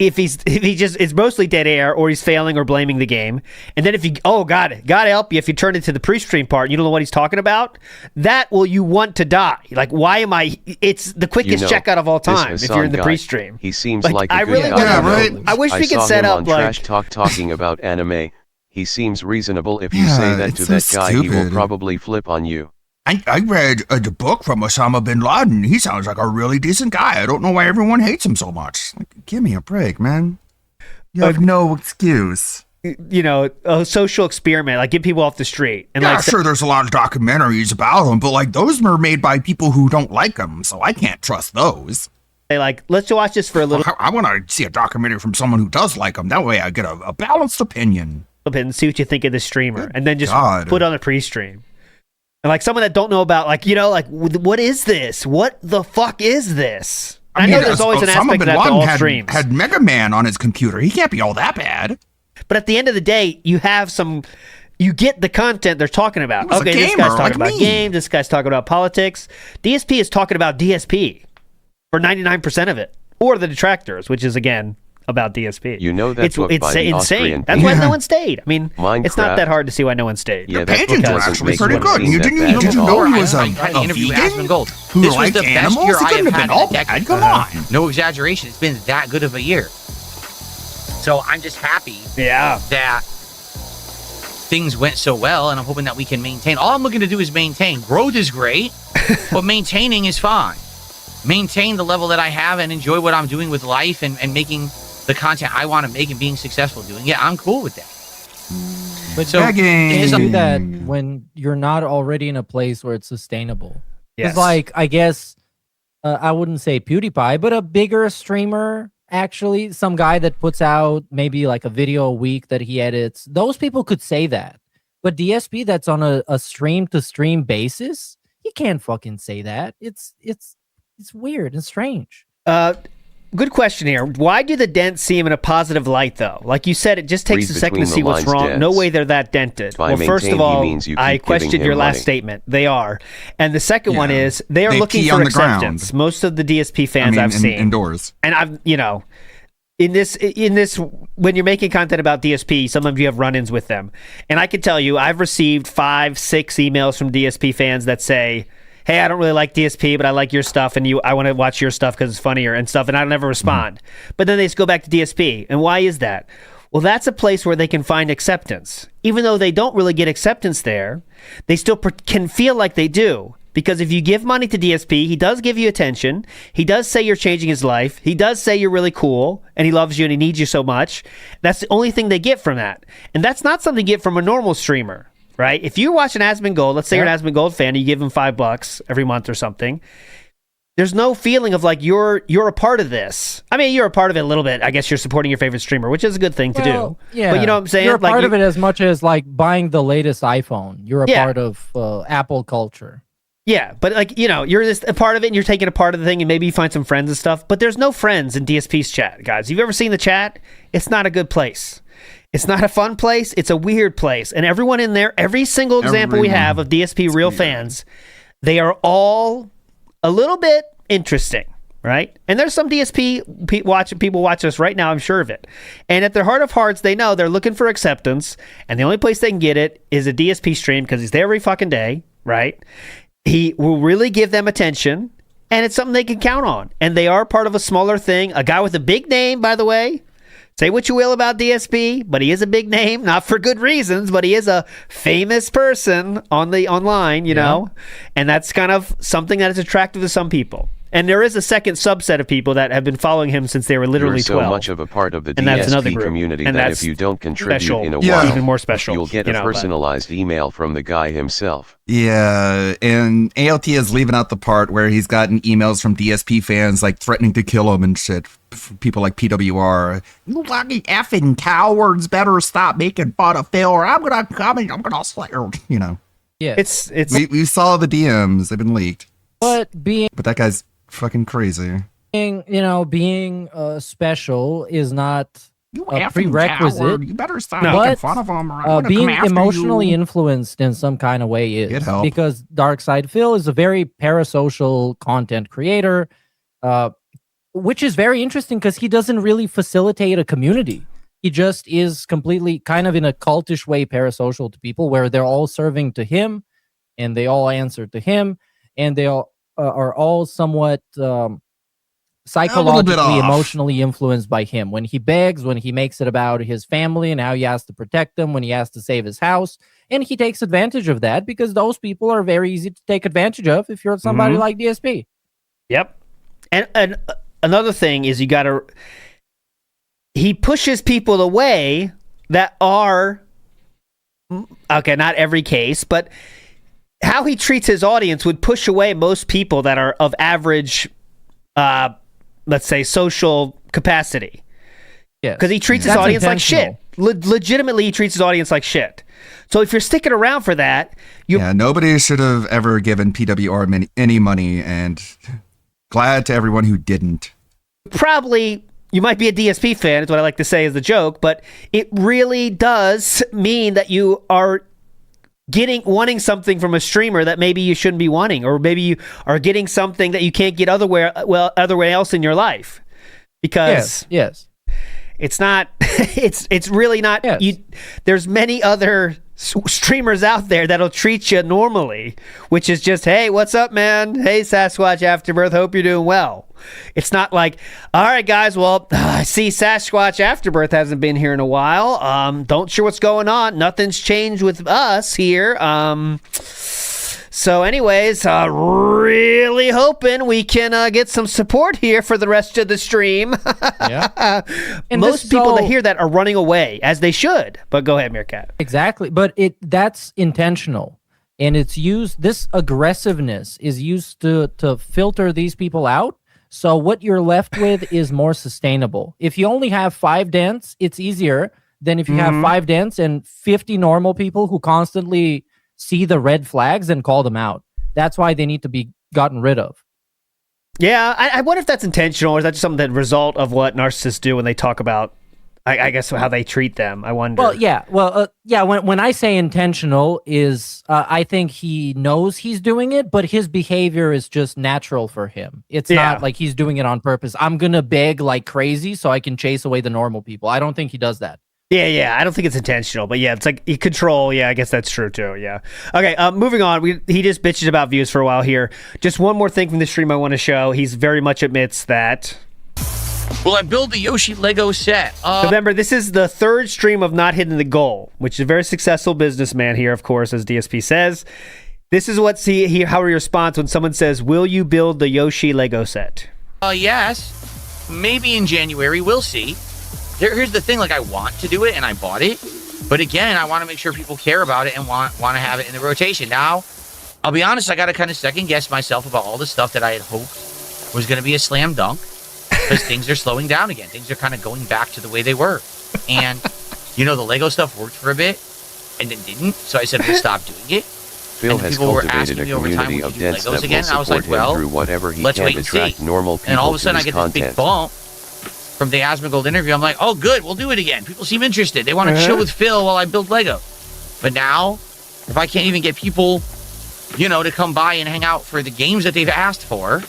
just it's mostly dead air, or he's failing or blaming the game. And then if you God help you, if you turn into the pre-stream part and you don't know what he's talking about, you want to die. Like, why am I? It's the quickest checkout of all time if you're in the pre-stream. He seems like a I good really guy. right. I wish we could set up on like Trash Talk talking about anime. He seems reasonable. If you say that to that guy, he will probably flip on you. I read the book from Osama bin Laden. He sounds like a really decent guy. I don't know why everyone hates him so much. Like, give me a break, man. You have no excuse. You know, a social experiment, like get people off the street. And yeah, sure, there's a lot of documentaries about him, but like those were made by people who don't like him, so I can't trust those. They like, let's watch this for a little. I want to see a documentary from someone who does like him. That way I get a balanced opinion. And see what you think of the streamer, and then just put on a pre-stream. And like someone that don't know about, like, you know, like, what is this? What the fuck is this? I know there's always an aspect of that to all streams. Had Mega Man on his computer. He can't be all that bad. But at the end of the day, you get the content they're talking about. Okay, this guy's talking about games. This guy's talking about politics. DSP is talking about DSP for 99% of it, or the detractors, which is again about DSP. You know that book by the insane. Austrian That's why no one stayed. I mean, Minecraft. It's not that hard to see why no one stayed. Yeah, the paintings were actually pretty good. Did you know he was a vegan Gold. who This was liked the best animals? year He I couldn't have have had been in all a decade. bad. Come on. No exaggeration. It's been that good of a year. So I'm just happy that things went so well, and I'm hoping that we can maintain. All I'm looking to do is maintain. Growth is great, but maintaining is fine. Maintain the level that I have and enjoy what I'm doing with life and making the content I want to make and being successful doing. Yeah, I'm cool with that. But so it's do that when you're not already in a place where it's sustainable. It's like, I guess, I wouldn't say PewDiePie, but a bigger streamer, actually, some guy that puts out maybe like a video a week that he edits, those people could say that. But DSP that's on a stream-to-stream basis, you can't fucking say that. It's weird and strange. Good question here. Why do the dents see him in a positive light, though? Like you said, it just takes a second to see what's wrong. Dents. No way they're that dented. By well, first of all, I questioned your last money. statement. They are. And the second one is they are looking for acceptance. Most of the DSP fans I've seen. Indoors. And I've, you know, in this, when you're making content about DSP, sometimes you have run-ins with them. And I can tell you, I've received 5-6 emails from DSP fans that say, hey, I don't really like DSP, but I like your stuff, and I want to watch your stuff because it's funnier and stuff, and I never respond. But then they just go back to DSP. And why is that? Well, that's a place where they can find acceptance. Even though they don't really get acceptance there, they still can feel like they do. Because if you give money to DSP, he does give you attention. He does say you're changing his life. He does say you're really cool, and he loves you, and he needs you so much. That's the only thing they get from that. And that's not something you get from a normal streamer. Right? If you're watching Asmongold, let's say you're an Asmongold fan, and you give him $5 every month or something, there's no feeling of like you're a part of this. I mean, you're a part of it a little bit. I guess you're supporting your favorite streamer, which is a good thing to do. Yeah. But you know what I'm saying? You're a part of it as much as like buying the latest iPhone. You're a part of Apple culture. Yeah, but like, you know, you're just a part of it and you're taking a part of the thing and maybe you find some friends and stuff, but there's no friends in DSP's chat, guys. You've ever seen the chat? It's not a good place. It's not a fun place. It's a weird place. And everyone in there, every single example we have of DSP real fans, they are all a little bit interesting, right? And there's some DSP people watch us right now, I'm sure of it. And at their heart of hearts, they know they're looking for acceptance, and the only place they can get it is a DSP stream because he's there every fucking day, right? He will really give them attention, and it's something they can count on. And they are part of a smaller thing. A guy with a big name, by the way. Say what you will about DSP, but he is a big name, not for good reasons, but he is a famous person on the online, you know, and that's kind of something that is attractive to some people. And there is a second subset of people that have been following him since they were literally You're so 12. much of a part of the And that's another DSP group. community And that that's if you don't contribute special. in a Yeah. while, Even more special, you'll get you a know, but- personalized email from the guy himself. Yeah, and ALT is leaving out the part where he's gotten emails from DSP fans like threatening to kill him and shit. People like PWR. You lucky effing cowards better stop making fun of Phil or I'm gonna slay her. You know. Yeah. It's we saw the DMs, they've been leaked. But But that guy's fucking crazy. being special is not a effing prerequisite. coward. You better stop but, making fun of him or I'm gonna being come after emotionally you. influenced in some kind of way It is helped. because Darkside Phil is a very parasocial content creator, which is very interesting because he doesn't really facilitate a community. He just is completely kind of in a cultish way parasocial to people where they're all serving to him and they all answer to him and they all are all somewhat psychologically, off. emotionally influenced by him. When he begs, when he makes it about his family and how he has to protect them, when he has to save his house, and he takes advantage of that because those people are very easy to take advantage of if you're somebody Mhm. like DSP. Yep. And another thing is he pushes people away that are, okay, not every case, but how he treats his audience would push away most people that are of average, let's say, social capacity. Yeah. Because he treats his That's audience like shit. intentional. Legitimately, he treats his audience like shit. So if you're sticking around for that, Yeah, nobody should have ever given PWR any money, and glad to everyone who didn't. probably you might be a DSP fan, is what I like to say as the joke, but it really does mean that you are wanting something from a streamer that maybe you shouldn't be wanting, or maybe you are getting something that you can't get otherwhere else in your life. Because yes. It's not it's really not there's many other streamers out there that'll treat you normally, which is just, hey, what's up, man? Hey, Sasquatch Afterbirth, hope you're doing well. It's not like, all right, guys, well, I see Sasquatch Afterbirth hasn't been here in a while. Don't sure what's going on. Nothing's changed with us here. So anyways, really hoping we can get some support here for the rest of the stream. Yeah. And Most people that hear that are running away, as they should. But go ahead, Meerkat. Exactly. But that's intentional. And it's used, this aggressiveness is used to filter these people out. So what you're left with is more sustainable. If you only have 5 dents, it's easier than if you have 5 dents and 50 normal people who constantly see the red flags and call them out. That's why they need to be gotten rid of. Yeah, I wonder if that's intentional, or is that just something that result of what narcissists do when they talk about, I guess, how they treat them. I wonder. Well, when I say intentional is, I think he knows he's doing it, but his behavior is just natural for him. It's not like he's doing it on purpose. I'm going to beg like crazy so I can chase away the normal people. I don't think he does that. Yeah, I don't think it's intentional, but yeah, it's like control. Yeah, I guess that's true too. Yeah. Okay, moving on. He just bitches about views for a while here. Just one more thing from the stream I want to show. He's very much admits that. Will I build the Yoshi Lego set? Remember, this is the 3rd stream of not hitting the goal, which is a very successful businessman here, of course, as DSP says. This is how he responds when someone says, "Will you build the Yoshi Lego set?" Yes. Maybe in January. We'll see. Here's the thing, like, I want to do it and I bought it, but again, I want to make sure people care about it and want to have it in the rotation. Now, I'll be honest, I got to kind of second guess myself about all the stuff that I had hoped was going to be a slam dunk, because things are slowing down again. Things are kind of going back to the way they were. And, the Lego stuff worked for a bit and then didn't, so I said we'll stop doing it. Phil has cultivated a community of dents that will support him through whatever he can to attract normal people and all of a sudden to I his get this big content. bump from the Asmongold interview. I'm like, oh, good, we'll do it again. People seem interested. They want to chill with Phil while I build Lego. But now, if I can't even get people, to come by and hang out for the games that they've asked for,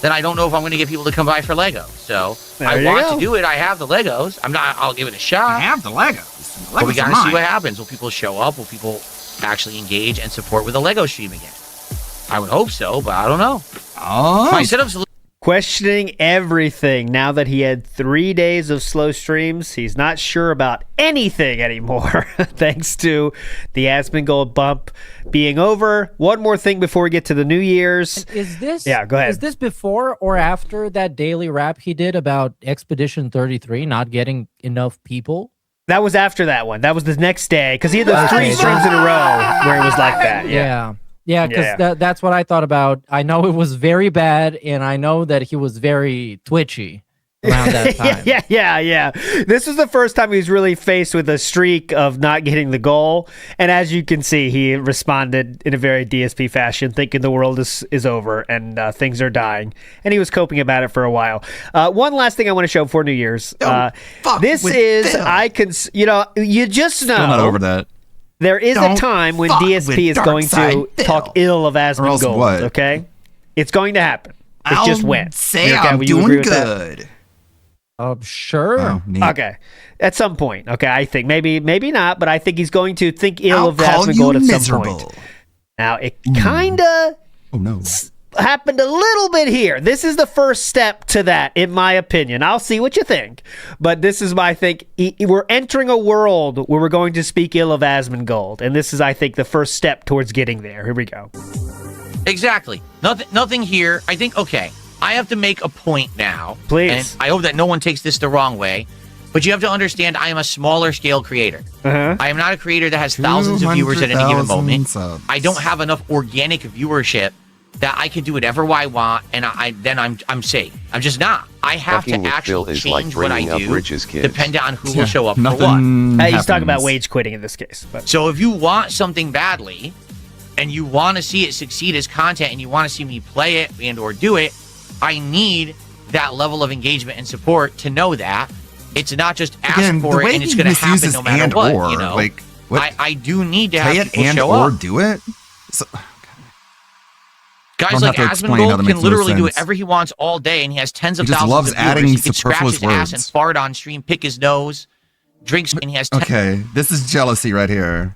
then I don't know if I'm going to get people to come by for Legos. So I you want go. to do it. I have the Legos. I'll give it a shot. I have the Legos. The But we Legos got are to see mine. what happens. Will people show up? Will people actually engage and support with a Lego stream again? I would hope so, but I don't know. Oh. My setup's Questioning everything now that he had 3 days of slow streams. He's not sure about anything anymore, thanks to the Asmongold bump being over. One more thing before we get to the New Year's. Is this? Yeah, go ahead. Is this before or after that daily rap he did about Expedition 33 not getting enough people? That was after that one. That was the next day because he had those 3 streams in a row where it was like that. Yeah. Yeah, because Yeah. that's what I thought about. I know it was very bad, and I know that he was very twitchy around that time. Yeah. This was the first time he was really faced with a streak of not getting the goal. And as you can see, he responded in a very DSP fashion, thinking the world is over and things are dying. And he was coping about it for a while. One last thing I want to show for New Year's. This with is, them. you just know. Still not over that. There is Don't a time when fuck DSP with is going to Darkside talk ill of Or else Asmongold, what? okay? It's going to happen. It I'll just went. say You okay? I'm Will you doing agree with that? good. Sure. Oh, neat. Okay. At some point. Okay, I think. Maybe not, but I think he's going to think ill I'll of call you Asmongold at some miserable. point. Now, it kind of Oh no. happened a little bit here. This is the first step to that, in my opinion. I'll see what you think. But this is my I think. We're entering a world where we're going to speak ill of Asmongold. And this is, I think, the first step towards getting there. Here we go. Exactly. Nothing here. I think, okay, I have to make a point now. Please. And I hope that no one takes this the wrong way. But you have to understand I am a smaller scale creator. Uh-huh. I am not a creator that has thousands of viewers at any given moment. 200,000 subs. I don't have enough organic viewership that I can do whatever I want, and I'm safe. I'm just not. I have Fucking to with Phil actually is like change what I bringing up do Rich's kids. depending on who Yeah, will show up for what. nothing He's talking about happens. wage quitting in this case. But So if you want something badly, and you want to see it succeed as content, and you want to see me play it and or do it, I need that level of engagement and support to know that it's not just ask Again, the for it way and it's he going to happen misuses no matter and what. or, You know, like, what? I do need to Play have it people and show or up. do it. So, Guys don't like have to explain how that Asmongold makes can no literally do sense. whatever he wants all day, and he has tens of He just thousands loves of viewers. adding He can scratch superfluous his ass and words. fart on stream, pick his nose, drinks, and he has okay, this is jealousy right here.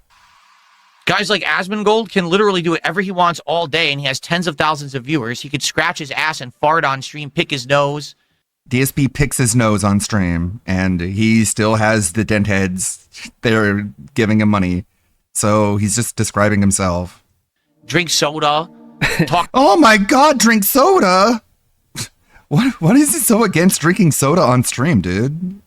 Guys like Asmongold can literally do whatever he wants all day, and he has tens of thousands of viewers. He could scratch his ass and fart on stream, pick his nose. DSP picks his nose on stream, and he still has the dent heads. They're giving him money, so he's just describing himself. Drink soda. Talk. Oh my God! Drink soda. What is he so against drinking soda on stream, dude?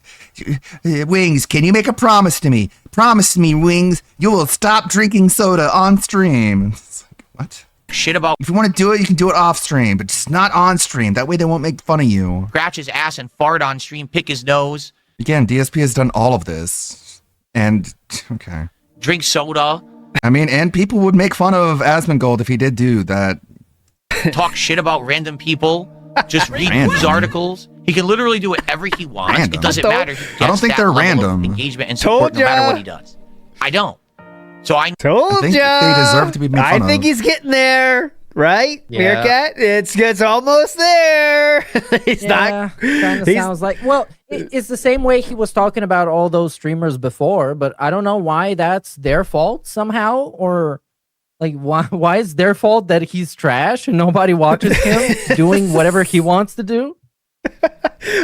Wings, can you make a promise to me? Promise me, Wings, you will stop drinking soda on stream. It's like, what? Shit about. If you want to do it, you can do it off stream, but just not on stream. That way they won't make fun of you. Scratch his ass and fart on stream, pick his nose. Again, DSP has done all of this. And, okay. Drink soda. I mean, and people would make fun of Asmongold if he did do that. Talk shit about random people. Just read Random. news articles. He can literally do whatever he wants. Random. It doesn't matter. He I don't gets think that they're level of random. engagement and support Told no matter ya. what he does. I don't. So I Told I think ya. they deserve to be made I fun think of. he's getting there, right? Yeah. Meerkat? It's almost there. He's Yeah, kind of he's- sounds like. Well, it's the same way he was talking about all those streamers before, but I don't know why that's their fault somehow, or like why is their fault that he's trash and nobody watches him doing whatever he wants to do?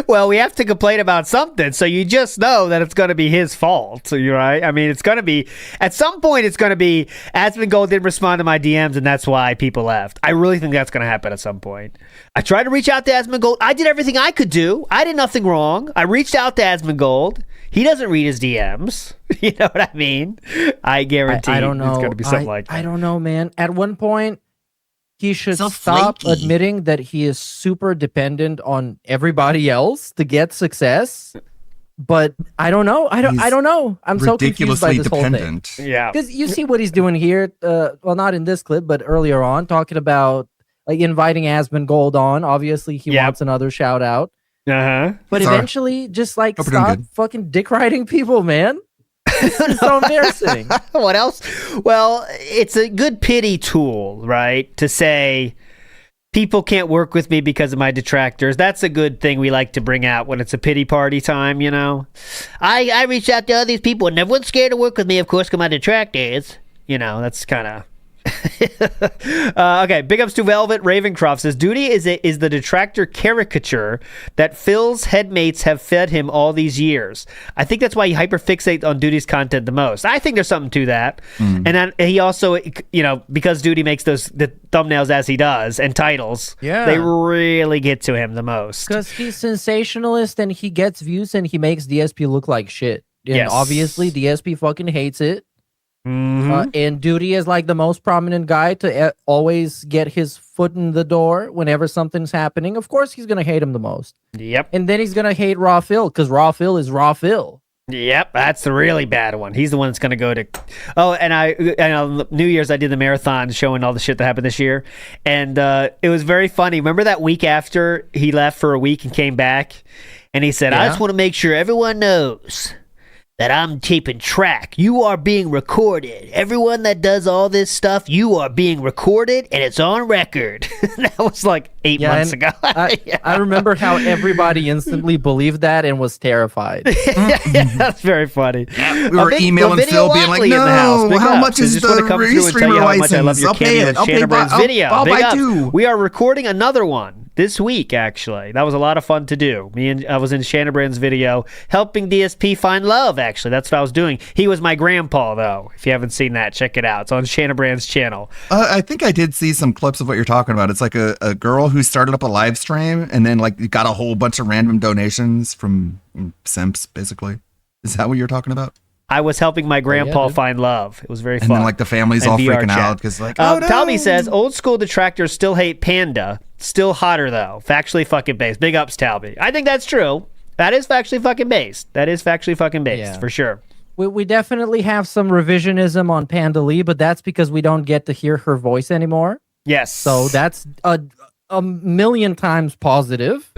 Well, we have to complain about something, so you just know that it's going to be his fault, you're right? I mean, it's going to be, at some point, it's going to be, Asmongold didn't respond to my DMs, and that's why people left. I really think that's going to happen at some point. I tried to reach out to Asmongold. I did everything I could do. I did nothing wrong. I reached out to Asmongold. He doesn't read his DMs. You know what I mean? I guarantee I don't know. it's going to be something like that. I don't know, man. At one point, he should So stop flaky. admitting that he is super dependent on everybody else to get success. But I don't know. I don't know. I'm so confused by ridiculously this whole thing. dependent. Yeah. Because you see what he's doing here. Well, not in this clip, but earlier on, talking about like inviting Asmongold on. Obviously, he Yep. wants another shout out. Uh-huh. But Sorry. eventually, just like Hope you're doing stop good. fucking dick riding people, man. It's so embarrassing. What else? Well, it's a good pity tool, right? To say, People can't work with me because of my detractors. That's a good thing we like to bring out when it's a pity party time, you know? I reached out to all these people and everyone's scared to work with me, of course, because my detractors. You know, that's kind of... okay, big ups to Velvet Ravencroft says Duty is the detractor caricature that Phil's headmates have fed him all these years. I think that's why he hyperfixates on Duty's content the most. I think there's something to that. And then he also, you know, because Duty makes the thumbnails as he does and titles, they really get to him the most. Because he's sensationalist and he gets views and he makes DSP look like shit. And obviously DSP fucking hates it. And Duty is like the most prominent guy to always get his foot in the door whenever something's happening. Of course, he's going to hate him the most. Yep. And then he's going to hate Raw Phil because Raw Phil is Raw Phil. Yep, that's the really bad one. He's the one that's going to go to... Oh, and on New Year's, I did the marathon showing all the shit that happened this year. And it was very funny. Remember that week after he left for a week and came back? And he said, I just want to make sure everyone knows that I'm keeping track. You are being recorded. Everyone that does all this stuff, you are being recorded and it's on record. That was like 8 months ago. I remember how everybody instantly believed that and was terrified. That's very funny. Yeah, we were emailing Phil being like, no, how much is the Restreamer license? I'll pay it. I'll buy two. We are recording another one this week, actually. That was a lot of fun to do. I was in Shannon Brand's video helping DSP find love, actually. That's what I was doing. He was my grandpa, though. If you haven't seen that, check it out. It's on Shannon Brand's channel. I think I did see some clips of what you're talking about. It's like a girl who started up a live stream and then like got a whole bunch of random donations from simps, basically. Is that what you're talking about? I was helping my grandpa find love. It was very fun. And then like the family's all freaking out because like, oh no! Talby says, old school detractors still hate Panda. Still hotter though. Factually fucking based. Big ups, Talby. I think that's true. That is factually fucking based. For sure. We definitely have some revisionism on Panda Lee, but that's because we don't get to hear her voice anymore. Yes. So that's a million times positive.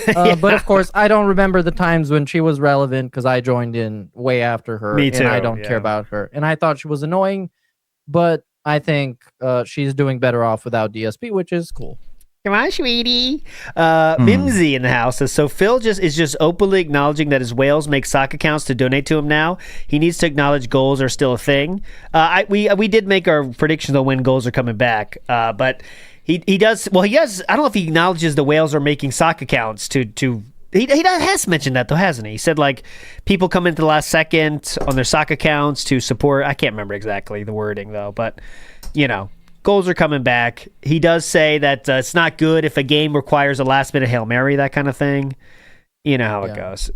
But of course, I don't remember the times when she was relevant because I joined in way after her. Me too, and I don't care about her. And I thought she was annoying, but I think she's doing better off without DSP, which is cool. Come on, sweetie. Mimsy in the house says, so Phil is just openly acknowledging that his whales make sock accounts to donate to him now. He needs to acknowledge goals are still a thing. We did make our predictions on when goals are coming back, but he does. Well, he does. I don't know if he acknowledges the whales are making sock accounts to. He has mentioned that though, hasn't he? He said like people come into the last second on their sock accounts to support. I can't remember exactly the wording though, but you know. Goals are coming back. He does say that it's not good if a game requires a last-minute Hail Mary, that kind of thing. You know how it goes.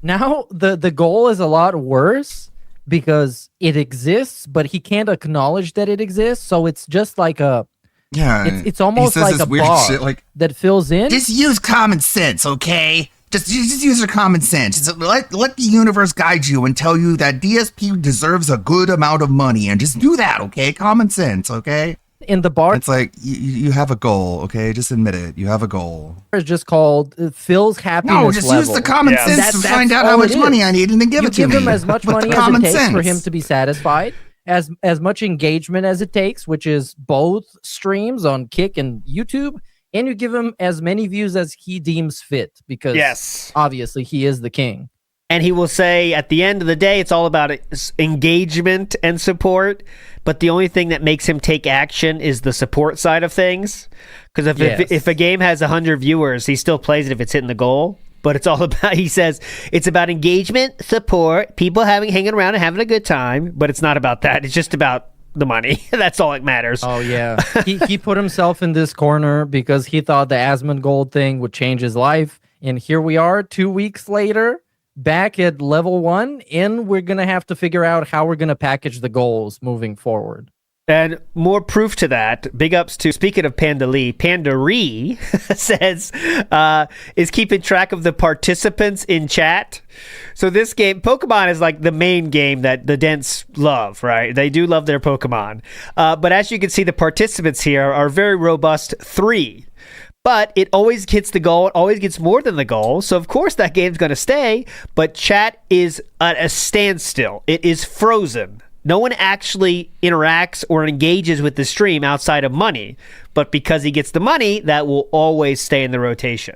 Now, the goal is a lot worse because it exists, but he can't acknowledge that it exists, so it's just like a... Yeah. It's almost like a bar that fills in. Just use common sense, okay? Just use your common sense. Just let the universe guide you and tell you that DSP deserves a good amount of money, and just do that, okay? Common sense, okay? In the bar, it's like you have a goal, okay? Just admit it. You have a goal. It's just called Phil's happiness level. No, just use the common sense to find out how much money I need and then give it to me. You give him as much money as it takes for him to be satisfied, as much engagement as it takes, which is both streams on Kick and YouTube, and you give him as many views as he deems fit, because obviously he is the king. And he will say at the end of the day, it's all about engagement and support. But the only thing that makes him take action is the support side of things. Because if a game has 100 viewers, he still plays it if it's hitting the goal. But it's all about, he says, it's about engagement, support, people hanging around and having a good time. But it's not about that. It's just about the money. That's all that matters. Oh, yeah. he put himself in this corner because he thought the Asmongold thing would change his life. And here we are 2 weeks later. Back at level 1, and we're going to have to figure out how we're going to package the goals moving forward. And more proof to that, big ups to, speaking of Panda Lee, Panda Ree says, is keeping track of the participants in chat. So this game, Pokemon is like the main game that the Dents love, right? They do love their Pokemon. But as you can see, the participants here are very robust 3. But it always hits the goal. It always gets more than the goal. So, of course, that game's going to stay. But chat is at a standstill. It is frozen. No one actually interacts or engages with the stream outside of money. But because he gets the money, that will always stay in the rotation.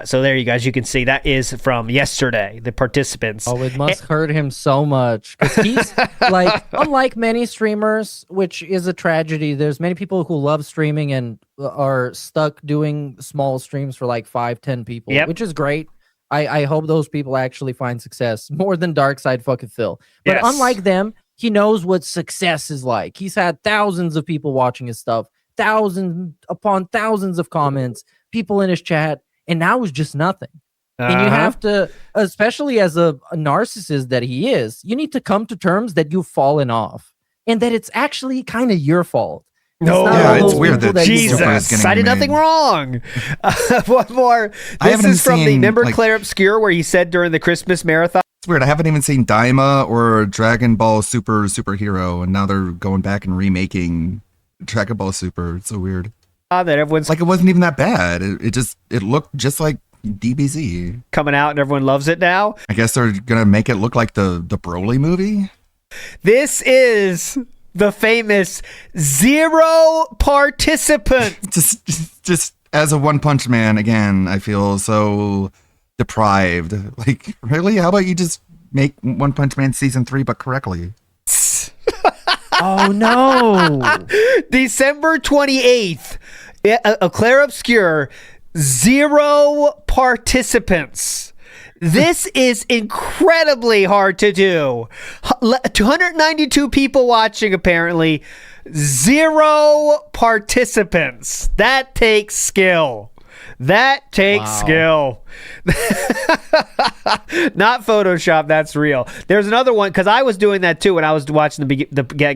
So there you guys, you can see that is from yesterday, the participants. Oh, it must hurt him so much. Because he's like, unlike many streamers, which is a tragedy, there's many people who love streaming and are stuck doing small streams for like 5-10 people, which is great. I hope those people actually find success more than Darkside fucking Phil. But Yes. unlike them, he knows what success is like. He's had thousands of people watching his stuff, thousands upon thousands of comments, people in his chat, and now it's just nothing. And you have to, especially as a narcissist that he is, you need to come to terms that you've fallen off and that it's actually kind of your fault. No, it's weird that Jesus, I did nothing wrong. One more. This is from the member Claire Obscure, where he said during the Christmas marathon. It's weird. I haven't even seen Daima or Dragon Ball Superhero, and now they're going back and remaking Dragon Ball Super. It's so weird. That everyone's like, it wasn't even that bad. It looked just like DBZ coming out, and everyone loves it now. I guess they're gonna make it look like the Broly movie. This is the famous zero participants. Just as a One Punch Man, again, I feel so deprived. Like, really? How about you just make One Punch Man season 3, but correctly? Oh no! December 28th, Claire Obscure, zero participants. This is incredibly hard to do. 292 people watching, apparently. Zero participants. That takes skill. That takes skill. Not Photoshop, that's real. There's another one, because I was doing that too when I was watching the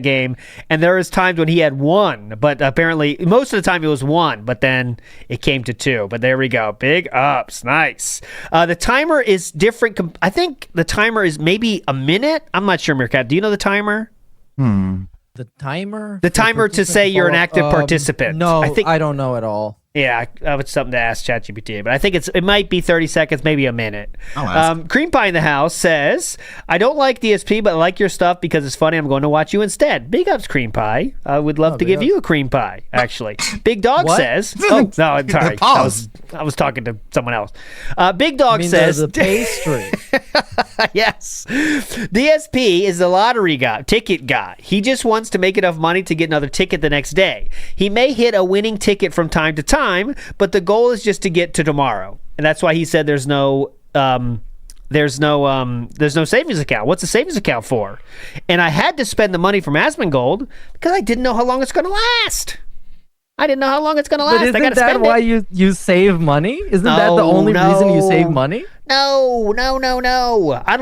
game, and there was times when he had one, but apparently most of the time it was one, but then it came to two. But there we go. Big ups. Nice. The timer is different. I think the timer is maybe a minute. I'm not sure, Meerkat. Do you know the timer? The timer? The timer to say you're an active participant. No, I don't know at all. Yeah, it's something to ask ChatGPT, but I think it might be 30 seconds, maybe a minute. Cream Pie in the House says, I don't like DSP, but I like your stuff because it's funny. I'm going to watch you instead. Big ups, Cream Pie. I would love to give you a cream pie, actually. Big Dog says, oh, no, I'm sorry. I was talking to someone else. Big Dog says, the pastry. Yes. DSP is the lottery guy, ticket guy. He just wants to make enough money to get another ticket the next day. He may hit a winning ticket from time to time, but the goal is just to get to tomorrow. And that's why he said there's no savings account. What's a savings account for? And I had to spend the money from Asmongold because I didn't know how long it's going to last. I didn't know how long it's going to last. But isn't I gotta that spend why it. you save money? Isn't that the only reason you save money? No. I don't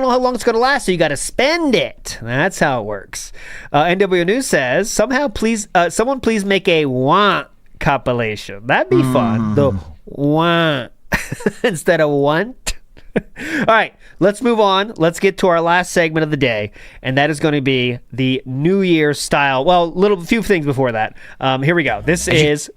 know how long it's going to last, so you got to spend it. That's how it works. NW News says, someone please make a want compilation. That'd be fun. The want instead of want. All right, let's move on. Let's get to our last segment of the day, and that is going to be the New Year's style. Well, few things before that. Here we go. DSP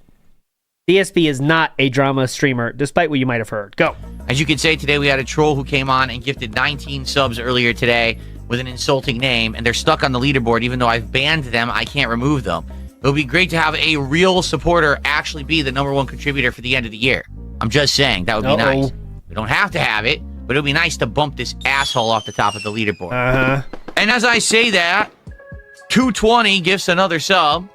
is not a drama streamer, despite what you might have heard. Go. As you can say, today we had a troll who came on and gifted 19 subs earlier today with an insulting name, and they're stuck on the leaderboard. Even though I've banned them, I can't remove them. It would be great to have a real supporter actually be the #1 contributor for the end of the year. I'm just saying, that would be nice. We don't have to have it, but it would be nice to bump this asshole off the top of the leaderboard. And as I say that, 220 gifts another sub.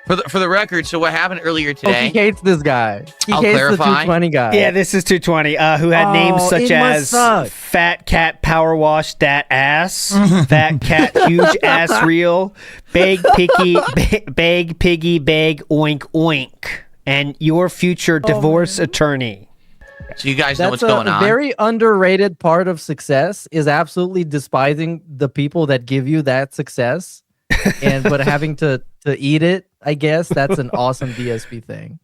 For the record, so what happened earlier today? He hates this guy. I'll hates clarify. the 220 guy. Yeah, this is 220, who had names such as Fat Cat Power Wash Dat Ass, Fat Cat Huge Ass Reel, Bag Piggy Bag Oink Oink, and Your Future Divorce Attorney. So you guys know what's going on. A very underrated part of success is absolutely despising the people that give you that success, but having to eat it. I guess that's an awesome DSP thing.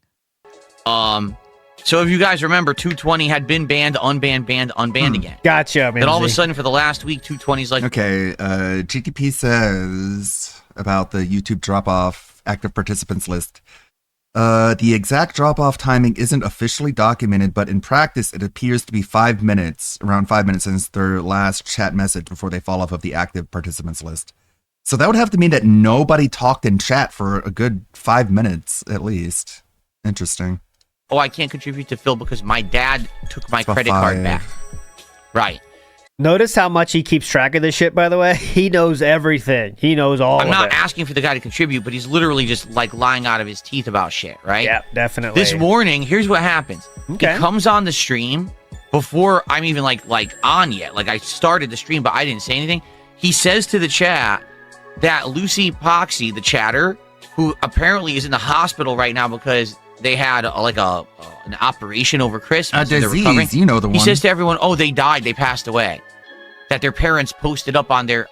So if you guys remember, 220 had been banned, unbanned again. Gotcha. Then all of a sudden, for the last week, 220's like, okay. GTP says about the YouTube drop-off active participants list. The exact drop-off timing isn't officially documented, but in practice, it appears to be 5 minutes, around 5 minutes since their last chat message before they fall off of the active participants list. So that would have to mean that nobody talked in chat for a good 5 minutes, at least. Interesting. Oh, I can't contribute to Phil because my dad took my About credit card 5. back. Right. Notice how much he keeps track of this shit, by the way. He knows everything. He knows all I'm of not it. asking for the guy to contribute, but he's literally just like lying out of his teeth about shit, right? Yeah, definitely. This morning, here's what happens. Okay. He comes on the stream before I'm even like on yet. Like I started the stream, but I didn't say anything. He says to the chat that Lucy Poxy, the chatter, who apparently is in the hospital right now because they had an operation over Christmas. A and they're recovering. disease, you know the one. He says to everyone, "Oh, they died. They passed away." That their parents posted up on their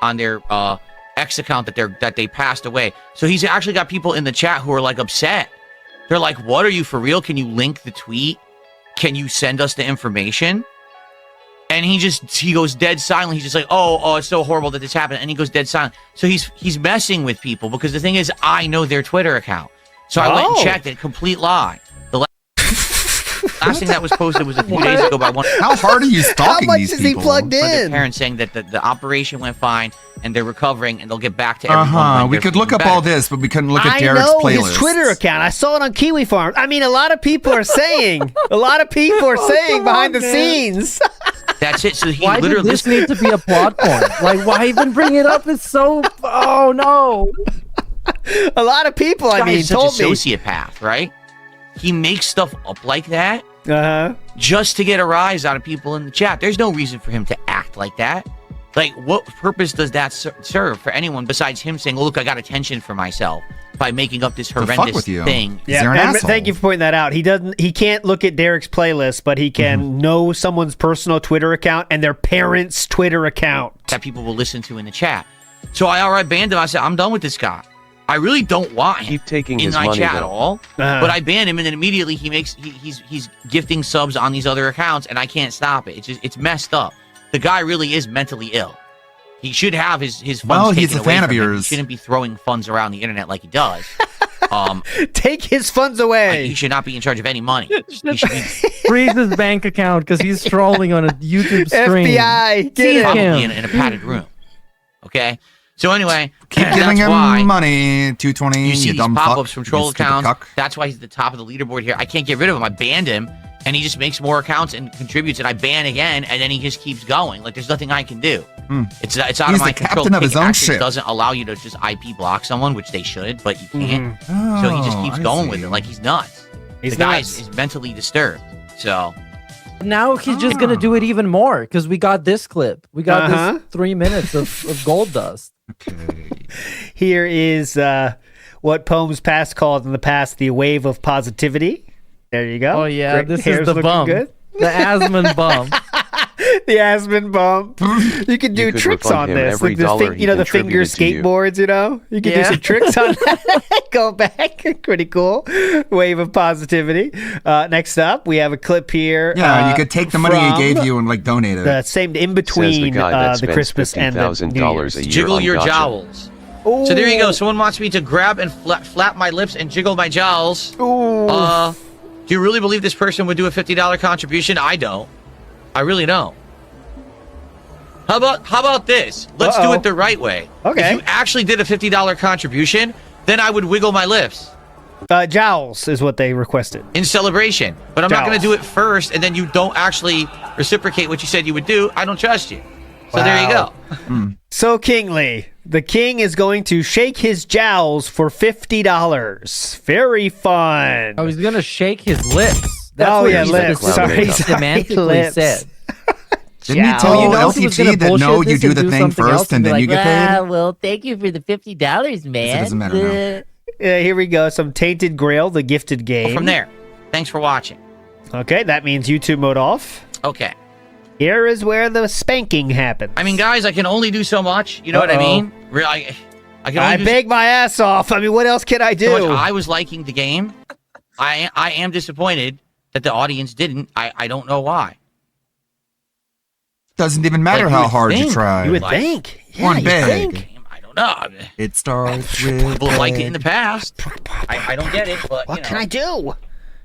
X account that they passed away. So he's actually got people in the chat who are like upset. They're like, "What, are you for real? Can you link the tweet? Can you send us the information?" And he goes dead silent. He's just like, oh, it's so horrible that this happened. And he goes dead silent. So he's messing with people because the thing is, I know their Twitter account. So I went and checked it. Complete lie. The last thing that was posted was a few days ago by one. How hard are you stalking How much these is he people? plugged For their in? parents saying that the operation went fine and they're recovering and they'll get back to everyone. when We they're could look feeling up all better. this, but we couldn't look at I Derek's know playlist. his Twitter account. I saw it on Kiwi Farm. I mean, a lot of people are saying, behind the scenes. That's it. So he Why did literally this need to be a plot point? Like, why even bring it up? It's so. Oh no! A lot of people, This guy is such told a me. sociopath, right? He makes stuff up like that Uh-huh. just to get a rise out of people in the chat. There's no reason for him to act like that. Like, what purpose does that serve for anyone besides him saying, "Look, I got attention for myself by making up this fuck horrendous with you. thing"? Yeah, and thank you for pointing that out. He can't look at Derek's playlist, but he can know someone's personal Twitter account and their parents' Twitter account. That people will listen to in the chat. So I already banned him. I said, I'm done with this guy. I really don't want him Keep taking in his my money, chat at though. all. Uh-huh. But I banned him, and then immediately he's gifting subs on these other accounts, and I can't stop it. It's messed up. The guy really is mentally ill. He should have his funds Well, taken he's a away fan from of him. yours. He shouldn't be throwing funds around the internet like he does. Take his funds away. He should not be in charge of any money. He should be Freeze his bank account because he's trolling on a YouTube stream. FBI, get him. probably in a padded room. Okay? So anyway, Keep that's giving him why money. 220. you see these dumb pop-ups fuck. from You troll stupid accounts. cuck. That's why he's at the top of the leaderboard here. I can't get rid of him. I banned him, and he just makes more accounts and contributes, and I ban again, and then he just keeps going. Like, there's nothing I can do. It's out He's of my the control. captain of his Kick own actually ship. doesn't allow you to just IP block someone, which they should, but you can't. Oh, So he just keeps I going with see. it like he's nuts. He's the guy nuts. is mentally disturbed. So Now he's just gonna do it even more because we got this clip. We got this 3 minutes of gold dust. Here is what Poems Past called in the past the wave of positivity. There you go. Oh yeah, Great. this Hair's is the looking bump, good. the Asman bump. The Aspen bump. You can do You could tricks refund on him this. every Like this dollar thing, he the finger contributed to you. skateboards, You can do some tricks on that. Go back. Pretty cool. Wave of positivity. Next up, we have a clip here. Yeah, you could take the money he from gave you and like donate it. the same in between guy that the spends Christmas and the $50,000 New Year's. a year jiggle on your gotcha. jowls. So there you go. Someone wants me to grab and flap my lips and jiggle my jowls. Do you really believe this person would do a $50 contribution? I don't. I really don't. How about this? Let's do it the right way. Okay. If you actually did a $50 contribution, then I would wiggle my lips. Jowls is what they requested. In celebration. But I'm not going Jowls. to do it first, and then you don't actually reciprocate what you said you would do. I don't trust you. So there you go. So kingly, the king is going to shake his jowls for $50. Very fun. Oh, he's gonna shake his lips. That's Oh, what yeah, he lips. specifically Sorry, semantically lips. said. Didn't he tell You know he was gonna LTG that no, bullshit you this do and the do thing something first else and be then like, you get paid? Well, thank you for the $50, man. It doesn't matter now. Here we go. Some Tainted Grail, the gifted game. From there. Thanks for watching. Okay, that means YouTube mode off. Okay. Here is where the spanking happens. I mean, guys, I can only do so much. You know what I mean? I can only I do beg my ass off. I mean, what else can I do? so much. I was liking the game. I am disappointed that the audience didn't. I don't know why. Doesn't even matter Like, you how would hard you think. try. You would Like, think. One you bag. think. I don't know. It starts with People have liked it in the past. I don't get it, but What can I do?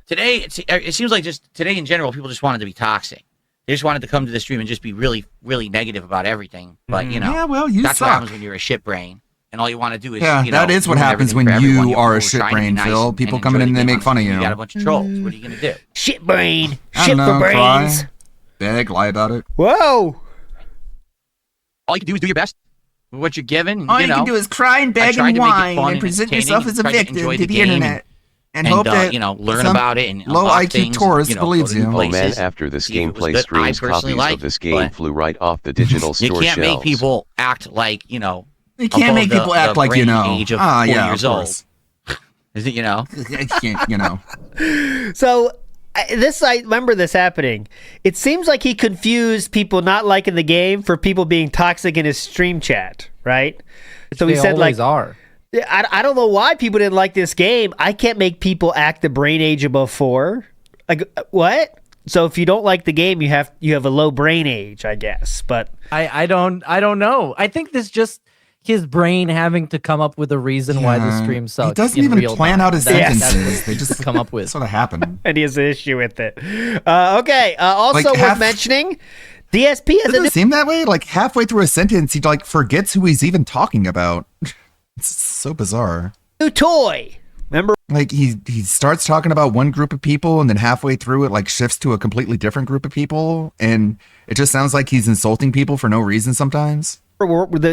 Today, it seems like just today in general, people just wanted to be toxic. They just wanted to come to the stream and just be really, really negative about everything. But Yeah, well, you that's suck. what happens when you're a shit brain, and all you want to do is that is what ruin happens everything when for everyone. you are a People shit trying to be brain, nice Phil. and People enjoy come in the and they game make on fun of stream. you. You got a bunch of trolls. What are you gonna do? Shit brain. I Shit don't for know, brains. cry, beg, lie about it. Whoa. All you can do is do your best with what you're given. All you can do is cry and beg tried and to make it whine fun and present entertaining, yourself as a tried to victim enjoy to the game internet and hope that learn some about it and low unlock IQ things, tourist go believes to you. new Oh man, places, after this see if it was gameplay good. I streams, personally copies like of this it, game but flew right off the digital you store can't shelves. make people act like You can't above make people act the like you brain know. age of Ah, 40 yeah, years of old. course. Is it I can't, So I remember this happening. It seems like he confused people not liking the game for people being toxic in his stream chat, right? So he They said always like, are. I don't know why people didn't like this game. I can't make people act the brain age above 4. Like what? So if you don't like the game, you have a low brain age, I guess. But I don't know. I think this just his brain having to come up with a reason why the stream sucks. He doesn't in even real plan time. out his That's sentences. what They just come up with. sort of happen. and he has an issue with it. Okay. Also Like, worth half- mentioning, DSP has a Doesn't new it seem that way? Like halfway through a sentence, he like forgets who he's even talking about. It's so bizarre. toy. Remember? Like he starts talking about one group of people, and then halfway through it, like shifts to a completely different group of people, and it just sounds like he's insulting people for no reason sometimes.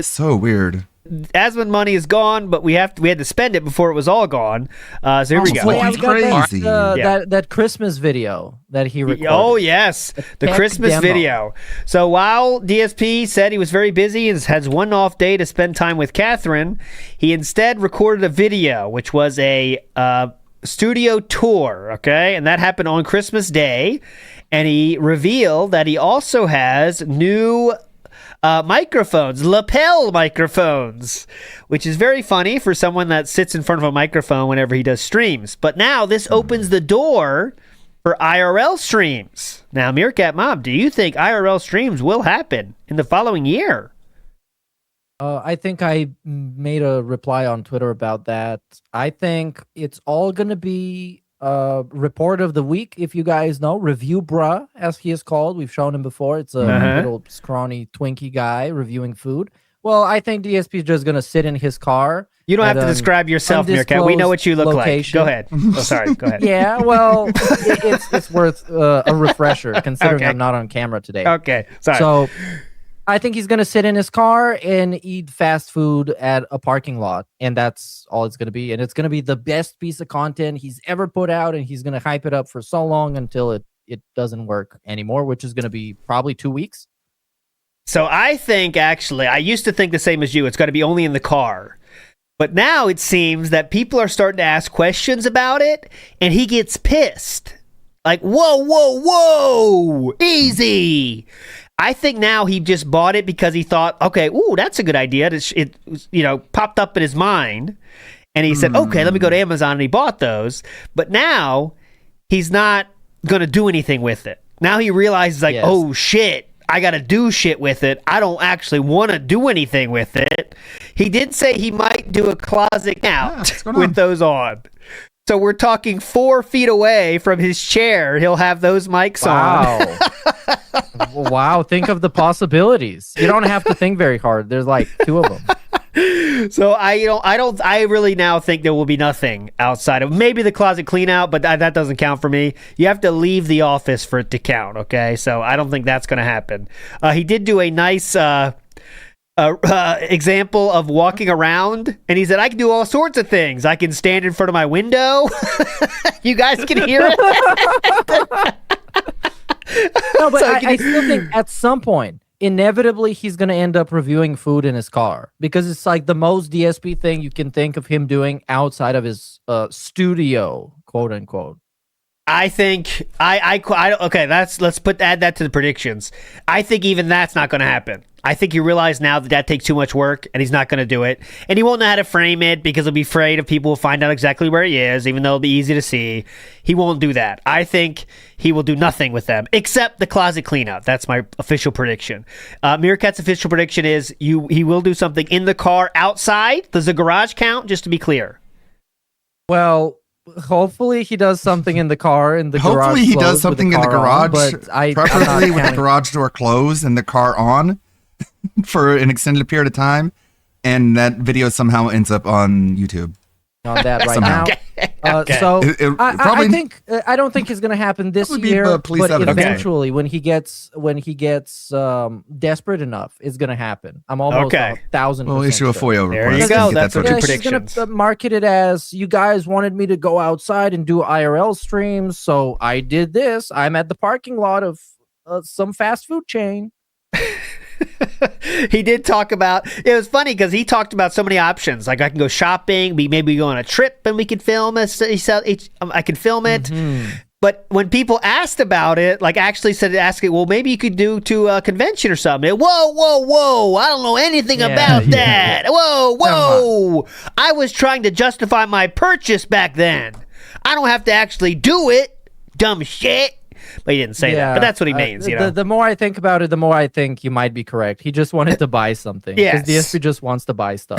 So weird. Asmund money is gone, but we had to spend it before it was all gone. So here we go. Wait, we got crazy. that Christmas video that he recorded. Oh yes, the tech Christmas demo. video. So while DSP said he was very busy and has one off day to spend time with Catherine, he instead recorded a video, which was a studio tour. Okay, and that happened on Christmas Day, and he revealed that he also has new microphones, lapel microphones, which is very funny for someone that sits in front of a microphone whenever he does streams. But now this opens the door for IRL streams. Now, Meerkat Mob, do you think IRL streams will happen in the following year? I think I made a reply on Twitter about that. I think it's all going to be report of the week, if you guys know. Review Bruh, as he is called. We've shown him before. It's a little scrawny, twinky guy reviewing food. Well, I think DSP is just going to sit in his car. You don't have to describe yourself, Meerkat. We know what you look location. like. Go ahead. Oh, sorry. Go ahead. Yeah, well, it's worth a refresher, considering Okay. I'm not on camera today. Okay, sorry. So I think he's going to sit in his car and eat fast food at a parking lot. And that's all it's going to be. And it's going to be the best piece of content he's ever put out. And he's going to hype it up for so long until it doesn't work anymore, which is going to be probably 2 weeks. So I think, actually, I used to think the same as you. It's got to be only in the car. But now it seems that people are starting to ask questions about it, and he gets pissed. Like, whoa, whoa, whoa, easy. I think now he just bought it because he thought, okay, ooh, that's a good idea. It popped up in his mind, and he said, okay, let me go to Amazon, and he bought those. But now he's not going to do anything with it. Now he realizes, like, oh, shit. I got to do shit with it. I don't actually want to do anything with it. He did say he might do a closet out with those on. So we're talking 4 feet away from his chair. He'll have those mics on. Wow. Think of the possibilities. You don't have to think very hard. There's like 2 of them. So I really now think there will be nothing outside of maybe the closet clean out, but that doesn't count for me. You have to leave the office for it to count. Okay. So I don't think that's going to happen. He did do a nice, example of walking around, and he said, I can do all sorts of things. I can stand in front of my window. You guys can hear it. No, but So I still think at some point, inevitably, he's going to end up reviewing food in his car, because it's like the most DSP thing you can think of him doing outside of his studio, quote unquote. I think okay. Let's add that to the predictions. I think even that's not going to happen. I think he realized now that takes too much work, and he's not going to do it. And he won't know how to frame it because he'll be afraid of people will find out exactly where he is, even though it'll be easy to see. He won't do that. I think he will do nothing with them except the closet cleanout. That's my official prediction. Meerkat's official prediction is he will do something in the car outside. Does the garage count? Just to be clear. Well, hopefully he does something in the car in the garage. Hopefully he closed does with something in the car on, garage, but I'm preferably not with the counting garage door closed and the car on for an extended period of time, and that video somehow ends up on YouTube. on that right Somehow. now. So I probably think I don't think it's going to happen this Probably be, year, police but evidence. eventually, when he gets desperate enough, it's going to happen. I'm almost 1,000%. We'll issue a FOIA request. There you go. and get That's that what sorted. your She's going predictions. to market it as, you guys wanted me to go outside and do IRL streams, so I did this. I'm at the parking lot of some fast food chain. He did talk about, it was funny because he talked about so many options. Like, I can go shopping, maybe go on a trip and we could film it. I could film it. Mm-hmm. But when people asked about it, like actually ask it, well, maybe you could do to a convention or something. Whoa. I don't know anything about that. Whoa. I was trying to justify my purchase back then. I don't have to actually do it. Dumb shit. But he didn't say that. But that's what he means, you know. The more I think about it, the more I think you might be correct. He just wanted to buy something. Yes. Because DSP just wants to buy stuff.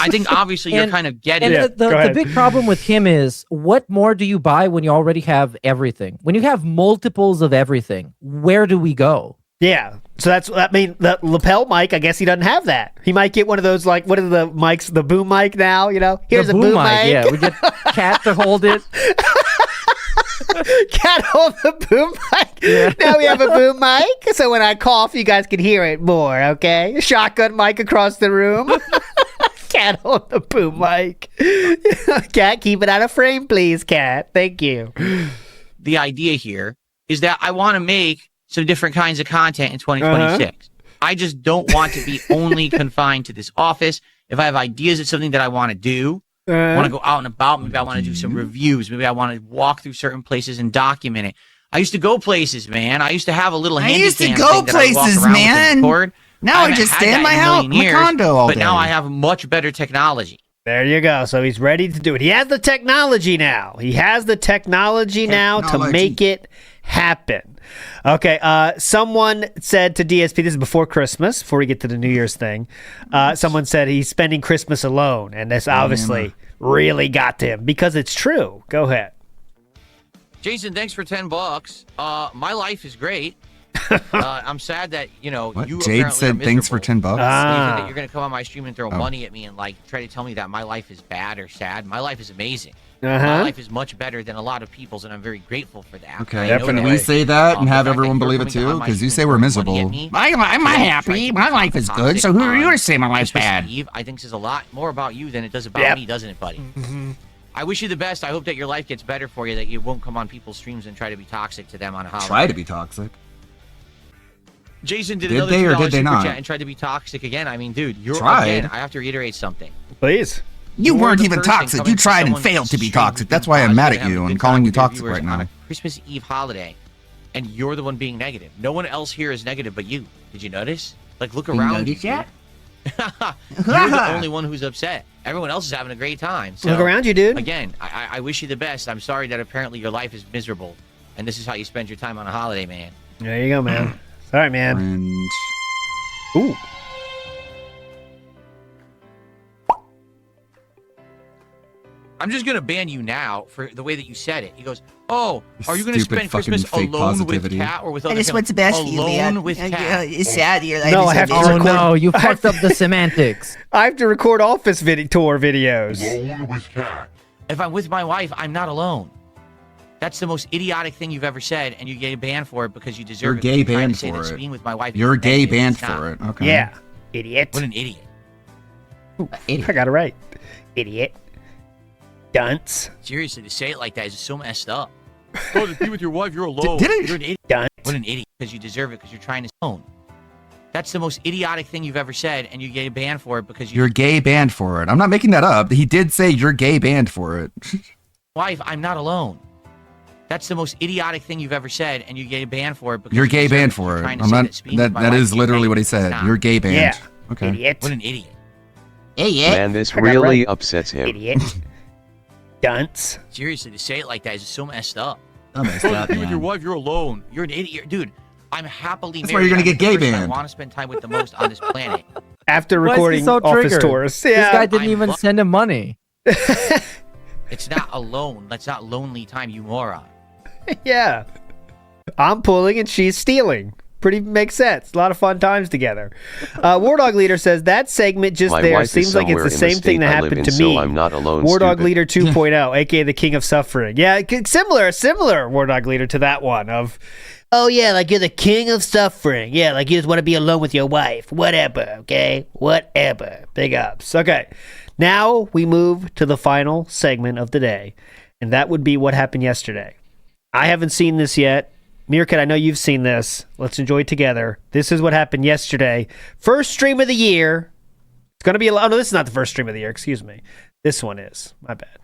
I think obviously you're kind of getting And the big problem with him is, what more do you buy when you already have everything? When you have multiples of everything, where do we go? Yeah. So that lapel mic, I guess he doesn't have that. He might get one of those, like, what are the mics, the boom mic now, you know? Here's The a boom mic. Yeah, we get Cat to hold it. Cat hold the boom mic. Yeah. Now we have a boom mic, so when I cough, you guys can hear it more, okay? Shotgun mic across the room. Cat hold the boom mic. Cat, keep it out of frame, please, Cat. Thank you. The idea here is that I want to make some different kinds of content in 2026. I just don't want to be only confined to this office. If I have ideas of something that I want to do, I want to go out and about. Maybe I want to do some reviews. Maybe I want to walk through certain places and document it. I used to go places, man. I used to have a little I handy used to cam go thing that I'd walk places, around with and man. record. Now I haven't just had stay in that my a house, million my years, condo all but now day. I have much better technology. There you go. So he's ready to do it. He has the technology now. He has the technology now to make it happen. Okay. Someone said to DSP, this is before Christmas, before we get to the New Year's thing. Someone said he's spending Christmas alone, and this obviously really got to him because it's true. Go ahead. Jason, thanks for $10. My life is great. I'm sad that you Jade apparently said are thanks for $10. That you're going to come on my stream and throw money at me and like try to tell me that my life is bad or sad. My life is amazing. My life is much better than a lot of people's, and I'm very grateful for that. Okay, can we say that and have everyone believe it too? Because you say we're miserable. I'm happy. My life is good. So who are you to say my life's bad? Eve, I think says a lot more about you than it does about me, doesn't it, buddy? I wish you the best. I hope that your life gets better for you, that you won't come on people's streams and try to be toxic to them on a holiday. Try to be toxic. Jason did Did another they or $2 did they super not? chat and tried to be toxic again. I mean, dude, you're Tried. again. I have to reiterate something. Please. You You're weren't the even person toxic. coming You to tried and someone's failed to be stream toxic. That's why I'm mad at having you a and good calling time you with their toxic viewers right on now. a Christmas Eve holiday, and you're the one being negative. No one else here is negative but you. Did you notice? Like, look around. notice that? You're the only one who's upset. Everyone else is having a great time. So, Look around you, dude. Again, I wish you the best. I'm sorry that apparently your life is miserable, and this is how you spend your time on a holiday, man. There you go, man. All right, man. And Ooh. I'm just gonna ban you now for the way that you said it. He goes, "Oh, are you gonna Stupid spend fucking Christmas fake alone positivity. with Kat or with I other just people?" want the best for you, man. Alone with Kat. It's sad. Your life No, is I have to miserable. record- Oh no, you fucked up the semantics. I have to record office tour videos. If I'm with my wife, I'm not alone. That's the most idiotic thing you've ever said, and you get banned for it because you deserve you're it. gay You're trying to banned say for that it. being with my wife is You're gay negative. banned It's not. for it. Okay. Yeah. Idiot. What an idiot. I got it right. Idiot. Dunce. Seriously, to say it like that is so messed up. Oh, to be with your wife, you're alone. Did it? You're an idiot. Dunce. What an idiot, because you deserve it, because you're trying to own. That's the most idiotic thing you've ever said, and you get banned for it because You're gay banned for it. I'm not making that up. He did say you're gay banned for it. wife, I'm not alone. That's the most idiotic thing you've ever said, and you get banned for it because You're you gay deserve banned it, 'cause you're for it. trying to I'm say not. speaking with my That wife is literally what he said. Stop. You're gay banned. Yeah. Okay. Idiot. What an idiot. Idiot. Man, this I got it really right. upsets him. Idiot. Dunce. Seriously, to say it like that is so messed up. I'm messed Oh, up, to be with your man. wife, you're alone. You're an idiot, dude. I'm happily That's married. why you're gonna I'm get the gay person I banned. want to spend time with the most on this planet. After Why is he recording so office triggered? tours. This Yeah. guy didn't even send him money. It's not alone. That's not lonely time, you moron. Yeah. I'm pulling and she's stealing. Pretty makes sense. A lot of fun times together. War Dog Leader says that segment just My there wife is seems like it's the somewhere in same thing state that I live happened in, to so me. I'm not alone, War Dog stupid. Leader 2.0, aka the King of Suffering. Yeah, similar War Dog Leader to that one of, oh yeah, like you're the King of Suffering. Yeah, like you just want to be alone with your wife. Whatever, okay? Whatever. Big ups. Okay. Now we move to the final segment of the day, and that would be what happened yesterday. I haven't seen this yet. Meerkat, I know you've seen this. Let's enjoy it together. This is what happened yesterday. First stream of the year. It's going to be a lot. Oh, no, this is not the first stream of the year. Excuse me. This one is. My bad.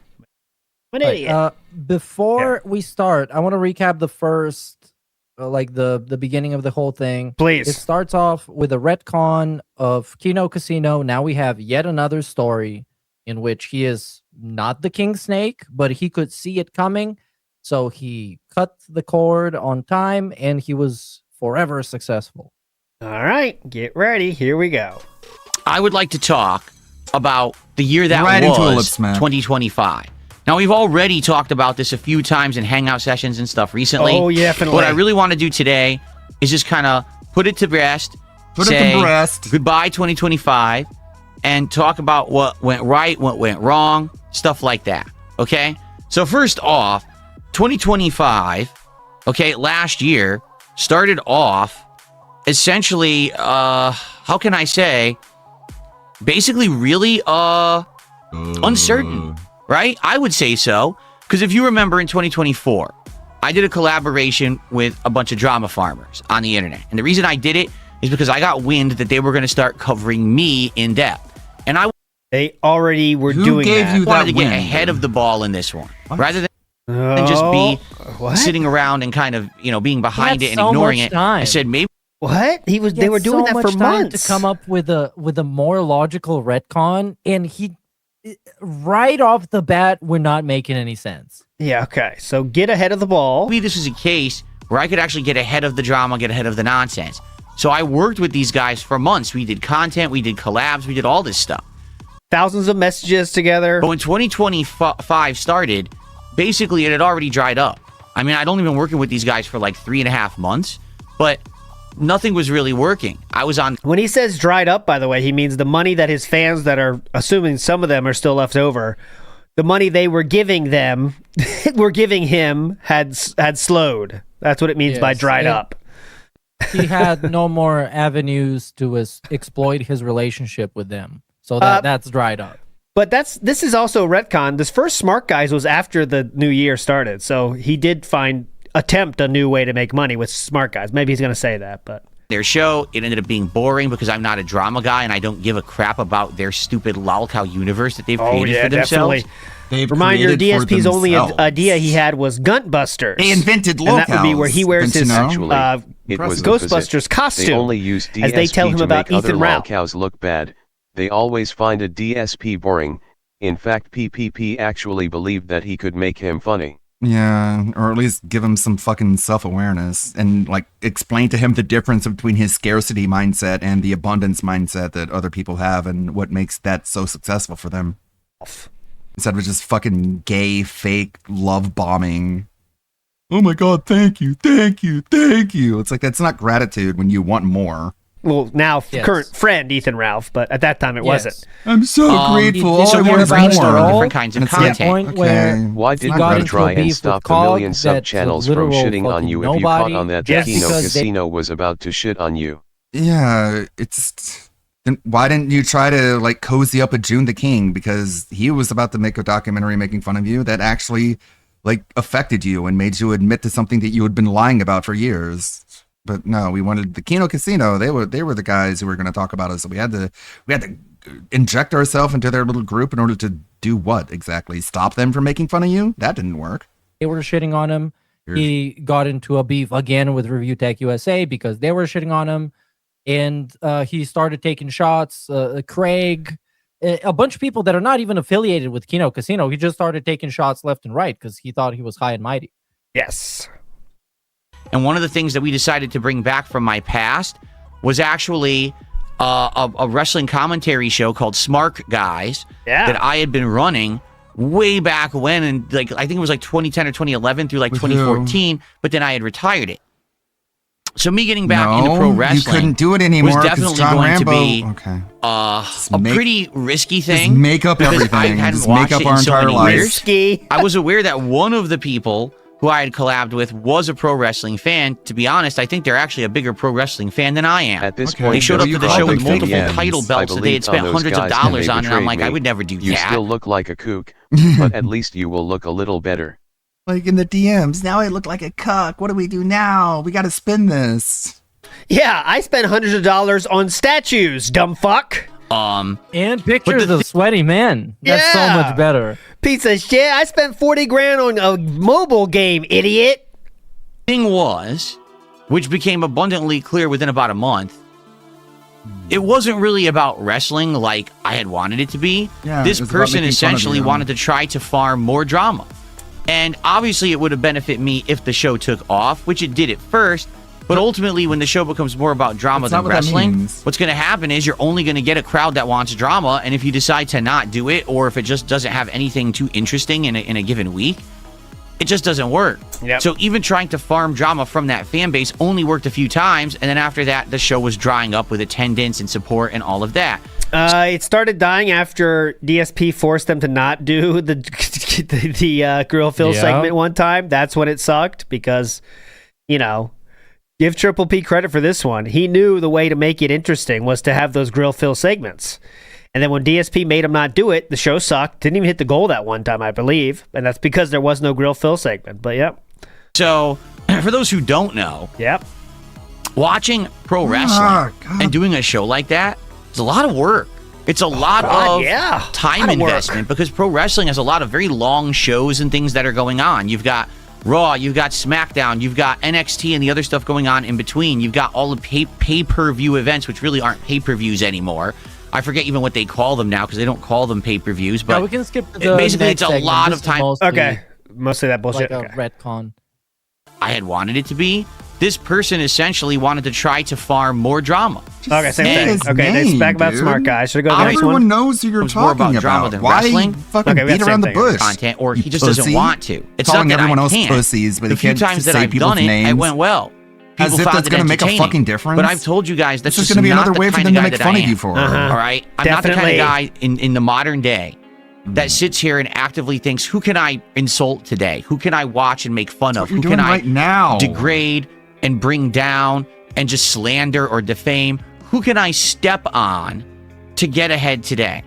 I'm an idiot. Before we start, I want to recap the first, the beginning of the whole thing. Please. It starts off with a retcon of Kino Casino. Now we have yet another story in which he is not the King Snake, but he could see it coming. So he cut the cord on time, and he was forever successful. All right, get ready. Here we go. I would like to talk about the year that Right into a lip was smack. 2025. Now, we've already talked about this a few times in hangout sessions and stuff recently. Oh, yeah, definitely. What I really want to do today is just kind of put it to rest. Put it say to rest. Goodbye, 2025, and talk about what went right, what went wrong, stuff like that. Okay? So, first off, 2025, okay, last year started off essentially, how can I say, basically really uncertain, right? I would say so, because if you remember in 2024, I did a collaboration with a bunch of drama farmers on the internet, and the reason I did it is because I got wind that they were going to start covering me in depth, and they already were doing that. I wanted to get ahead of the ball in this one, rather than just be sitting around and kind of, being behind it and ignoring it. I said maybe. What? They were doing that for months to come up with a more logical retcon, and he right off the bat we're not making any sense. Yeah, okay. So get ahead of the ball. Maybe this is a case where I could actually get ahead of the drama, get ahead of the nonsense. So I worked with these guys for months. We did content, we did collabs, we did all this stuff. Thousands of messages together. But when 2025 started, basically it had already dried up. I mean, I'd only been working with these guys for like 3.5 months, but nothing was really working. I was on. When he says dried up, by the way, he means the money that his fans, that are assuming some of them are still left over, the money they were giving them, had slowed. That's what it means by dried up. He had no more avenues to exploit his relationship with them. So that's dried up. But this is also retcon. This first Smart Guys was after the new year started, so he did attempt a new way to make money with Smart Guys. Maybe he's going to say that, but their show, it ended up being boring because I'm not a drama guy and I don't give a crap about their stupid lolcow universe that they've created for themselves. Reminder, DSP's only idea he had was Guntbusters. They invented lolcows. And that would be where he wears his It was Ghostbusters They costume only use DSP as they tell him to about make other Ethan Ralph. lolcows look bad. They always find a DSP boring. In fact, PPP actually believed that he could make him funny. Yeah, or at least give him some fucking self-awareness and explain to him the difference between his scarcity mindset and the abundance mindset that other people have and what makes that so successful for them. Instead of just fucking gay, fake love bombing. Oh my God, thank you, thank you, thank you. It's like, that's not gratitude when you want more. Well, now current friend Ethan Ralph, but at that time it wasn't. I'm so grateful. All I want is more. Different kinds of content. Why didn't you try and stop the million sub-channels from shitting on you if you caught on that the Kino Casino was about to shit on you? Yeah, then why didn't you try to cozy up with June the King? Because he was about to make a documentary making fun of you that actually affected you and made you admit to something that you had been lying about for years. But no, we wanted the Kino Casino. They were the guys who were going to talk about us. So we had to inject ourselves into their little group in order to do what exactly? Stop them from making fun of you? That didn't work. They were shitting on him. He got into a beef again with Review Tech USA because they were shitting on him, and he started taking shots. Craig, a bunch of people that are not even affiliated with Kino Casino. He just started taking shots left and right because he thought he was high and mighty. Yes. And one of the things that we decided to bring back from my past was actually a wrestling commentary show called Smart Guys that I had been running way back when, and like I think it was like 2010 or 2011 through like 2014. But then I had retired it. So me getting back into pro wrestling, you couldn't do it anymore. Was definitely John going Rambo, to be a make- pretty risky thing. just make up because everything. I hadn't Just watched make up it our in so entire many lives. years. Risky. I was aware that one of the people who I had collabed with was a pro wrestling fan. To be honest, I think they're actually a bigger pro wrestling fan than I am. At this They point, showed up to the show with multiple DMs, title I belts that they had believed spent on those hundreds of guys and dollars they on, and I'm betrayed like, I me. would never do You that. still look like a kook, but at least you will look a little better. Like in the DMs, now I look like a cuck. What do we do now? We got to spin this. Yeah, I spent hundreds of dollars on statues, dumb fuck. And pictures of sweaty men. That's so much better. Piece of shit. I spent 40 grand on a mobile game, idiot. Thing was, which became abundantly clear within about a month, it wasn't really about wrestling like I had wanted it to be. Yeah, This it was about person making fun of essentially you. wanted to try to farm more drama. And obviously it would have benefited me if the show took off, which it did at first. But ultimately, when the show becomes more about drama That's than not what that wrestling, means. what's going to happen is you're only going to get a crowd that wants drama. And if you decide to not do it, or if it just doesn't have anything too interesting in a given week, it just doesn't work. Yep. So even trying to farm drama from that fan base only worked a few times. And then after that, the show was drying up with attendance and support and all of that. It started dying after DSP forced them to not do the Grill Phil Yeah. segment one time. That's when it sucked because, you know, give Triple P credit for this one. He knew the way to make it interesting was to have those Grill Phil segments. And then when DSP made him not do it, the show sucked. Didn't even hit the goal that one time, I believe. And that's because there was no Grill Phil segment. But yep. So for those who don't know, watching pro wrestling and doing a show like that, it's a lot of work. It's a lot of time Lot of work. investment because pro wrestling has a lot of very long shows and things that are going on. You've got Raw, you've got SmackDown, you've got NXT and the other stuff going on in between. You've got all the pay-per-view events, which really aren't pay-per-views anymore. I forget even what they call them now because they don't call them pay-per-views. But we can skip the basically, next it's a segment. lot This of is time. mostly Mostly that bullshit. like a retcon. I had wanted it to be. This person essentially wanted to try to farm more drama. Okay, same say thing. his Okay, name, they back about dude. smart guys. Should I go to the next Everyone one? knows who you're It was more talking about drama about. than Why wrestling. fucking Okay, we got beat the around the same thing. bush? Content, or he You just doesn't pussy. want to. It's Calling not that everyone I else can't. pussies, but the he few can't times that say I've people's done it, it names. went well. As People if found that's it gonna make a entertaining. fucking difference. But I've told you guys that's It's just just gonna be not another the way for kind them of to guy make that fun I of you am. for. All right, I'm not the kind Definitely. of guy in the modern day that sits here and actively thinks, who can I insult today? Who can I watch and make fun of? What you're Who can doing I right now. degrade and bring down and just slander or defame? Who can I step on to get ahead today?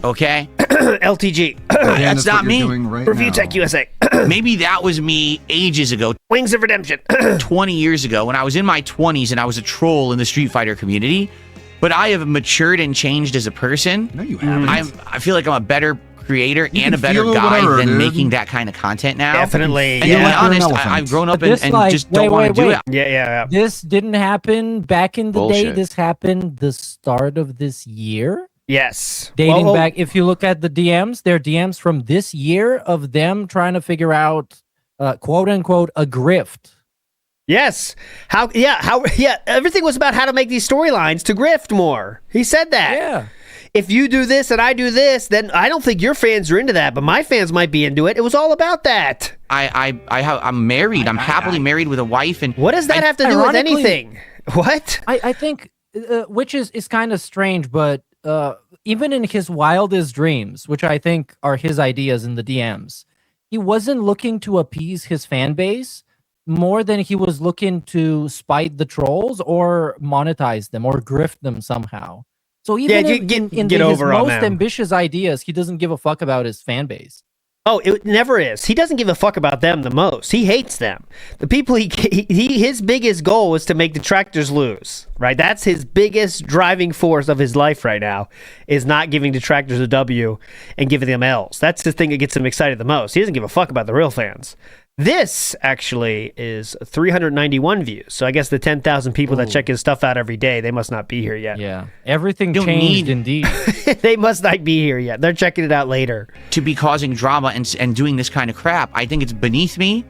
Okay? LTG. That's not me. Review Tech USA. Maybe that was me ages ago. Wings of Redemption. 20 years ago when I was in my 20s and I was a troll in the Street Fighter community. But I have matured and changed as a person. No, you haven't. I feel like I'm a better creator You and a can better feel guy whatever, than dude. making that kind of content now. Definitely. And to Yeah. be You're an honest, elephant. I've grown up But this, and like, just don't wait, want to wait, do wait. it. Yeah. This didn't happen back in the day. Bullshit. This happened the start of this year. Yes. Dating Well, back, if you look at the DMs, they're DMs from this year of them trying to figure out, quote unquote, a grift. Yes. Everything was about how to make these storylines to grift more. He said that. Yeah. If you do this and I do this, then I don't think your fans are into that, but my fans might be into it. It was all about that. I'm married. I'm happily married with a wife. And What does that have to do with ironically- anything? What? I think, which is kind of strange, but even in his wildest dreams, which I think are his ideas in the DMs, he wasn't looking to appease his fan base more than he was looking to spite the trolls or monetize them or grift them somehow. So even in get his over on most them. ambitious ideas, he doesn't give a fuck about his fan base. Oh, it never is. He doesn't give a fuck about them the most. He hates them. The people his biggest goal is to make detractors lose, right? That's his biggest driving force of his life right now, is not giving detractors a W and giving them L's. That's the thing that gets him excited the most. He doesn't give a fuck about the real fans. This actually is 391 views. So I guess the 10,000 people that check his stuff out every day, they must not be here yet. Yeah. Everything Don't changed need- indeed. They must not be here yet. They're checking it out later. to be causing drama and doing this kind of crap. I think it's beneath me.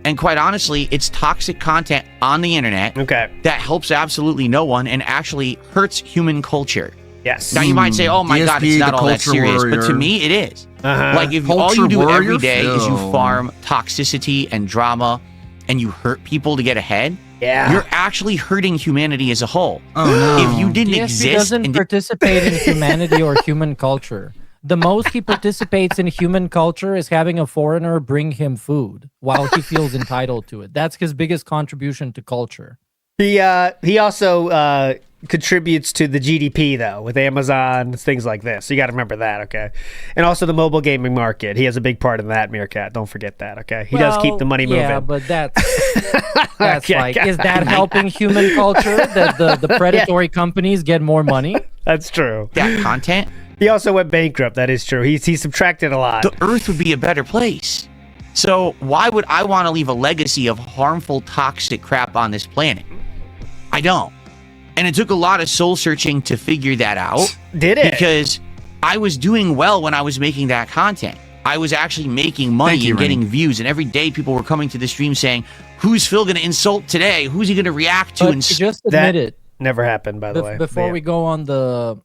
And quite honestly, it's toxic content on the internet that helps absolutely no one and actually hurts human culture. Yes. Now you might say, oh my God, DSP, it's not the all that culture serious. But to warrior. me, it is. Like if all you do every day is you farm toxicity and drama and you hurt people to get ahead, you're actually hurting humanity as a whole. If you didn't DSP exist doesn't and participate in humanity or human culture. The most he participates in human culture is having a foreigner bring him food while he feels entitled to it. That's his biggest contribution to culture. He also contributes to the GDP though with Amazon, things like this. So you got to remember that, okay? And also the mobile gaming market. He has a big part in that, Meerkat. Don't forget that, okay? He does keep the money moving. Yeah, but that's is that helping human culture that the predatory companies get more money? That's true. that content, He also went bankrupt. That is true. He subtracted a lot. the Earth would be a better place. So why would I want to leave a legacy of harmful, toxic crap on this planet? I don't. And it took a lot of soul searching to figure that out. Did it? Because I was doing well when I was making that content. I was actually making money and getting views. And every day people were coming to the stream saying, who's Phil going to insult today? Who's he going to react to? But And he just admitted. Never happened, by the way. Before we go on the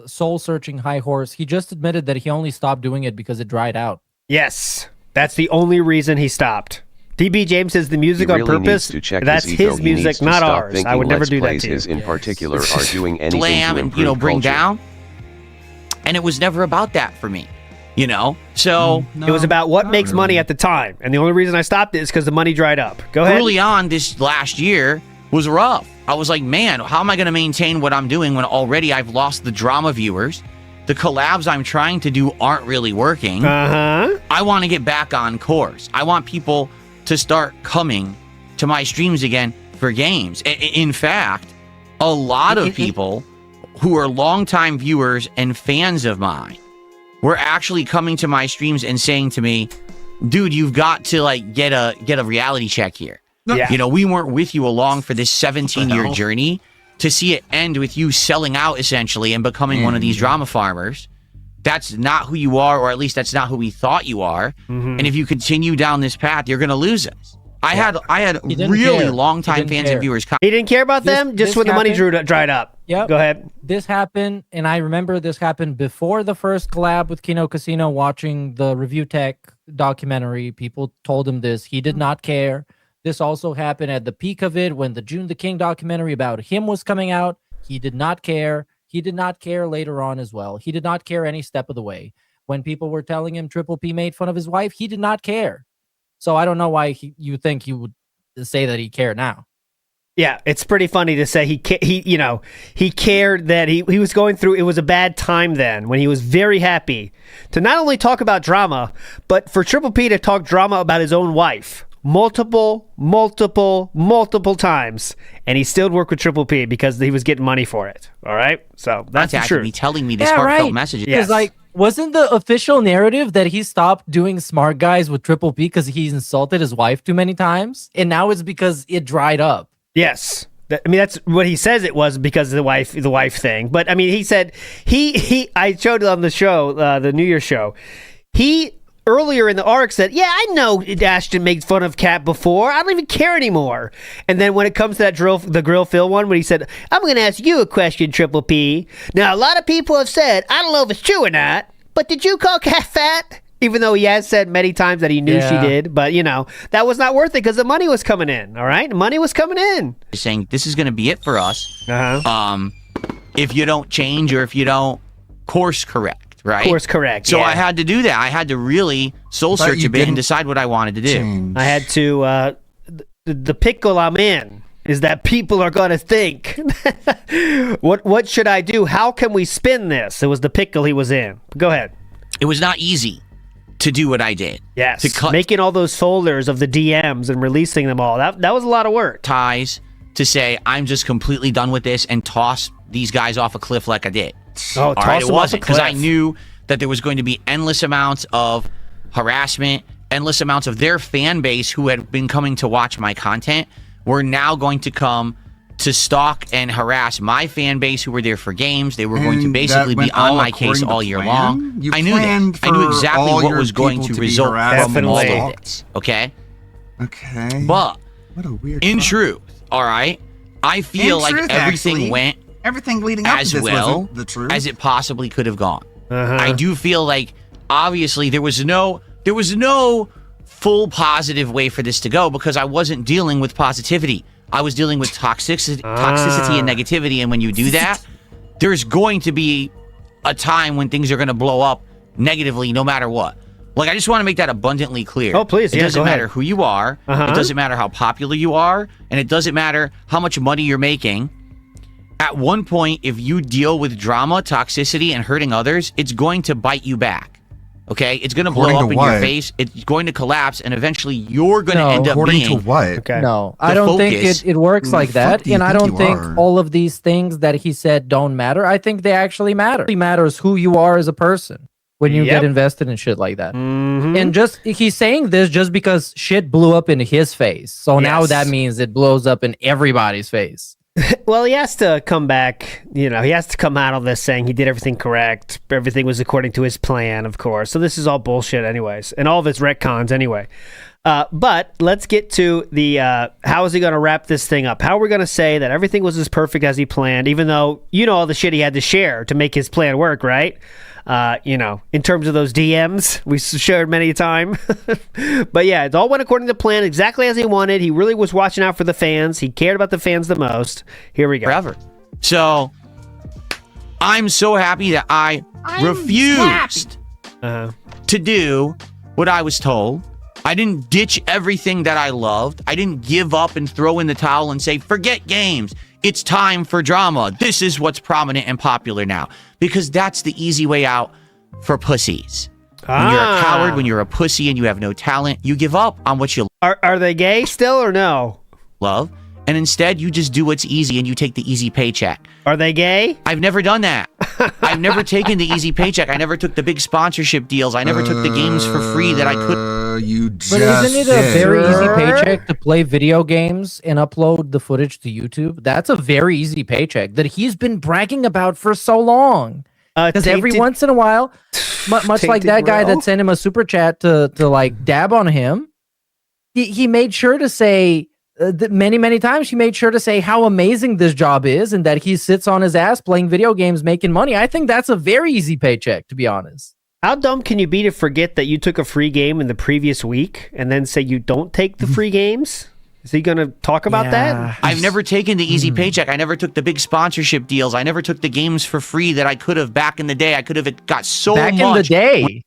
soul searching high horse, he just admitted that he only stopped doing it because it dried out. Yes, that's the only reason he stopped. DB James says the music He on really purpose. needs to check That's his ego. his He music, needs to not stop ours. I thinking would never Let's do that Plays to you. is in particular are doing anything Glam to and improve bring culture. down. And it was never about that for me, So It was about what makes money at the time, and the only reason I stopped it is because the money dried up. Go ahead. early on this last year was rough. I was like, man, how am I going to maintain what I'm doing when already I've lost the drama viewers? The collabs I'm trying to do aren't really working. I want to get back on course. I want people to start coming to my streams again for games. In fact, a lot of people who are longtime viewers and fans of mine were actually coming to my streams and saying to me, dude, you've got to like get a reality check here. Yeah. We weren't with you along for this 17-year journey. To see it end with you selling out essentially and becoming one of these drama farmers, that's not who you are, or at least that's not who we thought you are. And if you continue down this path, you're going to lose us. I had really long-time fans and viewers. He didn't care about them just when the money dried up. Yep. Go ahead. This happened, and I remember this happened before the first collab with Kino Casino. Watching the Review Tech documentary, people told him this. He did not care. This also happened at the peak of it when the June the King documentary about him was coming out. He did not care. He did not care later on as well. He did not care any step of the way. When people were telling him Triple P made fun of his wife, he did not care. So I don't know why you think he would say that he cared now. Yeah, it's pretty funny to say he cared that he was going through. It was a bad time then when he was very happy to not only talk about drama, but for Triple P to talk drama about his own wife. Multiple times, and he still worked with Triple P because he was getting money for it. All right, so that's the truth. Me telling me this heartfelt message. Because wasn't the official narrative that he stopped doing Smart Guys with Triple P because he insulted his wife too many times, and now it's because it dried up? Yes. That's what he says it was because of the wife thing. But I mean, he said I showed it on the show, the New Year's show. He earlier in the arc said, yeah, I know Ashton made fun of Cat before. I don't even care anymore. And then when it comes to that the Grill Phil one, when he said, I'm going to ask you a question, Triple P. Now, a lot of people have said, I don't know if it's true or not, but did you call Cat fat? Even though he has said many times that he knew she did. But, that was not worth it because the money was coming in. All right? The money was coming in. Saying, this is going to be it for us. If you don't change or if you don't course correct. Right? Course correct. So I had to do that. I had to really soul search a bit and decide what I wanted to do. I had to, the pickle I'm in is that people are going to think, what should I do? How can we spin this? It was the pickle he was in. Go ahead. It was not easy to do what I did. Yes. To cut making all those folders of the DMs and releasing them all. That was a lot of work. Ties to say, I'm just completely done with this and toss these guys off a cliff like I did. Oh, toss it them wasn't off a cliff. because I knew that there was going to be endless amounts of harassment, endless amounts of their fan base who had been coming to watch my content were now going to come to stalk and harass my fan base who were there for games. They were going to basically be on my case all year long. I knew this. I knew exactly what was going to result from all of this. Okay? Okay. But what a weird in truth, all right, I feel like everything went everything leading up as to this well wasn't the truth. as it possibly could have gone. I do feel like obviously there was no full positive way for this to go because I wasn't dealing with positivity. I was dealing with toxicity and negativity. And when you do that, there's going to be a time when things are going to blow up negatively no matter what. Like, I just want to make that abundantly clear. Oh, please. It doesn't matter who you are. Uh-huh. It doesn't matter how popular you are. And it doesn't matter how much money you're making. At one point, if you deal with drama, toxicity, and hurting others, it's going to bite you back. Okay? It's going to blow up in your face. It's going to collapse, and eventually you're going to end up being... According to what? Okay. No, I don't think it works like that. do you And I think don't you think are? all of these things that he said don't matter. I think they actually matter. It matters who you are as a person when you get invested in shit like that. And just he's saying this just because shit blew up in his face. So now Yes. that means it blows up in everybody's face. Well, he has to come back, he has to come out of this saying he did everything correct. Everything was according to his plan, of course. So this is all bullshit anyways. And all of his retcons anyway. But let's get to the how is he going to wrap this thing up? How are we going to say that everything was as perfect as he planned, even though all the shit he had to share to make his plan work, right? In terms of those DMs we shared many a time. But yeah, it all went according to plan, exactly as he wanted. He really was watching out for the fans. He cared about the fans the most. Here we go. Forever. So I'm so happy that I refused to do what I was told. I didn't ditch everything that I loved. I didn't give up and throw in the towel and say, forget games. It's time for drama. This is what's prominent and popular now. Because that's the easy way out for pussies. When you're a coward, when you're a pussy and you have no talent, you give up on what you Are they gay still or no? love. And instead, you just do what's easy and you take the easy paycheck. Are they gay? I've never done that. I've never taken the easy paycheck. I never took the big sponsorship deals. I never took the games for free that I could. You But isn't it a very easy paycheck to play video games and upload the footage to YouTube? That's a very easy paycheck that he's been bragging about for so long. Because every once in a while, much like that guy that sent him a super chat to like dab on him, he made sure to say many times he made sure to say how amazing this job is and that he sits on his ass playing video games making money. I think that's a very easy paycheck, to be honest. How dumb can you be to forget that you took a free game in the previous week and then say you don't take the free games? Is he going to talk about that? I've never taken the easy paycheck. I never took the big sponsorship deals. I never took the games for free that I could have back in the day. I could have got so much. Back in the day.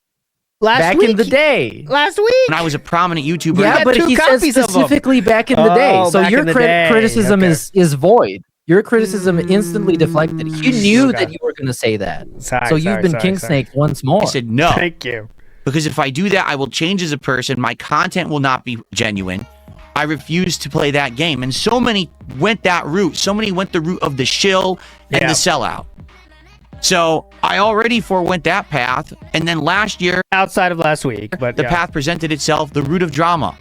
Back in the day. Last week. When I was a prominent YouTuber. Yeah, but he says specifically back in the day. So your criticism is void. Your criticism instantly deflected. You knew that you were going to say that. So you've been king snake once more. I said no. Thank you. Because if I do that, I will change as a person. My content will not be genuine. I refuse to play that game. And so many went that route. So many went the route of the shill and the sellout. So I already forewent that path. And then last year, outside of last week, but the path presented itself, the route of drama,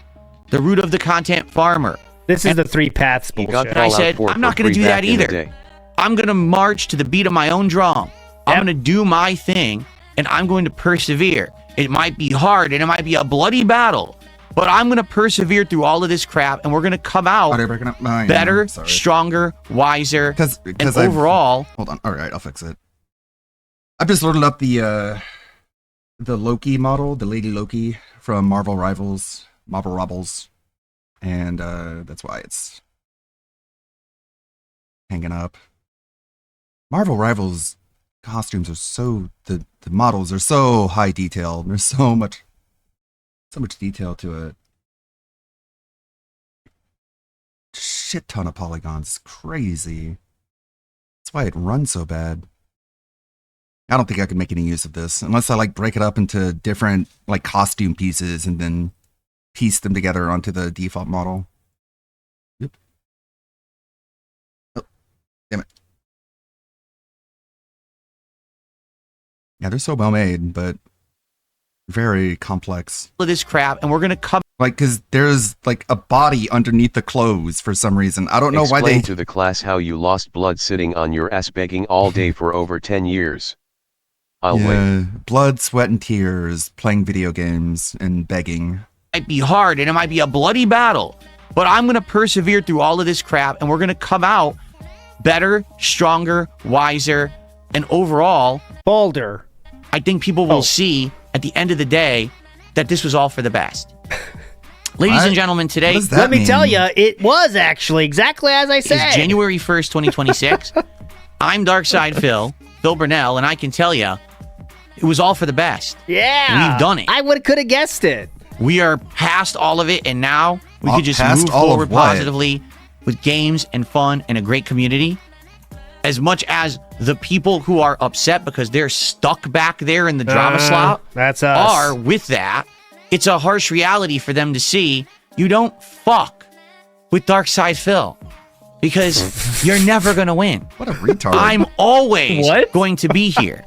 the route of the content farmer. This is the three paths bullshit. And I said, I'm not going to do that either. I'm going to march to the beat of my own drum. I'm going to do my thing, and I'm going to persevere. It might be hard, and it might be a bloody battle, but I'm going to persevere through all of this crap, and we're going to come out better, stronger, wiser, and overall... Hold on. All right, I'll fix it. I've just loaded up the Loki model, the Lady Loki from Marvel Rivals, and that's why it's hanging up. Marvel Rivals costumes are so the models are so high detail. There's so much detail to it. Shit ton of polygons. It's crazy. That's why it runs so bad. I don't think I could make any use of this unless I like break it up into different like costume pieces and then piece them together onto the default model. Yep. Oh, damn it. Yeah, they're so well made, but very complex. This crap, and we're gonna come like because there's like a body underneath the clothes for some reason. I don't know why they. Explain to the class how you lost blood sitting on your ass begging all day for over 10 years. I'll wait. Blood, sweat, and tears, playing video games and begging. Might be hard and it might be a bloody battle, but I'm going to persevere through all of this crap and we're going to come out better, stronger, wiser, and overall bolder. I think people will see at the end of the day that this was all for the best. Ladies and gentlemen, today, let me tell you, it was actually exactly as I said. It's January 1st, 2026. I'm Darkside Phil Burnell, and I can tell you, it was all for the best. Yeah. We've done it. I could have guessed it. We are past all of it, and now we could just past move all of forward what? positively with games and fun and a great community. As much as the people who are upset because they're stuck back there in the drama slot that's us. are with that, it's a harsh reality for them to see. You don't fuck with Darkside Phil because you're never going to win. What a retard. I'm always going to be here.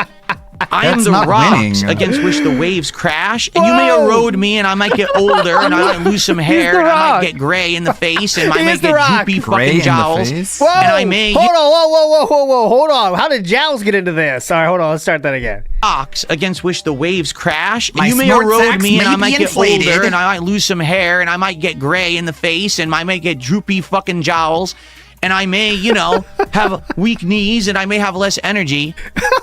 I am That's the not rocks winning. against which the waves crash, and you may erode me, and I might get older, and I might lose some hair, and I might get gray in the face, and I might get droopy fucking jowls, Whoa! and I may Hold on, whoa, hold on. How did jowls get into this? All right, hold on, let's start that again. rocks against which the waves crash, and My you may smart erode sacks me, and may I might be get inflated. older, and I might lose some hair, and I might get gray in the face, and I might get droopy fucking jowls, and I may, have weak knees, and I may have less energy.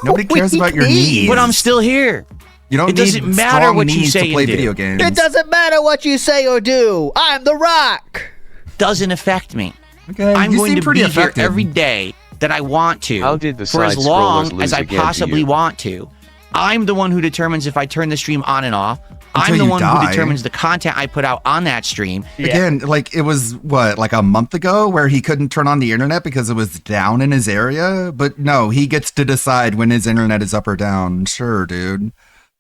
Nobody cares about your knees. But I'm still here. You don't It doesn't need matter strong what you knees say to play and do. video games. It doesn't matter what you say or do. I'm the Rock. Doesn't affect me. Okay, I'm you going seem to pretty be here affected. every day that I want to How did the for as side scrollers long lose as I again to possibly you? want to. I'm the one who determines if I turn the stream on and off. I'm Until the you one die. who determines the content I put out on that stream. Again, like it was like a month ago where he couldn't turn on the internet because it was down in his area. But no, he gets to decide when his internet is up or down. Sure, dude.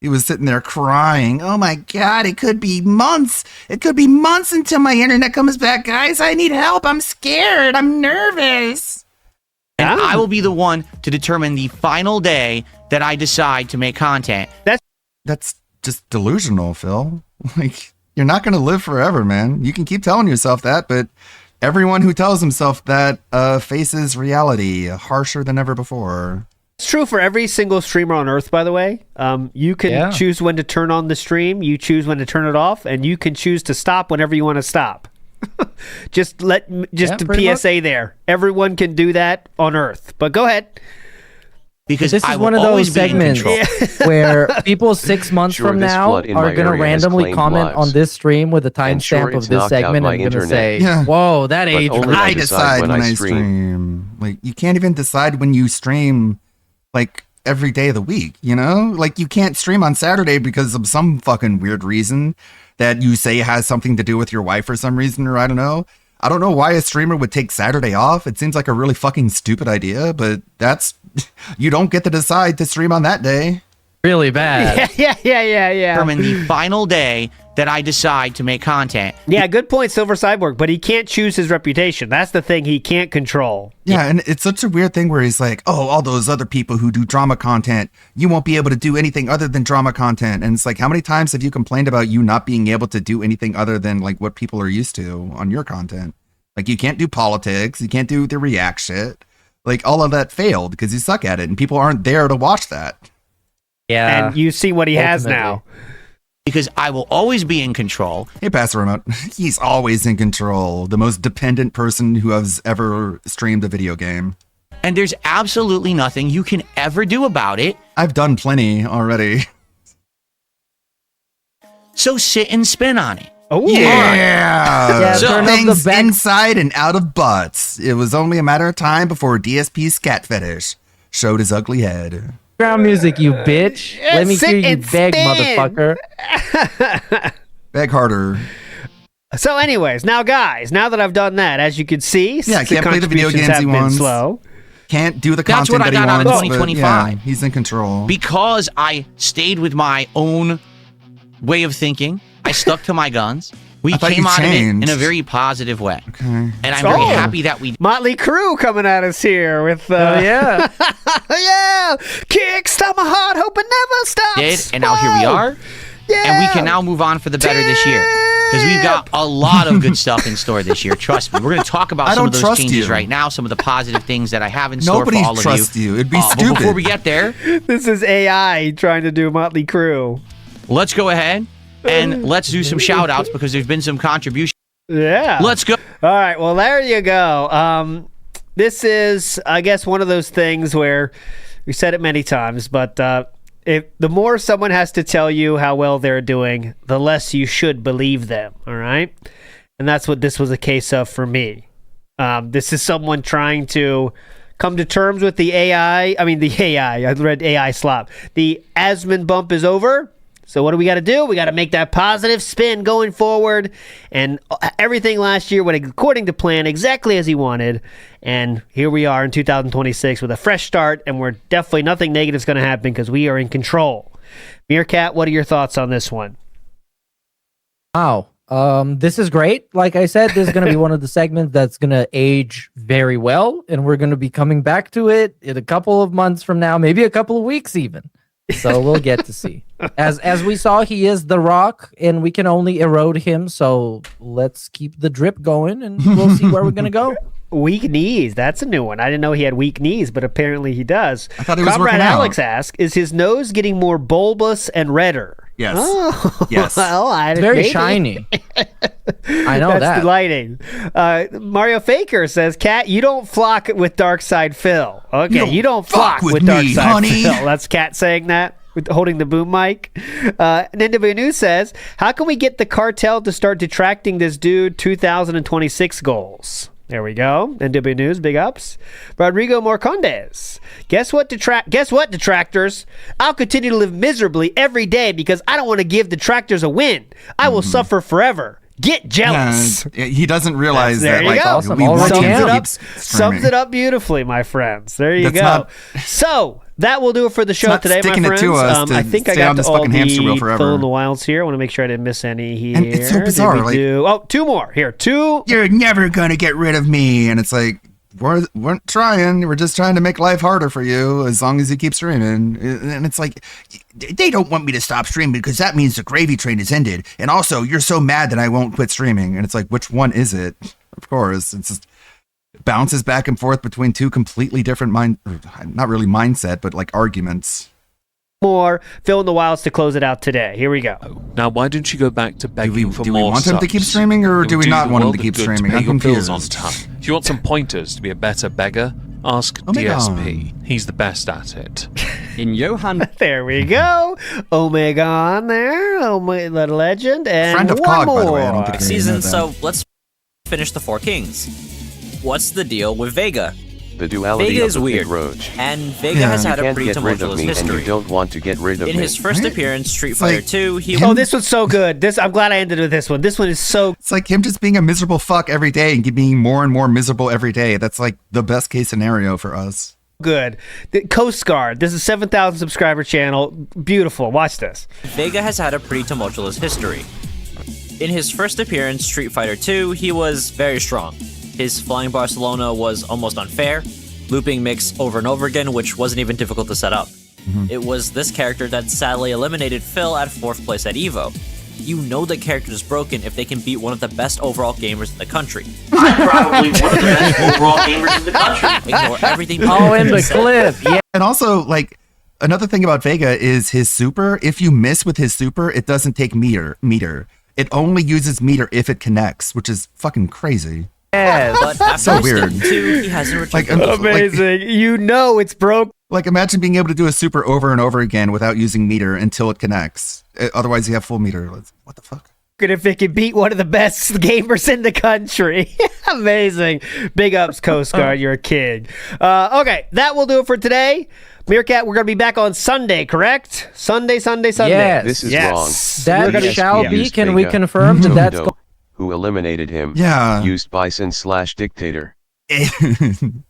He was sitting there crying. Oh my God, it could be months. It could be months until my internet comes back, guys. I need help. I'm scared. I'm nervous. And I will be the one to determine the final day that I decide to make content. That's just delusional, Phil. Like, you're not going to live forever, man. You can keep telling yourself that, but everyone who tells himself that faces reality harsher than ever before. It's true for every single streamer on Earth, by the way. You can choose when to turn on the stream, you choose when to turn it off, and you can choose to stop whenever you want to stop. just the PSA there. Everyone can do that on Earth. But go ahead. Because this I is will one of those always be in segments control. where people 6 months Sure, from this now flood in are my going to area has randomly claimed comment lives. on this stream with a And sure, timestamp it's of this knocked out segment my and going to say, internet. whoa, that But age. only I decide when I stream. Like, you can't even decide when you stream, like, every day of the week, you know? Like, you can't stream on Saturday because of some fucking weird reason that you say has something to do with your wife for some reason, or I don't know. I don't know why a streamer would take Saturday off. It seems like a really fucking stupid idea, but you don't get to decide to stream on that day. Really bad. Yeah. Determine the final day that I decide to make content. Yeah, good point, Silver Cyborg, but he can't choose his reputation. That's the thing he can't control. Yeah, and it's such a weird thing where he's like, oh, all those other people who do drama content, you won't be able to do anything other than drama content. And it's like, how many times have you complained about you not being able to do anything other than like what people are used to on your content? Like, you can't do politics, you can't do the react shit. Like, all of that failed because you suck at it, and people aren't there to watch that. Yeah. And you see what he has now. Because I will always be in control. Hey, Pastor Remote, he's always in control. The most dependent person who has ever streamed a video game. And there's absolutely nothing you can ever do about it. I've done plenty already. So sit and spin on it. Oh, yeah. So- turn up the Things back- inside and out of butts. It was only a matter of time before DSP's scat fetish showed his ugly head. Background music, you bitch. Let me sit hear you and beg, spin. motherfucker. Beg harder. So, anyways, now, guys, now that I've done that, as you can see, Yeah, can't play the video contributions games he have been wants. slow. Can't do the That's content what I that he got out of wants. but 2025. yeah, he's in control. Because I stayed with my own way of thinking, I stuck to my guns. We I thought came you out of it in changed. a very positive way. Okay. And I'm very happy that we Motley Crue coming at us here with, yeah. yeah, kickstart my heart, hope it never stops. did. And now here we are. Yeah. And we can now move on for the better this year. Because we've got a lot of good stuff in store this year. Trust me. We're going to talk about I some of don't those trust changes you. right now, some of the positive things that I have in store Nobody for all of you. trusts you. It'd be But stupid. before we get there, This is AI trying to do Motley Crue. let's go ahead and let's do some shout outs because there's been some contributions. Yeah. Let's go. All right. Well, there you go. This is, I guess, one of those things where we said it many times, but If the more someone has to tell you how well they're doing, the less you should believe them. All right, and that's what this was a case of for me. This is someone trying to come to terms with the AI. I mean, the AI. I read AI slop. The Asmon bump is over. So what do we got to do? We got to make that positive spin going forward. And everything last year went according to plan, exactly as he wanted. And here we are in 2026 with a fresh start. And we're definitely nothing negative is going to happen because we are in control. Meerkat, what are your thoughts on this one? Wow. This is great. Like I said, this is going to be one of the segments that's going to age very well. And we're going to be coming back to it in a couple of months from now, maybe a couple of weeks even. So we'll get to see. As we saw, he is the Rock, and we can only erode him. So let's keep the drip going, and we'll see where we're gonna go. Weak knees. That's a new one. I didn't know he had weak knees, but apparently he does. I thought he was Comrade working out. Alex asks, is his nose getting more bulbous and redder? Yes. Oh, Yes. Well, It's very shiny. I know That's that. the lighting. Mario Faker says, Cat, you don't flock with Darkside Phil. Okay, you don't flock with me, Darkside honey. Phil. That's Cat saying that, with holding the boom mic. Ninja News says, how can we get the cartel to start detracting this dude 2026 goals? There we go. NW News, big ups. Rodrigo Morcondes. Guess what, detractors? I'll continue to live miserably every day because I don't want to give detractors a win. I will suffer forever. Get jealous. Yeah, he doesn't realize There that. you Like, go. we want him to keep Sums screaming. it up beautifully, my friends. There you That's go. not- So that will do it for the show not today, my sticking it friends. to us to I think I stay on got this all fucking hamster wheel the forever. fill in the wilds here. I want to make sure I didn't miss any here. And it's so bizarre, Did we like- do- oh, two more here. Two. You're never gonna get rid of me. And it's like, we're trying. We're just trying to make life harder for you as long as you keep streaming. And it's like, They don't want me to stop streaming because that means the gravy train has ended. And also, you're so mad that I won't quit streaming. and it's like, which one is it? Of course, it's just bounces back and forth between two completely different not really mindset, but like arguments. More fill in the wilds to close it out today. Here we go. Now, why don't you go back to begging for do we more want him to keep subs? streaming, or It do would we not the want him world to of keep good streaming? pay I'm your bills confused. on time. If you want some pointers to be a better beggar, ask Oh my DSP. He's the best at it. In Johan. There we go. Omega on there. Omega the legend. And Friend of one Cog, more. by the way. I don't think they Season, know that. so let's finish the Four Kings. What's the deal with Vega? The duality Vega of is the weird, Big Roach. and Vega has You had a can't pretty get rid of tumultuous me, and history. you don't want to get rid of In me. his first appearance, Street Fighter 2, he Oh, this was so good. I'm glad I ended with this one. This one is so. It's like him just being a miserable fuck every day and being more and more miserable every day. That's like the best case scenario for us. Good. The Coast Guard. This is a 7,000 subscriber channel. Beautiful. Watch this. Vega has had a pretty tumultuous history. In his first appearance, Street Fighter 2, he was very strong. His Flying Barcelona was almost unfair, looping mix over and over again, which wasn't even difficult to set up. It was this character that sadly eliminated Phil at 4th place at EVO. You know the character is broken if they can beat one of the best overall gamers in the country. I'm probably one of the best overall gamers in the country. Ignore everything. Oh, in the clip. Yeah. And also, like, another thing about Vega is his super. If you miss with his super, it doesn't take meter. It only uses meter if it connects, which is fucking crazy. Yes. But after So his weird. Step 2, he hasn't returned. Like, Amazing. You know it's broke. Like, imagine being able to do a super over and over again without using meter until it connects. Otherwise, you have full meter. What the fuck? Good if it could beat one of the best gamers in the country. Amazing. Big ups, Coast Guard. You're a king. Okay, that will do it for today. Meerkat, we're going to be back on Sunday, correct? Sunday. Yes. This is Yes. wrong. That DSP shall be. used Can we Vega, confirm that that's Tondo, who eliminated him. Yeah. Used Bison/Dictator.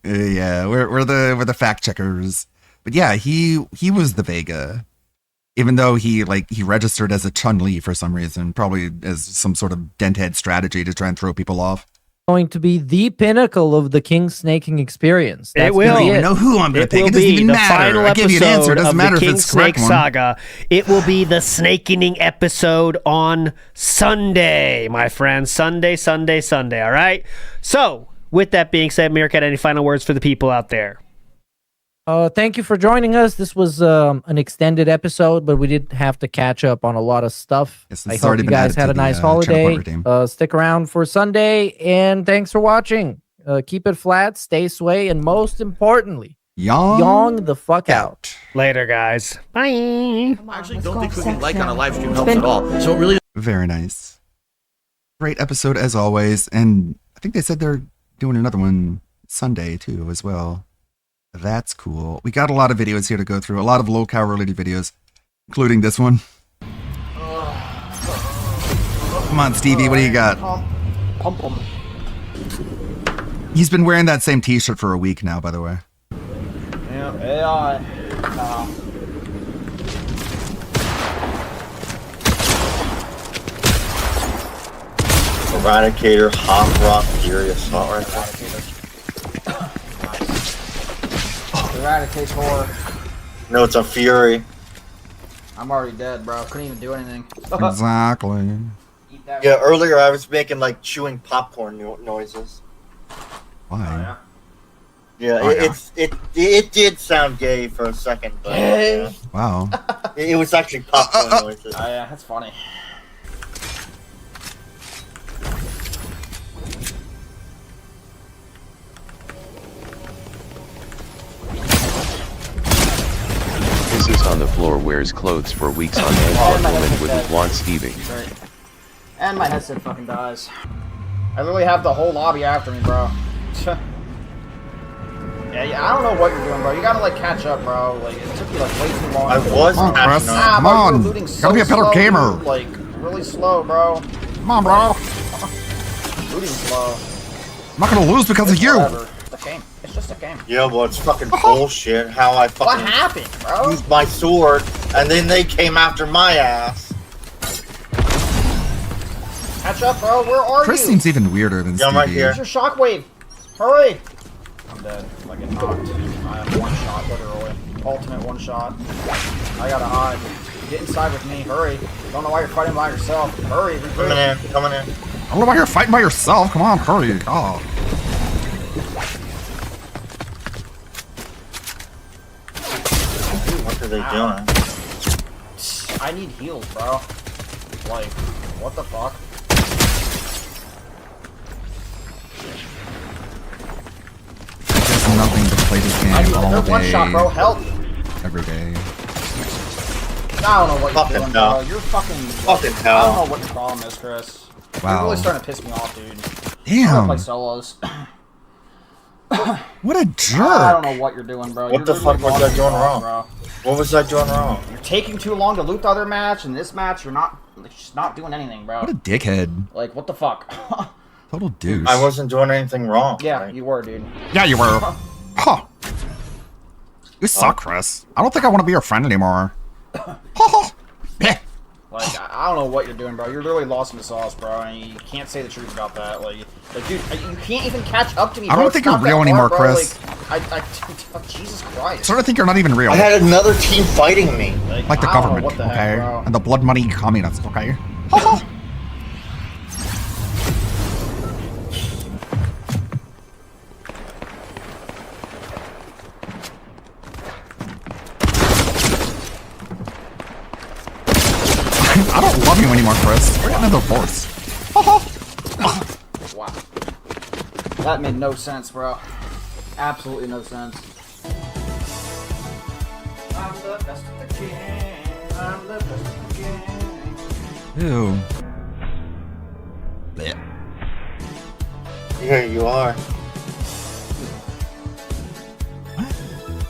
Yeah, we're the fact checkers. But yeah, he was the Vega. Even though he registered as a Chun-Li for some reason, probably as some sort of denthead strategy to try and throw people off. going to be the pinnacle of the King Snaking experience. That's It will. gonna be I know who I'm going to pick. will It doesn't be even the matter. final I give you an answer. It episode doesn't of matter the if King it's the correct Snake one. Saga. It will be the snakening episode on Sunday, my friends. Sunday. All right. So, with that being said, Meerkat, any final words for the people out there? Thank you for joining us. This was an extended episode, but we did have to catch up on a lot of stuff. Yes, I it's hope already you been guys added had to a the, nice channel holiday. partner team. Stick around for Sunday, and thanks for watching. Keep it flat, stay sway, and most importantly, Yong the fuck out. Later, guys. Bye. I actually don't think clicking like on a live stream helps at all. So it really. Very nice. Great episode as always. And I think they said they're doing another one Sunday too as well. That's cool. We got a lot of videos here to go through. A lot of low-cow related videos, including this one. Come on, Stevie, what do you got? Pump. He's been wearing that same t-shirt for a week now, by the way. Yeah, AI. Eradicator, Hot Rock, Fury Assault Rifle. Eradicator. No, it's a Fury. I'm already dead, bro. Couldn't even do anything. Exactly. Yeah, earlier I was making like chewing popcorn noises. Why? Yeah, it did sound gay for a second, but Gay? Wow. It was actually popcorn noises. Oh yeah, that's funny. Pisses on the floor, wears clothes for weeks on end, woman with a blonde Stevie. And my headset fucking dies. I literally have the whole lobby after me, bro. Yeah, I don't know what you're doing, bro. You gotta like catch up, bro. Like it took you like way too long. I was catching up. Come bro, on. you're looting You gotta be a better slow, gamer. dude. Like really slow, bro. Come on, bro. Looting slow. I'm not gonna lose because of you. Whatever. It's a game. It's just a game. Yeah, well, it's fucking bullshit how I fucking What happened, bro? used my sword, and then they came after my ass. Catch up, bro. Where are Chris you? seems even weirder than Yeah, I'm Stevie. right here. Use your shockwave. Hurry. I'm dead. I get knocked. I have one shot, literally. Ultimate one shot. I gotta hide. Get inside with me. Hurry. Don't know why you're fighting by yourself. Hurry. Coming in. I don't know why you're fighting by yourself. Come on, hurry. Oh. What are they doing? I need heals, bro. Like, what the fuck? There's nothing to play this game all day. One shot, bro. Help. Every day. I don't know what Fucking you're doing, hell. bro. You're fucking. Fucking hell. I don't know what your problem is, Chris. Wow. You're really starting to piss me off, dude. Damn. I don't play solos. What a jerk. I don't know what you're doing, bro. What the You're fuck literally was I doing lost, wrong? bro. What was I doing wrong? You're taking too long to loot the other match, and this match you're not, like, just not doing anything, bro. What a dickhead. Like, what the fuck? Total douche. I wasn't doing anything wrong. Yeah, you were, dude. Yeah, you were. Huh. You suck, Chris. I don't think I want to be your friend anymore. Like, I don't know what you're doing, bro. You're literally lost in the sauce, bro, and you can't say the truth about that. Like, dude, you can't even catch up to me, bro. I don't It's think you're not that real hard, anymore, bro. Chris. Like, Jesus Christ. I sort of think you're not even real. I had another team fighting me. Like the I don't know government, what the okay? heck, bro. And the blood money communists, okay? I don't love you anymore, Chris. We're getting a divorce. Wow. That made no sense, bro. Absolutely no sense. I'm the best of the king. I'm the best of the king. Ew. Blech. Here you are.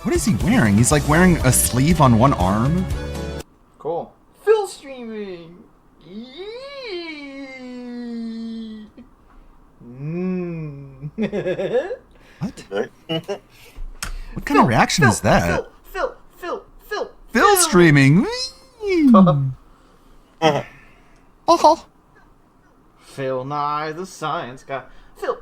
What is he wearing? He's like wearing a sleeve on one arm. Cool. Phil streaming. What? What kind of reaction is that? Phil. Phil streaming. Oh. Phil Nye, the science guy. Phil.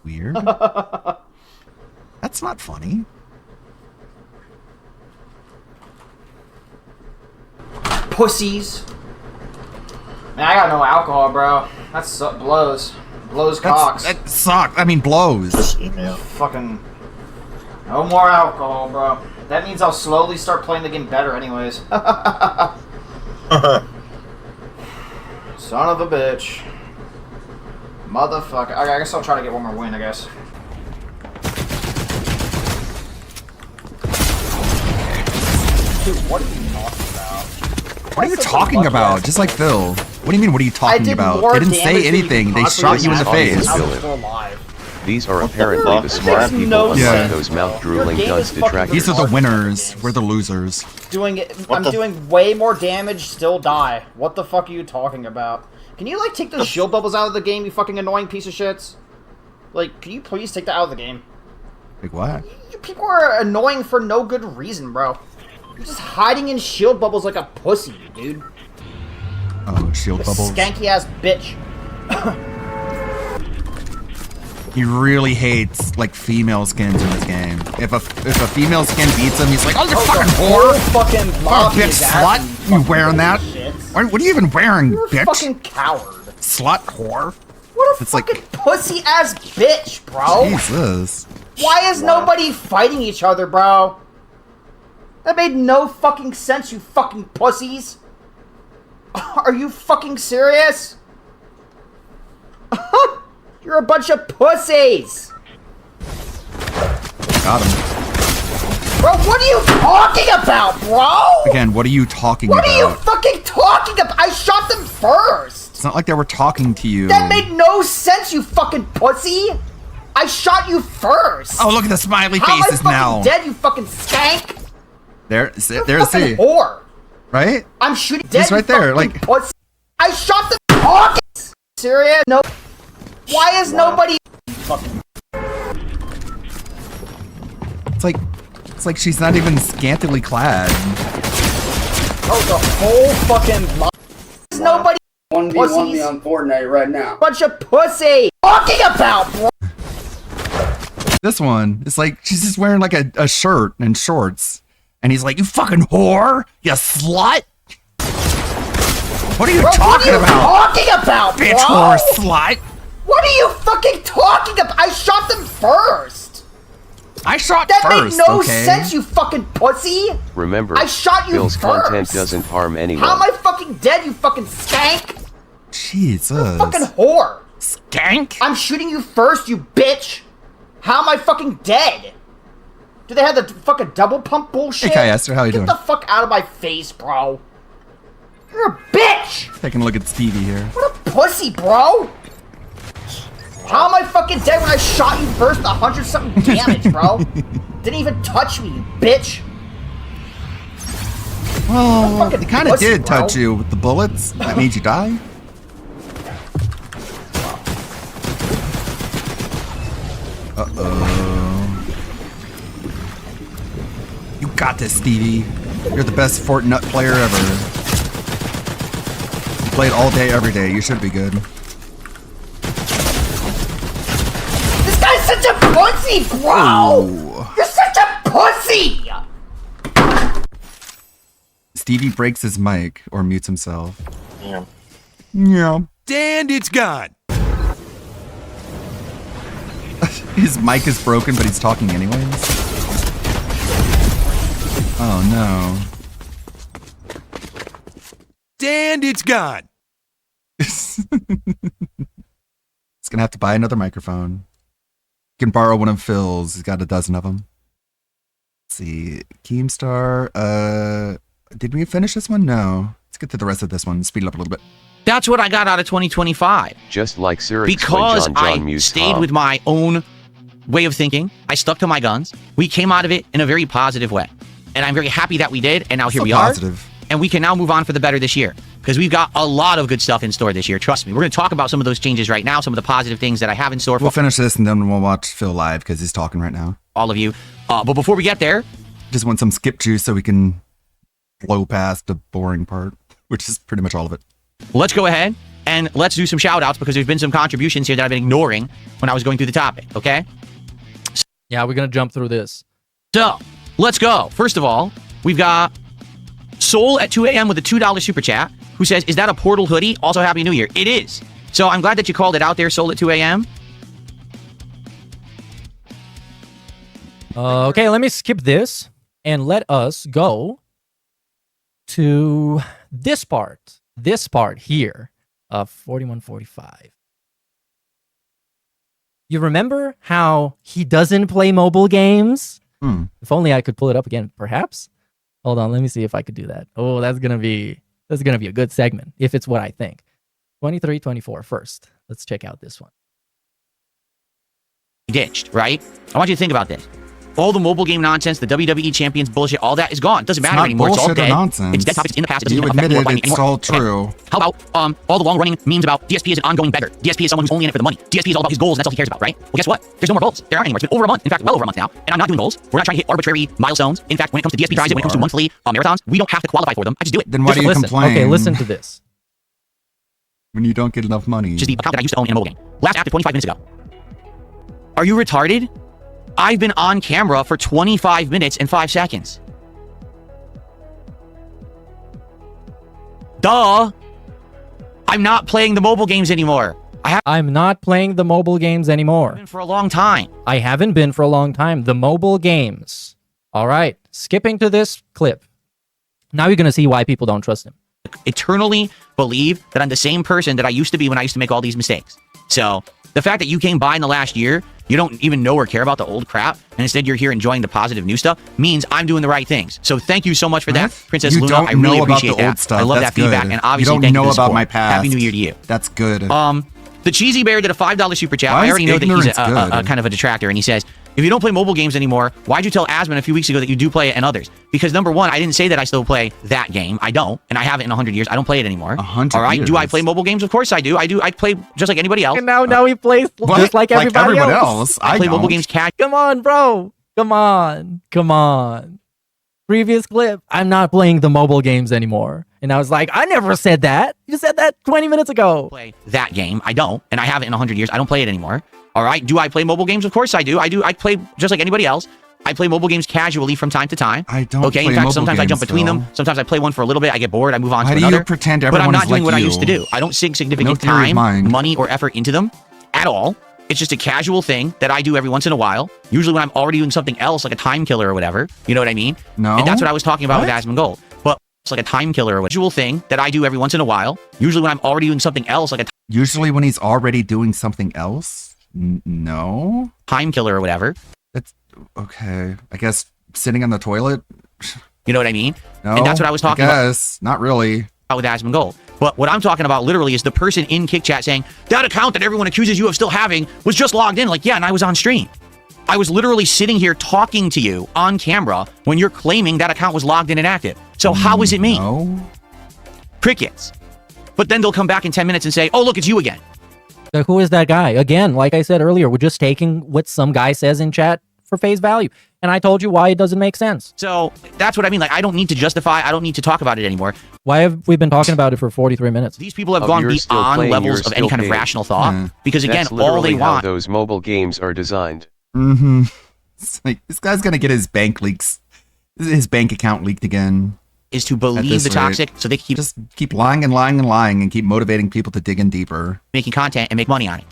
Weird. That's not funny. Pussies. Man, I got no alcohol, bro. That's blows. Blows cocks. That sucks. I mean, blows. Fucking. No more alcohol, bro. That means I'll slowly start playing the game better, anyways. Son of a bitch. Motherfucker. Okay, I guess I'll try to get one more win, I guess. Dude, what are you talking about? What are you talking about? Just like Phil. What do you mean, what are you talking about? They didn't say anything. They shot you in the face. These are apparently the smart people, unlike those mouth-drooling duds detractors. These are the winners. We're the losers. I'm doing way more damage, still die. What the fuck are you talking about? Can you, like, take those shield bubbles out of the game, you fucking annoying piece of shits? Like, can you please take that out of the game? Like what? You people are annoying for no good reason, bro. You're just hiding in shield bubbles like a pussy, dude. Oh, shield bubbles. Skanky-ass bitch. He really hates, like, female skins in this game. If a female skin beats him, he's like, oh, you fucking whore! Fucking Oh, bitch, slut! You wearing that? What are you even wearing, You're bitch? a fucking coward. Slut whore. What a It's fucking pussy-ass bitch, bro. Jesus. Why is nobody fighting each other, bro? That made no fucking sense, you fucking pussies. Are you fucking serious? You're a bunch of pussies. Got him. Bro, what are you talking about, bro? Again, what are you talking What about? are you fucking talking about? I shot them first. It's not like they were talking to you. That made no sense, you fucking pussy. I shot you first. Oh, look at the smiley How faces am I now. fucking dead, you fucking skank? There's Fucking C. whore. Right? I'm shooting dead. He's right you there, fucking like- pussy. I shot the pockets. Serious? No. Why is nobody? Fucking. It's like she's not even scantily clad. Oh, the whole fucking. Is nobody? 1v1 me on Fortnite right now. Bunch of pussy. Talking about, bro. This one, it's like she's just wearing like a shirt and shorts. And he's like, you fucking whore, you slut. What are you talking about? Talking about, Bitch bro? whore slut. What are you fucking talking about? I shot them first. I shot that first, made no okay? sense, you fucking pussy. Remember, I shot you Phil's first. content doesn't harm anyone. How am I fucking dead, you fucking skank? Jesus. Fucking whore. Skank? I'm shooting you first, you bitch. How am I fucking dead? Do they have the fucking double pump bullshit? Hey, Kaiester, how you doing? Get the fuck out of my face, bro. You're a bitch. Taking a look at Stevie here. What a pussy, bro. How am I fucking dead when I shot you first? 100-something damage, bro. Didn't even touch me, you bitch. Well, it kind of pussy, did bro. touch you with the bullets. That made you die. Uh-oh. You got this, Stevie. You're the best Fortnite player ever. You played all day, every day. You should be good. This guy's such a pussy, bro. Oh. You're such a pussy. Stevie breaks his mic or mutes himself. Yeah. Yeah. And it's gone. His mic is broken, but he's talking anyways. Oh no. And it's gone. It's gonna have to buy another microphone. You can borrow one of Phil's. He's got a dozen of them. Let's see. Keemstar. Did we finish this one? No. Let's get to the rest of this one. Speed it up a little bit. That's what I got out of 2025. Just like Sirix Because when John I mused stayed Tom. with my own way of thinking. I stuck to my guns. We came out of it in a very positive way. And I'm very happy that we did. And now here So we positive. are. And we can now move on for the better this year. Because we've got a lot of good stuff in store this year. Trust me. We're going to talk about some of those changes right now. Some of the positive things that I have in store We'll for finish this and then we'll watch Phil live because he's talking right now. all of you. But before we get there, Just want some skip juice so we can blow past the boring part, which is pretty much all of it. let's go ahead and let's do some shout outs because there's been some contributions here that I've been ignoring when I was going through the topic. Okay. Yeah, we're going to jump through this. So let's go. First of all, we've got Soul at 2 a.m. with a $2 super chat who says, is that a Portal hoodie? Also, Happy New Year. It is. So I'm glad that you called it out there, Soul at 2 a.m. Okay, let me skip this and let us go to this part here of 4145. You remember how he doesn't play mobile games? If only I could pull it up again, perhaps. Hold on, let me see if I could do that. Oh, that's gonna be a good segment if it's what I think. 23, 24 first. Let's check out this one. Ditched, right? I want you to think about this. All the mobile game nonsense, the WWE champions bullshit, all that is gone. It doesn't matter anymore. It's all dead. It's dead topics in the past. It doesn't You affect admitted anymore it's all true. Okay. How about all the long-running memes about DSP is an ongoing beggar? DSP is someone who's only in it for the money. DSP is all about his goals, and that's all he cares about, right? Well, guess what? There's no more goals. There aren't anymore. It's been over a month. In fact, well over a month now. And I'm not doing goals. We're not trying to hit arbitrary milestones. In fact, when it comes to DSP tries it, when it comes to monthly marathons, we don't have to qualify for them. I just do it. Then why do you complain? Okay, listen to this. When you don't get enough money. Which is the account that I used to own in a mobile game. Last active 25 minutes ago. Are you retarded? I've been on camera for 25 minutes and 5 seconds. Duh. I'm not playing the mobile games anymore. I'm not playing the mobile games anymore. For a long time. I haven't been for a long time. The mobile games. All right. Skipping to this clip. Now you're going to see why people don't trust him. Eternally believe that I'm the same person that I used to be when I used to make all these mistakes. So the fact that you came by in the last year, you don't even know or care about the old crap, and instead you're here enjoying the positive new stuff, means I'm doing the right things. So thank you so much for that, Princess You Luna. don't I really know about appreciate the old that. stuff. I love That's that feedback, good. and obviously You don't thank know you for the about support. my past. Happy New Year to you. That's good. The Cheesy Bear did a $5 super chat. Why I is already know that he's ignorance a good? kind of a detractor, and he says, if you don't play mobile games anymore, why'd you tell Asmon a few weeks ago that you do play it and others? Because number one, I didn't say that I still play that game. I don't, and I haven't in 100 years. I don't play it anymore. 100 All right. years? Do I play mobile games? Of course I do. I play just like anybody else. And now he plays just like everybody else. I play mobile games casually. Come on, bro. Come on. Previous clip. I'm not playing the mobile games anymore. And I was like, I never said that. You said that 20 minutes ago. Play that game. I don't, and I haven't in 100 years. I don't play it anymore. All right. Do I play mobile games? Of course I do. I play just like anybody else. I play mobile games casually from time to time. I don't Okay. play In fact, mobile sometimes I jump games, between Phil. them. Sometimes I play one for a little bit. I get bored. I move on Why to do another. you pretend But I'm everyone not is doing like what I you? used to do. I don't sink significant No theory of time, mind. money, or effort into them at all. It's just a casual thing that I do every once in a while. Usually when I'm already doing something else, like a time killer or whatever. You know what I mean? No. And that's what I was talking about with Asmongold. But it's like a time killer or a casual thing that I do every once in a while. Usually when I'm already doing something else, like a Usually when he's already doing something else? No? time killer or whatever. That's okay. I guess sitting on the toilet? You know what I mean? No. And that's what I was talking I about. guess. Not really. With Asmongold. But what I'm talking about literally is the person in Kick Chat saying, that account that everyone accuses you of still having was just logged in. Like, yeah, and I was on stream. I was literally sitting here talking to you on camera when you're claiming that account was logged in and active. So how is it me? No. Crickets. But then they'll come back in 10 minutes and say, oh, look, it's you again. Who is that guy? Again, like I said earlier, we're just taking what some guy says in chat for face value. And I told you why it doesn't make sense. So that's what I mean. Like, I don't need to justify. I don't need to talk about it anymore. Why have we been talking about it for 43 minutes? These people have gone beyond levels of any kind of rational thought. Because again, That's literally all they how want. those mobile games are designed. Mm-hmm. It's like, this guy's gonna get his bank account leaked again. Is to believe the toxic, so they keep just keep lying and keep motivating people to dig in deeper, making content and make money on it.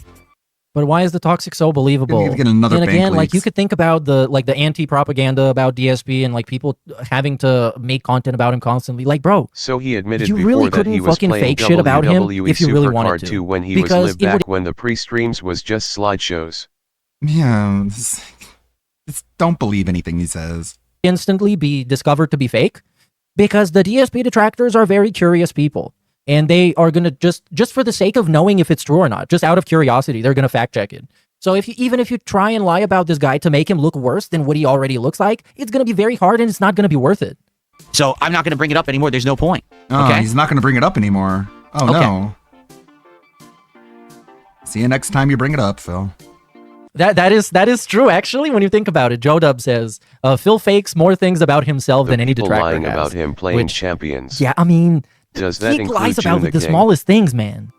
But why is the toxic so believable? You're gonna get another and bank again, like leaks. you could think about the anti-propaganda about DSP and like people having to make content about him constantly. Like, bro, So he admitted you before really that couldn't he was fucking playing fake shit about him WWE if you really wanted Supercard to. 2 when he was Because live it would back when the pre-streams was just slideshows. Yeah, just don't believe anything he says. instantly be discovered to be fake, because the DSP detractors are very curious people. And they are going to just for the sake of knowing if it's true or not, just out of curiosity, they're going to fact check it. So even if you try and lie about this guy to make him look worse than what he already looks like, it's going to be very hard and it's not going to be worth it. So I'm not going to bring it up anymore. There's no point. Oh, Okay. he's not going to bring it up anymore. Oh, Okay. no. See you next time you bring it up, Phil. That is true, actually, when you think about it. Joe Dub says, Phil fakes more things about himself than any People detractor lying has. about him playing Which- champions. Yeah, I mean, Does that he include lies about June the King? smallest things, man.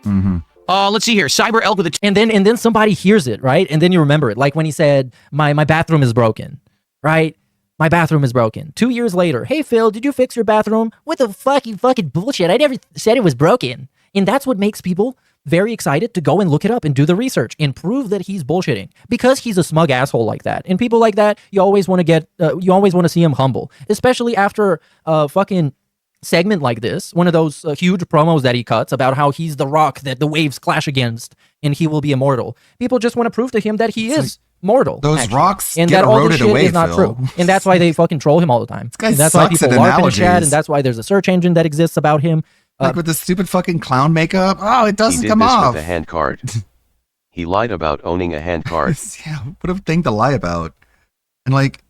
Mm-hmm. Let's see here. Cyber Elk with a... And then somebody hears it, right? And then you remember it. Like when he said, my bathroom is broken, right? My bathroom is broken. 2 years later, hey, Phil, did you fix your bathroom? What the fucking bullshit? I never said it was broken. And that's what makes people very excited to go and look it up and do the research and prove that he's bullshitting, because he's a smug asshole like that. And people like that, you always want to see him humble, especially after fucking segment like this, one of those huge promos that he cuts about how he's the rock that the waves clash against, and he will be immortal. People just want to prove to him that he is mortal. Those actually. rocks and get that all this eroded shit away, is not Phil. true. And that's why they fucking troll him all the time. guy And that's why sucks people at LARP in his chat, analogies. and that's why there's a search engine that exists about him. Like with the stupid fucking clown makeup. Oh, it He doesn't did come this off. with a hand card. He lied about owning a hand card. Yeah, what a thing to lie about. And like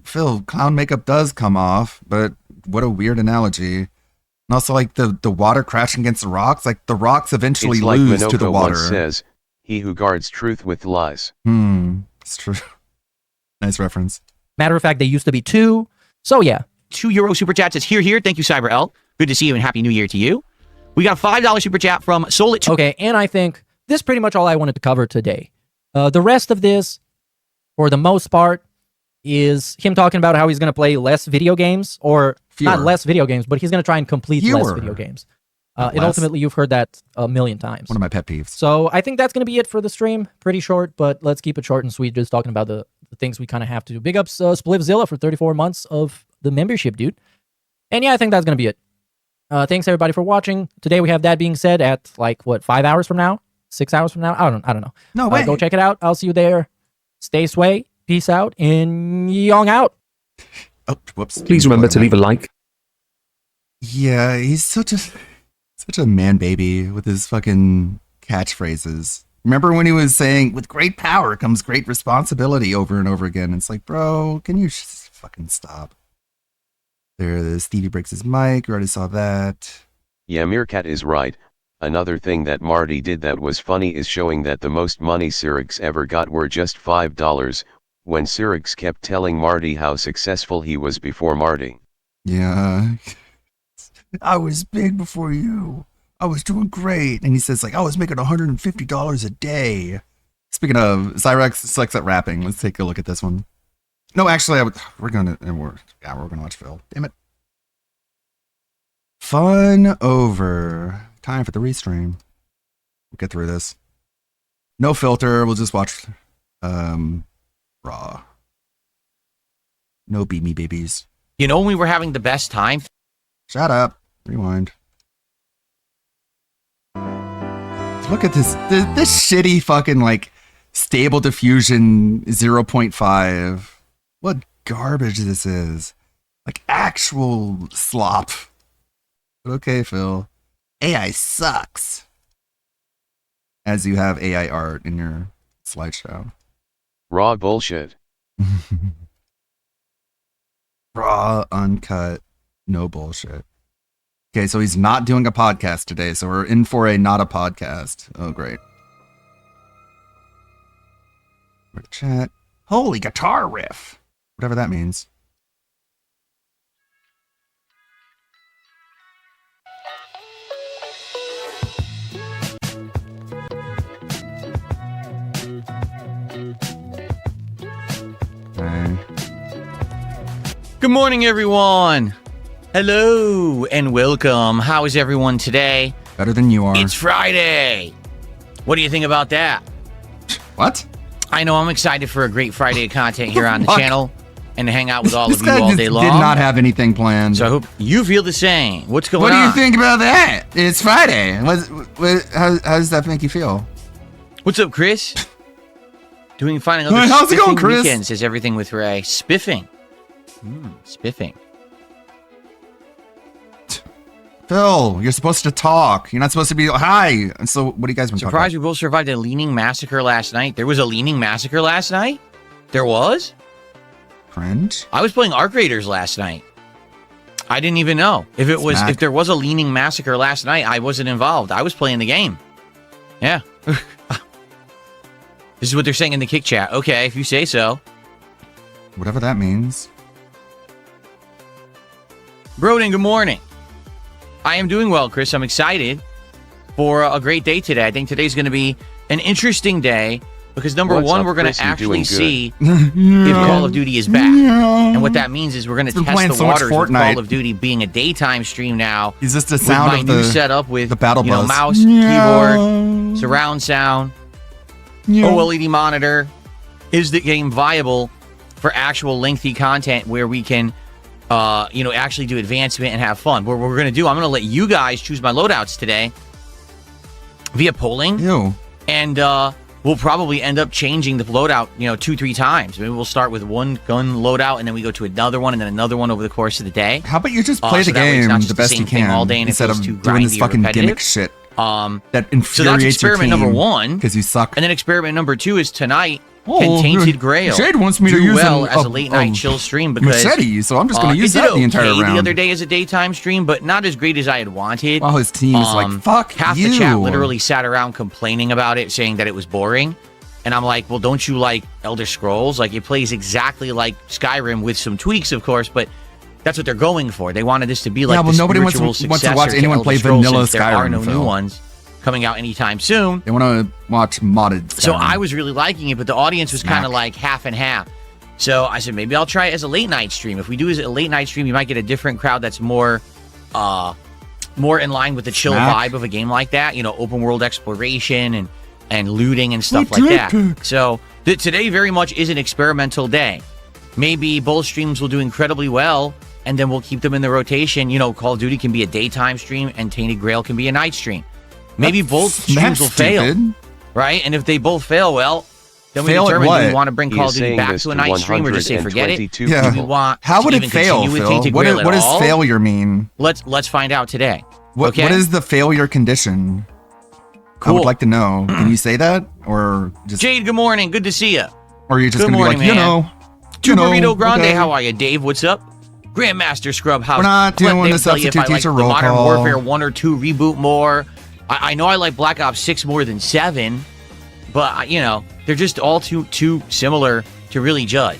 Phil, clown makeup does come off, but what a weird analogy. And also like the water crashing against the rocks, like the rocks eventually It's like lose Minoko to the water. once says, "He who guards truth with lies." It's true. Nice reference. Matter of fact, they used to be 2. So yeah. €2 super chat says here. Thank you, Cyber L. Good to see you and happy new year to you. We got a $5 super chat from Solit. Okay, and I think this is pretty much all I wanted to cover today. The rest of this, for the most part, is him talking about how he's going to play less video games, or not less video games, but he's going to try and complete less video games. And ultimately, you've heard that a million times. One of my pet peeves. So I think that's going to be it for the stream. Pretty short, but let's keep it short and sweet. Just talking about the things we kind of have to do. Big ups Splivzilla for 34 months of the membership, dude. And yeah, I think that's going to be it. Thanks everybody for watching. Today we have that being said at 5 hours from now, 6 hours from now. I don't know. No way. Go check it out. I'll see you there. Stay sway. Peace out and yong out. Oh, whoops. Please remember to leave a like. Yeah, he's such a man baby with his fucking catchphrases. Remember when he was saying, "With great power comes great responsibility," over and over again? It's like, bro, can you just fucking stop? There, Stevie breaks his mic. We already saw that. Yeah, Meerkat is right. Another thing that Marty did that was funny is showing that the most money Cyrix ever got were just $5, when Cyrix kept telling Marty how successful he was before Marty. Yeah. I was big before you. I was doing great. And he says, I was making $150 a day. Speaking of, Cyrex sucks at rapping. Let's take a look at this one. No, actually, we're gonna watch Phil. Damn it. Fun over. Time for the restream. We'll get through this. No filter. We'll just watch Raw. No Beat Me Babies. You know when we were having the best time? Shut up. Rewind. Look at this shitty fucking Stable Diffusion 0.5. What garbage this is. Actual slop. But okay, Phil. AI sucks. As you have AI art in your slideshow. Raw bullshit. Raw, uncut, no bullshit. Okay, so he's not doing a podcast today, so we're in for a not a podcast. Oh, great. Chat. Holy guitar riff. Whatever that means. Okay. Good morning, everyone. Hello and welcome. How is everyone today? Better than you are. It's Friday. What do you think about that? What? I know I'm excited for a great Friday of content here on the channel and to hang out with all of you guy all just day long. did not have anything planned. So I hope you feel the same. What's going What on? do you think about that? It's Friday. How does that make you feel? What's up, Chris? Doing fine. Another How's it going, spiffing Chris? weekend, says everything with Ray. Spiffing. Spiffing. Phil, you're supposed to talk. You're not supposed to be hi. So what do you guys want to talk about? Surprised we both survived a leaning massacre last night. There was a leaning massacre last night? There was? Friend? I was playing Arc Raiders last night. I didn't even know. If there was a leaning massacre last night, I wasn't involved. I was playing the game. Yeah. This is what they're saying in the kick chat. Okay, if you say so. Whatever that means. Broden, good morning. I am doing well, Chris. I'm excited for a great day today. I think today's going to be an interesting day because number What's one, up, we're going Chris? to You actually doing good? see if Call of Duty is back. And what that means is we're going to He's been test playing the so much waters with Fortnite. Call of Duty being a daytime stream now. He's just the with sound my of new the setup with the battle buzz. mouse, keyboard, surround sound, OLED monitor. Is the game viable for actual lengthy content where we can actually do advancement and have fun? What we're going to do, I'm going to let you guys choose my loadouts today via polling. Ew. And we'll probably end up changing the loadout, 2-3 times. Maybe we'll start with one gun loadout, and then we go to another one, and then another one over the course of the day. How about you just play the game the best you can all day, and instead of too doing this fucking gimmick shit that infuriates so that's experiment your team number 1 because you suck. And then experiment number 2 is tonight. Can Tainted Grail Shade wants me to do use well as a late night chill stream because machete, so I'm just going to use it that did the entire okay round. the other day as a daytime stream, but not as great as I had wanted. Oh, his team is like, fuck half you. the chat literally sat around complaining about it, saying that it was boring. And I'm like, well, don't you like Elder Scrolls? Like, it plays exactly like Skyrim with some tweaks, of course, but that's what they're going for. They wanted this to be like the nobody wants spiritual to watch anyone Elder play Scrolls, vanilla since there are Skyrim, no Phil. new ones coming out anytime soon. They want to watch modded Skyrim. So I was really liking it, but the audience was kind of like half and half. So I said, maybe I'll try it as a late night stream. If we do it as a late night stream, you might get a different crowd that's more in line with the chill vibe of a game like that. Open world exploration and looting and stuff like that. So today very much is an experimental day. Maybe both streams will do incredibly well, and then we'll keep them in the rotation. Call of Duty can be a daytime stream, and Tainted Grail can be a night stream. Maybe both streams will fail, right? And if they both fail, well, then we determine do we want to bring Call of Duty back to a night stream or just say forget it? Yeah. Do we want How would to it even fail, continue with Phil? Tainted What Grail does at all? failure mean? Let's find out today. What is the failure condition? I Cool. would like to know. Can you say that, or just Jade, good morning. Good to see you. Or are you just Good going to be morning, like, man. Burrito Grande, okay. how are you? Dave, what's up? Grandmaster Scrub House. We're not Let doing Dave the tell you if substitute I like teacher the roll Modern call. Warfare 1 or 2 reboot more. I know I like Black Ops 6 more than 7, but they're just all too similar to really judge.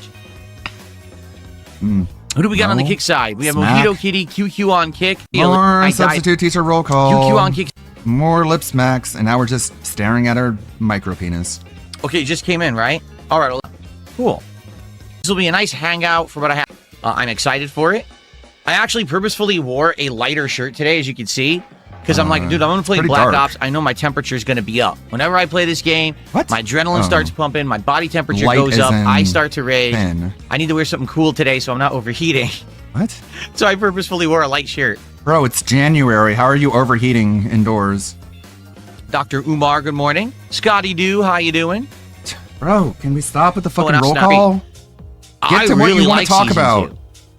Who do we got on the kick side? We have Smack. Mojito Kitty, QQ on kick. More substitute teacher roll call. QQ on kick. More lip smacks, and now we're just staring at her micro penis. Okay, just came in, right? All right, cool. This will be a nice hangout for what I have. I'm excited for it. I actually purposefully wore a lighter shirt today, as you can see, because I'm like, dude, I'm going to play pretty Black dark. Ops. I know my temperature is going to be up. Whenever I play this game, my adrenaline Oh. starts pumping, my body temperature Light goes as up, in I start to rage. thin. I need to wear something cool today so I'm not overheating. What? So I purposefully wore a light shirt. Bro, it's January. How are you overheating indoors? Dr. Umar, good morning. Scotty Doo, how you doing? Bro, can we stop with the fucking Going out roll snappy. call? Get I to what really you want like to talk season about. 2.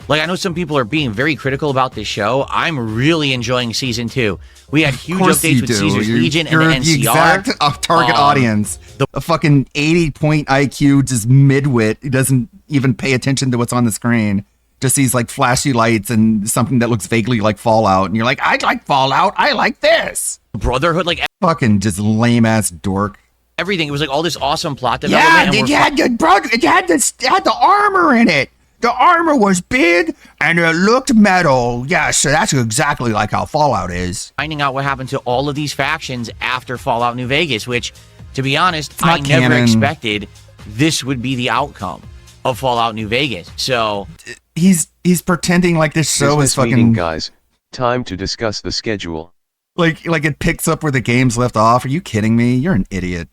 Like, I know some people are being very critical about this show. I'm really enjoying season 2. We had huge Of course you updates with do. Caesar's You're- Legion and you're the NCR. exact target audience. A fucking 80-point IQ, just midwit. He doesn't even pay attention to what's on the screen. Just sees like flashy lights and something that looks vaguely like Fallout. And you're like, I like Fallout. I like this. Brotherhood, like Fucking just lame ass dork. everything. It was like all this awesome plot development. Yeah, and dude, we're you had the armor in it. The armor was big and it looked metal. Yeah, so that's exactly like how Fallout is. finding out what happened to all of these factions after Fallout New Vegas, which, to be honest, It's not I never canon. expected this would be the outcome of Fallout New Vegas. So He's pretending like this show Business is fucking meeting, guys. Time to discuss the schedule. like it picks up where the game's left off. Are you kidding me? You're an idiot.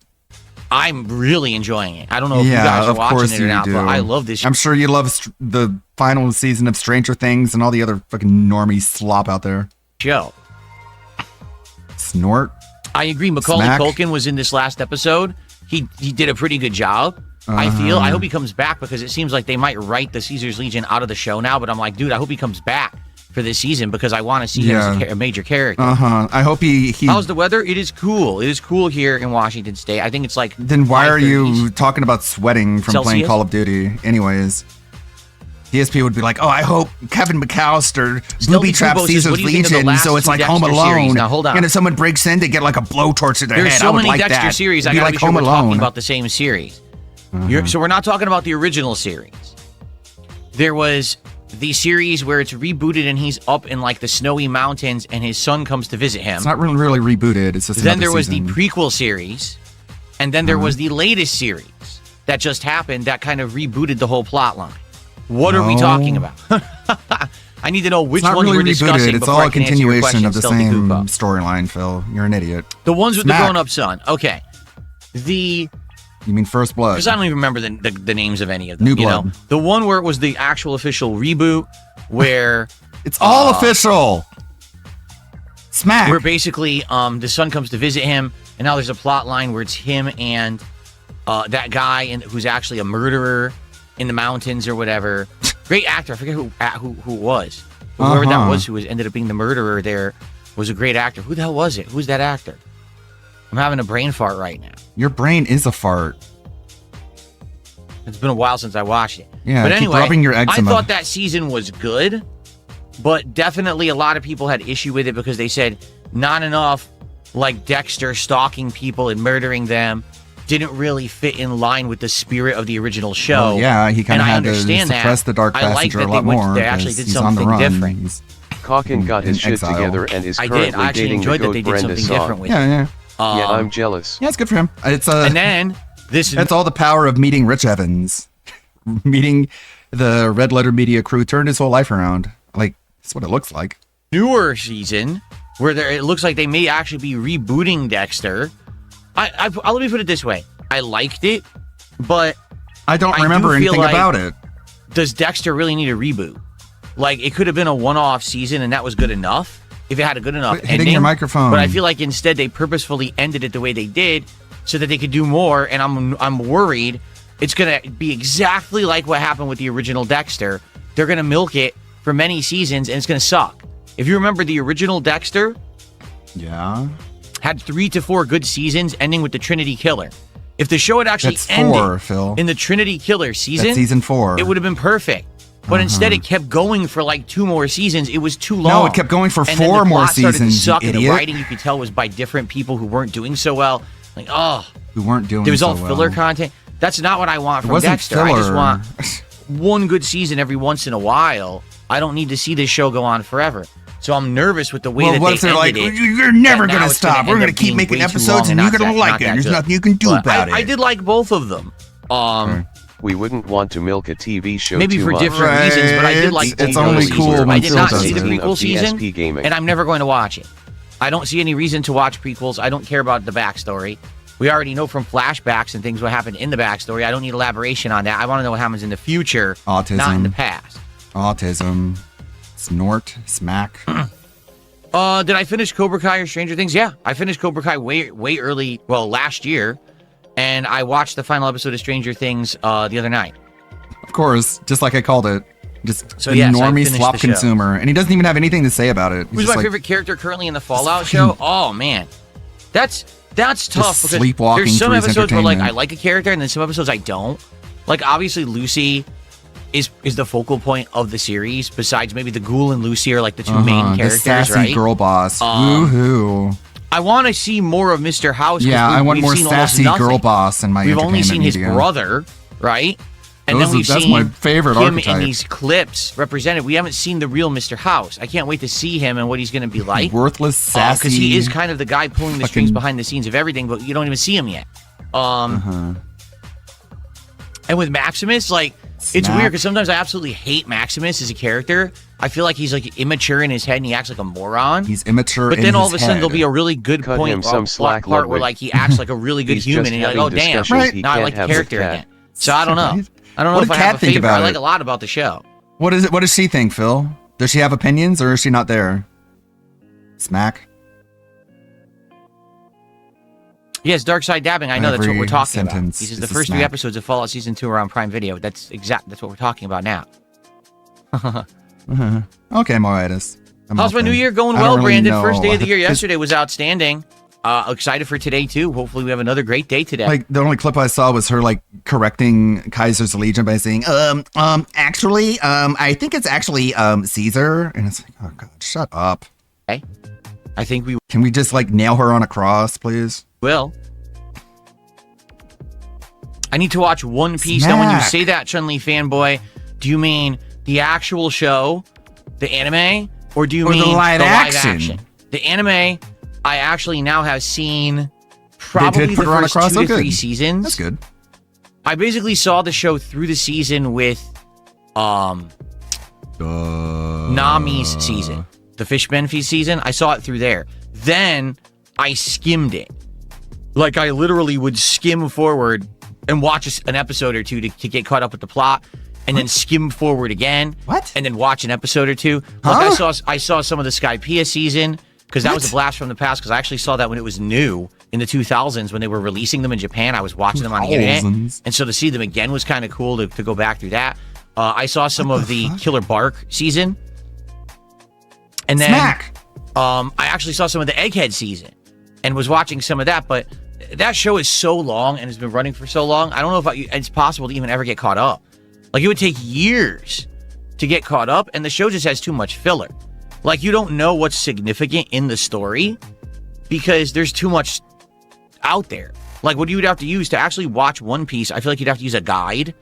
I'm really enjoying it. I don't know if you Yeah, guys are of course watching it or you not, do. but I love this. I'm sure you love the final season of Stranger Things and all the other fucking normie slop out there. show. Snort. I agree. Macaulay Smack. Culkin was in this last episode. He did a pretty good job. I feel. I Uh-huh. hope he comes back because it seems like they might write the Caesar's Legion out of the show now. But I'm like, dude, I hope he comes back for this season because I want to see him as Yeah. a major character. I hope he. How's the weather? It is cool. It is cool here in Washington State. I think it's like. Then why are 5:30. you talking about sweating from playing Celsius? Call of Duty? Anyways, DSP would be like, "Oh, I hope Kevin McAllister booby traps Kubo says, Caesar's "What do you think of the Legion, last so it's two like Home Dexter Alone." series?" Now, hold on. And if someone breaks in, they get like a blowtorch to their There's head. so I would many like Dexter that. series. I It'd be gotta like be sure Home we're Alone. talking about the same series. So we're not talking about the original series. There was the series where it's rebooted and he's up in like the snowy mountains and his son comes to visit him. It's not really rebooted. It's just Then another there was season. the prequel series, and then there was the latest series that just happened that kind of rebooted the whole plot line. What are we No. talking about? I need to know which It's not one really we're discussing rebooted. It's before all I a can answer your continuation question, of the Stealthy same Koopa. storyline, Phil. You're an idiot. The ones with Smack. the grown-up son. Okay. You mean First Blood? Because I don't even remember the names of any of them. New you know? Blood. The one where it was the actual official reboot, where it's all official. Smack. Where basically, the son comes to visit him. and now there's a plot line where it's him and that guy who's actually a murderer in the mountains or whatever. Great actor. I forget who it was. But whoever that was who ended up being the murderer there was a great actor. Who the hell was it? Who's that actor? I'm having a brain fart right now. Your brain is a fart. It's been a while since I watched it. Yeah, but keep anyway, rubbing your I eczema. thought that season was good, but definitely a lot of people had issue with it because they said not enough like Dexter stalking people and murdering them didn't really fit in line with the spirit of the original show. Well, yeah, he kind of had to suppress the Dark I like Passenger that a lot more. They actually did he's on the something run. different. He's Calkin got his in shit exile. together and is I currently did. I actually dating enjoyed the that they goat did Brenda something Saw. different with Yeah, it. Yeah, I'm jealous. Yeah, it's good for him. It's and then It's all the power of meeting Rich Evans. Meeting the Red Letter Media crew turned his whole life around. Like, that's what it looks like. Newer season where it looks like they may actually be rebooting Dexter. I'll let me put it this way. I liked it, but I don't remember do feel anything like, about it. Does Dexter really need a reboot? Like, it could have been a one-off season and that was good enough if it had a good enough Quit hitting ending. your microphone. But I feel like instead they purposefully ended it the way they did so that they could do more, and I'm worried it's going to be exactly like what happened with the original Dexter. They're going to milk it for many seasons and it's going to suck. If you remember the original Dexter, yeah, had 3 to 4 good seasons ending with the Trinity Killer. If the show had actually That's ended 4, Phil. in the Trinity Killer season, That's season 4. it would have been perfect. But instead, it kept going for like 2 more seasons. It was too long. No, it kept going for and then 4 the more plot started to seasons, you suck, and the idiot. writing you could tell was by different people who weren't doing so well. Like, oh, We weren't doing there was so all filler well. content. That's not what I want It from wasn't Dexter. I just filler. want one good season every once in a while. I don't need to see this show go on forever. So I'm nervous with the way Well, that what they if they're like, ended it. you're never that going now to it's gonna stop. We're end going up to keep being making way too episodes long and you're not going to that- like not it. that There's good. nothing you can do But about I it. did like both of them. We wouldn't want to milk a TV show Maybe too for much. different reasons, but I did like It's both only of those cool seasons. when I did Phil not does see the it. prequel Of season, DSP gaming. and I'm never going to watch it. I don't see any reason to watch prequels. I don't care about the backstory. We already know from flashbacks and things what happened in the backstory. I don't need elaboration on that. I want to know what happens in the future, not in Autism. the past. Autism. Snort. Smack. Did I finish Cobra Kai or Stranger Things? Yeah, I finished Cobra Kai way early. Well, last year, and I watched the final episode of Stranger Things the other night. Of course, just like I called it. Just So the yes, I normie finished slop the show. consumer. And he doesn't even have anything to say about it. He's Who's just my like, favorite character currently in the Fallout show? Oh man, that's tough because sleepwalking there's some through his episodes where like I entertainment. like a character and then some episodes I don't. Like obviously Lucy is the focal point of the series. Besides maybe the Ghoul and Lucy are like the two main the characters, sassy right? girl boss. Um, Woohoo. I want to see more of Mr. House. 'cause Yeah, I want we've more seen almost sassy girl nothing. boss in my We've only seen his media. brother, right? And Those then are- we've that's seen my favorite him archetype. in these clips represented. We haven't seen the real Mr. House. I can't wait to see him and what he's going to be like. Worthless, sassy. Because he is kind of the guy pulling the strings fucking- behind the scenes of everything, but you don't even see him yet. And with Maximus, like, it's Smack. weird because sometimes I absolutely hate Maximus as a character. I feel like he's like immature in his head and he acts like a moron. He's immature But in then all his of a sudden head. there'll be a really good Cut point, him some plot slack, part where Ludwig. like he acts like a really good He's human, just and you're like, having oh damn, discussions he now I can't like the have with character Kat. again. So I don't know. Right? I don't know What if did I have Kat a think favorite. about I like it? a lot about the show. What is it? What does she think, Phil? Does she have opinions or is she not there? Smack. Yes, Dark Side Dabbing. I know that's what Every we're talking about. sentence He says is the a first 3 smack. episodes of Fallout Season 2 are on Prime Video. That's what we're talking about now. Okay, Moitis. How's my new year going? I don't Well, really Brandon. know. First day of the year yesterday was outstanding. Excited for today too. Hopefully we have another great day today. Like the only clip I saw was her like correcting Kaiser's Legion by saying, actually, I think it's actually Caesar. And it's like, oh god, shut up. Okay. I think we Can we just like nail her on a cross, please? will. I need to watch One Piece. Now, when you Smack. say that, Chun-Li fanboy, do you mean the actual show, the anime, or do you Or the mean live action? The anime, I actually now have seen probably the put her on a first cross? 2 Oh, to 3 good. seasons. That's good. I basically saw the show through the season with Nami's season, the Fishman Feast season. I saw it through there. Then I skimmed it. Like I literally would skim forward and watch an episode or two to get caught up with the plot, and then skim forward again. What? And then watch an episode or two. Like I saw some of the Skypiea season because that was a blast from the past. Because I actually saw that when it was new in the 2000s when they were releasing them in Japan. I was watching them on the internet, and so to see them again was kind of cool to go back through that. I saw some of the Killer Bark season, and then I actually saw some of the Egghead season, and was watching some of that. But that show is so long and has been running for so long. I don't know if it's possible to even ever get caught up. Like, it would take years to get caught up, and the show just has too much filler. Like, you don't know what's significant in the story because there's too much out there. Like, what you would have to use to actually watch One Piece, I feel like you'd have to use a guide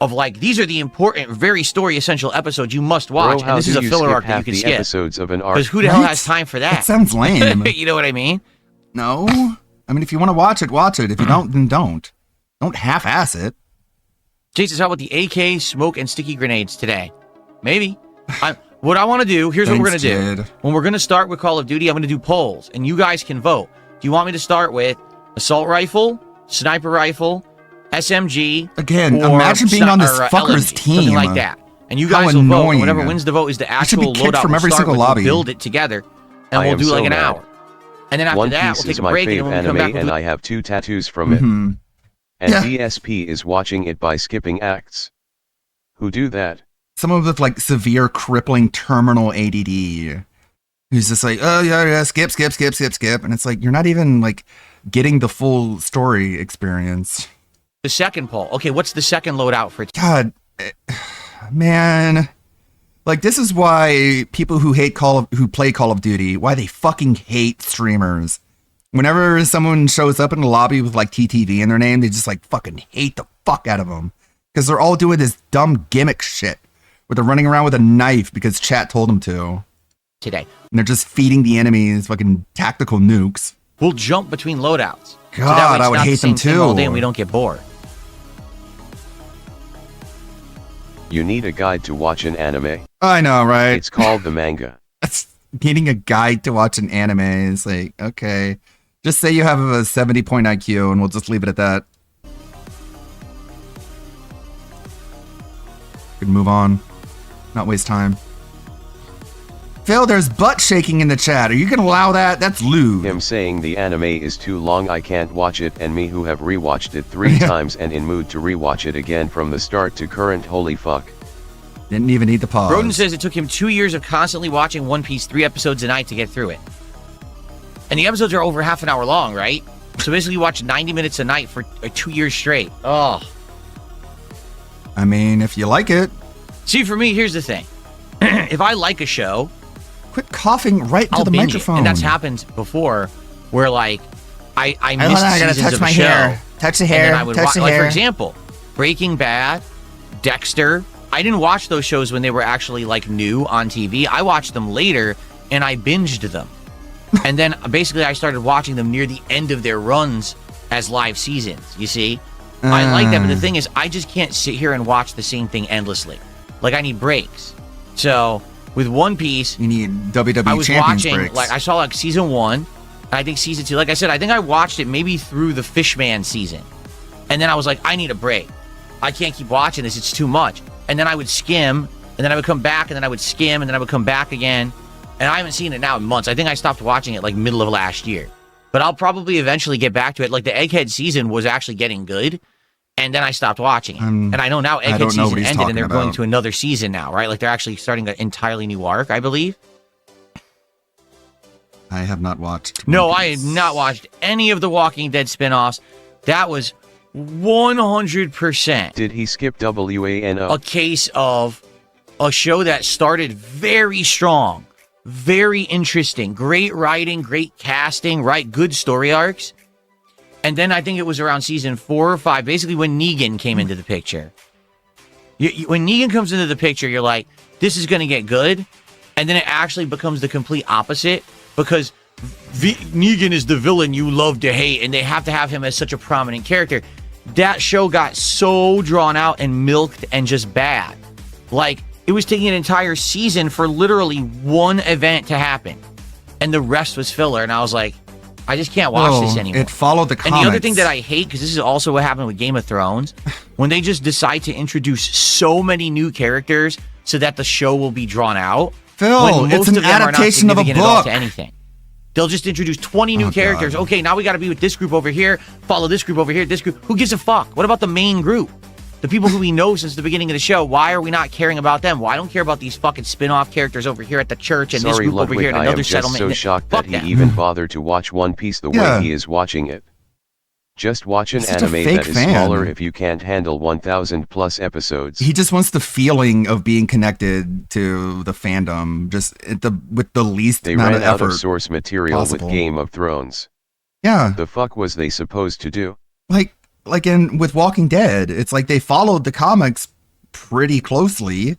of, like, these are the important, very story essential episodes you must watch, Bro, and this is a filler arc that you can skip. Episodes of an arc. Because who the hell has time for that? That sounds lame. You know what I mean? No. I mean, if you want to watch it, watch it. If you don't, then don't. Don't half-ass it. Jason, how about the AK, smoke, and sticky grenades today? Maybe. What I want to do, here's what we're going to do. When we're going to start with Call of Duty, I'm going to do polls, and you guys can vote. Do you want me to start with assault rifle, sniper rifle, SMG? Again, imagine being on this fucker's LMG, team. something like that. And you guys will vote, and whatever wins the vote is the actual loadout from we'll every start single with. lobby. We'll build it together, and I we'll am do so like an mad. hour. And then after One that, Piece we'll is take a my break, and fave then we'll come anime, back and with I have 2 tattoos from it. And DSP is watching it by skipping acts. Who do that? Someone with like severe crippling terminal ADD who's just like, oh yeah, skip. And it's like, you're not even like getting the full story experience. the second poll. Okay, what's the second loadout for? God, man. Like, this is why people who play Call of Duty, why they fucking hate streamers. Whenever someone shows up in a lobby with like TTV in their name, they just like fucking hate the fuck out of them. Because they're all doing this dumb gimmick shit where they're running around with a knife because chat told them to. Today. And they're just feeding the enemies fucking tactical nukes. We'll jump between loadouts. God, I would hate them too. All day and we don't get bored. You need a guide to watch an anime. I know, right? It's called the manga. That's needing a guide to watch an anime is like, okay. Just say you have a 70-point IQ and we'll just leave it at that. Could move on. Not waste time. Phil, there's butt shaking in the chat. Are you going to allow that? That's lewd. Him saying the anime is too long, I can't watch it, and me who have rewatched it 3 times and in mood to rewatch it again from the start to current, holy fuck. Didn't even need the pause. Broden says it took him 2 years of constantly watching One Piece 3 episodes a night to get through it. And the episodes are over half an hour long, right? So basically you watch 90 minutes a night for 2 years straight. Oh. I mean, if you like it. See, for me, here's the thing. If I like a show... Quit coughing right to the binge microphone. It. And that's happened before where, like, I Hold missed on, I gotta seasons touch of my a show. hair. Touch the hair, And then I would touch the like, hair. for example, Breaking Bad, Dexter. I didn't watch those shows when they were actually, like, new on TV. I watched them later, and I binged them. And then, basically, I started watching them near the end of their runs as live seasons, you see? I like that, but the thing is, I just can't sit here and watch the same thing endlessly. Like, I need breaks. So... with One Piece, you need WWE I was Champions watching, breaks. like, I saw like season 1, and I think season 2. Like I said, I think I watched it maybe through the Fishman season, and then I was like, I need a break. I can't keep watching this; it's too much. And then I would skim, and then I would come back, and then I would skim, and then I would come back again. And I haven't seen it now in months. I think I stopped watching it like middle of last year, but I'll probably eventually get back to it. Like the Egghead season was actually getting good. And then I stopped watching it. And I know now Egghead season ended and they're going to another season now, right? Like they're actually starting an entirely new arc, I believe. I have not watched. No, I have not watched any of the Walking Dead spin-offs. That was 100%. Did he skip WANO? A case of a show that started very strong, very interesting, great writing, great casting, right? Good story arcs. And then I think it was around season 4 or 5, basically when Negan came into the picture. When Negan comes into the picture, you're like, this is going to get good. And then it actually becomes the complete opposite because Negan is the villain you love to hate, and they have to have him as such a prominent character. That show got so drawn out and milked and just bad. Like, it was taking an entire season for literally one event to happen. And the rest was filler. And I was like, I just can't watch this anymore. It followed the comics. And the other thing that I hate, because this is also what happened with Game of Thrones, when they just decide to introduce so many new characters so that the show will be drawn out. Phil, when most it's an of them are not adaptation of a significant at all book. to anything. They'll just introduce 20 new characters. God. Okay, now we got to be with this group over here, follow this group over here, this group. Who gives a fuck? What about the main group? The people who we know since the beginning of the show, why are we not caring about them? Why don't care about these fucking spin-off characters over here at the church and this Sorry, group over Ludwig, here at I another am just settlement? so shocked Fuck that he them. even bothered to watch One Piece the Yeah. way he is watching it. Just watch an He's such a anime fake that is fan. smaller if you can't handle 1,000 plus episodes. He just wants the feeling of being connected to the fandom, just with the least They amount ran of out effort of source material possible. with Game of Thrones. Yeah. The fuck was they supposed to do? Like with Walking Dead, it's like they followed the comics pretty closely.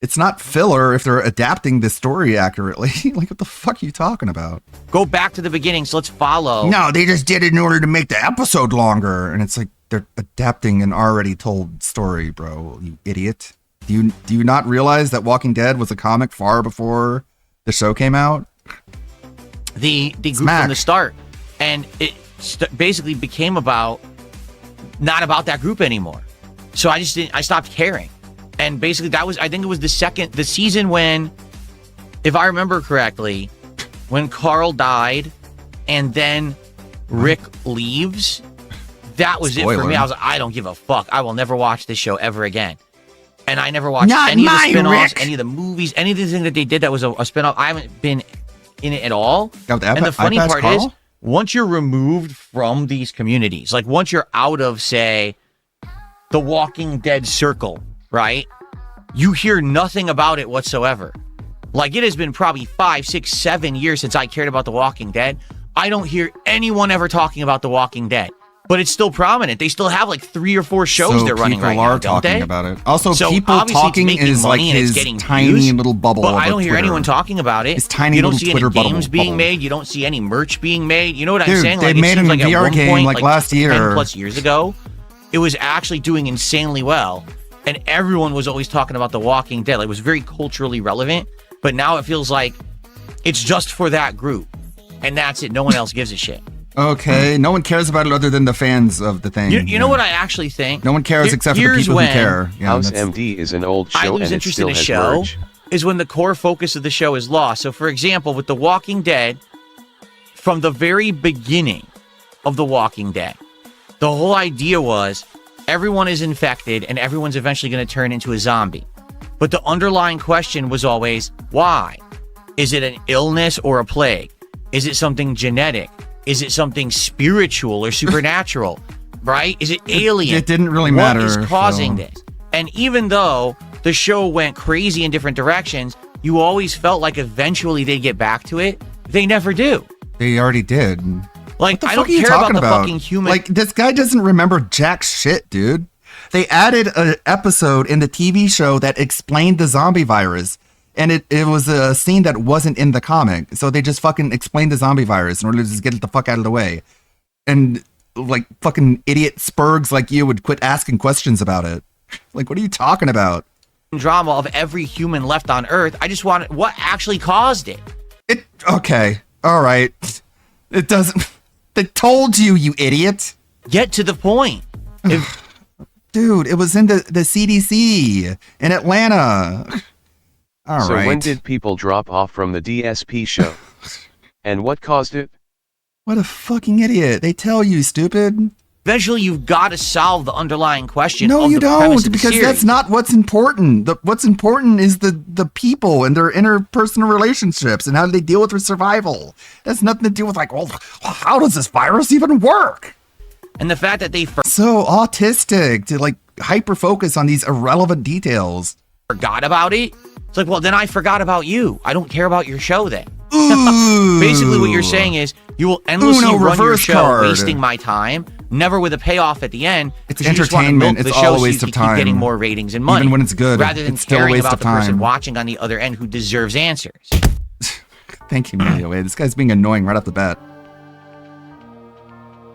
It's not filler if they're adapting the story accurately. Like, what the fuck are you talking about? Go back to the beginning, so let's follow. No, they just did it in order to make the episode longer. And it's like they're adapting an already told story, bro. You idiot. Do you not realize that Walking Dead was a comic far before the show came out? The group from the start, and it basically became not about that group anymore. So I stopped caring. And basically I think it was the season when, if I remember correctly, when Carl died and then Rick leaves, that was it for Spoiler. me. I was like, I don't give a fuck. I will never watch this show ever again. And I never watched Not any of the my spin-offs, Rick. any of the movies, anything that they did that was a spin-off. I haven't been in it at all. And the funny part is, once you're removed from these communities, like once you're out of, say, the Walking Dead circle, right? You hear nothing about it whatsoever. Like, it has been probably 5, 6, 7 years since I cared about The Walking Dead. I don't hear anyone ever talking about The Walking Dead. But it's still prominent. They still have like 3 or 4 shows So they're running right people now, are don't talking they? about it. Also, So people obviously it's talking making is like money and it's his getting tiny views, little bubble But of I don't hear Twitter. anyone talking about it. His tiny you don't little see Twitter any games bubble. being made. You don't see any merch being made. You know what I'm Dude, saying? they Like, made it seems a like at VR one game, point, like, last year. 10 plus years ago, it was actually doing insanely well. And everyone was always talking about The Walking Dead. Like, it was very culturally relevant. But now it feels like it's just for that group. And that's it. No one else gives a shit. Okay, no one cares about it other than the fans of the thing. You know what I actually think? No one cares except for the Here's people who when care. Yeah, House that's- MD is an old I show lose and it interest still in a has show merch. is when the core focus of the show is lost. So, for example, with The Walking Dead, from the very beginning of The Walking Dead, the whole idea was everyone is infected and everyone's eventually going to turn into a zombie. But the underlying question was always, why? Is it an illness or a plague? Is it something genetic? Is it something spiritual or supernatural? Right? Is it alien? It didn't really matter. What is causing so- this? And even though the show went crazy in different directions, you always felt like eventually they'd get back to it. They never do. They already did. Like, What the I fuck don't are you care about talking the fucking human. Like, this guy doesn't remember jack shit, dude. They added an episode in the TV show that explained the zombie virus. And it was a scene that wasn't in the comic. So they just fucking explained the zombie virus in order to just get it the fuck out of the way. And, like, fucking idiot spurgs like you would quit asking questions about it. Like, what are you talking about? Drama of every human left on Earth. I just want what actually caused it. Okay. All right. It doesn't... They told you, you idiot. Get to the point. Dude, it was in the CDC in Atlanta. All right. So when did people drop off from the DSP show? And what caused it? What a fucking idiot. They tell you, stupid. Eventually, you've got to solve the underlying question. No, of you the premise don't, of the because series. that's not what's important. What's important is the people and their interpersonal relationships and how they deal with their survival. That's nothing to do with like, well, how does this virus even work? And the fact that they so autistic to like hyper focus on these irrelevant details. Forgot about it. It's like, well, then I forgot about you. I don't care about your show then. Ooh. Basically, what you're saying is you will endlessly Uno run your reverse show, card. wasting my time, never with a payoff at the end. It's 'cause you just wanna entertainment. milk the It's show all a so you waste of can keep getting time. more ratings and money. Even when it's good, rather than it's still a caring waste about of the person time. watching on the other end who deserves answers. Thank you, Mario. This guy's being annoying right off the bat.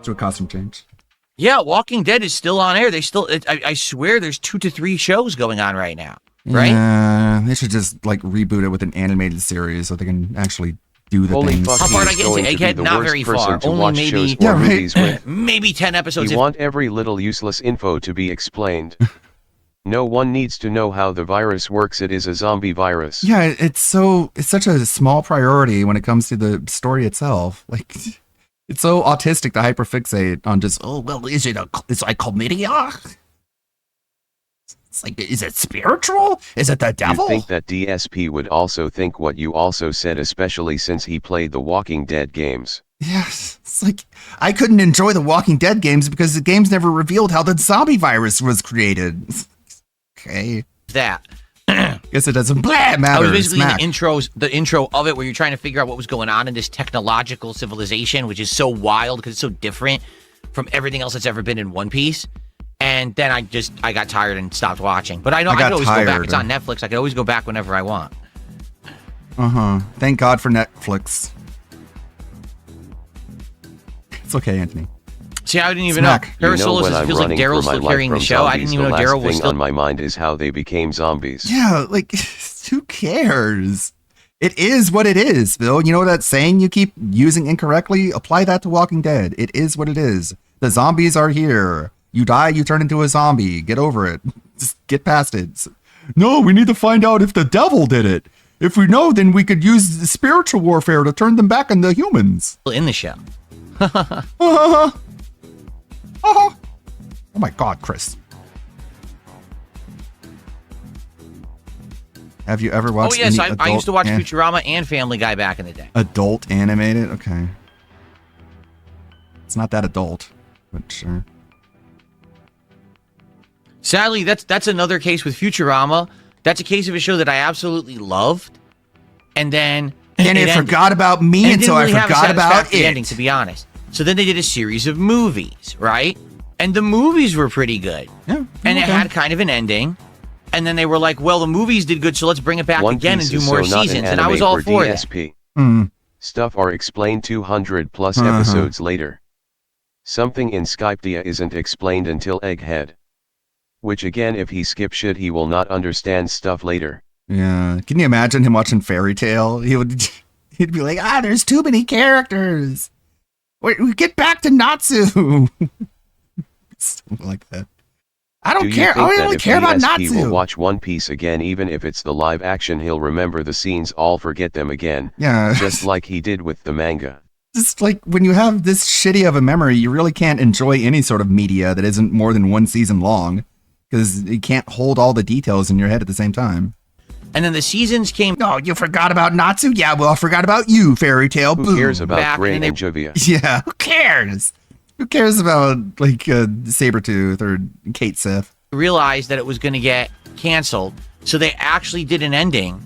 Do a costume change. Yeah, Walking Dead is still on air. They still, I swear, there's 2 to 3 shows going on right now. Right? Yeah, they should just like reboot it with an animated series so they can actually do the Holy things. fuck, How far did I he's get going into to be Egghead? the Not worst very person far. to Only watch maybe, shows or movies with. maybe 10 episodes. You want every little useless info to be explained. No one needs to know how the virus works. It is a zombie virus. Yeah, it's such a small priority when it comes to the story itself. Like, it's so autistic to hyperfixate on just, oh, well, it's like chlamydia? It's like, is it spiritual? Is it the devil? You think that DSP would also think what you also said, especially since he played the Walking Dead games. Yes, it's like, I couldn't enjoy the Walking Dead games because the games never revealed how the zombie virus was created. Okay. That. Guess it doesn't matter. I was basically Smack. in the intro of it where you're trying to figure out what was going on in this technological civilization, which is so wild because it's so different from everything else that's ever been in One Piece. And then I got tired and stopped watching. But I know I could always go back. It's on Netflix. I could always go back whenever I want. Thank God for Netflix. It's okay, Anthony. See, I didn't even know. Parasolis feels like Daryl's still carrying the show. I didn't even know Daryl was still. On my mind is how they became zombies. Yeah, like, who cares? It is what it is, Phil. You know that saying you keep using incorrectly? Apply that to Walking Dead. It is what it is. The zombies are here. You die, you turn into a zombie. Get over it. Just get past it. No, we need to find out if the devil did it. If we know, then we could use the spiritual warfare to turn them back into humans. In the show. Oh my God, Chris. Have you ever watched yes, any I used to watch adult Futurama and Family Guy back in the day. Adult animated? Okay. It's not that adult, but sure. Sadly, that's another case with Futurama. That's a case of a show that I absolutely loved. And then And it forgot about me and until really I forgot about it. Ending, to be honest. So then they did a series of movies, right? And the movies were pretty good. Yeah. And it had kind of an ending. And then they were like, well, the movies did good, so let's bring it back One again and Piece do is more so not an seasons. And I was all anime for DSP. that. Stuff are explained 200 plus episodes later. Something in Skypea isn't explained until Egghead. Which again, if he skips shit, he will not understand stuff later. Yeah. Can you imagine him watching Fairy Tale? He'd be like, there's too many characters. We get back to Natsu. Something like that. I don't care. I only care about Natsu. He will watch One Piece again, even if it's the live action. He'll remember the scenes, all forget them again. Yeah. Just like he did with the manga. Just like when you have this shitty of a memory, you really can't enjoy any sort of media that isn't more than one season long, because you can't hold all the details in your head at the same time. And then the seasons came. Oh, you forgot about Natsu? Yeah, well, I forgot about you, Fairy Tale. Who cares about Gray and Jovia? Yeah, who cares? Who cares about, like, Sabretooth or Kate Sith? Realized that it was going to get canceled, so they actually did an ending.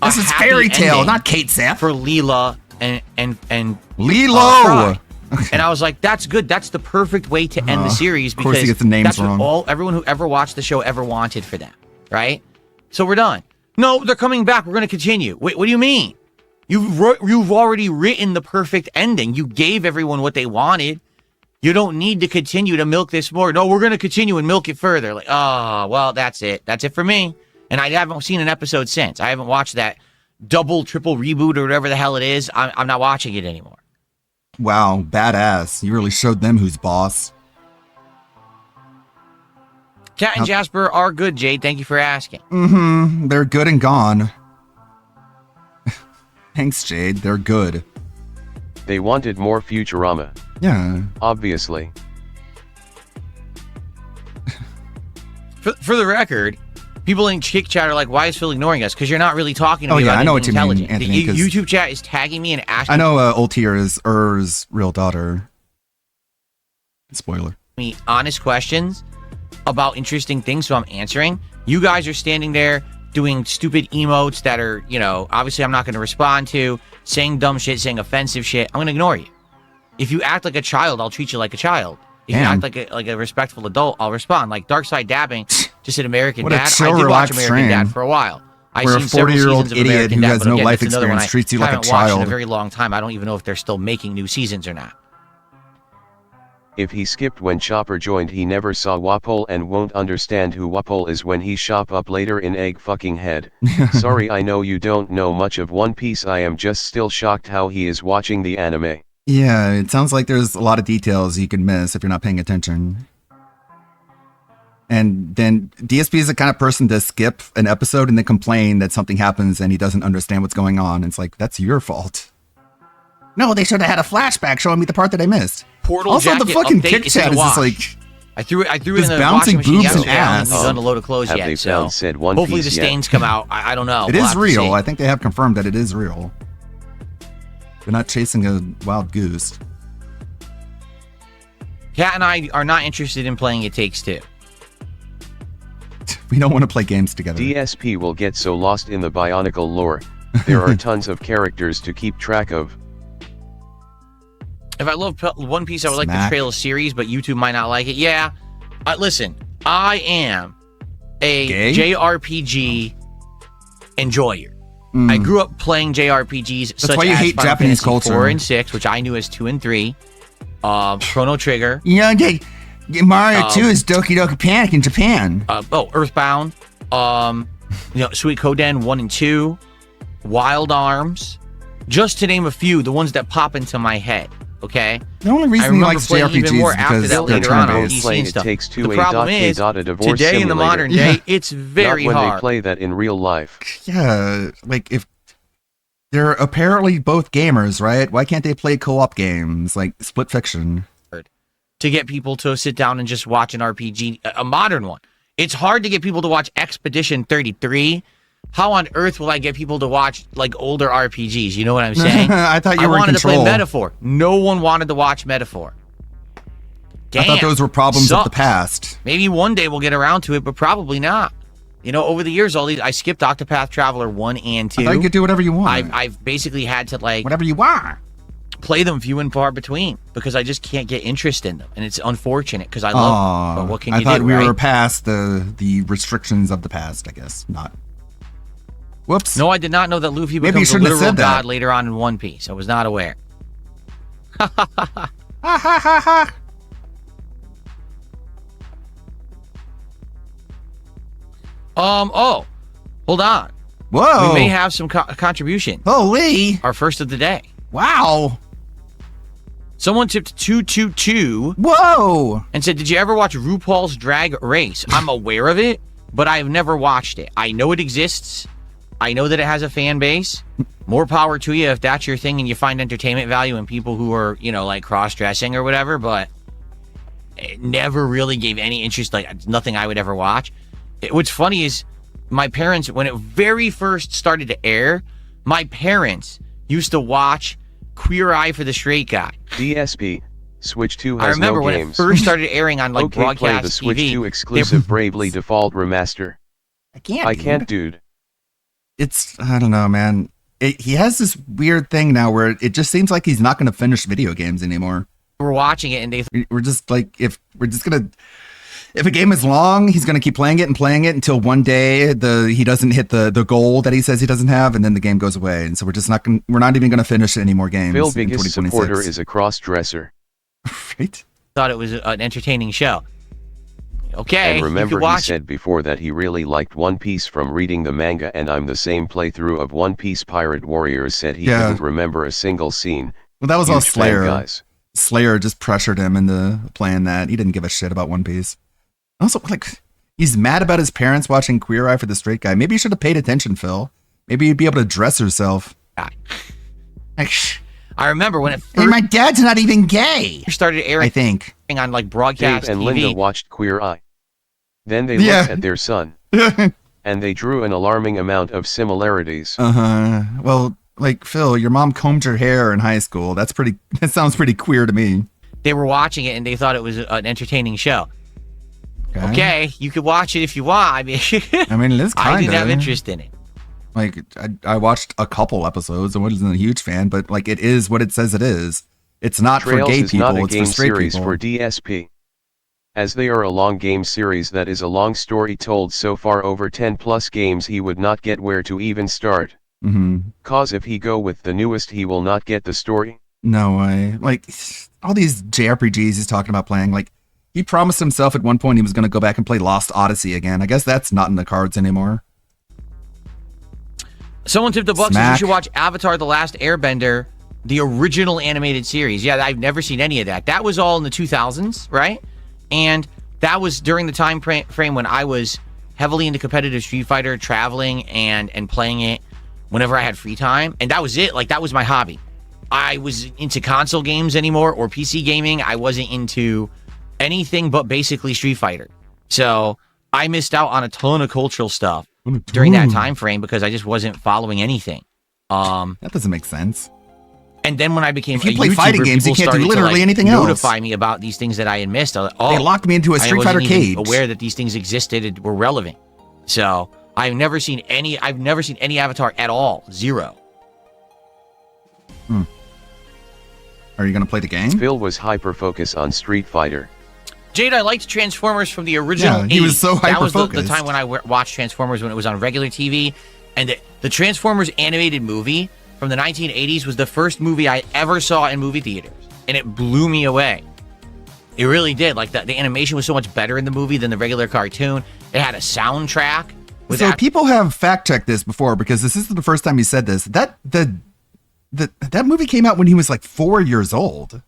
This is Fairy Tale, not Kate Sith. For Leela and Lilo. And I was like, that's good. That's the perfect way to end the series, of course because he gets the names that's wrong. what everyone who ever watched the show ever wanted for them, right? So we're done. No, they're coming back. We're going to continue. Wait, what do you mean? You've already written the perfect ending. You gave everyone what they wanted. You don't need to continue to milk this more. No, we're going to continue and milk it further. Like, oh, well, that's it. That's it for me. And I haven't seen an episode since. I haven't watched that double, triple reboot or whatever the hell it is. I'm not watching it anymore. Wow, badass. You really showed them who's boss. Cat and Jasper are good, Jade. Thank you for asking. Mm-hmm. They're good and gone. Thanks, Jade. They're good. They wanted more Futurama. Yeah. Obviously. For the record, people in Chick Chat are like, why is Phil ignoring us? Because you're not really talking to me about I know what anything you mean, intelligent. Anthony, 'cause The YouTube chat is tagging me and asking I know Ultir is Ur's real daughter. Spoiler. me honest questions about interesting things, so I'm answering. You guys are standing there doing stupid emotes that are, obviously I'm not going to respond to, saying dumb shit, saying offensive shit. I'm going to ignore you. If you act like a child, I'll treat you like a child. If you act like a respectful adult, I'll respond. Like Darkside Dabbing just said American What a Dad. chill, I did watch relaxed American stream. Dad for a while. I've Where a seen several 40-year-old seasons of idiot American who Dad, has but no again, life that's another one experience treats you like a haven't watched in child. a very long time. I don't even know if they're still making new seasons or not. If he skipped when Chopper joined, he never saw Wapol and won't understand who Wapol is when he shop up later in Egg fucking head. Sorry, I know you don't know much of One Piece. I am just still shocked how he is watching the anime. Yeah, it sounds like there's a lot of details you can miss if you're not paying attention. And then DSP is the kind of person to skip an episode and then complain that something happens and he doesn't understand what's going on. It's like, that's your fault. No, they should have had a flashback showing me the part that I missed. Portal also, the jacket fucking update kick is in chat the is just wash. like... I threw it in Just the bouncing washing machine boobs yesterday. and I ass. haven't done a load of clothes Have yet. they So found said One hopefully Piece the yet? stains come out. I don't know. It We'll is have to real. see. I think they have confirmed that it is real. They're not chasing a wild goose. Kat and I are not interested in playing It Takes Two. We don't want to play games together. DSP will get so lost in the Bionicle lore. There are tons of characters to keep track of. If I love One Piece, I would like the Smack. Trail series, but YouTube might not like it. Yeah. Listen, I am a Gay? JRPG enjoyer. I grew up playing JRPGs such why you as hate Final Japanese Fantasy culture. 4 and 6, which I knew as 2 and 3. Chrono Trigger. Yeah, Mario 2 Um, is Doki Doki Panic in Japan. Earthbound. Sweet Koden 1 and 2. Wild Arms. Just to name a few, the ones that pop into my head. Okay. The only reason I he remember likes playing even JRPGs more is after because that they're later on turn-based. PC and stuff. Takes Two The a problem dot is, dot a divorce today in the simulator. modern day, it's very Not when hard. they play that in real life. Yeah, like if they're apparently both gamers, right? Why can't they play co-op games like Split Fiction? To get people to sit down and just watch an RPG, a modern one. It's hard to get people to watch Expedition 33. How on earth will I get people to watch like older RPGs? You know what I'm saying? I thought you were in wanted to play control. Metaphor. No one wanted to watch Metaphor. Damn, I thought those were problems of the sucks. past. Maybe one day we'll get around to it, but probably not. You know, over the years, I skipped Octopath Traveler 1 and 2. I thought you could do whatever you want. I've basically had to like whatever you want. Play them few and far between because I just can't get interest in them, and it's unfortunate because I love them. But what can I you thought do? we right? were past the restrictions of the past. I guess not. Whoops. No, I did not know that Luffy Maybe you becomes a shouldn't have literal said that. god later on in One Piece. I was not aware. Oh, hold on. Whoa. We may have some contribution. Holy. Our first of the day. Wow. Someone tipped 222. Whoa. And said, "Did you ever watch RuPaul's Drag Race?" I'm aware of it, but I've never watched it. I know it exists. I know that it has a fan base. More power to you if that's your thing and you find entertainment value in people who are, like cross-dressing or whatever, but it never really gave any interest. Like, it's nothing I would ever watch. What's funny is my parents, when it very first started to air, my parents used to watch Queer Eye for the Straight Guy. DSP, Switch 2 has I remember no when games. it first started airing on Okay, play broadcast the Switch TV. 2 exclusive Bravely Default remaster. I can't. I can't, dude. It's, I don't know, man. He has this weird thing now where it just seems like he's not going to finish video games anymore. We're watching it and we're just like, if a game is long, he's going to keep playing it until one day he doesn't hit the goal that he says he doesn't have, and then the game goes away. And so we're not even going to finish any more games. Phil's in biggest 2026. supporter is a cross-dresser. Right? Thought it was an entertaining show. Okay, And you remember could he watch said before that he really liked One Piece from reading the manga, and I'm the same playthrough of One Piece Pirate Warriors said he Yeah. couldn't remember a single scene. Well, that was all Huge fan, Slayer. guys. Slayer just pressured him into playing that. He didn't give a shit about One Piece. Also, like, he's mad about his parents watching Queer Eye for the Straight Guy. Maybe you should have paid attention, Phil. Maybe you'd be able to dress yourself. I remember when it Hey, my dad's not even gay. started airing. I think. On like broadcast Dave and TV. Linda watched Queer Eye. Then they Yeah. looked at their son. And they drew an alarming amount of similarities. Uh-huh. Well, like, Phil, your mom combed your hair in high school. That sounds pretty queer to me. They were watching it and they thought it was an entertaining show. Okay, you could watch it if you want. I mean, it is kind I of. didn't have interest in it. Like, I watched a couple episodes and wasn't a huge fan, but, like, it is what it says it is. It's not Trails for gay is people, not a it's game for straight series people. for DSP. As they are a long game series that is a long story told so far over 10 plus games, he would not get where to even start. Mm-hmm. Cause if he go with the newest he will not get the story. No way. Like, all these JRPGs he's talking about playing, like, he promised himself at one point he was going to go back and play Lost Odyssey again. I guess that's not in the cards anymore. Someone tipped the bucks. Smack. You should watch Avatar: The Last Airbender, the original animated series. Yeah, I've never seen any of that. That was all in the 2000s, right? And that was during the time frame when I was heavily into competitive Street Fighter, traveling and playing it whenever I had free time. And that was it. Like, that was my hobby. I was into console games anymore or PC gaming. I wasn't into anything but basically Street Fighter. So I missed out on a ton of cultural stuff during that time frame because I just wasn't following anything. That doesn't make sense. And then when I became if you a play YouTuber, fighting games, you can't do literally anything else. Notify me about these things that I had missed. I was like, They locked me into a Street Fighter cage. Aware that these things existed and were relevant. So I've never seen any Avatar at all. Zero. Are you going to play the game? Phil was hyper-focused on Street Fighter. Jade, I liked Transformers from the original. Yeah, he was so That was the hyper-focused. time when I watched Transformers when it was on regular TV. And the Transformers animated movie from the 1980s was the first movie I ever saw in movie theaters. And it blew me away. It really did. Like, the animation was so much better in the movie than the regular cartoon. It had a soundtrack. So people have fact-checked this before because this isn't the first time you said this. That movie came out when he was like 4 years old.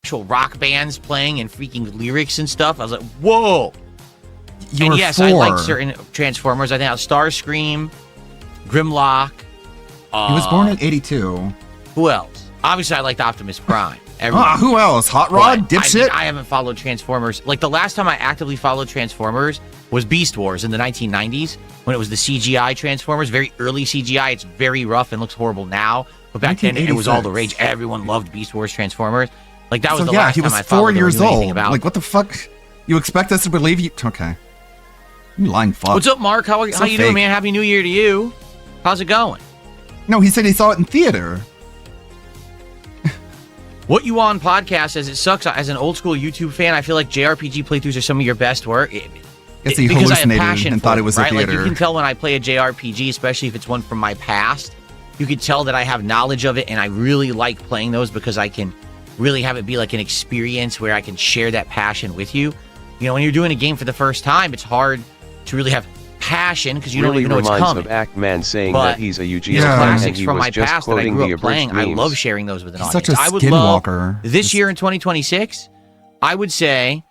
Actual rock bands playing and freaking lyrics and stuff. I was like, whoa. You and were yes, 4. I like certain Transformers. I think Starscream, Grimlock. He was born in 82. Who else? Obviously, I liked Optimus Prime. Who else? Hot Rod? Dipshit? I haven't followed Transformers. Like, the last time I actively followed Transformers was Beast Wars in the 1990s when it was the CGI Transformers. Very early CGI. It's very rough and looks horrible now. But back then, it was all the rage. Everyone loved Beast Wars Transformers. Like, that was the last he time was I followed 4 years or knew anything old. about. Like, what the fuck? You expect us to believe you? Okay. You lying fuck. What's up, Mark? How you fake. doing, man? Happy New Year to you. How's it going? No, he said he saw it in theater. What You On podcast says it sucks. As an old school YouTube fan, I feel like JRPG playthroughs are some of your best work. Guess he because I have hallucinated passion and for thought it was a right? Like, you theater. can tell when I play a JRPG, especially if it's one from my past. You can tell that I have knowledge of it, and I really like playing those because I can really have it be like an experience where I can share that passion with you. You know, when you're doing a game for the first time, it's hard to really have passion because you don't Really even know it's reminds coming. of Ackman saying But that he's a UGL these fan and classics he from was my just past that I quoting grew the up playing, I abridged love memes. sharing those with an He's audience. such a I would love skinwalker. this year in 2026. I would say,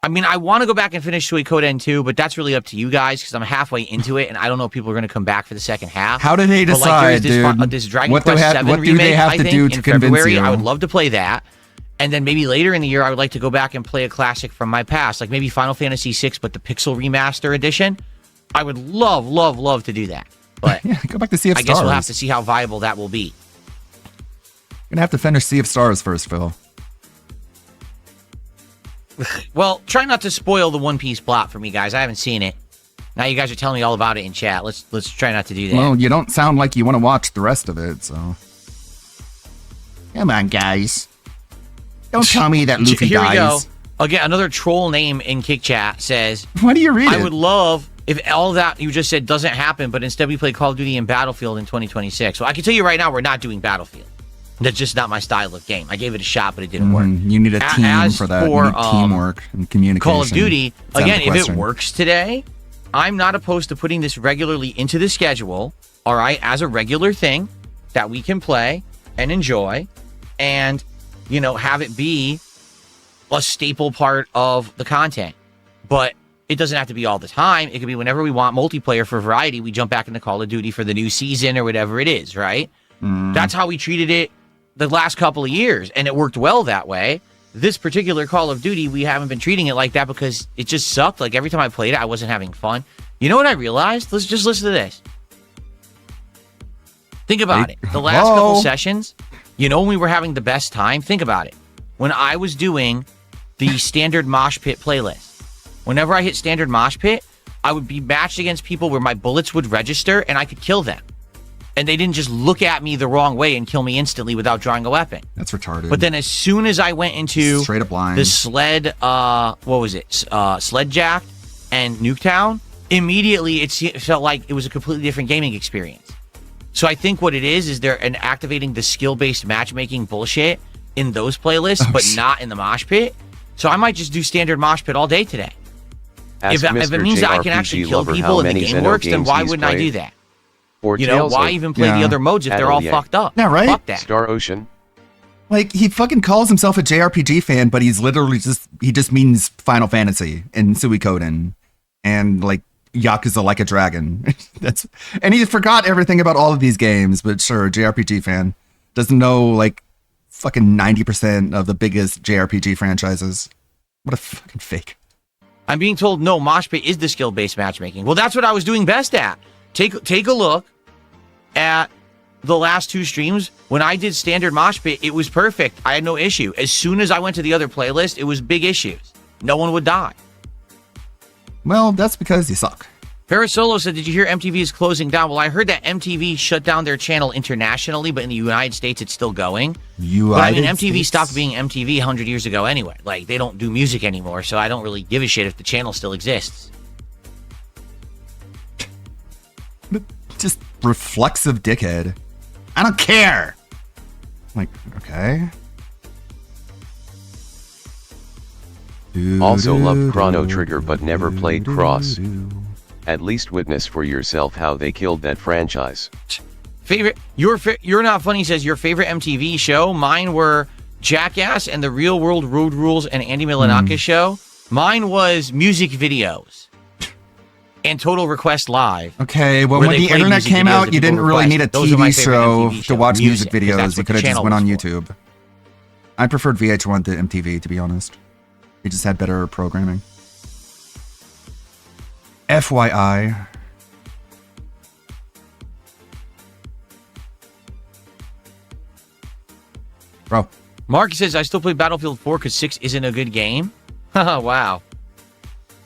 I mean, I want to go back and finish Suikoden 2, but that's really up to you guys because I'm halfway into it, and I don't know if people are going to come back for the second half. How did they But, decide, there's dude? this Dragon What Quest 7 do remake, they have I to think, do to in convince February. you? I would love to play that. And then maybe later in the year, I would like to go back and play a classic from my past, like maybe Final Fantasy VI, but the Pixel Remaster Edition. I would love, love, love to do that. But Yeah, go back to Sea of I Stars. guess we'll have to see how viable that will be. You're gonna have to finish Sea of Stars first, Phil. Well, try not to spoil the One Piece plot for me, guys. I haven't seen it. Now you guys are telling me all about it in chat. Let's try not to do that. Well, you don't sound like you want to watch the rest of it, so. Come on, guys. Don't tell me that Luffy Here we go. dies. Again, another troll name in Kick Chat says, Why do you read I it? would love if all that you just said doesn't happen, but instead we play Call of Duty and Battlefield in 2026. So I can tell you right now, we're not doing Battlefield. That's just not my style of game. I gave it a shot, but it didn't work. You need a team As for that. for, you need teamwork and communication. Call of Duty, It's out of again, the if it question. works today, I'm not opposed to putting this regularly into the schedule, all right, as a regular thing that we can play and enjoy and, you know, have it be a staple part of the content. But it doesn't have to be all the time. It could be whenever we want multiplayer for variety. We jump back into Call of Duty for the new season or whatever it is, right? That's how we treated it the last couple of years, and it worked well that way. This particular Call of Duty, we haven't been treating it like that because it just sucked. Like, every time I played it, I wasn't having fun. You know what I realized? Let's just listen to this. Think about it. The last couple sessions, you know, when we were having the best time, think about it. When I was doing the standard mosh pit playlist, whenever I hit standard mosh pit, I would be matched against people where my bullets would register and I could kill them. And they didn't just look at me the wrong way and kill me instantly without drawing a weapon. That's retarded. But then as soon as I went into Straight up blind. the sled, what was it? Sledgejack and Nuketown, immediately it felt like it was a completely different gaming experience. So I think what it is they're activating the skill-based matchmaking bullshit in those playlists, but not in the mosh pit. So I might just do standard mosh pit all day today. Ask If Mr. it means that I can JRPG actually kill lover people how and the many game Xeno works, then games why he's wouldn't I do played. that? Or You know, Tales why of even play the other modes if they're all Atelier. fucked up? Yeah, right? Fuck that. Star Ocean. Like, he fucking calls himself a JRPG fan, but he's literally he just means Final Fantasy and Suikoden and, like, Yakuza Like a Dragon. And he forgot everything about all of these games, but sure, JRPG fan. Doesn't know, like, fucking 90% of the biggest JRPG franchises. What a fucking fake. I'm being told, no, Mosh Pit is the skill-based matchmaking. Well, that's what I was doing best at. Take a look at the last 2 streams. When I did standard Mosh Pit, it was perfect. I had no issue. As soon as I went to the other playlist, it was big issues. No one would die. Well, that's because you suck. Parasolo said, did you hear MTV is closing down? Well, I heard that MTV shut down their channel internationally, but in the United States, it's still going. But I mean, MTV stopped being MTV 100 years ago anyway. Like, they don't do music anymore, so I don't really give a shit if the channel still exists. Just reflexive dickhead. I don't care. Like, okay. Also loved Chrono Trigger but never played Cross. At least witness for yourself how they killed that franchise. Favorite, You're Not Funny says your favorite MTV show. Mine were Jackass and the Real World Road Rules and Andy Milonakis show. Mine was music videos and Total Request Live. Okay, well, when the internet came out, you didn't really need a TV show to watch music videos. You could have just went on YouTube. I preferred VH1 to MTV, to be honest. It just had better programming. FYI. Bro. Mark says, I still play Battlefield 4 because 6 isn't a good game. Wow.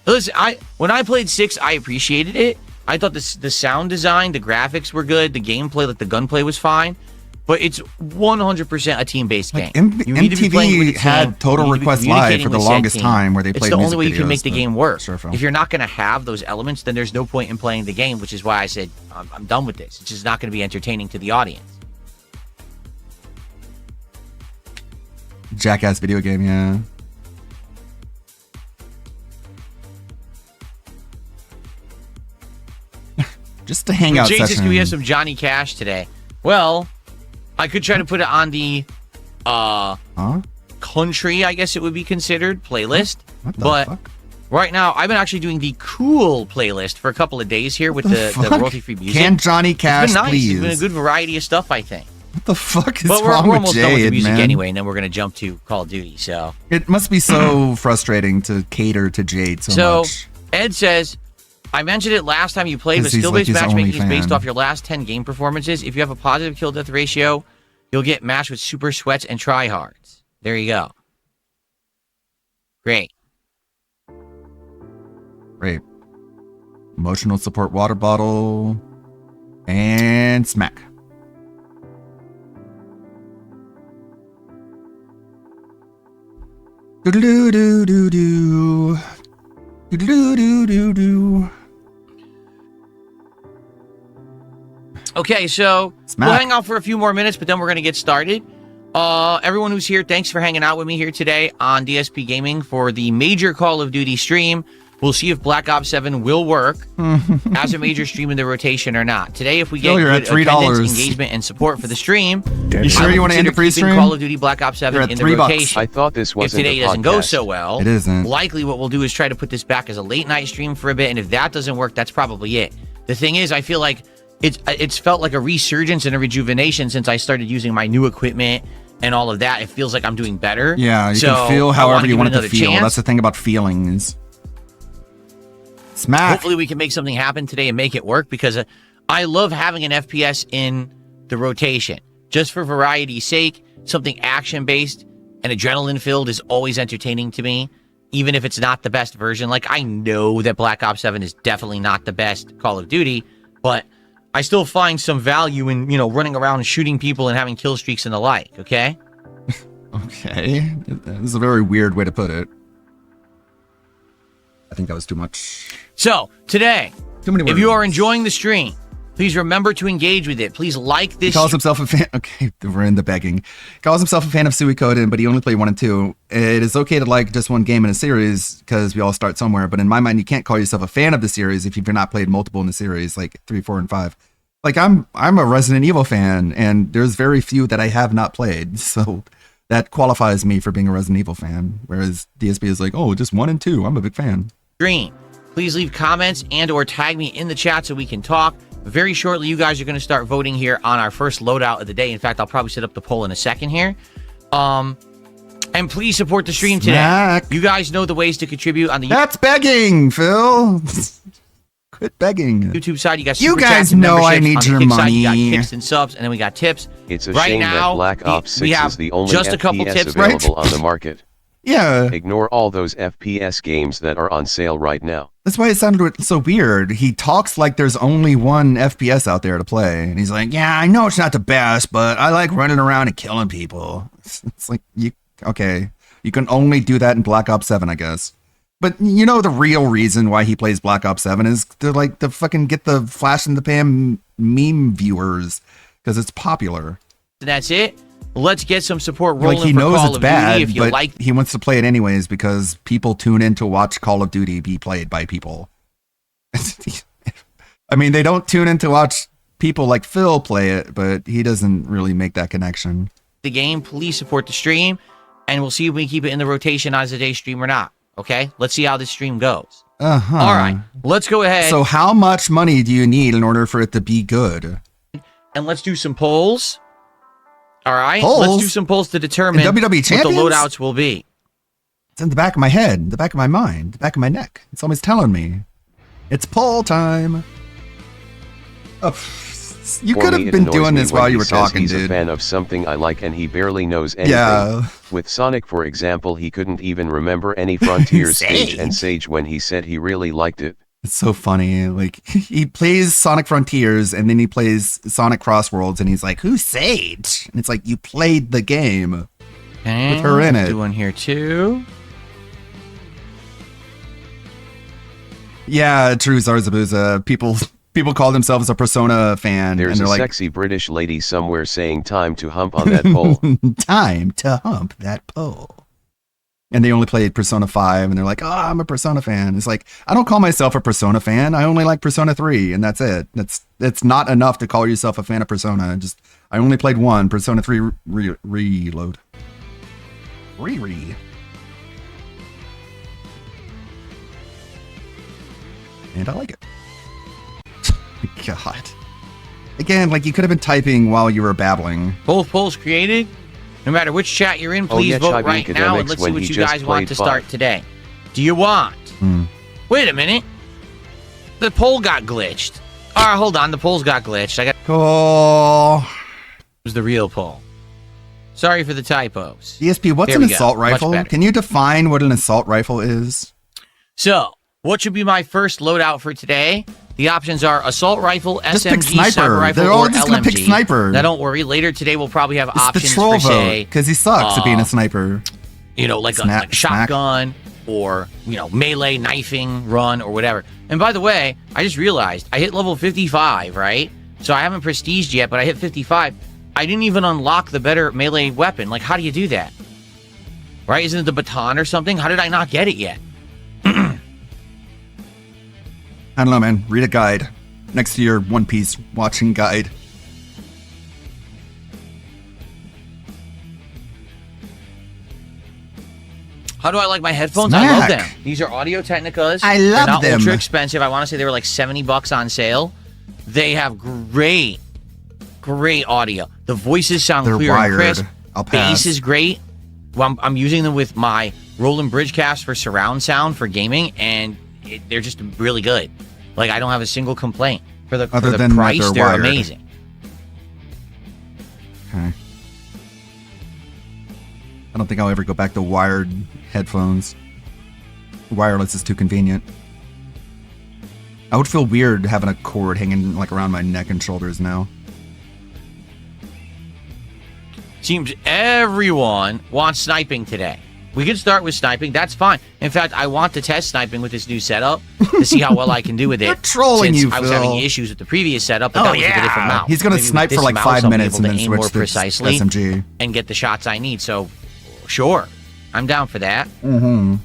Listen, when I played 6, I appreciated it. I thought the sound design, the graphics were good, the gameplay, like the gunplay was fine. But it's 100% a team-based game. You need to be playing with a team. Had Total Request Live for the longest time where they played music videos. It's the only way you can make the game work. Sure, if you're not going to have those elements, then there's no point in playing the game, which is why I said, I'm done with this. It's just not going to be entertaining to the audience. Jackass video game, yeah. Just to hang out Jay says, session. can we have some Johnny Cash today? Well, I could try to put it on the country, I guess it would be considered, playlist. But right now, I've been actually doing the cool playlist for a couple of days here with the royalty-free music. Can Johnny Cash, it's been nice. please? It's been a good variety of stuff, I think. What the fuck is but wrong we're with almost Jade, done with the music man? anyway, and then we're going to jump to Call of Duty. So it must be so frustrating to cater to Jade so much. Ed says, I mentioned it last time you played, but skill-based matchmaking is based off your last 10 game performances. If you have a positive kill-death ratio, you'll get matched with super sweats and tryhards. There you go. Great. Great. Emotional support water bottle. And smack. Do-do-do-do-do. Do-do-do-do-do. Okay, so we'll hang out for a few more minutes, but then we're going to get started. Everyone who's here, thanks for hanging out with me here today on DSP Gaming for the major Call of Duty stream. We'll see if Black Ops 7 will work as a major stream in the rotation or not. Today, if we get good attendance, engagement, and support for the stream, you sure you want to end a pre-stream? Call of Duty Black Ops 7 in the rotation. I thought this wasn't If today doesn't go so well, it isn't. Likely what we'll do is try to put this back as a late night stream for a bit, and if that doesn't work, that's probably it. The thing is, I feel like it's felt like a resurgence and a rejuvenation since I started using my new equipment and all of that. It feels like I'm doing better. Yeah, you can feel however you want it to feel. That's the thing about feelings. Smack. Hopefully we can make something happen today and make it work, because I love having an FPS in the rotation. Just for variety's sake, something action-based and adrenaline-filled is always entertaining to me, even if it's not the best version. Like, I know that Black Ops 7 is definitely not the best Call of Duty, but I still find some value in, running around and shooting people and having kill streaks and the like, okay? Okay. This is a very weird way to put it. I think that was too much. So, today, too many words. If you are enjoying the stream, please remember to engage with it. Please like this. He calls himself a fan. Okay, we're in the begging. He calls himself a fan of Suikoden, but he only played 1 and 2. It is okay to like just one game in a series because we all start somewhere. But in my mind, you can't call yourself a fan of the series if you've not played multiple in the series, like 3, 4, and 5. Like I'm a Resident Evil fan, and there's very few that I have not played, so that qualifies me for being a Resident Evil fan. Whereas DSP is like, oh, just 1 and 2. I'm a big fan. Stream. Please leave comments and or tag me in the chat so we can talk. Very shortly, you guys are going to start voting here on our first loadout of the day. In fact, I'll probably set up the poll in a second here. And please support the stream today. You guys know the ways to contribute on the That's begging, Phil. Quit begging. YouTube side. You got You super guys chats and know I memberships. need On the your Kick side, you money. got tips and subs, and then we got tips. It's a right shame now, that Black Ops 6 we have is the only just a couple FPS tips available on the market. Yeah. Ignore all those FPS games that are on sale right now. That's why it sounded so weird. He talks like there's only one FPS out there to play. And he's like, yeah, I know it's not the best, but I like running around and killing people. It's like, okay. You can only do that in Black Ops 7, I guess. But you know the real reason why he plays Black Ops 7 is to fucking get the flash in the pan meme viewers. Because it's popular. That's it. Let's get some support rolling Like he for knows Call it's of bad, Duty if you but like. he wants to play it anyways because people tune in to watch Call of Duty be played by people. I mean, they don't tune in to watch people like Phil play it, but he doesn't really make that connection. The game, please support the stream, and we'll see if we keep it in the rotation as a day stream or not. Okay, let's see how this stream goes. Uh-huh. All right, let's go ahead. So how much money do you need in order for it to be good? And let's do some polls. All right, Polls? let's do some polls to determine In WWE what the Champions? loadouts will be. It's in the back of my head, the back of my mind, the back of my neck. It's always telling me. It's poll time. Oh, you For could me, have it been annoys doing me this when while he you were says talking, he's a dude. fan of something I like and he barely knows anything. Yeah. With Sonic, for example, he couldn't even remember any Frontier stage and Sage when he said he really liked it. It's so funny. Like, he plays Sonic Frontiers and then he plays Sonic Crossworlds and he's like, who's Sage? And it's like, you played the game Okay, with her in let's it. do one here too. Yeah, true, Zarzabuza. People call themselves a Persona fan. There's and a they're like, sexy British lady somewhere saying time to hump on that pole. time to hump that pole. And they only played Persona 5 and they're like, oh, I'm a Persona fan. It's like, I don't call myself a Persona fan. I only like Persona 3 and that's it. That's not enough to call yourself a fan of Persona. I only played one, Persona 3 Reload. Re. And I like it. God. Again, like you could have been typing while you were babbling. Both polls created. No matter which chat you're in, please yeah, vote Chibi right now, and Academics let's see when what he you just guys want played to start 5. today. Do you want? Wait a minute. The poll got glitched. All right, hold on. The polls got glitched. I got. Cool. It was the real poll. Sorry for the typos. ESP, what's There an we go. assault Much rifle? better. Can you define what an assault rifle is? So, what should be my first loadout for today? The options are assault rifle, Just pick SMG, sniper. sniper rifle, They're all or just LMG. gonna pick sniper. Now, don't worry. Later today, we'll probably have It's options patrol for say, because he sucks at being a sniper. you know, like a shotgun or, you know, melee, knifing, run, or whatever. And by the way, I just realized I hit level 55, right? So I haven't prestiged yet, but I hit 55. I didn't even unlock the better melee weapon. Like, how do you do that? Right? Isn't it the baton or something? How did I not get it yet? I don't know, man. Read a guide next to your One Piece watching guide. How do I like my headphones? I love Snack. them. These are Audio Technicas. I They're love not them. ultra expensive. I want to say they were like $70 on sale. They have great audio. The voices sound They're clear wired. and crisp. I'll pass. Bass is great. Well, I'm using them with my Roland Bridgecast for surround sound for gaming, and they're just really good. Like, I don't have a single complaint. For the Other than that price, they're they're wired. amazing. Okay. I don't think I'll ever go back to wired headphones. Wireless is too convenient. I would feel weird having a cord hanging like around my neck and shoulders now. Seems everyone wants sniping today. We can start with sniping. That's fine. In fact, I want to test sniping with this new setup to see how well I can do with it. You're trolling, since you, I was Phil. having issues with the previous setup, but Oh, that was with a yeah. different mouse. He's gonna Maybe with snipe for this like mouse, 5 I'll be minutes able and to then aim more switch to precisely SMG. and get the shots I need. So, sure, I'm down for that. Mm-hmm.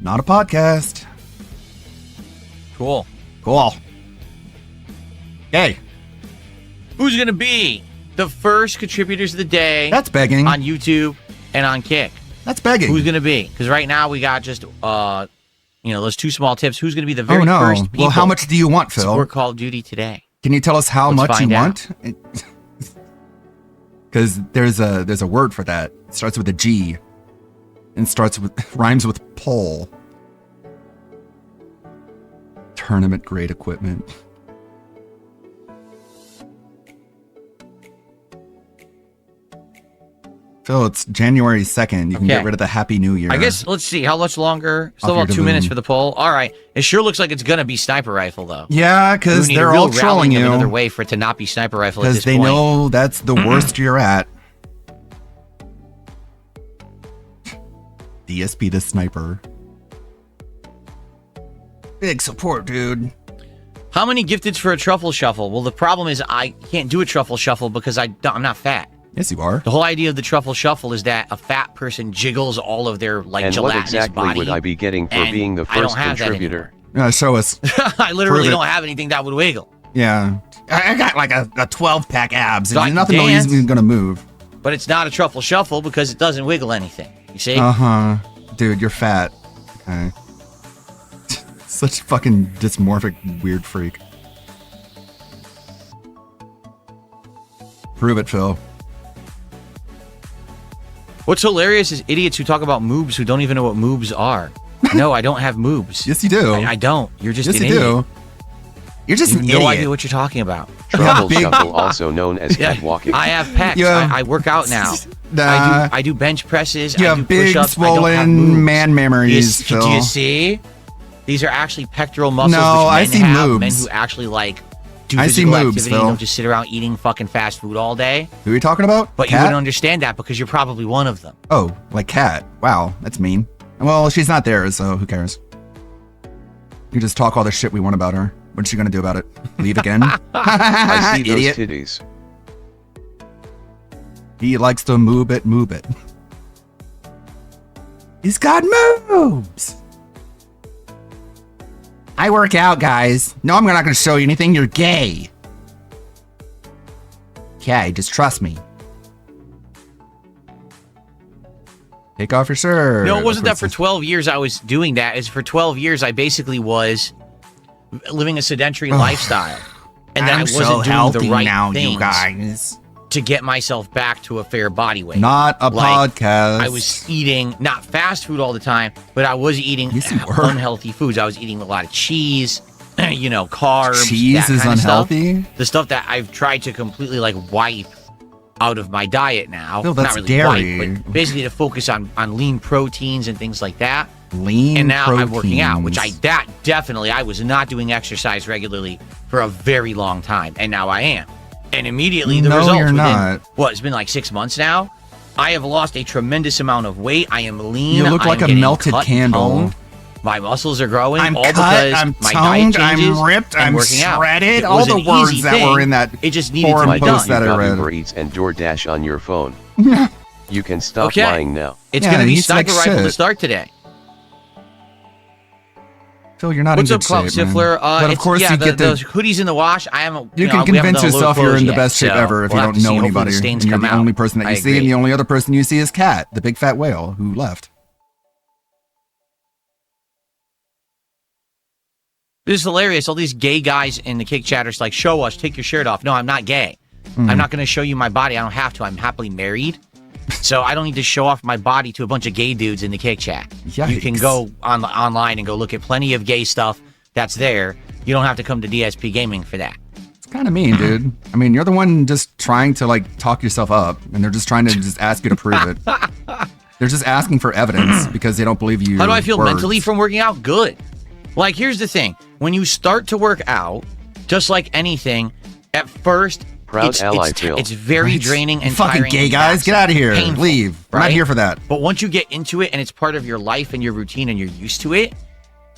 not a podcast. Cool. Cool. Hey. Who's going to be the first contributors of the day? That's begging. On YouTube and on Kick. That's begging. Who's going to be? Because right now we got just, those two small tips. Who's going to be the very first people? Well, how much do you want, Phil? For Call of Duty today. Can you tell us how Let's much you find out. want? Because there's a word for that. It starts with a G and rhymes with pole. Tournament grade equipment. Phil, it's January 2nd. You can get rid of the Happy New Year. I guess, let's see, how much longer? Still Off your about 2 doom. minutes for the poll. All right. It sure looks like it's going to be Sniper Rifle, though. Yeah, because We need a they're real all trolling rallying of you. another way for it to not be Sniper Rifle at Because this they point. know that's the worst you're at. DSP the sniper. Big support, dude. How many gifteds for a truffle shuffle? Well, the problem is I can't do a truffle shuffle because I'm not fat. Yes, you are. The whole idea of the truffle shuffle is that a fat person jiggles all of their And what gelatinous exactly body. would I be getting for and being the I don't first have that contributor? Show us. I literally Prove it. don't have anything that would wiggle. Yeah. I got like a 12-pack abs. So I There's can nothing dance. even going to move. But it's not a truffle shuffle because it doesn't wiggle anything. You see? Uh-huh. Dude, you're fat. Okay. Such a fucking dysmorphic weird freak. Prove it, Phil. What's hilarious is idiots who talk about moobs who don't even know what moobs are. No, I don't have moobs. Yes, you do. I don't. You're just Yes, an you idiot. do. You're just You an have no idiot. idea what you're talking about. Truffle shuffle, also known as Yeah, catwalking. I have pecs. Yeah. I work out now. Nah. I do bench presses. You I have do big, push-ups. I don't have swollen moves. man memories, Do Phil. you see? These are actually pectoral muscles. No, which I men see have, moves. Men who actually do I see physical moves, activity. Phil. Don't just sit around eating fucking fast food all day. Who are you talking about? But you Kat? wouldn't understand that because you're probably one of them. Oh, like Kat. Wow, that's mean. Well, she's not there, so who cares? You just talk all the shit we want about her. What's she gonna do about it? Leave again? I see those Idiot. titties. He likes to move it, move it. He's got moves. I work out, guys. No, I'm not gonna show you anything. You're gay. Okay, just trust me. Take off your shirt. No, it wasn't that for 12 years I was doing that. It's for 12 years I basically was living a sedentary lifestyle. And then I I'm wasn't so doing healthy the right now, things you guys. to get myself back to a fair body weight. Not a podcast. I was eating not fast food all the time, but I was eating unhealthy foods. I was eating a lot of cheese, carbs. Cheese that is kind of stuff. unhealthy? The stuff that I've tried to completely wipe out of my diet now. No, that's not really dairy. wipe, but basically to focus on lean proteins and things like that. Lean And now I'm working out, which proteins. I was not doing exercise regularly for a very long time, and now I am. And immediately the No, results you're within, not. it's been like 6 months now. I have lost a tremendous amount of weight. I am lean. You look I like am a getting melted cut and candle. toned. My muscles are growing. I'm all cut, because I'm my toned, diet changes I'm ripped, and I'm working out. shredded. It All was the an words easy that were thing. in that It just needed to forum be post done. that I Got read. Uber Eats and DoorDash on your phone. You can stop Okay. lying now. It's Yeah, going to be he eats like Sniper Rifle to shit. start today. Phil, you're not What's in up, good Clout shape, man. Siffler? But of it's- course yeah, you the, get the the... hoodies in the wash. I haven't. You can we haven't convince done a load of yourself you're clothes in the yet, best shape so ever if we'll you have don't to see. know Hopefully anybody. The stains And you're come the out. only person that I you see, and agree. the only other person you see is Kat, the big fat whale who left. This is hilarious. All these gay guys in the kick chatters show us, take your shirt off. No, I'm not gay. Hmm. I'm not going to show you my body. I don't have to. I'm happily married. So I don't need to show off my body to a bunch of gay dudes in the kick chat. You can Yikes. go online and go look at plenty of gay stuff that's there. You don't have to come to DSP Gaming for that. It's kind of mean, dude. I mean, you're the one just trying to talk yourself up, and they're just trying to just ask you to prove it. They're just asking for evidence because they don't believe you. How do I feel words. mentally from working out? Good. Here's the thing. When you start to work out, just like anything, at first, Proud ally Phil. it's very Right. draining and You fucking tiring gay and guys, get out of here. painful, Leave. I'm not right? here for that. But once you get into it and it's part of your life and your routine and you're used to it,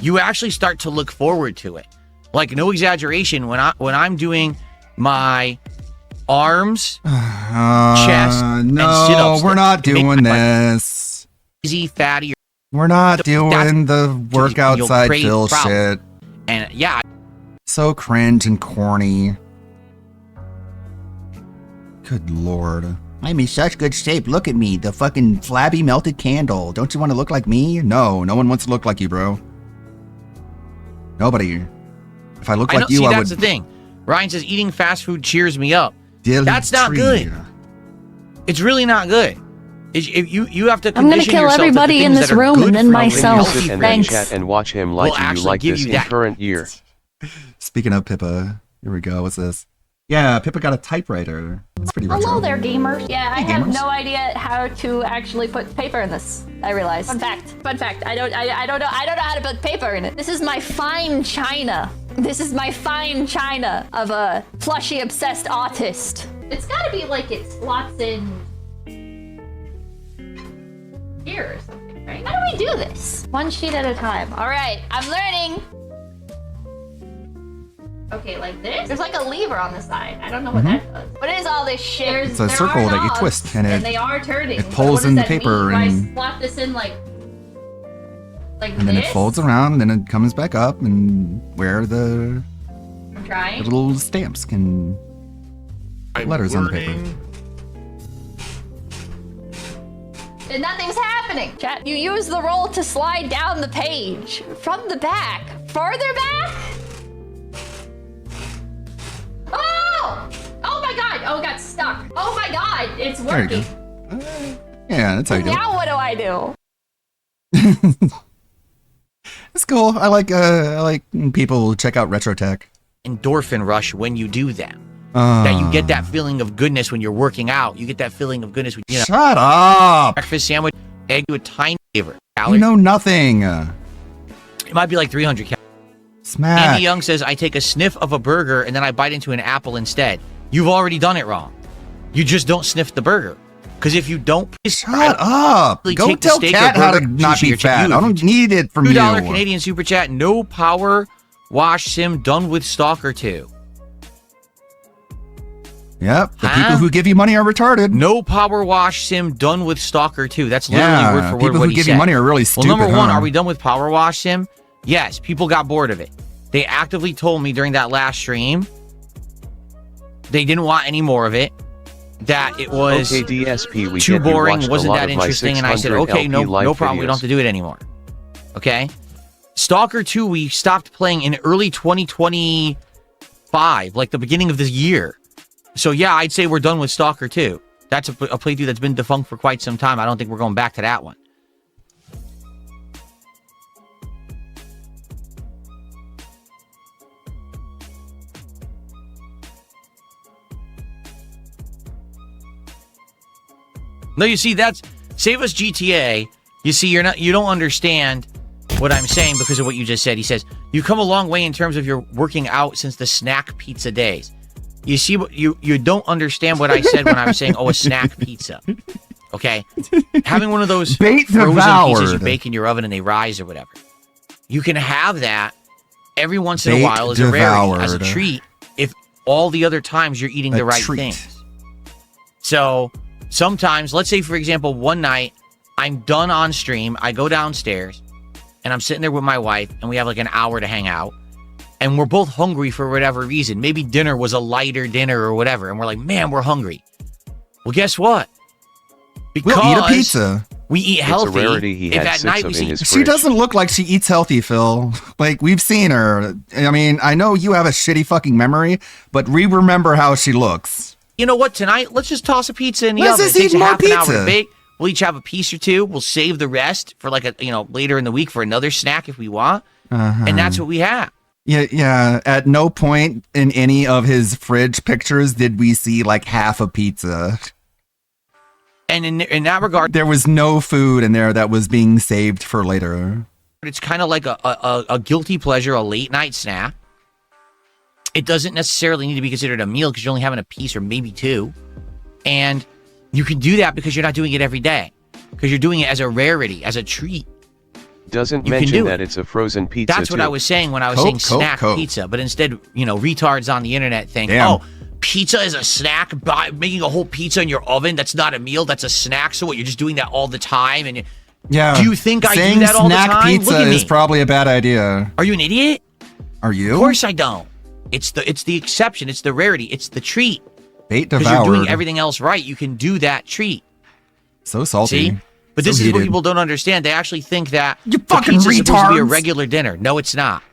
you actually start to look forward to it. No exaggeration, when I'm doing my arms, chest, and No, sit-ups, we're not that make doing my this. easy fatty We're not doing the work you'll outside create Phil problems. shit. And yeah, So cringe and corny. Good lord. I'm in such good shape. Look at me, the fucking flabby melted candle. Don't you want to look like me? No, no one wants to look like you, bro. Nobody. If I look like you, I that's would. the thing. Ryan says eating fast food cheers me up. Dilly That's not tree. good. It's really not good. If you have to I'm gonna condition kill yourself to everybody the in things this that are room good and then for you myself. healthy And for then you. chat and watch him lie We'll to you actually like give this you in that. current year. Speaking of Pippa, here we go. What's this? Yeah, Pippa got a typewriter. It's pretty retro. Hello there, gamers. Yeah, I Hey, have gamers. no idea how to actually put paper in this. I realized. Fun fact. I don't know how to put paper in it. This is my fine china. This is my fine china of a plushie obsessed autist. It's gotta be like it slots in here or something, right? How do we do this? One sheet at a time. All right, I'm learning. Okay, like this? There's like a lever on the side. I don't know what that does. What is all this shit? It's a circle that you twist, and they are turning. it But pulls what does in the that mean? paper Do I and- slot this in like And then this? it folds around, then it comes back up, and where the I'm trying. little stamps can put letters on the paper. And nothing's happening. Chat, you use the roll to slide down the page from the back. Farther back? Oh! Oh my god! Oh, it got stuck. Oh my god! It's There you working. go. Yeah, that's how you do it. Now what do I do? It's cool. I like when people check out retro tech. Endorphin rush when you do that. Uh, That you get that feeling of goodness when you're working out. You get that feeling of goodness when you know. Shut up! Breakfast sandwich, egg with a tiny flavor. You Calories. know nothing. It might be like 300 calories. Smack. Andy Young says, I take a sniff of a burger and then I bite into an apple instead. You've already done it wrong. You just don't sniff the burger. Because if you don't, Shut up. really Go take the tell steak Cat or how to burger, not sushi, be or fat. chicken. I don't need it from you. $2 Canadian super chat. No power wash sim done with Stalker 2. Yep. The Huh? people who give you money are retarded. No power wash sim done with Stalker 2. That's literally Yeah, word for word people what who he give said. you money are really Well, number stupid, one, huh? are we done with power wash sim? Yes, people got bored of it. They actively told me during that last stream they didn't want any more of it. That it was Okay, DSP, we too get you boring, watched a wasn't lot that of my interesting, and I said, 600 okay, no LP live problem, we don't videos. have to do it anymore. Okay, Stalker 2 we stopped playing in early 2025, like the beginning of this year. So yeah, I'd say we're done with Stalker 2. That's a playthrough that's been defunct for quite some time. I don't think we're going back to that one. No, you see, that's Save Us GTA. You see, you don't understand what I'm saying because of what you just said. He says, you come a long way in terms of your working out since the snack pizza days. You see, what you don't understand what I said when I was saying, oh, a snack pizza. Okay? Having one of those Bait frozen devoured. pizzas you bake in your oven and they rise or whatever. You can have that every once in a Bait while as a rarity, as a devoured. treat, if all the other times you're eating the A right treat. things. So sometimes, let's say, for example, one night I'm done on stream, I go downstairs and I'm sitting there with my wife and we have like an hour to hang out and we're both hungry for whatever reason. Maybe dinner was a lighter dinner or whatever. And we're like, man, we're hungry. Well, guess what? Because We'll eat a pizza. we eat It's a healthy. rarity he if had at 6 night of we in see his She fridge. doesn't look like she eats healthy, Phil. Like, we've seen her. I mean, I know you have a shitty fucking memory, but we remember how she looks. you know what, tonight, let's just toss a pizza in the Let's oven. just It takes eat a more half an hour pizza. to bake. We'll each have a piece or two. We'll save the rest for like later in the week for another snack if we want. Uh-huh. And that's what we have. Yeah. At no point in any of his fridge pictures did we see like half a pizza. And in that regard, There was no food in there that was being saved for later. it's kind of like a guilty pleasure, a late night snack. It doesn't necessarily need to be considered a meal because you're only having a piece or maybe two. And you can do that because you're not doing it every day. Because you're doing it as a rarity, as a treat. Doesn't You can mention do that it. it's a frozen pizza That's what too. I was saying when I was Coke, saying Coke, snack Coke. pizza. But instead, retards on the internet think, Damn. oh, pizza is a snack. Making a whole pizza in your oven, that's not a meal, that's a snack. So what, you're just doing that all the time? And Yeah. Do you think I do saying that all the snack time? pizza Look at me. is probably a bad idea. Are you an idiot? Are you? Of course I don't. It's the exception. It's the rarity. It's the treat. Bait Because devoured. you're doing everything else right. You can do that treat. So salty. See? But So this is what heated. people don't understand. They actually think that You the fucking pizza's supposed to be a retards. regular dinner. No, it's not.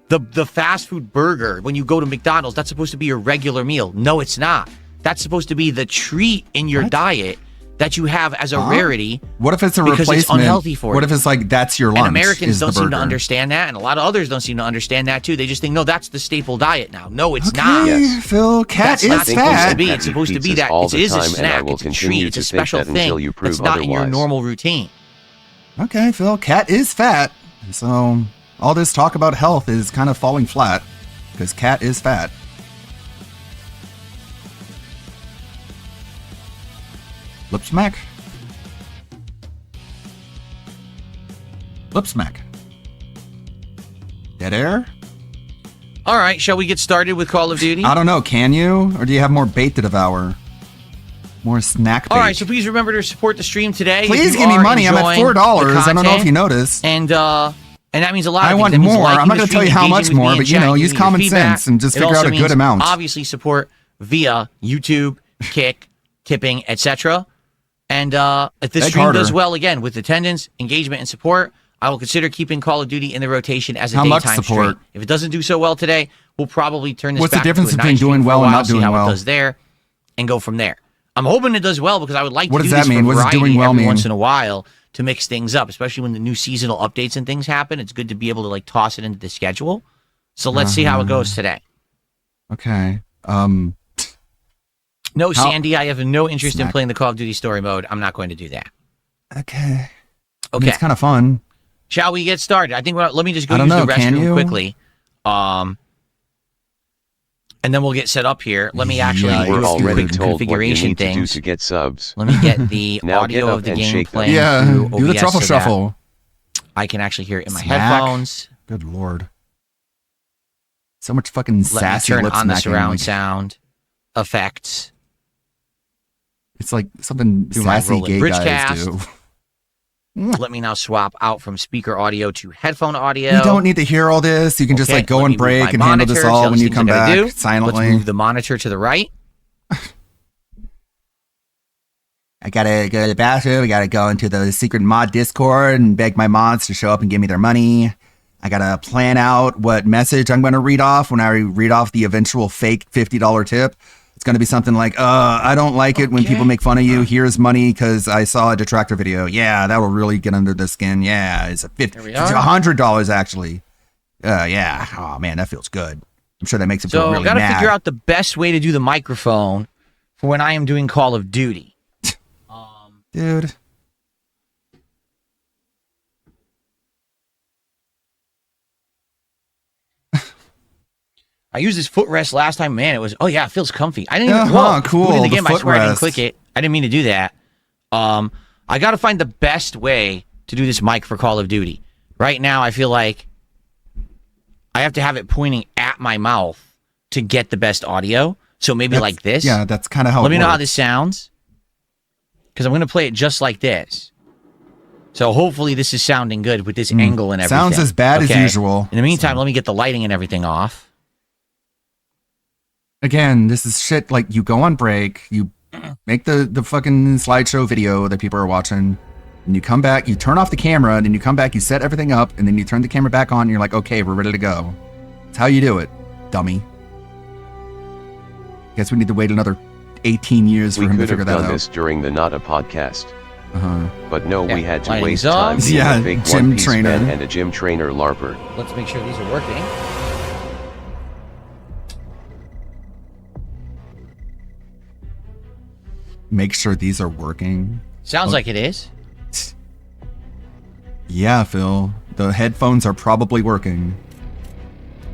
The fast food burger, when you go to McDonald's, that's supposed to be a regular meal. No, it's not. That's supposed to be the treat in your diet that you have as a rarity. What if it's a because replacement? It's unhealthy for What you. if it's like that's your lunch? And Americans is the don't seem to burger? understand that, and a lot of others don't seem to understand that too. They just think, no, that's the staple diet now. No, it's Okay, not. Yes. Phil, cat That's is not supposed fat. to be. It's supposed to be Pizzas that. all It the is a time, and I snack. will It's a continue treat. It's to a think special that until thing you prove that's not in your otherwise. normal routine. Okay, Phil, cat is fat. So all this talk about health is kind of falling flat because cat is fat. Lip smack. Lip smack. Dead air? All right, shall we get started with Call of Duty? I don't know. Can you? Or do you have more bait to devour? More snack bait? All right, so please remember to support the stream today. Please if you give me are money. I'm at enjoying $4. the I don't know if content. you noticed. And that means a lot. I of things. want That means more. liking I'm not the gonna tell stream, you how engaging much with more, me in but, you chat, know, giving use me common your feedback. sense and just It figure also out a good means amount. Obviously, support via YouTube, Kick, Tipping, etc. And if this Egg stream does harder. well, again with attendance, engagement, and support, I will consider keeping Call of Duty in the rotation as a How much daytime support? stream. If it doesn't do so well today, we'll probably turn this What's the back difference to a between night stream doing for a well and while, not see doing how well? it does there, and go from there. I'm hoping it does well because I would like What to does do that this mean? for What does variety doing well every mean? once in a while to mix things up, especially when the new seasonal updates and things happen. It's good to be able to like toss it into the schedule. So let's see how it goes today. Okay. No, How- Sandy, I have no interest in Snack. playing the Call of Duty story mode. I'm not going to do that. Okay. I mean, Okay. it's kind of fun. Shall we get started? I think let me just go I use don't the know, can restroom you? quickly. And then we'll get set up here. Let me actually Yeah, do We're a few already quick told what you configuration need to do things. to get subs. Let me get the Now audio get of up the and game shake them. playing Yeah, through do the OBS truffle so that shuffle. I can actually hear it in my Smack. headphones. Good lord. So much fucking Let me sassy turn lip on the smacking, surround like, sound effects. It's like something Do my sassy rolling gay bridge guys cast. do. Let me now swap out from speaker audio to headphone audio. You don't need to hear all this. You can just Okay, like go let and me move break my and handle this monitor, see all how when these you things come are gonna back do. Let's silently. move the monitor to the right. I gotta go to the bathroom. I gotta go into the secret mod Discord and beg my mods to show up and give me their money. I gotta plan out what message I'm gonna read off when I read off the eventual fake $50 tip. It's gonna be something like, I don't like it when people make fun of you. Here's money because I saw a detractor video. Yeah, that will really get under the skin. Yeah, it's it's $100 actually. Yeah. Oh man, that feels good. I'm sure that makes it feel So really I've got to mad. figure out the best way to do the microphone for when I am doing Call of Duty. Dude. I used this footrest last time. Man, it was, oh yeah, it feels comfy. I didn't even, Uh-huh, cool, moving the the game, I swear I didn't footrest. click it. I didn't mean to do that. I got to find the best way to do this mic for Call of Duty. Right now, I feel like I have to have it pointing at my mouth to get the best audio. So maybe That's- like this. Yeah, that's kind of how Let it me know how works. this sounds. Because I'm going to play it just like this. So hopefully this is sounding good with this angle and everything. Sounds as bad as usual. In the meantime, let me get the lighting and everything off. Again, this is shit like you go on break, you make the fucking slideshow video that people are watching, and you come back, you turn off the camera, and then you come back, you set everything up, and then you turn the camera back on, and you're like, okay, we're ready to go. That's how you do it, dummy. Guess we need to wait another 18 years for We him to could figure have that done out. this during the Not a podcast. Uh-huh. But no, we had to lighting's waste off. time being Yeah, a fake gym One Piece trainer. fan and a gym trainer LARPer. Let's make sure these are working. Make sure these are working. Sounds Oh. like it is. Yeah, Phil. The headphones are probably working.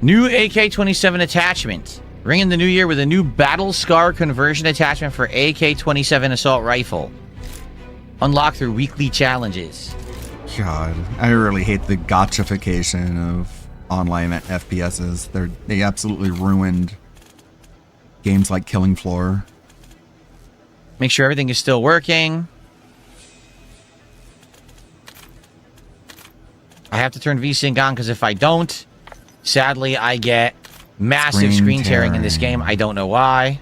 New AK-27 attachment. Ringing the new year with a new Battle Scar conversion attachment for AK-27 assault rifle. Unlocked through weekly challenges. God, I really hate the gotchification of online FPSs. They absolutely ruined games like Killing Floor. Make sure everything is still working. I have to turn VSync on because if I don't, sadly, I get massive screen tearing in this game. I don't know why.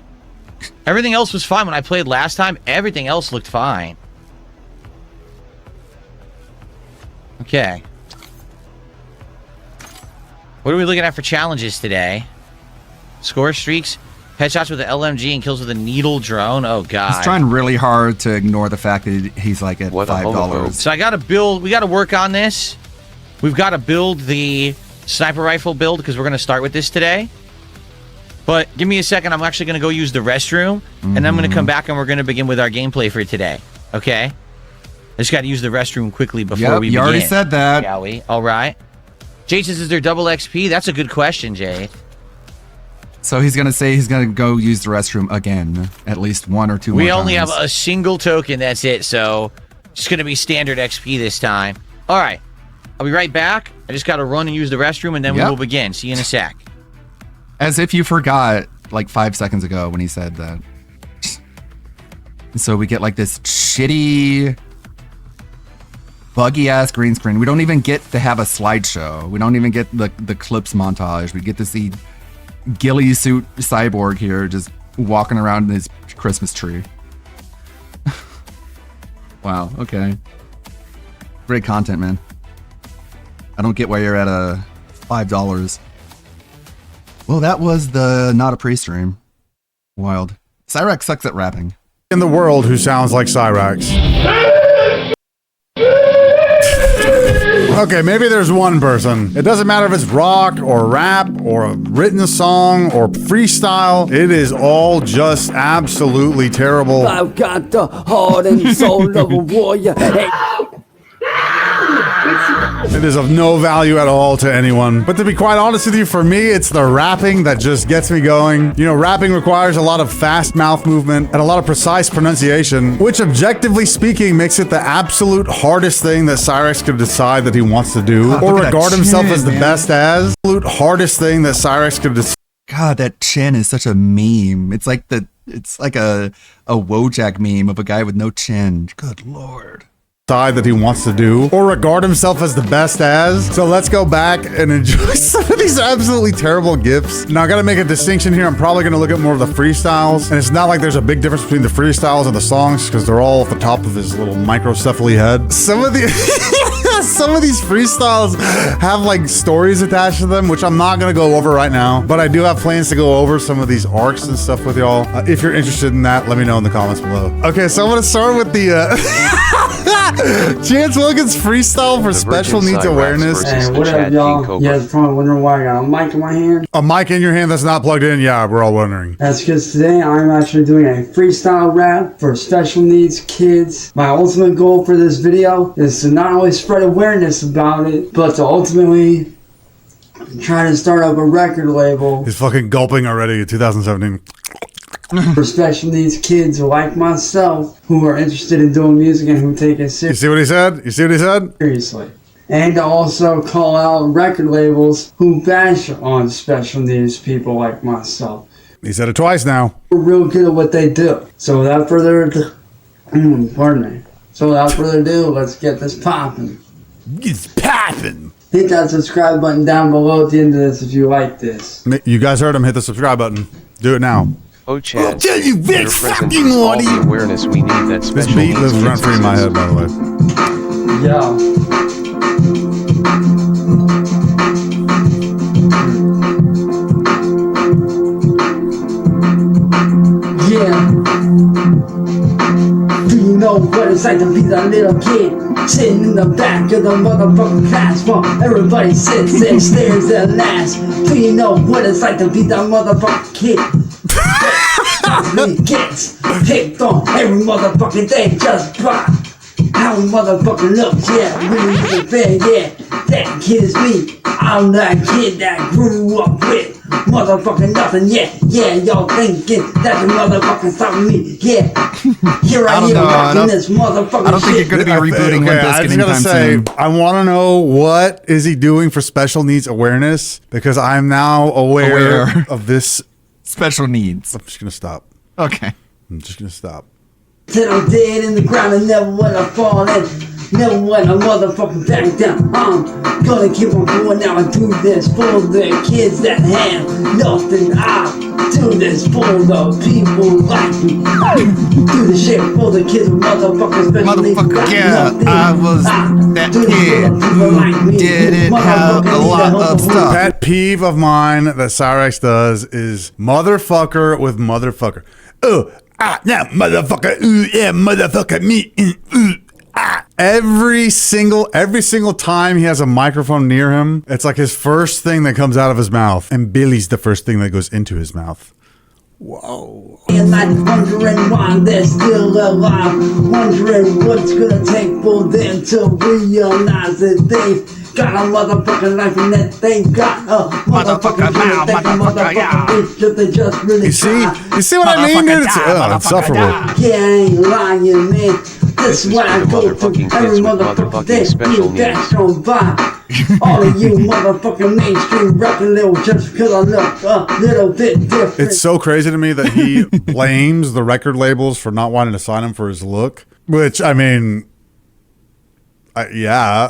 Everything else was fine when I played last time. Everything else looked fine. Okay. What are we looking at for challenges today? Score streaks, headshots with the LMG, and kills with a needle drone. Oh god. He's trying really hard to ignore the fact that he's like at $5. So I gotta build. We gotta work on this. We've got to build the sniper rifle build because we're gonna start with this today. But give me a second. I'm actually gonna go use the restroom, and then I'm gonna come back and we're gonna begin with our gameplay for today. Okay. I just got to use the restroom quickly before we begin. You already said that. Shall we? All right. Jay says, is there double XP? That's a good question, Jay. So he's going to say he's going to go use the restroom again, at least 1 or 2 more times. We only have a single token. That's it. So it's going to be standard XP this time. All right. I'll be right back. I just got to run and use the restroom, and then we will begin. See you in a sec. As if you forgot like 5 seconds ago when he said that. So we get like this shitty, buggy ass green screen. We don't even get to have a slideshow. We don't even get the clips montage. We get to see ghillie suit cyborg here just walking around in his Christmas tree. Wow. Okay. Great content, man. I don't get why you're at $5. Well, that was the not a pre-stream. Wild. Cyrax sucks at rapping. In the world who sounds like Cyrax. Okay, maybe there's one person. It doesn't matter if it's rock or rap or a written song or freestyle. It is all just absolutely terrible. I've got the heart and soul of a warrior. It is of no value at all to anyone. But to be quite honest with you, for me, it's the rapping that just gets me going. You know, rapping requires a lot of fast mouth movement and a lot of precise pronunciation, which objectively speaking makes it the absolute hardest thing that Cyrax could decide that he wants to do or regard himself as the best as. Absolute hardest thing that Cyrax could decide. God, that chin is such a meme. It's like a Wojak meme of a guy with no chin. Good lord. That he wants to do or regard himself as the best as. So let's go back and enjoy some of these absolutely terrible gifs. Now I gotta make a distinction here. I'm probably gonna look at more of the freestyles, and it's not like there's a big difference between the freestyles and the songs because they're all at the top of his little microcephaly head. Some of the some of these freestyles have like stories attached to them, which I'm not gonna go over right now, but I do have plans to go over some of these arcs and stuff with y'all. If you're interested in that, let me know in the comments below. Okay, so I'm gonna start with the Chance Wilkins freestyle for special needs awareness. Hey, what up, y'all? You guys probably wondering why I got a mic in my hand. A mic in your hand that's not plugged in? Yeah, we're all wondering. That's because today I'm actually doing a freestyle rap for special needs kids. My ultimate goal for this video is to not only spread awareness about it, but to ultimately try to start up a record label. He's fucking gulping already in 2017. For special needs kids like myself who are interested in doing music and who take it seriously. You see what he said? You see what he said? Seriously. And to also call out record labels who bash on special needs people like myself. He said it twice now. We're real good at what they do. So without further ado, pardon me. So without further ado, let's get this popping. It's popping. Hit that subscribe button down below at the end of this if you like this. You guys heard him. Hit the subscribe button. Do it now. Oh, Chad. I'll tell you, Big fucking naughty. Awareness we need that This special beat lives rent free in my head, by the way. Yo. Yeah. Do you know what it's like to be that little kid sitting in the back of the motherfucking class while everybody sits and stares at last? Do you know what it's like to be that motherfucking kid? Gets picked on every motherfucking day just by how he motherfucking looks, yeah, really is fair, yeah. That kid is me. I'm that kid that grew up with motherfucking nothing, yeah, y'all thinking that the motherfucking stopping me, yeah. Here I am rocking this motherfucking I don't think you're going to be rebooting Limp Bizkit anytime soon. I want to know what is he doing for special needs awareness because I'm now aware of this special needs. I'm just going to stop. Okay. I'm just going to stop. Till I'm dead in the ground and never will I fall in. Never want a motherfucking back down. I'm gonna keep on going now and do this for the kids that have nothing. I do this for the people like me. Do the shit for the kids with motherfuckers, especially Motherfucker, yeah, nothing. I was that kid who didn't have a lot of stuff. Pet peeve of mine that Cyrax does is motherfucker with motherfucker. Yeah, motherfucker. Yeah, motherfucker. Me. Every single time he has a microphone near him, it's like his first thing that comes out of his mouth, and Billy's the first thing that goes into his mouth. Whoa. And like wondering why they're still alive, wondering what's gonna take for them to realize that they've got a motherfucking life and that they've got a motherfucking now, motherfucker, yeah. bitch, they just really You see what I mean, dude? It's insufferable. Yeah, I ain't lying, man. This is why I go to every motherfucking day. You that's on vibe. All of you motherfucking mainstream rapping little just because I look a little bit different. It's so crazy to me that he blames the record labels for not wanting to sign him for his look, which, I mean, yeah.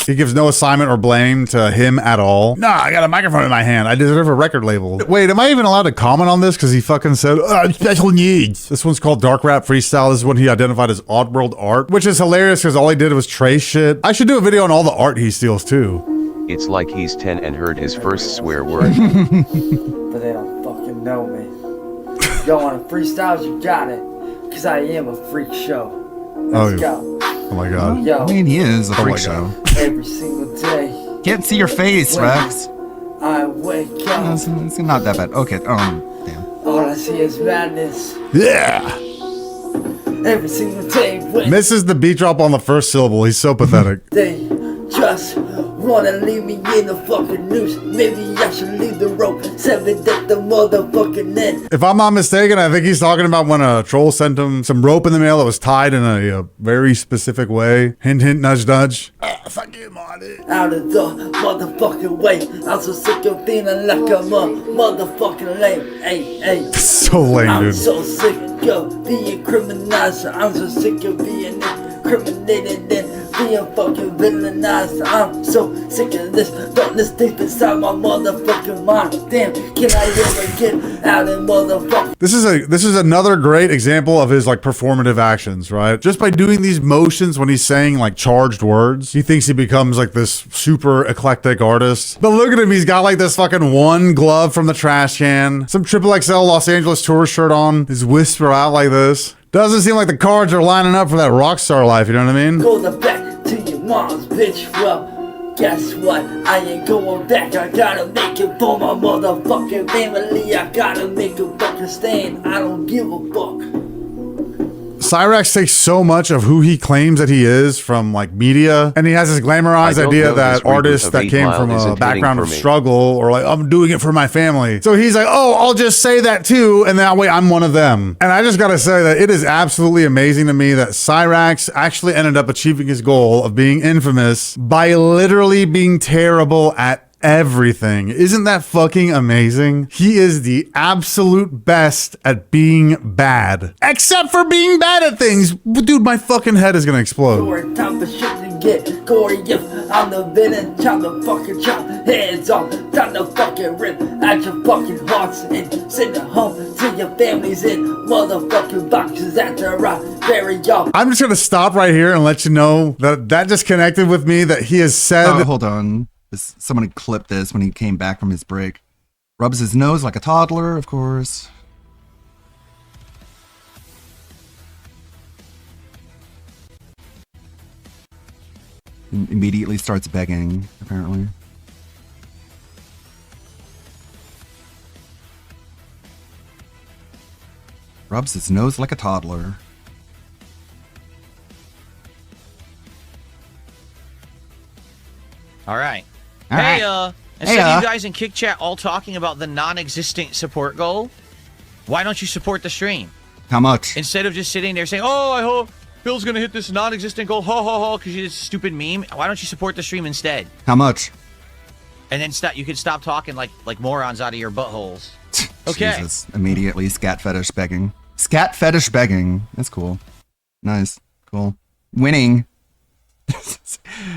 He gives no assignment or blame to him at all. Nah, I got a microphone in my hand. I deserve a record label. Wait, am I even allowed to comment on this? Because he fucking said, special needs. This one's called Dark Rap Freestyle. This is when he identified as Oddworld art, which is hilarious because all he did was trace shit. I should do a video on all the art he steals too. It's like he's 10 and heard his first swear word. But they don't fucking know me. Y'all want freestyles? You got it. Cause I am a freak show. Let's go. Oh my god. Yo, I mean, he is a freak show. every single day. Can't see your face, Rex. I wake up. No, it's not that bad. Okay, damn. All I see is madness. Yeah. Every single day. When Misses the beat drop on the first syllable. He's so pathetic. they just wanna leave me in the fucking noose. Maybe I should leave the rope. Seven at the motherfucking end. If I'm not mistaken, I think he's talking about when a troll sent him some rope in the mail that was tied in a very specific way. Hint, hint, nudge, nudge. Fuck you, Marty. Out of the motherfucking way. I'm so sick of feeling like I'm a motherfucking lame. Hey, hey. So lame, I'm dude. so sick of being criminalized. I'm so sick of being incriminated and being fucking villainized. I'm so sick of this darkness deep inside my motherfucking mind. Damn, can I ever get out and motherfucking? This is another great example of his like performative actions, right? Just by doing these motions when he's saying like charged words, he thinks he becomes like this super eclectic artist. But look at him, he's got like this fucking one glove from the trash can, some XXL Los Angeles tour shirt on, his whisper out like this. Doesn't seem like the cards are lining up for that rock star life, you know what I mean? Go the back to your mom's bitch. Well, guess what? I ain't going back. I gotta make it for my motherfucking family. I gotta make a fucking stand. I don't give a fuck. Cyrax takes so much of who he claims that he is from like media, and he has this glamorized idea that artists that came from a background of struggle or like, I'm doing it for my family. So he's like, oh, I'll just say that too, and that way I'm one of them. And I just gotta say that it is absolutely amazing to me that Cyrax actually ended up achieving his goal of being infamous by literally being terrible at everything. Isn't that fucking amazing? He is the absolute best at being bad. Except for being bad at things. Dude, my fucking head is gonna explode. Gory time for shit to get gory. If I'm the villain, time to fucking chop heads off. Time to fucking rip at your fucking hearts and send it home to your families in motherfucking boxes after I bury y'all. I'm just gonna stop right here and let you know that that just connected with me that he has said. Oh, hold on. Someone clipped this when he came back from his break. Rubs his nose like a toddler, of course. Immediately starts begging, apparently. Rubs his nose like a toddler. All right. All Hey, right. instead of you guys in Kick Chat all talking about the non-existent support goal, why don't you support the stream? How much? Instead of just sitting there saying, oh, I hope Bill's going to hit this non-existent goal, ho, ho, ho, because you did a stupid meme. Why don't you support the stream instead? How much? And then you could stop talking like morons out of your buttholes. Okay. Jesus. Immediately scat fetish begging. Scat fetish begging. That's cool. Nice. Cool. Winning.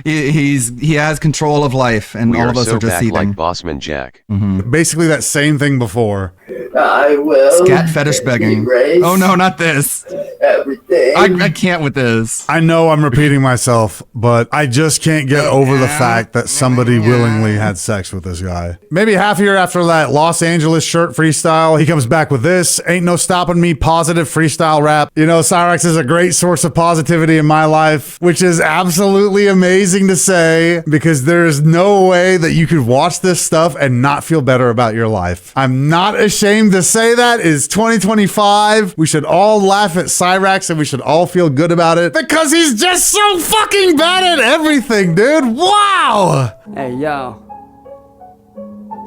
he has control of life, and We all are of us so are just back seething. like Bossman Jack. Basically that same thing before. I will. Scat fetish begging. erase Oh no, not this. Everything. I can't with this. I know I'm repeating myself, but I just can't get over the fact that somebody willingly had sex with this guy. Maybe half a year after that Los Angeles shirt freestyle, he comes back with this. Ain't no stopping me, positive freestyle rap. You know, Cyrax is a great source of positivity in my life, which is absolutely amazing to say because there's no way that you could watch this stuff and not feel better about your life. I'm not ashamed to say that. It's 2025. We should all laugh at Cyrax and we should all feel good about it because he's just so fucking bad at everything, dude. Wow. Hey, yo.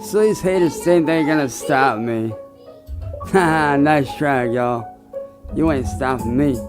So these haters think they're gonna stop me. Haha, nice track, y'all. You ain't stopping me.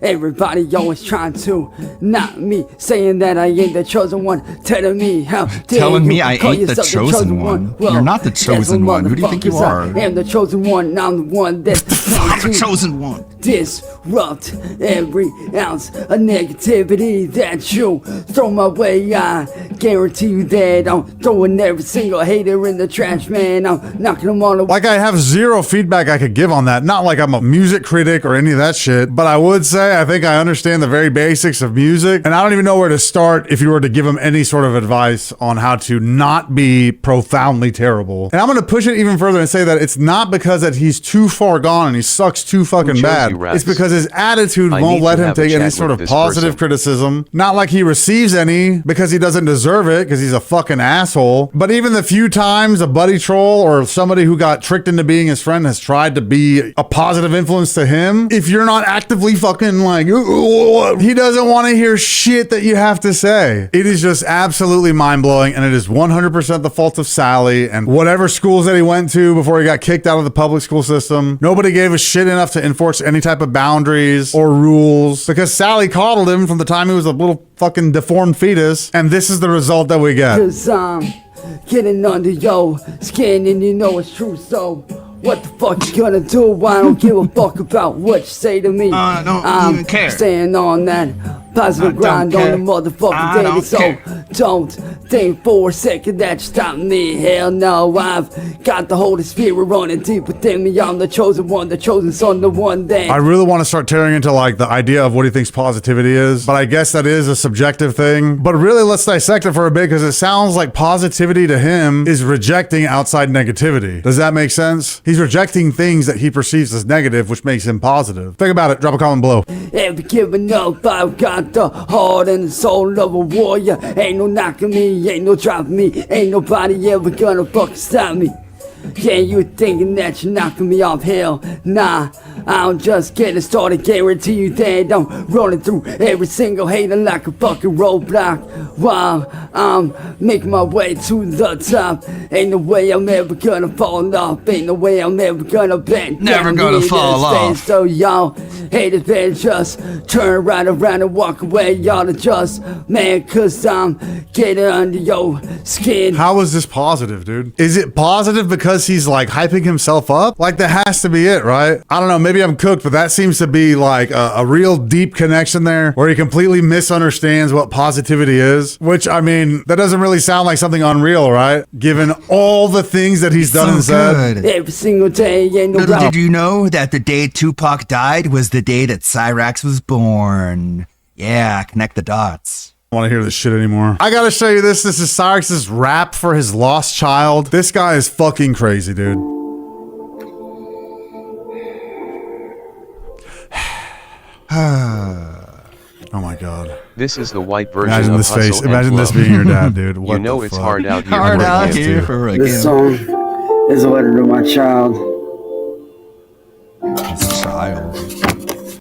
Everybody always trying to knock me, saying that I ain't the chosen one, telling me how dare Telling you me I call ain't the yourself chosen one. You're not the guess chosen what, one. Who do you think you motherfuckers, are? I am the chosen one. I'm the one that's I'm the chosen one. Disrupt every ounce of negativity that you throw my way. I guarantee you that I'm throwing every single hater in the trash, man. I'm knocking them all away. Like, I have zero feedback I could give on that. Not like I'm a music critic or any of that shit, but I would say I think I understand the very basics of music, and I don't even know where to start if you were to give him any sort of advice on how to not be profoundly terrible. And I'm going to push it even further and say that it's not because that he's too far gone and he sucks too fucking bad. It's because his attitude won't let him take any sort of positive criticism. Not like he receives any because he doesn't deserve it because he's a fucking asshole. But even the few times a buddy troll or somebody who got tricked into being his friend has tried to be a positive influence to him, if you're not actively fucking like, he doesn't want to hear shit that you have to say. It is just absolutely mind-blowing, and it is 100% the fault of Sally and whatever schools that he went to before he got kicked out of the public school system. Nobody gave a shit enough to enforce any type of boundaries or rules because Sally coddled him from the time he was a little fucking deformed fetus, and this is the result that we get. Cause I'm getting under your skin and you know it's true, so what the fuck you gonna do? I don't give a fuck about what you say to me. I don't I'm even care. staying on that positive grind on the motherfucking daily, so don't think for a second that you stop me. Hell no, I've got the Holy Spirit running deep within me. I'm the chosen one, the chosen son, the one that I really want to start tearing into like the idea of what he thinks positivity is, but I guess that is a subjective thing. But really, let's dissect it for a bit because it sounds like positivity to him is rejecting outside negativity. Does that make sense? He's rejecting things that he perceives as negative, which makes him positive. Think about it. Drop a comment below. ever giving up. I've got the heart and the soul of a warrior. Ain't no knocking me, ain't no dropping me, ain't nobody ever gonna fucking stop me. Yeah, you thinking that you're knocking me off, hell nah, I'm just getting started. Guarantee you that I'm running through every single hater like a fucking roadblock while I'm making my way to the top. Ain't no way I'm ever gonna fall off, ain't no way I'm ever gonna bend Never down gonna here fall to stand. off. So y'all haters better just turn right around and walk away. Y'all are just man, cause I'm getting under your skin. How is this positive, dude? Is it positive because he's like hyping himself up? Like that has to be it, right? I don't know, maybe I'm cooked, but that seems to be like a real deep connection there where he completely misunderstands what positivity is, which I mean, that doesn't really sound like something unreal, right? Given all the things that he's done and said. Every single day, ain't no Little did you know that the day Tupac died was the day that Cyrax was born. Yeah, connect the dots. I don't want to hear this shit anymore. I gotta show you this. This is Cyrax's rap for his lost child. This guy is fucking crazy, dude. Oh my god. This is the white version Imagine of this Hustle face. and Imagine this Flow. being your dad, dude. What You know the it's fuck? hard out here. Hard for a out kid. here for a This kid. song is a letter to my child.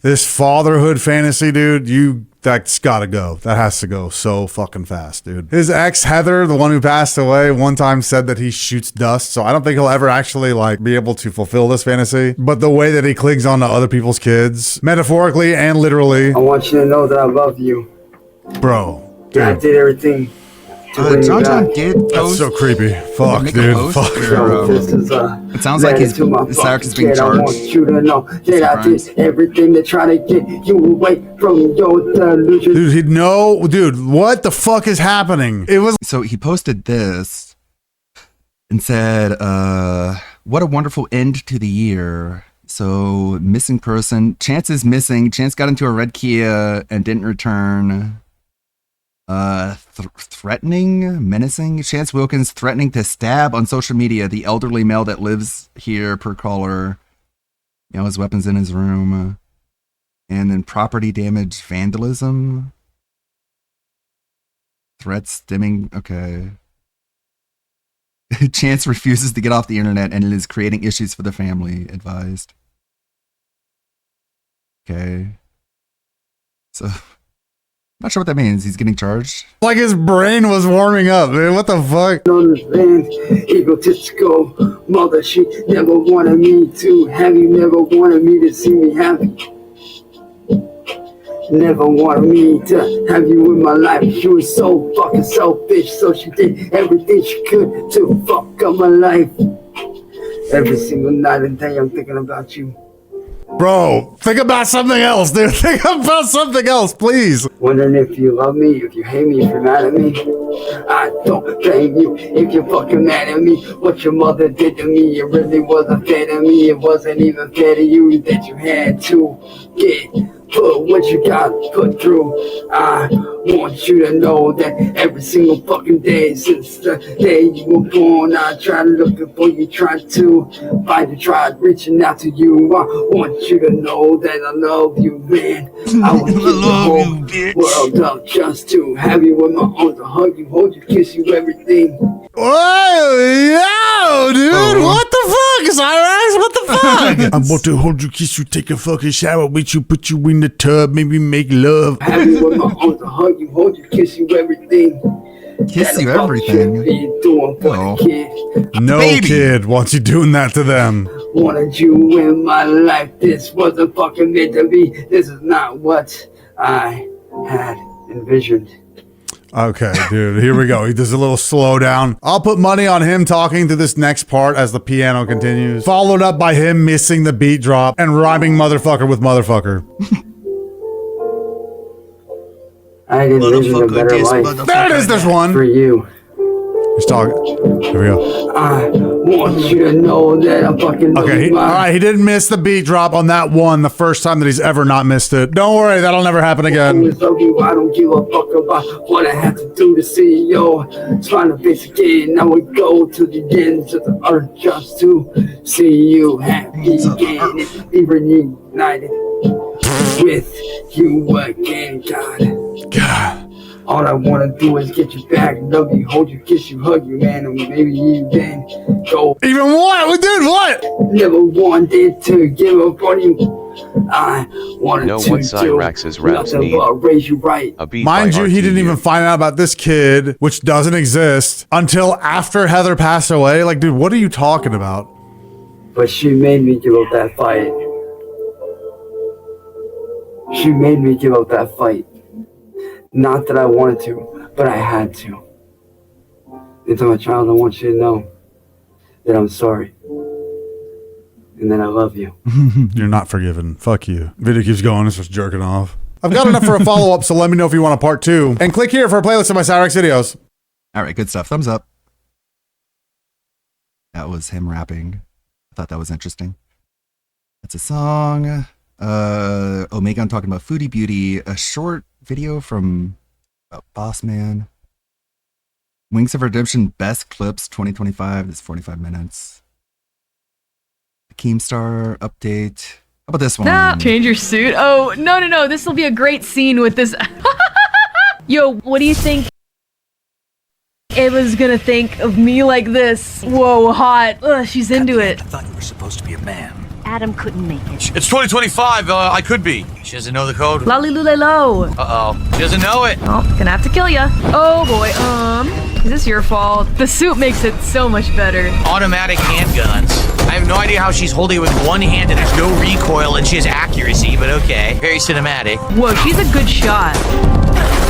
This fatherhood fantasy, dude, that's gotta go. That has to go so fucking fast, dude. His ex, Heather, the one who passed away, one time said that he shoots dust, so I don't think he'll ever actually, like, be able to fulfill this fantasy. But the way that he clings on to other people's kids, metaphorically and literally, I want you to know that I love you. bro, I dude. did everything John did post. That's so creepy. Fuck, make a dude. post Fuck. where, it sounds like his Cyrix is being I charged. want you to know that I did everything to try to get you away from your delusion. Dude, what the fuck is happening? It was so he posted this and said, what a wonderful end to the year. So missing person, Chance is missing. Chance got into a red Kia and didn't return. Threatening, menacing. Chance Wilkins threatening to stab on social media the elderly male that lives here per caller. You know, his weapons in his room. And then property damage, vandalism. Threats stemming. Okay. Chance refuses to get off the internet and it is creating issues for the family, advised. Okay. So, not sure what that means. He's getting charged. like his brain was warming up, dude. What the fuck? Understand, egotistical mother, she never wanted me to have you, never wanted me to see me happy. Never wanted me to have you in my life. She was so fucking selfish, so she did everything she could to fuck up my life. Every single night and day I'm thinking about you. Bro, think about something else, dude. Think about something else, please. Wondering if you love me, if you hate me, if you're mad at me. I don't blame you if you're fucking mad at me. What your mother did to me, it really wasn't fair to me. It wasn't even fair to you that you had to get put what you got put through. I want you to know that every single fucking day since the day you were born, I tried looking for you, tried to find you, tried reaching out to you. I want you to know that I love you, man. I would give the whole world up just to have you in my arms, to hug you, hold you, kiss you, everything. Whoa, yo, dude, what the fuck, Cyrix? What the fuck? I'm about to hold you, kiss you, take a fucking shower with you, put you in the tub, maybe make love. Have you in my arms, to hug you, hold you, kiss you, everything. Kiss you, everything. Doing for the kid. No kid wants you doing that to them. Wanted you in my life. This wasn't fucking meant to be. This is not what I had envisioned. Okay, dude, here we go. He does a little slowdown. I'll put money on him talking to this next part as the piano continues. Followed up by him missing the beat drop and rhyming motherfucker with motherfucker. I had envisioned a better life. There it is, there's one. For you. He's talking. Here we go. I want you to know that I fucking love Okay, all right, he didn't miss the beat drop on that one the first time that he's ever not missed it. Don't worry, that'll never happen again. I don't give a fuck about what I have to do to see you. Trying to face again, I would go to the ends of the earth just to see you happy again. Be reunited with you again, God. All I want to do is get you back, love you, hold you, kiss you, hug you, man, and maybe even go. Even what? We did what? Never wanted to give up on you. I wanted Know to what do Cyrax's raps nothing need? but raise you right. A beat Mind by you, he didn't RTU. even find out about this kid, which doesn't exist, until after Heather passed away. Like, dude, what are you talking about? But she made me give up that fight. She made me give up that fight. Not that I wanted to, but I had to. And to my child, I want you to know that I'm sorry. And that I love you. You're not forgiven. Fuck you. Video keeps going. It's just jerking off. I've got enough for a follow-up, so let me know if you want a part 2. And click here for a playlist of my Cyrix videos. All right, good stuff. Thumbs up. That was him rapping. I thought that was interesting. That's a song. Omegon talking about Foodie Beauty. A short video from Boss Man. Wings of Redemption Best Clips 2025. It's 45 minutes. The Keemstar update. How about this one? Nah, change your suit. Oh, no. This will be a great scene with this. Yo, what do you think Ava's gonna think of me like this? Whoa, hot. Ugh, she's into it. I thought you were supposed to be a man. Adam couldn't make it. It's 2025. I could be. She doesn't know the code. Lolly-loo-lay-lo. Uh-oh. She doesn't know it. Oh, gonna have to kill ya. Oh boy, is this your fault? The suit makes it so much better. Automatic handguns. I have no idea how she's holding it with one hand and there's no recoil and she has accuracy, but okay. Very cinematic. Whoa, she's a good shot.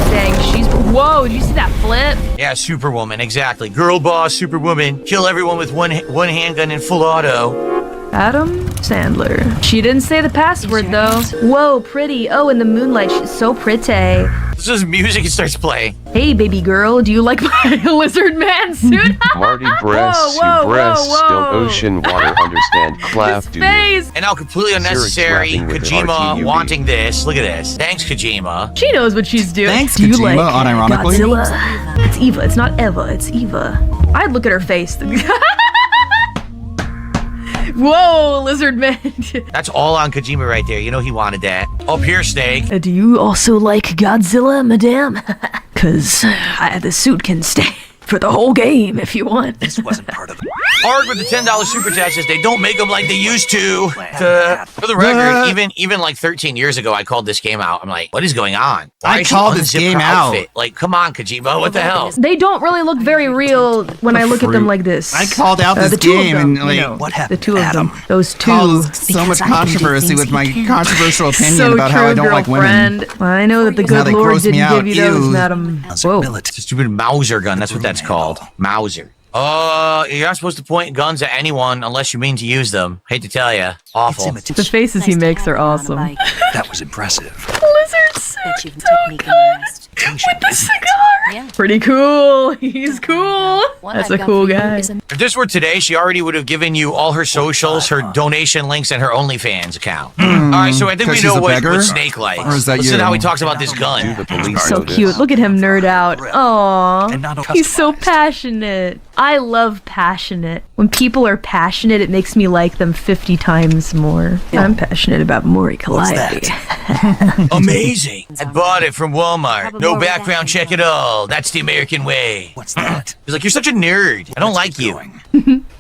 Dang, she's. Whoa, did you see that flip? Yeah, Superwoman, exactly. Girl boss, Superwoman. Kill everyone with one handgun in full auto. Adam Sandler. She didn't say the password though. Whoa, pretty. Oh, in the moonlight, she's so pretty. This is music it starts playing. Hey, baby girl, do you like my lizard man suit? Marty breasts, Whoa, you breasts, whoa, still whoa. ocean water, understand, clap, do you? Face. And now completely unnecessary, rapping with an Kojima RTUB. wanting this. Look at this. Thanks, Kojima. She knows what she's doing. Thanks, Do you Kojima, like unironically. Godzilla? It's Eva. It's not Eva. It's Eva. I'd look at her face. Whoa, lizard man. That's all on Kojima right there. You know he wanted that. Up here, Snake. Do you also like Godzilla, madame? Cause the suit can stay for the whole game if you want. This wasn't part of it. Hard with the $10 super chat says they don't make them like they used to. For the record, even like 13 years ago, I called this game out. I'm like, what is going on? Why I is she called this unzipped game her out. outfit? Like, come on, Kojima, what the hell? They don't really look very real when I look at them like this. I called out this the two game of them, and like you know, What happened, the two of Adam? them. Those two. caused so much controversy with my controversial opinion So about true, how I don't like women. girlfriend. I know that the Now good they Lord gross me didn't out. give you those, Ew. madam. Whoa. It's a stupid Mauser gun. That's what that's called. Mauser. You're not supposed to point guns at anyone unless you mean to use them. Hate to tell you. Awful. The faces he makes are awesome. That was impressive. Lizard suit, so good. With the cigar. Pretty cool. He's cool. That's a cool guy. If this were today, she already would have given you all her socials, her donation links, and her OnlyFans account. All right, so I think 'Cause we she's know a what beggar? Snake likes. Or is that Listen you? how he talks about this gun. The police So know this. cute. Look at him nerd out. And not Aww. He's so passionate. I love passionate. When people are passionate, it makes me like them 50 times more. I'm passionate about Mori Calliope. Amazing. I bought it from Walmart. No background check at all. That's the American way. What's that? He's like, you're such a nerd. I don't like you.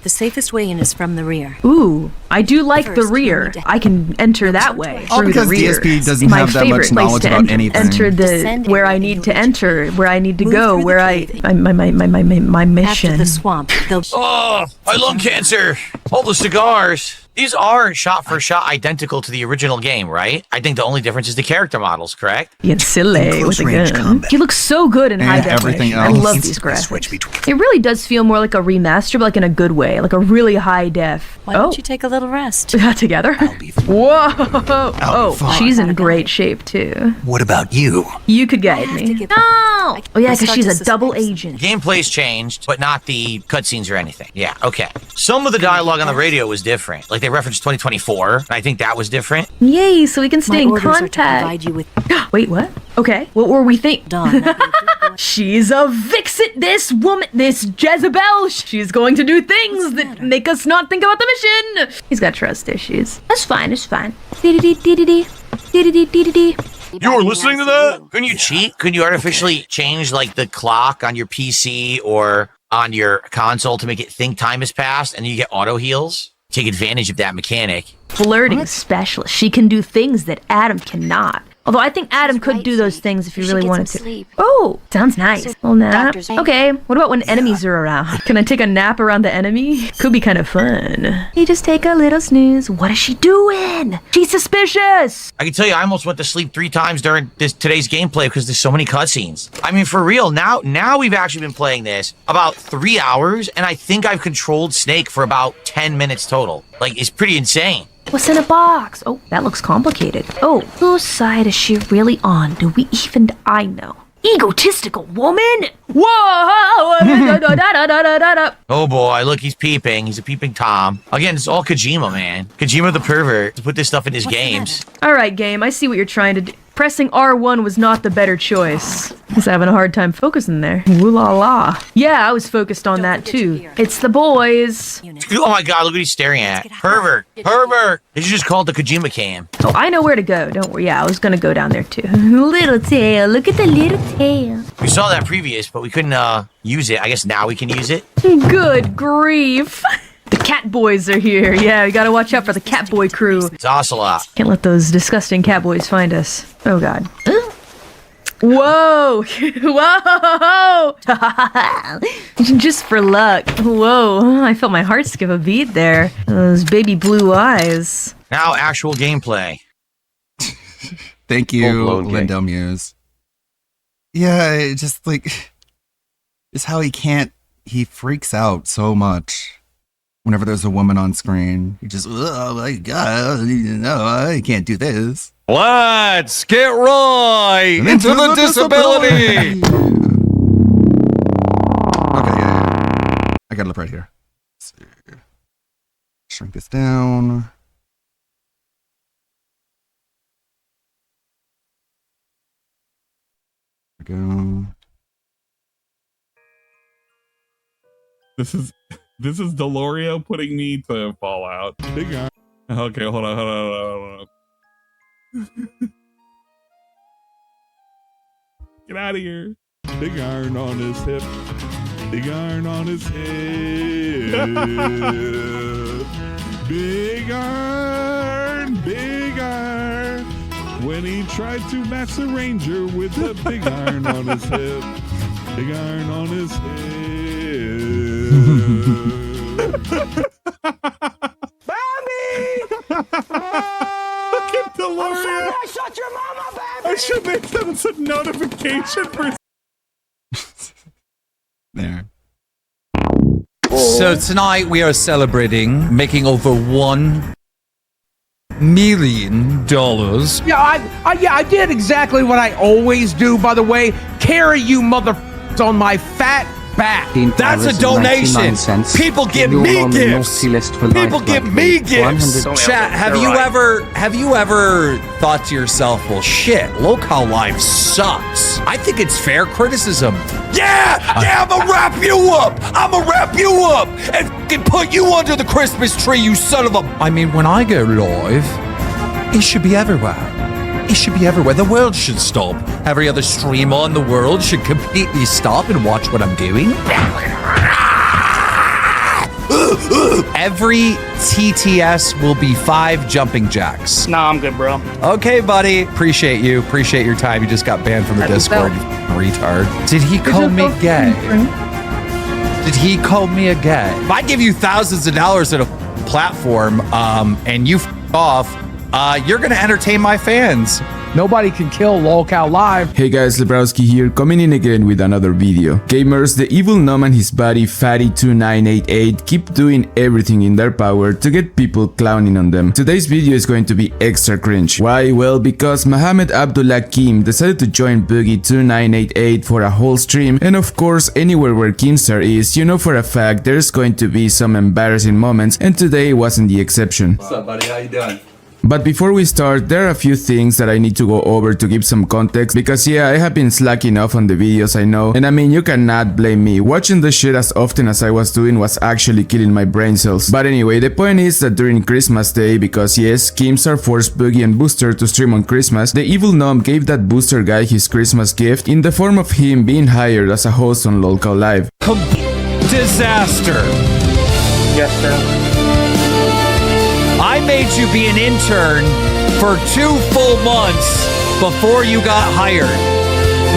The safest way in is from the rear. Ooh, I do like the rear. I can enter that way All through the because rear. DSP doesn't My have that much favorite place knowledge to about anything. enter the where I need to enter, where I need to go, where my mission. After the swamp, they'll. Oh, my lung cancer. All the cigars. These are shot for shot identical to the original game, right? I think the only difference is the character models, correct? Get silly with a close-range gun. combat. He looks so good in high And definition. everything I else. love these Instantly switch graphics. between. It really does feel more like a remaster, but like in a good way, like a really high def. Why don't you take a little rest? Together? Whoa! Oh, she's in great shape too. What about you? You could guide me. No! Oh yeah, because she's a double agent. Gameplay's changed, but not the cutscenes or anything. Yeah, okay. Some of the dialogue on the radio was different. Like they referenced 2024, and I think that was different. Yay, so we can stay My in orders are to contact. provide you with Wait, what? Okay, what were we think? Dawn. She's a vixen. This woman, this Jezebel. She's going to do things that make us not think about the mission. He's got trust issues. That's fine. It's fine. You were listening to that? Couldn't you cheat? Couldn't you artificially change like the clock on your PC or on your console to make it think time has passed and you get auto heals? Take advantage of that mechanic. Flirting specialist. She can do things that Adam cannot. Although I think Adam could do those things if he really wanted to. Oh, sounds nice. Little nap. Okay, what about when enemies are around? Can I take a nap around the enemy? Could be kind of fun. You just take a little snooze. What is she doing? She's suspicious. I can tell you, I almost went to sleep 3 times during today's gameplay because there's so many cutscenes. I mean, for real, now we've actually been playing this about 3 hours, and I think I've controlled Snake for about 10 minutes total. Like, it's pretty insane. What's in a box? Oh, that looks complicated. Oh, whose side is she really on? I know? Egotistical woman! Whoa! Oh boy, look, he's peeping. He's a peeping Tom. Again, it's all Kojima, man. Kojima the pervert to put this stuff in his games. Alright, game, I see what you're trying to do. Pressing R1 was not the better choice. He's having a hard time focusing there. Ooh la la. Yeah, I was focused on that too. It's the boys. Oh my god, look what he's staring at. Pervert. Pervert. They should just call it the Kojima cam. Oh, I know where to go. Don't worry. Yeah, I was gonna go down there too. Little tail. Look at the little tail. We saw that previous, but we couldn't use it. I guess now we can use it. Good grief. The cat boys are here. Yeah, we gotta watch out for the cat boy crew. It's Ocelot. Can't let those disgusting cat boys find us. Oh god. Whoa! Whoa! Just for luck. Whoa, I felt my heart skip a beat there. Those baby blue eyes. Now actual gameplay. Thank you, Full-blown gay. Lindell Muse. Yeah, it just like it's how he freaks out so much whenever there's a woman on screen. He just, oh my God, no, I can't do this. Let's get right into the disability. Okay, yeah. I gotta look right here. Let's see. Shrink this down. There we go. This is Delorio putting me to Fallout. Big iron. Okay, hold on. Get out of here. Big iron on his hip. Big iron on his head. Big iron. Big iron. When he tried to match the Ranger with a big iron on his hip. Big iron on his head. Look at Deloria. I'm sorry I shot your mama, baby. I should make that as a notification for. There. So tonight we are celebrating making over $1 million. Yeah, I did exactly what I always do, by the way. Carry you motherfuckers on my fat back. That's a donation. People give me gifts. People give me gifts. Chat, have you ever thought to yourself, well, shit, look how life sucks. I think it's fair criticism. Yeah, I'ma wrap you up. I'ma wrap you up and fucking put you under the Christmas tree, you son of a. I mean, when I go live, it should be everywhere. It should be everywhere. The world should stop. Every other streamer in the world should completely stop and watch what I'm doing. Every TTS will be 5 jumping jacks. Nah, I'm good, bro. Okay, buddy. Appreciate you. Appreciate your time. You just got banned from the Discord, you retard. Did he call me gay? Did he call me a gay? If I give you thousands of dollars at a platform, and you off, you're gonna entertain my fans. Nobody can kill LolCow Live. Hey guys, Lebrowski here, coming in again with another video. Gamers, the evil gnome and his buddy Fatty2988 keep doing everything in their power to get people clowning on them. Today's video is going to be extra cringe. Why? Well, because Mohammed Abdullah Kim decided to join Boogie2988 for a whole stream, and of course, anywhere where Keemstar is, you know for a fact there's going to be some embarrassing moments, and today wasn't the exception. What's up, buddy? How you doing? But before we start, there are a few things that I need to go over to give some context, because yeah, I have been slacking off on the videos, I know, and I mean, you cannot blame me. Watching the shit as often as I was doing was actually killing my brain cells. But anyway, the point is that during Christmas Day, because yes, Keemstar forced Boogie and Booster to stream on Christmas, the evil gnome gave that Booster guy his Christmas gift in the form of him being hired as a host on LolCow Live. Disaster. Yes, sir. I made you be an intern for 2 full months before you got hired.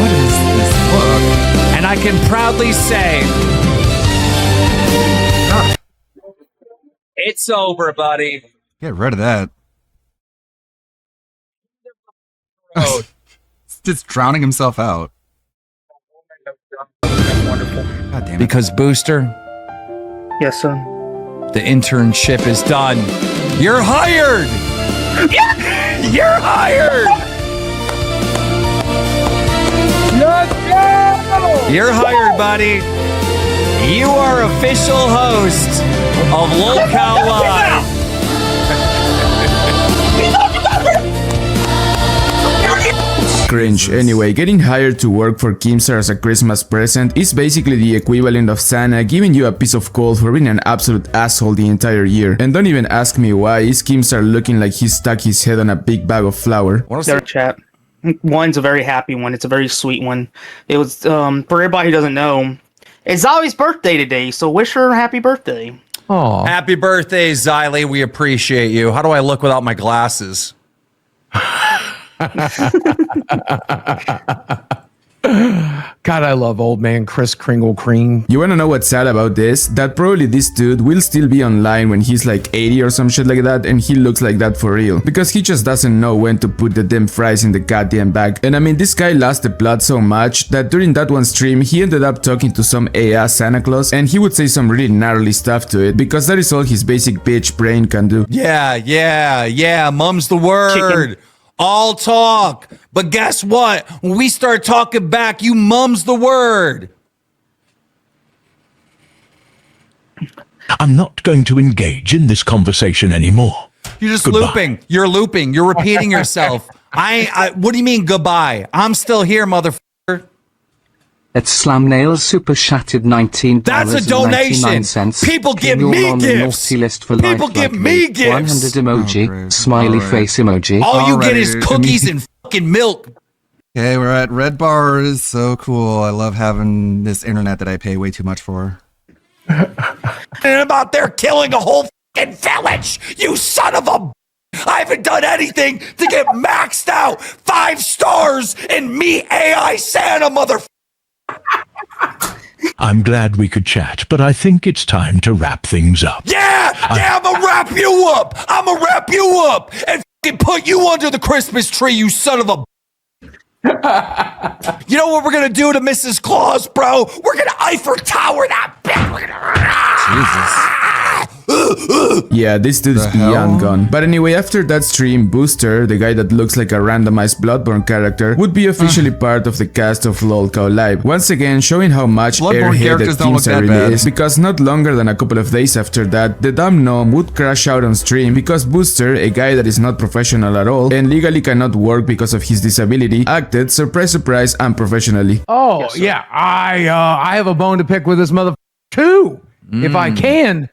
What is this book? And I can proudly say, it's over, buddy. Get rid of that. Just drowning himself out. God damn it. Because Booster, Yes, sir. the internship is done. You're hired! You're hired! Let's go! You're hired, buddy. You are official host of LolCow Live. Cringe. Anyway, getting hired to work for Keemstar as a Christmas present is basically the equivalent of Santa giving you a piece of coal for being an absolute asshole the entire year. And don't even ask me why is Keemstar looking like he stuck his head on a big bag of flour. Their chat. One's a very happy one. It's a very sweet one. It was for everybody who doesn't know, it's Zoe's birthday today, so wish her a happy birthday. Oh, happy birthday, Xylee. We appreciate you. How do I look without my glasses? God, I love old man Chris Kringle Cream. You wanna know what's sad about this? That probably this dude will still be online when he's like 80 or some shit like that, and he looks like that for real. Because he just doesn't know when to put the damn fries in the goddamn bag. And I mean, this guy lost the plot so much that during that one stream, he ended up talking to some AI Santa Claus, and he would say some really gnarly stuff to it, because that is all his basic bitch brain can do. Yeah, mum's the word. All talk. But guess what? When we start talking back, you mum's the word. I'm not going to engage in this conversation anymore. You're just Goodbye. looping. You're looping. You're repeating yourself. I what do you mean goodbye? I'm still here, motherfucker. It's Slamnail's super shattered $19. That's a donation. People give me gifts. People give me gifts. 100 emoji, smiley face emoji. All you get is cookies and fucking milk. Okay, we're at Red Bars. So cool. I love having this internet that I pay way too much for. And about there killing a whole fucking village. You son of a. I haven't done anything to get maxed out. 5 stars and me AI Santa, motherfucker. I'm glad we could chat, but I think it's time to wrap things up. Yeah, I'm gonna wrap you up. I'm gonna wrap you up and fucking put you under the Christmas tree, you son of a. You know what we're gonna do to Mrs. Claus, bro? We're gonna Eiffel Tower that bitch. We're gonna. Yeah, this dude is beyond gone. But anyway, after that stream, Booster, the guy that looks like a randomized Bloodborne character, would be officially part of the cast of LOLcow Live. Once again, showing how much airheaded Teamsa really is, because not longer than a couple of days after that, the dumb gnome would crash out on stream because Booster, a guy that is not professional at all and legally cannot work because of his disability, acted, surprise surprise, unprofessionally. Oh, yeah, I have a bone to pick with this motherfucker too, if I can.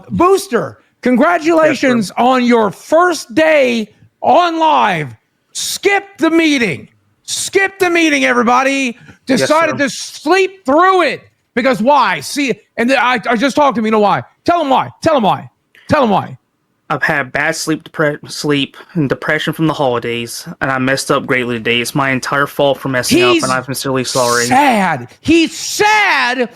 Booster, congratulations on your first day on live. Skip the meeting. Skip the meeting, everybody. Decided to sleep through it. Because why? See, and I just talked to him. You know why? Tell him why. Tell him why. Tell him why. I've had bad sleep and depression from the holidays, and I messed up greatly today. It's my entire fault for messing up, and I'm sincerely sorry. He's sad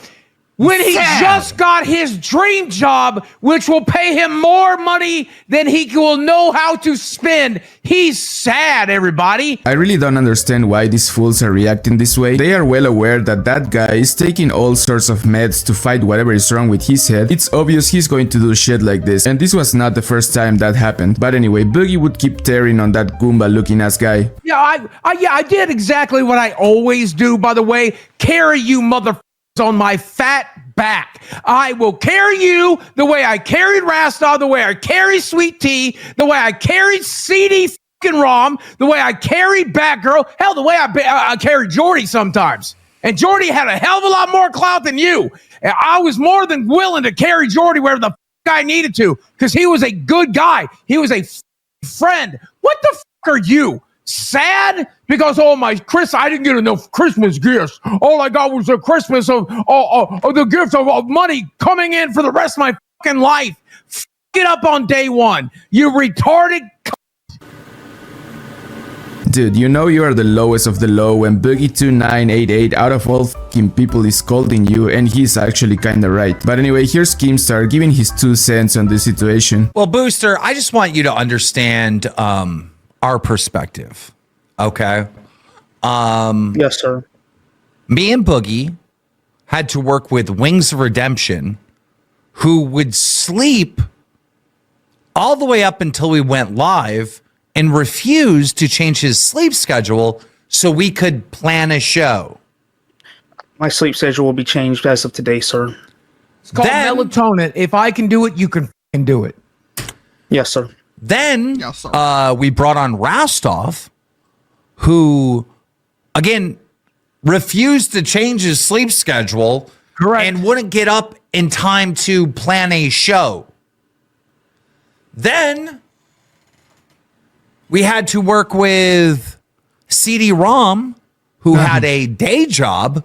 when he just got his dream job, which will pay him more money than he will know how to spend. He's sad, everybody. I really don't understand why these fools are reacting this way. They are well aware that that guy is taking all sorts of meds to fight whatever is wrong with his head. It's obvious he's going to do shit like this, and this was not the first time that happened. But anyway, Boogie would keep tearing on that Goomba looking ass guy. Yeah, I did exactly what I always do, by the way. Carry you motherfuckers on my fat back. I will carry you the way I carried Rastar, the way I carried Sweet Tea, the way I carried CD fucking Rom, the way I carried Batgirl, hell, the way I carried Jordy sometimes. And Jordy had a hell of a lot more clout than you. And I was more than willing to carry Jordy wherever the fuck I needed to, because he was a good guy. He was a friend. What the fuck are you? Sad because I didn't get enough Christmas gifts. All I got was a Christmas of the gift of money coming in for the rest of my fucking life. F it up on day one, you retarded. Dude, you know you are the lowest of the low when Boogie2988 out of all fucking people is scolding you, and he's actually kinda right. But anyway, here's Keemstar giving his 2 cents on the situation. Well, Booster, I just want you to understand our perspective, okay? Yes, sir. Me and Boogie had to work with Wings of Redemption, who would sleep all the way up until we went live and refused to change his sleep schedule so we could plan a show. My sleep schedule will be changed as of today, sir. It's called melatonin. If I can do it, you can fucking do it. Yes, sir. Then we brought on Rostov, who, again, refused to change his sleep schedule. Correct. And wouldn't get up in time to plan a show. Then we had to work with CD-ROM, who had a day job,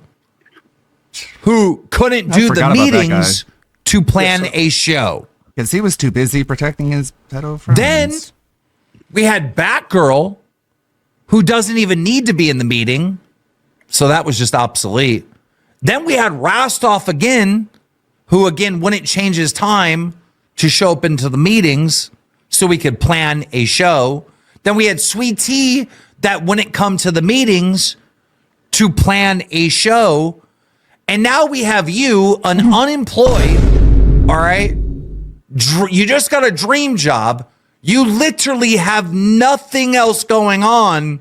who couldn't do the meetings to plan a show. Because he was too busy protecting his pedo friends. Then we had Batgirl, who doesn't even need to be in the meeting, So that was just obsolete. Then we had Rostov again, who again wouldn't change his time to show up into the meetings so we could plan a show. Then we had Sweet Tea that wouldn't come to the meetings to plan a show. And now we have you, an unemployed, all right? You just got a dream job. You literally have nothing else going on.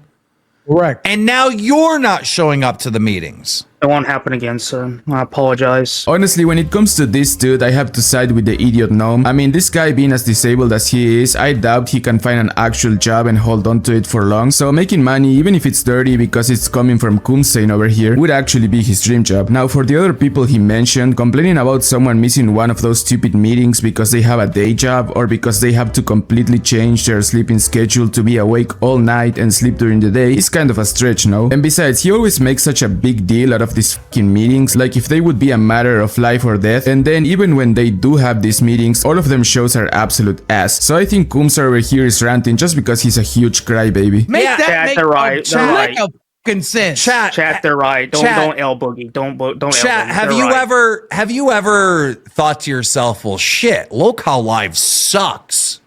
Correct. And now you're not showing up to the meetings. It won't happen again, sir. I apologize. Honestly, when it comes to this dude, I have to side with the idiot gnome. I mean, this guy being as disabled as he is, I doubt he can find an actual job and hold on to it for long. So making money, even if it's dirty because it's coming from Kumstein over here, would actually be his dream job. Now, for the other people he mentioned, complaining about someone missing one of those stupid meetings because they have a day job or because they have to completely change their sleeping schedule to be awake all night and sleep during the day is kind of a stretch, no? And besides, he always makes such a big deal out of these fucking meetings, like if they would be a matter of life or death, and then even when they do have these meetings, all of them shows are absolute ass. So I think Kumstar over here is ranting just because he's a huge crybaby. Chat, they're right. They're right. Fucking sense. Chat, they're right. Don't L boogie. Don't Chat, have you ever thought to yourself, well, shit, Locale Live sucks.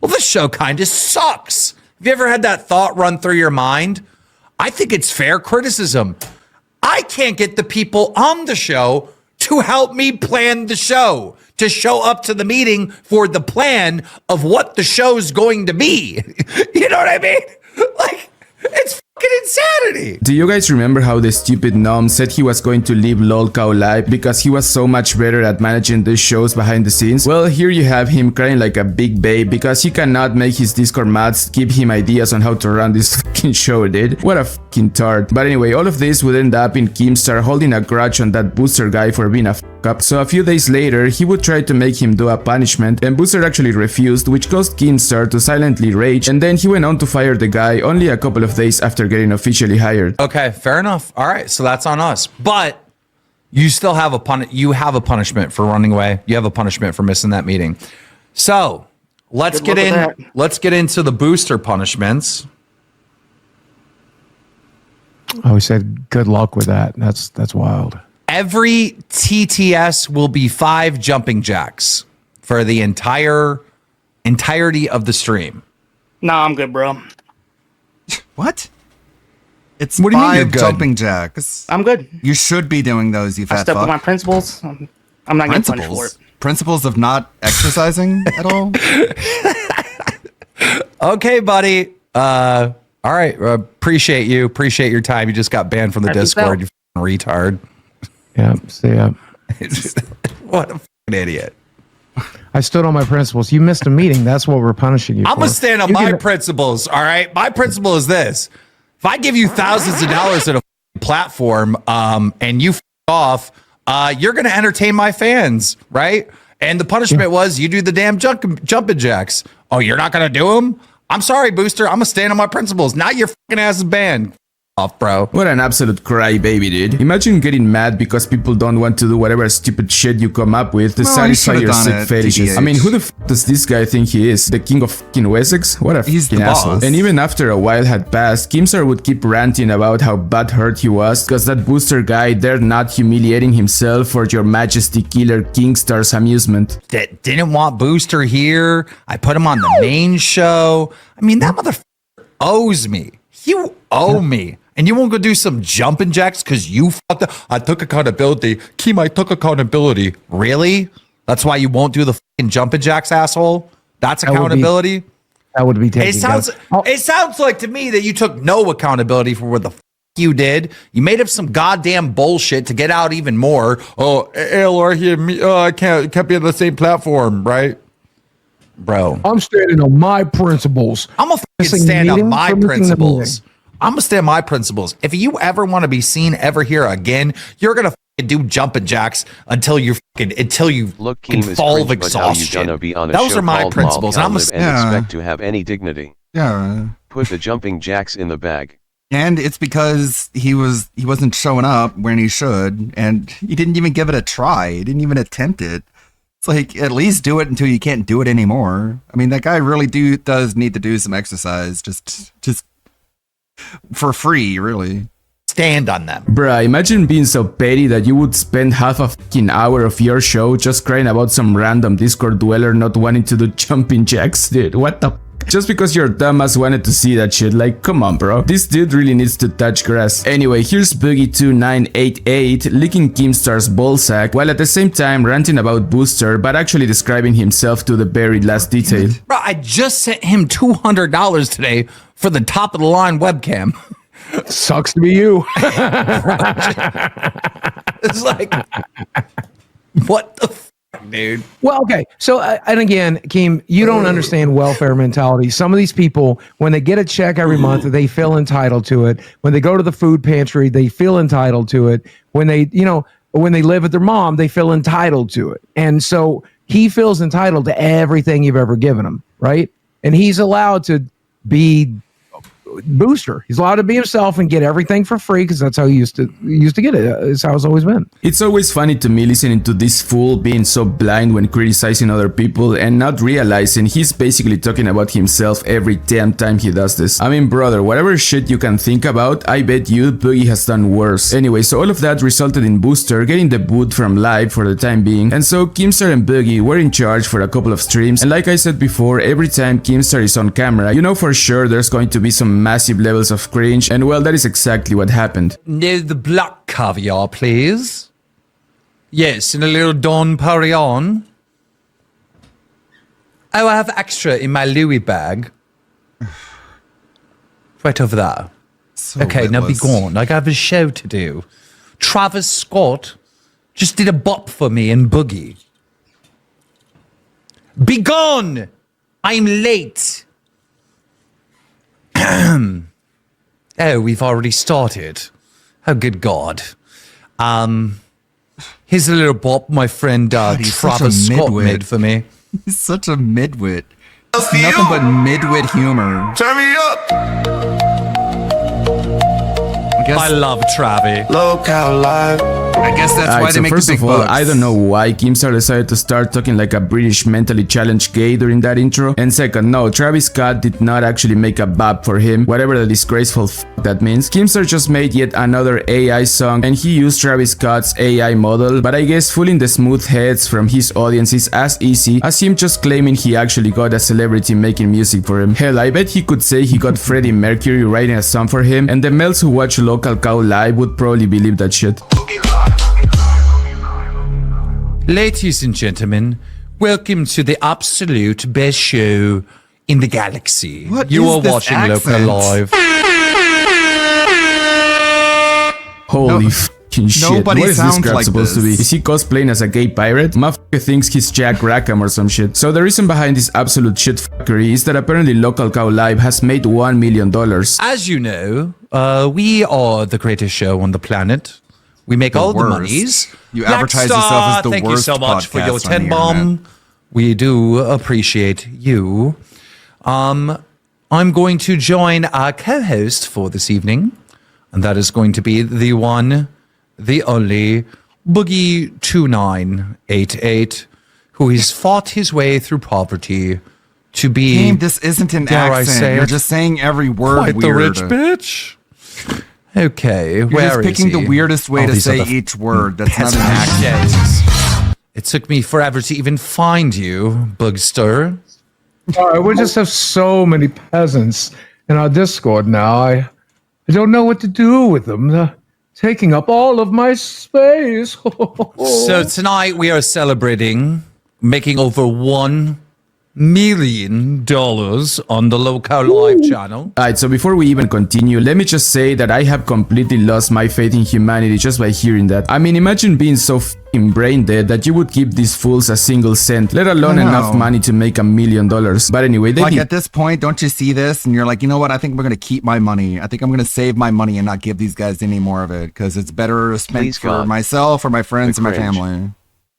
Well, this show kind of sucks. Have you ever had that thought run through your mind? I think it's fair criticism. I can't get the people on the show to help me plan the show, to show up to the meeting for the plan of what the show's going to be. You know what I mean? Like, it's fucking insanity. Do you guys remember how the stupid gnome said he was going to leave Lolcow Live because he was so much better at managing the shows behind the scenes? Well, here you have him crying like a big babe because he cannot make his Discord mods give him ideas on how to run this fucking show, dude. What a fucking tart. But anyway, all of this would end up in Keemstar holding a grudge on that Booster guy for being a up. So a few days later, he would try to make him do a punishment, and Booster actually refused, which caused Keemstar to silently rage, and then he went on to fire the guy only a couple of days after getting officially hired. Okay, fair enough. All right, so that's on us. But you still have a punishment for running away. You have a punishment for missing that meeting. So let's get into the Booster punishments. Oh, he said good luck with that. That's wild. Every TTS will be 5 jumping jacks for the entirety of the stream. Nah, I'm good, bro. What? It's what do you mean you're 5 good? jumping jacks. I'm good. You should be doing those, you I fat stuck fuck. with my principles. I'm not getting punished for it. Principles of not exercising at all? Okay, buddy. All right. Appreciate you. Appreciate your time. You just got banned from the Discord, you f***ing retard. Yeah, see ya. What a f***ing idiot. I stood on my principles. You missed a meeting. That's what we're punishing you for. I'm going to stand on my principles, all right? My principle is this. If I give you thousands of dollars at a platform and you f off, you're going to entertain my fans, right? And the punishment was you do the damn jumping jacks. Oh, you're not going to do them? I'm sorry, Booster. I'm going to stand on my principles. Now your fucking ass is banned. Off, bro. What an absolute crybaby, dude. Imagine getting mad because people don't want to do whatever stupid shit you come up with to satisfy your sick fetishes. I mean, who the f does this guy think he is? The king of fucking Wessex? What a fucking asshole. And even after a while had passed, Keemstar would keep ranting about how butthurt he was because that Booster guy dared not humiliating himself for your majesty killer Keemstar's amusement. That didn't want Booster here. I put him on the main show. I mean, that motherfucker owes me. You owe me. And you won't go do some jumping jacks because you fucked up. I took accountability. Keem, I took accountability. Really? That's why you won't do the fucking jumping jacks, asshole? That's accountability? That would be taking It sounds like to me that you took no accountability for what the fuck you did. You made up some goddamn bullshit to get out even more. Oh, ALR here. I can't be on the same platform, right? Bro. I'm standing on my principles. I'm going to stand on my principles. I'm going to stand on my principles. If you ever want to be seen ever here again, you're going to do jumping jacks until you fall of exhaustion. Those are my principles. And expect to have any dignity. Yeah. Put the jumping jacks in the bag. And it's because he wasn't showing up when he should, and he didn't even give it a try. He didn't even attempt it. It's like, at least do it until you can't do it anymore. I mean, that guy really does need to do some exercise, just for free, really. stand on them. Bruh, imagine being so petty that you would spend half a fucking hour of your show just crying about some random Discord dweller not wanting to do jumping jacks, dude. What the f? Just because your dumbass wanted to see that shit, like, come on, bro. This dude really needs to touch grass. Anyway, here's Boogie2988 licking Keemstar's ballsack while at the same time ranting about Booster, but actually describing himself to the very last detail. Bro, I just sent him $200 today for the top of the line webcam. Sucks to be you. It's like, what the fuck, dude? Well, okay. So, and again, Keem, you don't understand welfare mentality. Some of these people, when they get a check every month, they feel entitled to it. When they go to the food pantry, they feel entitled to it. When they, when they live with their mom, they feel entitled to it. And so he feels entitled to everything you've ever given him, right? And he's allowed to be Booster. He's allowed to be himself and get everything for free because that's how he used to get it. It's how it's always been. It's always funny to me listening to this fool being so blind when criticizing other people and not realizing he's basically talking about himself every damn time he does this. I mean, brother, whatever shit you can think about, I bet you Boogie has done worse. Anyway, so all of that resulted in Booster getting the boot from live for the time being, and so Keemstar and Boogie were in charge for a couple of streams, and like I said before, every time Keemstar is on camera, you know for sure there's going to be some massive levels of cringe, and well, that is exactly what happened. No, the black caviar, please. Yes, and a little Don Perignon. Oh, I have extra in my Louis bag. Right over there. So okay, now be witless. gone. I have a show to do. Travis Scott just did a bop for me in Boogie. Be gone! I'm late. Oh, we've already started. Oh, good God. Here's a little bop my friend he's such a Travis Scott midwit. made for me. He's such a midwit. It's nothing but midwit humor. Turn me up. I love Travi. Local live. I guess that's why Alright, they so make first the big of all, bucks. I don't know why Keemstar decided to start talking like a British mentally challenged gay during that intro. And second, no, Travis Scott did not actually make a bop for him, whatever the disgraceful f that means. Keemstar just made yet another AI song, and he used Travis Scott's AI model, but I guess fooling the smooth heads from his audience is as easy as him just claiming he actually got a celebrity making music for him. Hell, I bet he could say he got Freddie Mercury writing a song for him, and the males who watch Local Cow Live would probably believe that shit. Ladies and gentlemen, welcome to the absolute best show in the galaxy. What you is are this watching accent? Local Live. Holy fucking shit. nobody What is this sounds crap like supposed to be? this. Is he cosplaying as a gay pirate? Motherfucker thinks he's Jack Rackham or some shit. So the reason behind this absolute shit fuckery is that apparently Local Cow Live has made $1 million. As you know, we are the greatest show on the planet. We make The all worst. the monies. You advertise yourself as the thank you worst so much for your podcast on the 10 bomb. We do appreciate you. I'm going to join our co-host for this evening, and that is going to be the one, the only Boogie2988, who has fought his way through poverty to be. Game, this isn't an dare I accent. say You're it, just saying every word quite weird. the rich bitch. Okay, You're where just is picking the he? weirdest way Oh, to these are say the each word. That's not an peasant accent. shits. It took me forever to even find you, Bugster. All right, we just have so many peasants in our Discord now. I don't know what to do with them. They're taking up all of my space. So tonight we are celebrating making over $1 million on the Local Live channel. Alright, so before we even continue, let me just say that I have completely lost my faith in humanity just by hearing that. I mean, imagine being so f***ing brain dead that you would give these fools a single cent, let alone I know. enough money to make $1 million. But anyway, they Like did. at this point, don't you see this? And you're like, you know what? I think we're going to keep my money. I think I'm going to save my money and not give these guys any more of it because it's better spent Please, for God. myself or my friends The and my cringe. family.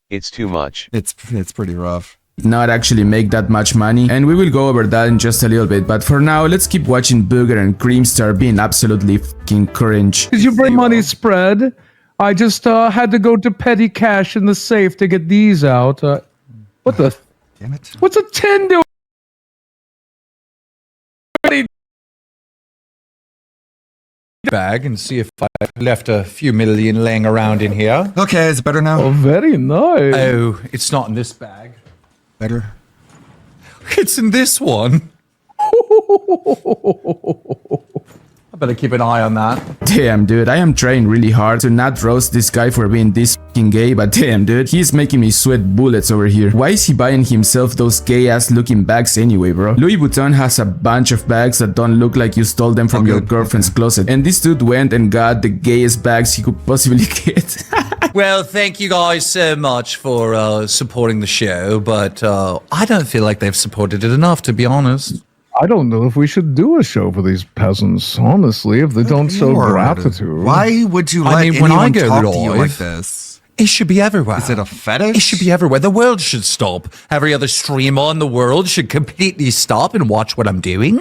It's too much. It's pretty rough. Not actually make that much money, and we will go over that in just a little bit, but for now let's keep watching Booger and Creamstar being absolutely fucking cringe. Did you bring money spread? I just had to go to petty cash in the safe to get these out. What the? Damn it. What's a 10 doing? bag and see if I left a few million laying around in here. Okay, is it better now? Oh, very nice. Oh, it's not in this bag. Better. It's in this one. I better keep an eye on that. Damn, dude, I am trying really hard to not roast this guy for being this fucking gay, but damn, dude, he's making me sweat bullets over here. Why is he buying himself those gay-ass looking bags anyway, bro? Louis Vuitton has a bunch of bags that don't look like you stole them from your girlfriend's closet, and this dude went and got the gayest bags he could possibly get. Well, thank you guys so much for supporting the show, but I don't feel like they've supported it enough, to be honest. I don't know if we should do a show for these peasants, honestly, if they don't show gratitude. Why would you let when I anyone go talk to you live, like this? It should be everywhere. Is it a fetish? It should be everywhere. The world should stop. Every other streamer in the world should completely stop and watch what I'm doing.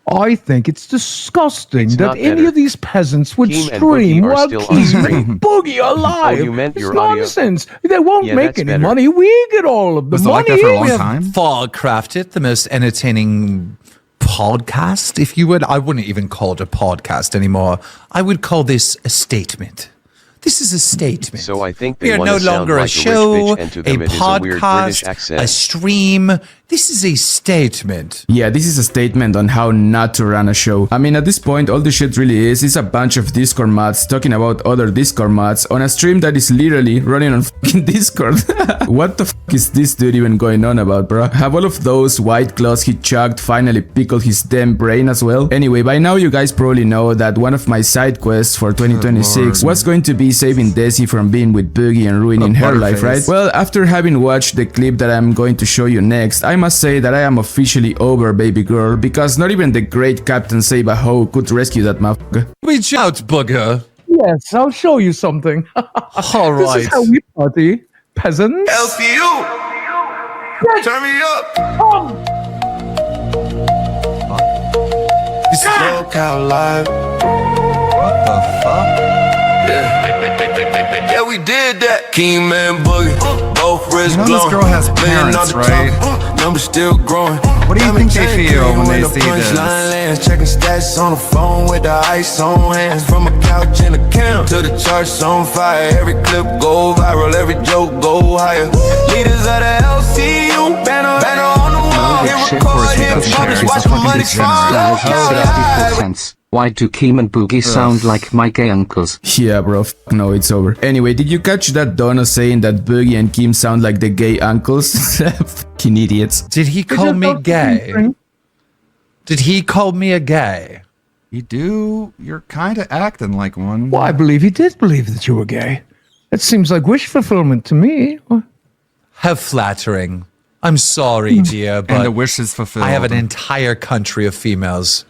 I think it's disgusting that not any better. of these peasants would Keem and stream Boogie are while still on Keem stream. and Boogie are alive. Oh, you meant it's your audio? nonsense. They won't Yeah, make that's any better. money. We get all of the Was it money. like that for a long We have time? Far crafted, the most entertaining podcast, if you would. I wouldn't even call it a podcast anymore. I would call this a statement. This is a statement. So I think We they are want no to sound longer like a rich show, bitch, and to a them it is a weird British podcast, accent. a stream. This is a statement. Yeah, this is a statement on how not to run a show. I mean, at this point, all the shit really is a bunch of Discord mods talking about other Discord mods on a stream that is literally running on fucking Discord. What the fuck is this dude even going on about, bro? Have all of those white claws he chugged finally pickled his damn brain as well? Anyway, by now you guys probably know that one of my side quests for 2026 was going to be saving Desi from being with Boogie and ruining her life, right? Well, after having watched the clip that I'm going to show you next, I must say that I am officially over baby girl, because not even the great Captain Saba Ho could rescue that motherfucker. Reach out, bugger. Yes, I'll show you something. All This right. is how we party, peasants. LCU. Turn me up. This is SoCal Live. What the fuck? Yeah, we did that. Keem and Boogie, both wrists You know this glowing. girl has Million parents, on the right? top, numbers still growing. What do you think they feel when they see this? Lands, checking stats on the phone with the ice on hands. From a couch in a camp to the charts on fire. Every clip go viral, every joke go higher. Leaders of the LCU, banner on the wall. Hit Shit record, for hit a publish, share. watch the money fall. That makes 64 cents. Why do Keem and Boogie sound like my gay uncles? Yeah, bro, no, it's over. Anyway, did you catch that Dono saying that Boogie and Kim sound like the gay uncles? Fucking idiots. Did he call me gay? Did he call me a gay? You do. You're kind of acting like one. Well, I believe he did believe that you were gay. It seems like wish fulfillment to me. How flattering. I'm sorry, dear, but And the wish is fulfilled. I have an entire country of females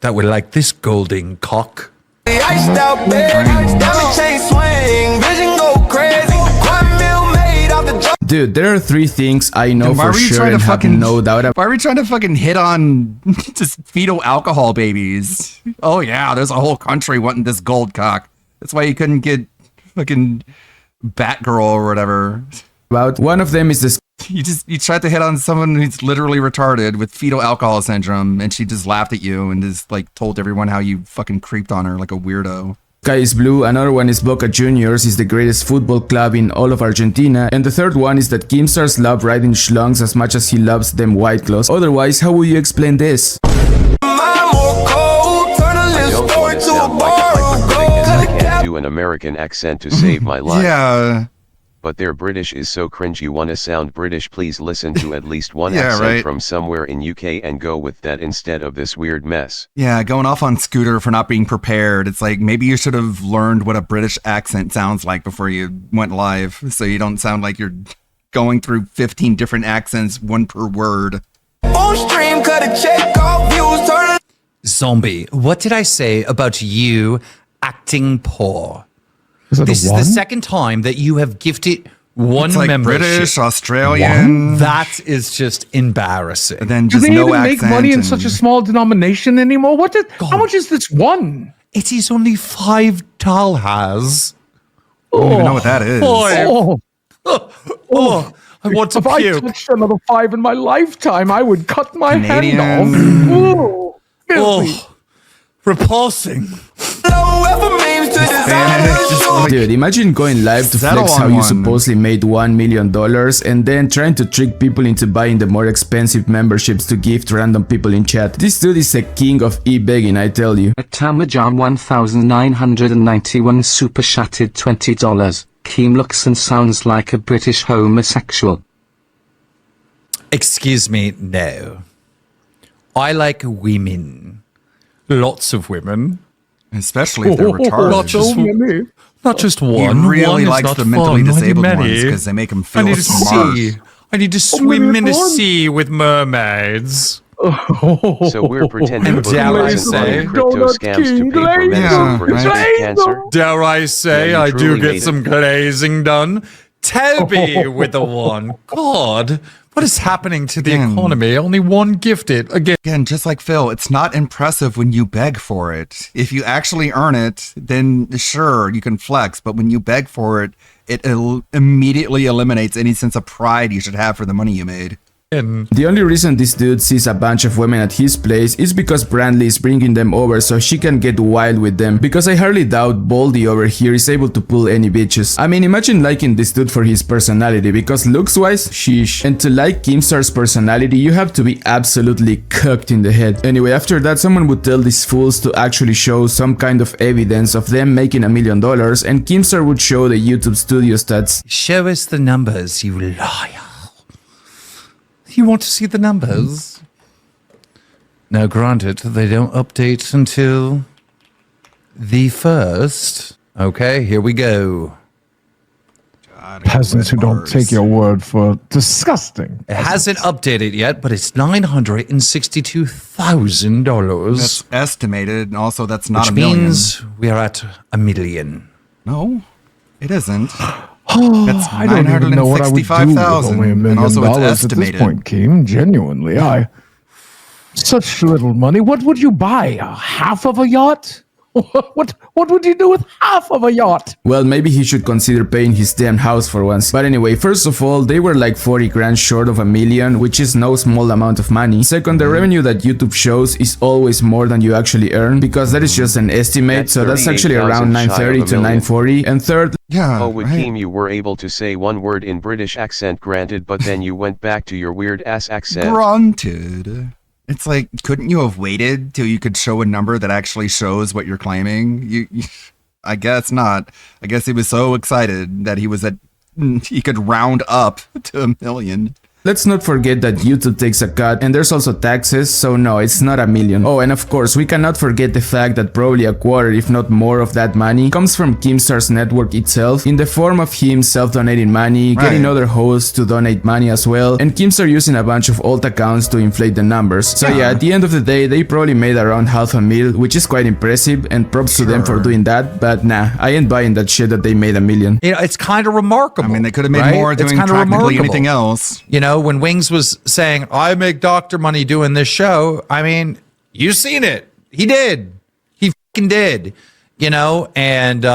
that would like this golden cock. Iced out bed, diamond chain swing, vision go crazy. 1 mil made off the Dude, there are 3 things I know Then why for were you sure trying to and have fucking- no doubt about. Why are we trying to fucking hit on just fetal alcohol babies? Oh yeah, there's a whole country wanting this gold cock. That's why you couldn't get fucking Batgirl or whatever. One of them is this. You tried to hit on someone who's literally retarded with fetal alcohol syndrome, and she just laughed at you and just like told everyone how you fucking creeped on her like a weirdo. Sky is blue, another one is Boca Juniors is the greatest football club in all of Argentina, and the third one is that Keemstars love riding schlongs as much as he loves them White Claws. Otherwise, how will you explain this? Do an American accent to save my life. Yeah. But their British is so cringe. You wanna sound British, please listen to at least one Yeah, accent right. from somewhere in UK and go with that instead of this weird mess. Yeah, going off on Scooter for not being prepared. It's like maybe you should have learned what a British accent sounds like before you went live, so you don't sound like you're going through 15 different accents, one per word. Full stream, cut a check off views, turn it. Zombie, what did I say about you acting poor? Is This is the second time that you have gifted one It's like membership. British, Australian. That is just embarrassing. And then Do just they no even make accent. money in and- such a small denomination anymore? How much is this one? It is only $5. I don't even know what that is. Oh, I want to if I puke. touched another 5 in my lifetime, I would cut my Canadian. hand off. Ooh, filthy. Oh, repulsing. Dude, imagine going live to Settle flex on how you one. supposedly made $1 million and then trying to trick people into buying the more expensive memberships to gift random people in chat. This dude is a king of e-begging, I tell you. Tamajan 1991 super chatted $20. Keem looks and sounds like a British homosexual. Excuse me, no. I like women. Lots of women. Especially if they're retarded. Not just He one. really One is likes not the mentally fun. I need disabled many. ones because they make him I feel need to smart. see. I need to swim in the sea with mermaids. So we're pretending And for dare I reasons say, on crypto scams to pay for medicine for his cancer. Dare I say, Yeah, you I do truly get made some glazing done. Toby with the one. God, what is happening to the economy? Only one gifted. Again, just like Phil, it's not impressive when you beg for it. If you actually earn it, then sure, you can flex. But when you beg for it, it immediately eliminates any sense of pride you should have for the money you made. The only reason this dude sees a bunch of women at his place is because Brandley is bringing them over so she can get wild with them, because I hardly doubt Baldy over here is able to pull any bitches. I mean, imagine liking this dude for his personality, because looks-wise, sheesh. And to like Keemstar's personality, you have to be absolutely cooked in the head. Anyway, after that, someone would tell these fools to actually show some kind of evidence of them making $1 million, and Keemstar would show the YouTube studio stats. Show us the numbers, you liar. You want to see the numbers? Now, granted, they don't update until the 1st. Okay, here we go. Peasants who don't take your word for disgusting. It hasn't updated yet, but it's $962,000. That's estimated, and also that's not which a million. means we are at $1 million. No, it isn't. That's I don't even know what I would do with only $1 million and also it's at this estimated. point, Keem. Genuinely, such little money. What would you buy? Half of a yacht? What would you do with half of a yacht? Well, maybe he should consider paying his damn house for once. But anyway, first of all, they were like 40 grand short of $1 million, which is no small amount of money. Second, the revenue that YouTube shows is always more than you actually earn, because that is just an estimate, so that's actually around 930 to 940. And third, Oh, with Keem you were able to say one word in British accent, granted, but then you went back to your weird ass accent. Granted. It's like, couldn't you have waited till you could show a number that actually shows what you're claiming? I guess not. I guess he was so excited that he could round up to $1 million. let's not forget that YouTube takes a cut, and there's also taxes, so no, it's not $1 million. Oh, and of course, we cannot forget the fact that probably a quarter, if not more of that money, comes from Keemstar's network itself, in the form of him self-donating money, getting other hosts to donate money as well, and Keemstar using a bunch of old accounts to inflate the numbers. So yeah, at the end of the day, they probably made around $500,000, which is quite impressive, and props to them for doing that, but nah, I ain't buying that shit that they made $1 million. You know, it's kind of remarkable. I mean, they could have made more doing practically anything else. You know, when Wings was saying, I make doctor money doing this show, I mean, you seen it. He did. He fucking did. You know, and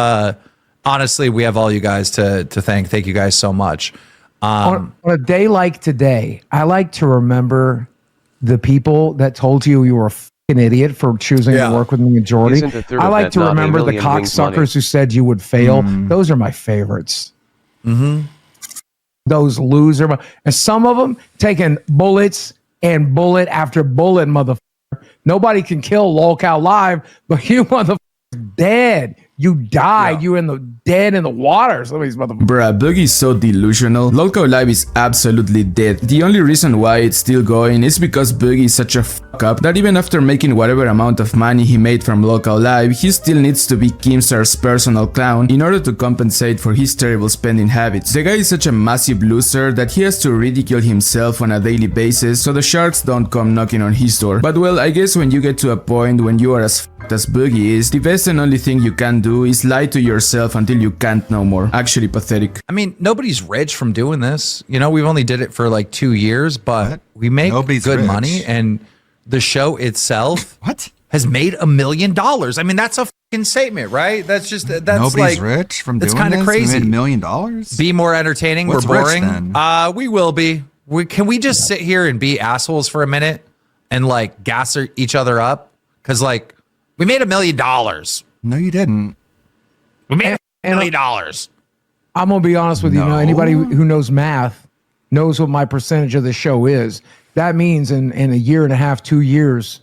honestly, we have all you guys to thank. Thank you guys so much. On a day like today, I like to remember the people that told you you were a fucking idiot for choosing to work with the majority. I like to remember the cocksuckers who said you would fail. Those are my favorites. Those loser, and some of them taking bullets and bullet after bullet, motherfucker. Nobody can kill Lolcow Live, but you motherfucker dead. You died. You in the dead in the water. Some of these motherfuckers. Bruh, Boogie is so delusional. Lolcow Live is absolutely dead. The only reason why it's still going is because Boogie is such a fuck up that even after making whatever amount of money he made from Lolcow Live, he still needs to be Keemstar's personal clown in order to compensate for his terrible spending habits. The guy is such a massive loser that he has to ridicule himself on a daily basis so the sharks don't come knocking on his door. But well, I guess when you get to a point when you are as fucked as Boogie is, the best and only thing you can do is lie to yourself until you can't no more. Actually pathetic. I mean, nobody's rich from doing this. You know, we've only did it for like 2 years, but we make good rich. money, and the show itself has made $1 million. I mean, that's a fucking statement, right? That's just that's Nobody's like rich from that's doing kind of this? crazy. We made $1 million? Be more entertaining. What's We're rich, boring. then? We will be. Can we just sit here and be assholes for a minute and like gas each other up? Because like we made $1 million. No, you didn't. We made And- $1 million. I'm gonna be honest with you. No. Anybody who knows math knows what my percentage of the show is. That means in a year and a half, 2 years,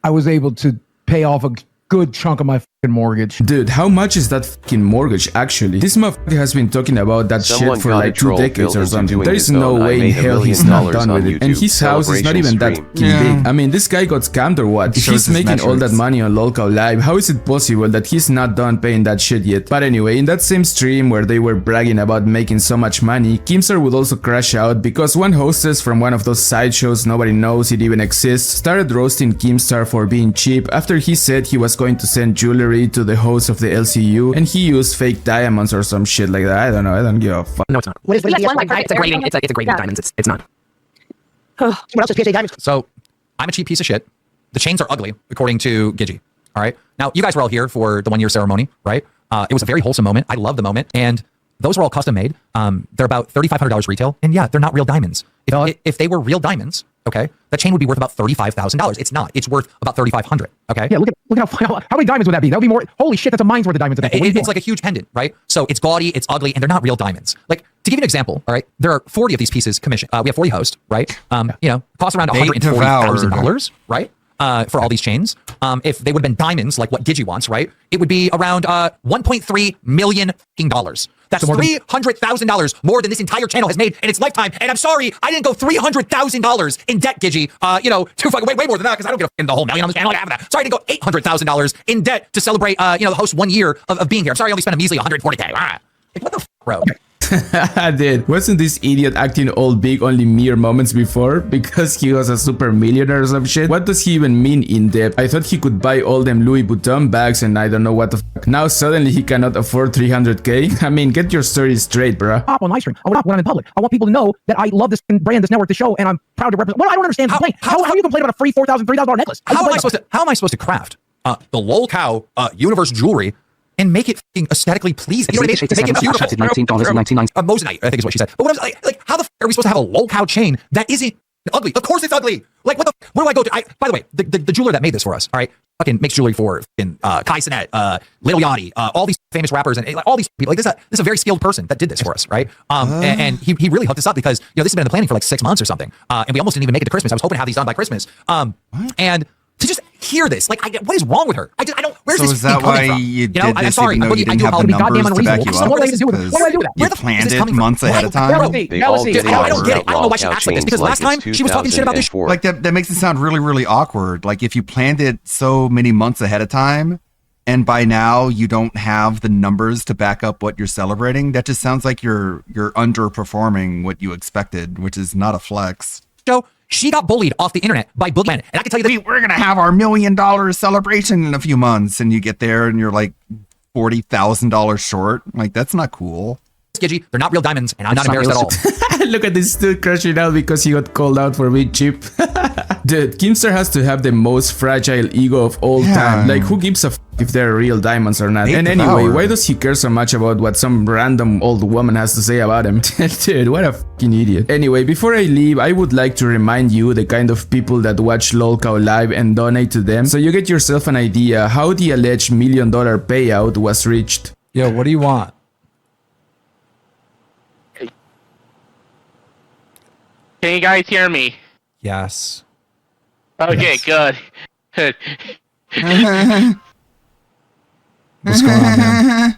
I was able to pay off a good chunk of my fucking mortgage. Dude, how much is that fucking mortgage actually? This motherfucker has been talking about that Someone shit for got a like 2 troll decades built or into something. doing There is his no own, I way in made hell $1 he's million not done on with it. And YouTube his house is not even that celebration fucking big. I mean, this guy got scammed or what? If shows he's his making all that metrics. money on local live, how is it possible that he's not done paying that shit yet? But anyway, in that same stream where they were bragging about making so much money, Keemstar would also crash out because one hostess from one of those sideshows nobody knows it even exists started roasting Keemstar for being cheap after he said he was going to send jewelry to the host of the LCU and he used fake diamonds or some shit like that. I don't know. I don't give a fuck. No, it's not. What is it's a grading. It's a grading of diamonds. It's not. What else is PSA diamonds? So, I'm a cheap piece of shit. The chains are ugly, according to Gigi. All right. Now, you guys were all here for the 1 year ceremony, right? It was a very wholesome moment. I love the moment. And those were all custom made. They're about $3,500 retail. And yeah, they're not real diamonds. If they were real diamonds, okay, that chain would be worth about $35,000. It's not. It's worth about $3,500. Okay. Yeah, look at how many diamonds would that be? That would be more. Holy shit, that's a mine's worth of diamonds. At that point. What do you It's like a huge pendant, right? So it's gaudy, it's ugly, and they're not real diamonds. Like, to give you an example, all right, there are 40 of these pieces commissioned. We have 40 hosts, right? You know, cost around $140,000, right? For all these chains. If they would have been diamonds, like what Gigi wants, right? It would be around $1.3 million. That's $300,000 more than this entire channel has made in its lifetime. And I'm sorry, I didn't go $300,000 in debt, Gigi. To fucking way more than that because I don't get the whole million on this channel. Half of that. Sorry, I didn't go $800,000 in debt to celebrate, the host 1 year of being here. I'm sorry, I only spent a measly $140K. Like, what the f, bro? Dude, wasn't this idiot acting all big only mere moments before? Because he was a super millionaire or some shit? What does he even mean in debt? I thought he could buy all them Louis Vuitton bags and I don't know what the fuck. Now suddenly he cannot afford 300K? I mean, get your story straight, bruh. Pop on my stream. I would not when I'm in public. I want people to know that I love this brand, this network, this show, and I'm proud to represent. Well, I don't understand the complaint. How are you complaining about a free $3,000 necklace? How am I supposed to craft the lol cow universe jewelry and make it f***ing aesthetically pleasing? You know what I mean? Make it beautiful. $19.99. Mosinite, I think is what she said. But what I'm like, how the f*** are we supposed to have a lol cow chain that isn't ugly? Of course it's ugly. Like, what do I go to? By the way, the jeweler that made this for us, all right, fucking makes jewelry for Kai Cenat, Lil Yachty, all these famous rappers and like all these people. Like this is a very skilled person that did this for us, right? And he really hooked us up because this has been in the planning for like 6 months or something, and we almost didn't even make it to Christmas. I was hoping to have these done by Christmas. And to just hear this, like, what is wrong with her? I don't. Where's this is that coming why from? you did I'm this sorry. even though you didn't have the numbers to back you up? What do I do with it? What do I do with that? You planned it months ahead of time? I don't get it. I don't know why she acts like this because last time she was talking shit about this. Like that makes it sound really, really awkward. Like if you planned it so many months ahead of time, and by now you don't have the numbers to back up what you're celebrating, that just sounds like you're underperforming what you expected, which is not a flex. So she got bullied off the internet by boogeymen, and I can tell you that we're gonna have our $1 million celebration in a few months, and you get there and you're like $40,000 short. Like that's not cool. Gigi, they're not real diamonds, and I'm not embarrassed at all. Look at this dude crashing out because he got called out for being cheap. Dude, Keemstar has to have the most fragile ego of all time. Like, who gives a f if they're real diamonds or not? And anyway, why does he care so much about what some random old woman has to say about him? Dude, what a fucking idiot. Anyway, before I leave, I would like to remind you the kind of people that watch LolCow live and donate to them, so you get yourself an idea how the alleged $1 million payout was reached. Yo, what do you want? Can you guys hear me? Yes. Okay, good. What's going on, man?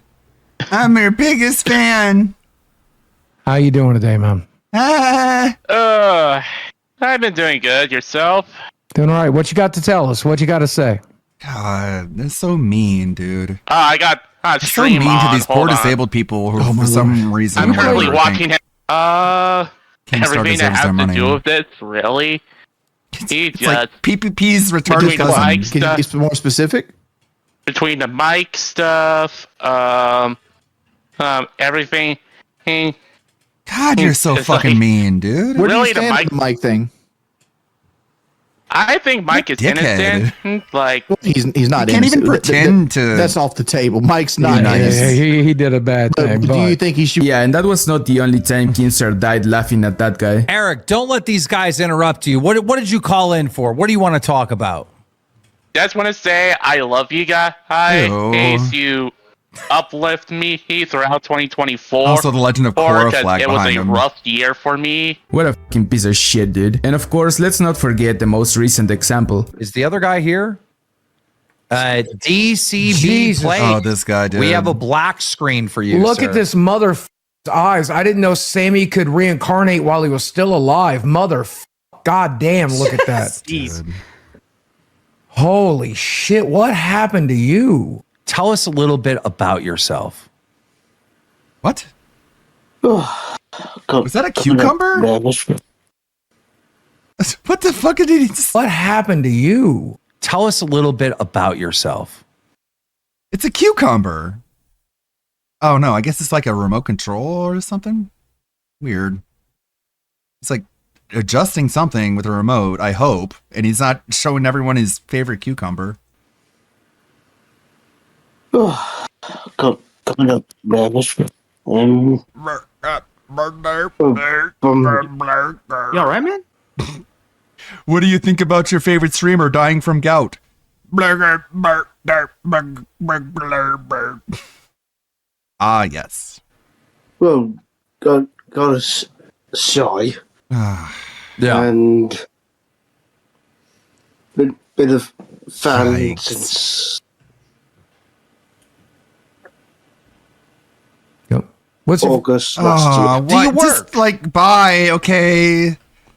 I'm your biggest fan. How you doing today, man? I've been doing good. Yourself? Doing all right. What you got to tell us? What you got to say? God, that's so mean, dude. I got so stream mean on. to these poor disabled people who, for some reason, I'm currently whatever, watching think everything that deserves has their to money. do with this. Really? He It's just like PPP's retarded between the cousin. mic stuff, more specific? between the mic stuff, everything. God, you're so It's fucking like- mean, dude. Where do you Really, the stand on the mic thing? I think Mike is dickhead. innocent. Like He's not. You can't even innocent. pretend to. That's off the table. Mike's not. Yeah, innocent. he did a bad thing. Do you think he should? Yeah, and that was not the only time Keemstar died laughing at that guy. Eric, don't let these guys interrupt you. What did you call in for? What do you want to talk about? just want to say I love you guys. Ew. In case you uplift me throughout 2024. Also, the Legend of Korra flag it was behind a him. rough year for me. What a fucking piece of shit, dude. And of course, let's not forget the most recent example. Is the other guy here? DCB Jesus. Play. Oh, this guy, dude. We have a black screen for you. Look sir. at this mother eyes. I didn't know Sammy could reincarnate while he was still alive. Mother God damn, look at that. Dude. Holy shit, what happened to you? Tell us a little bit about yourself. What? Was that a cucumber? What the fuck did he just... What happened to you? Tell us a little bit about yourself. It's a cucumber. Oh no, I guess it's like a remote control or something. Weird. It's like adjusting something with a remote, I hope, and he's not showing everyone his favorite cucumber. Coming up, man. You alright, man? What do you think about your favorite streamer dying from gout? Ah, yes. Well, got us shy. Yeah. And been a fan Yikes. since. What's August last year? Do you work? Just like, bye, okay.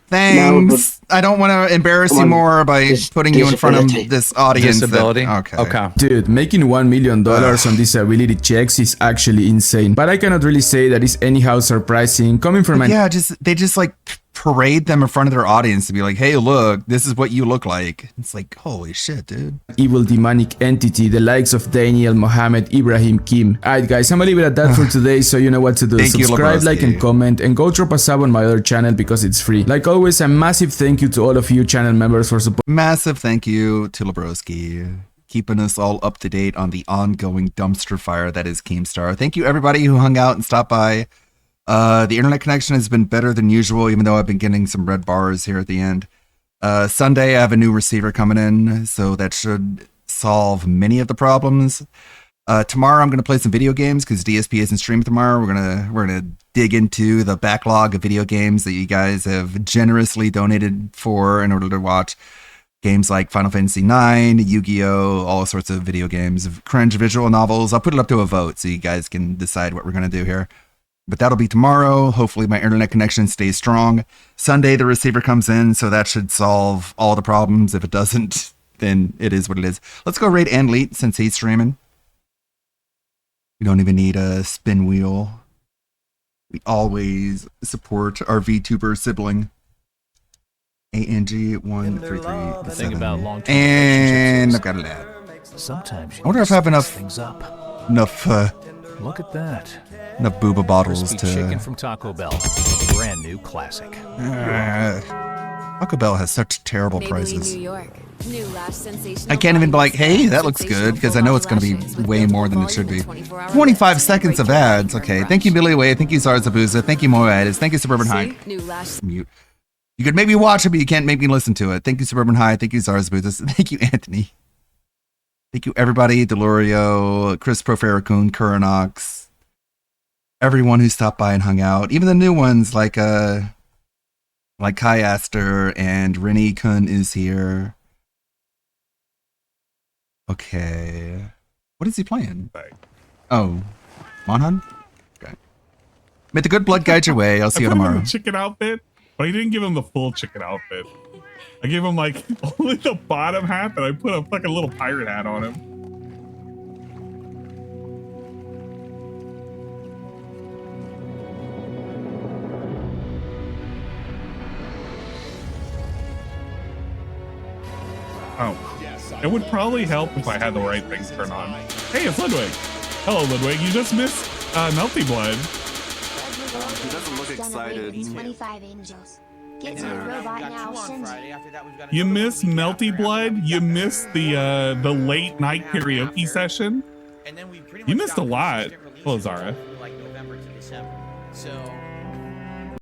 Thanks. I don't want to embarrass you more by putting you in front of this audience. Disability? Okay. Dude, making $1 million on disability checks is actually insane. But I cannot really say that is anyhow surprising coming from an... Yeah, they just like parade them in front of their audience to be like, hey, look, this is what you look like. It's like, holy shit, dude. evil demonic entity, the likes of Daniel, Mohammed, Ibrahim, Kim. Alright guys, I'm gonna leave it at that for today, so you know what to do. Thank you, Subscribe, like, Lebowski. and comment, and go drop a sub on my other channel because it's free. Like always, a massive thank you to all of you channel members for support. Massive thank you to Lebowski, keeping us all up to date on the ongoing dumpster fire that is Keemstar. Thank you everybody who hung out and stopped by. The internet connection has been better than usual, even though I've been getting some red bars here at the end. Sunday, I have a new receiver coming in, so that should solve many of the problems. Tomorrow, I'm going to play some video games because DSP isn't streaming tomorrow. We're gonna dig into the backlog of video games that you guys have generously donated for in order to watch. Games like Final Fantasy IX, Yu-Gi-Oh, all sorts of video games, cringe visual novels. I'll put it up to a vote so you guys can decide what we're going to do here. But that'll be tomorrow. Hopefully my internet connection stays strong. Sunday, the receiver comes in, so that should solve all the problems. If it doesn't, then it is what it is. Let's go raid Anleet since he's streaming. We don't even need a spin wheel. We always support our VTuber sibling. ANG1337. Think about long-term And I've got it at. Sometimes I wonder if I have enough Look at that. enough booba bottles Crispy chicken to. from Taco Bell. A brand new classic. Taco Bell has such terrible Maybelline prices. New York. New lash sensational I can't even be like, body hey, that looks sensational good, because I know it's going to be lashes with way built-in more than it should volume be. and 24-hour 25 lips. seconds of ads. Okay. Thank you, Billy Way. Thank you, Zarzabuza. Thank you, Moedas. Thank you, Suburban High. New lash. Mute. You could maybe watch it, but you can't make me listen to it. Thank you, Suburban High. Thank you, Zarzabuza. Thank you, Anthony. Thank you, everybody. Delorio, Chris Profaracun, Kuranox. Everyone who stopped by and hung out. Even the new ones like Kai Aster and Rennie Kun is here. Okay. What is he playing? Oh, Monhan? Okay. May the good blood guide your way. I'll see you I put him in tomorrow. the chicken outfit, but I didn't give him the full chicken outfit. I gave him like only the bottom half, and I put a fucking little pirate hat on him. Oh, it would probably help if I had the right things turned on. Hey, it's Ludwig. Hello, Ludwig. You just missed Melty Blood. He doesn't look excited. 25 angels. Get to the robot now, Shinji. You missed Melty Blood. You missed the late night karaoke session. You missed a lot. Well, Zara. Like November to December. So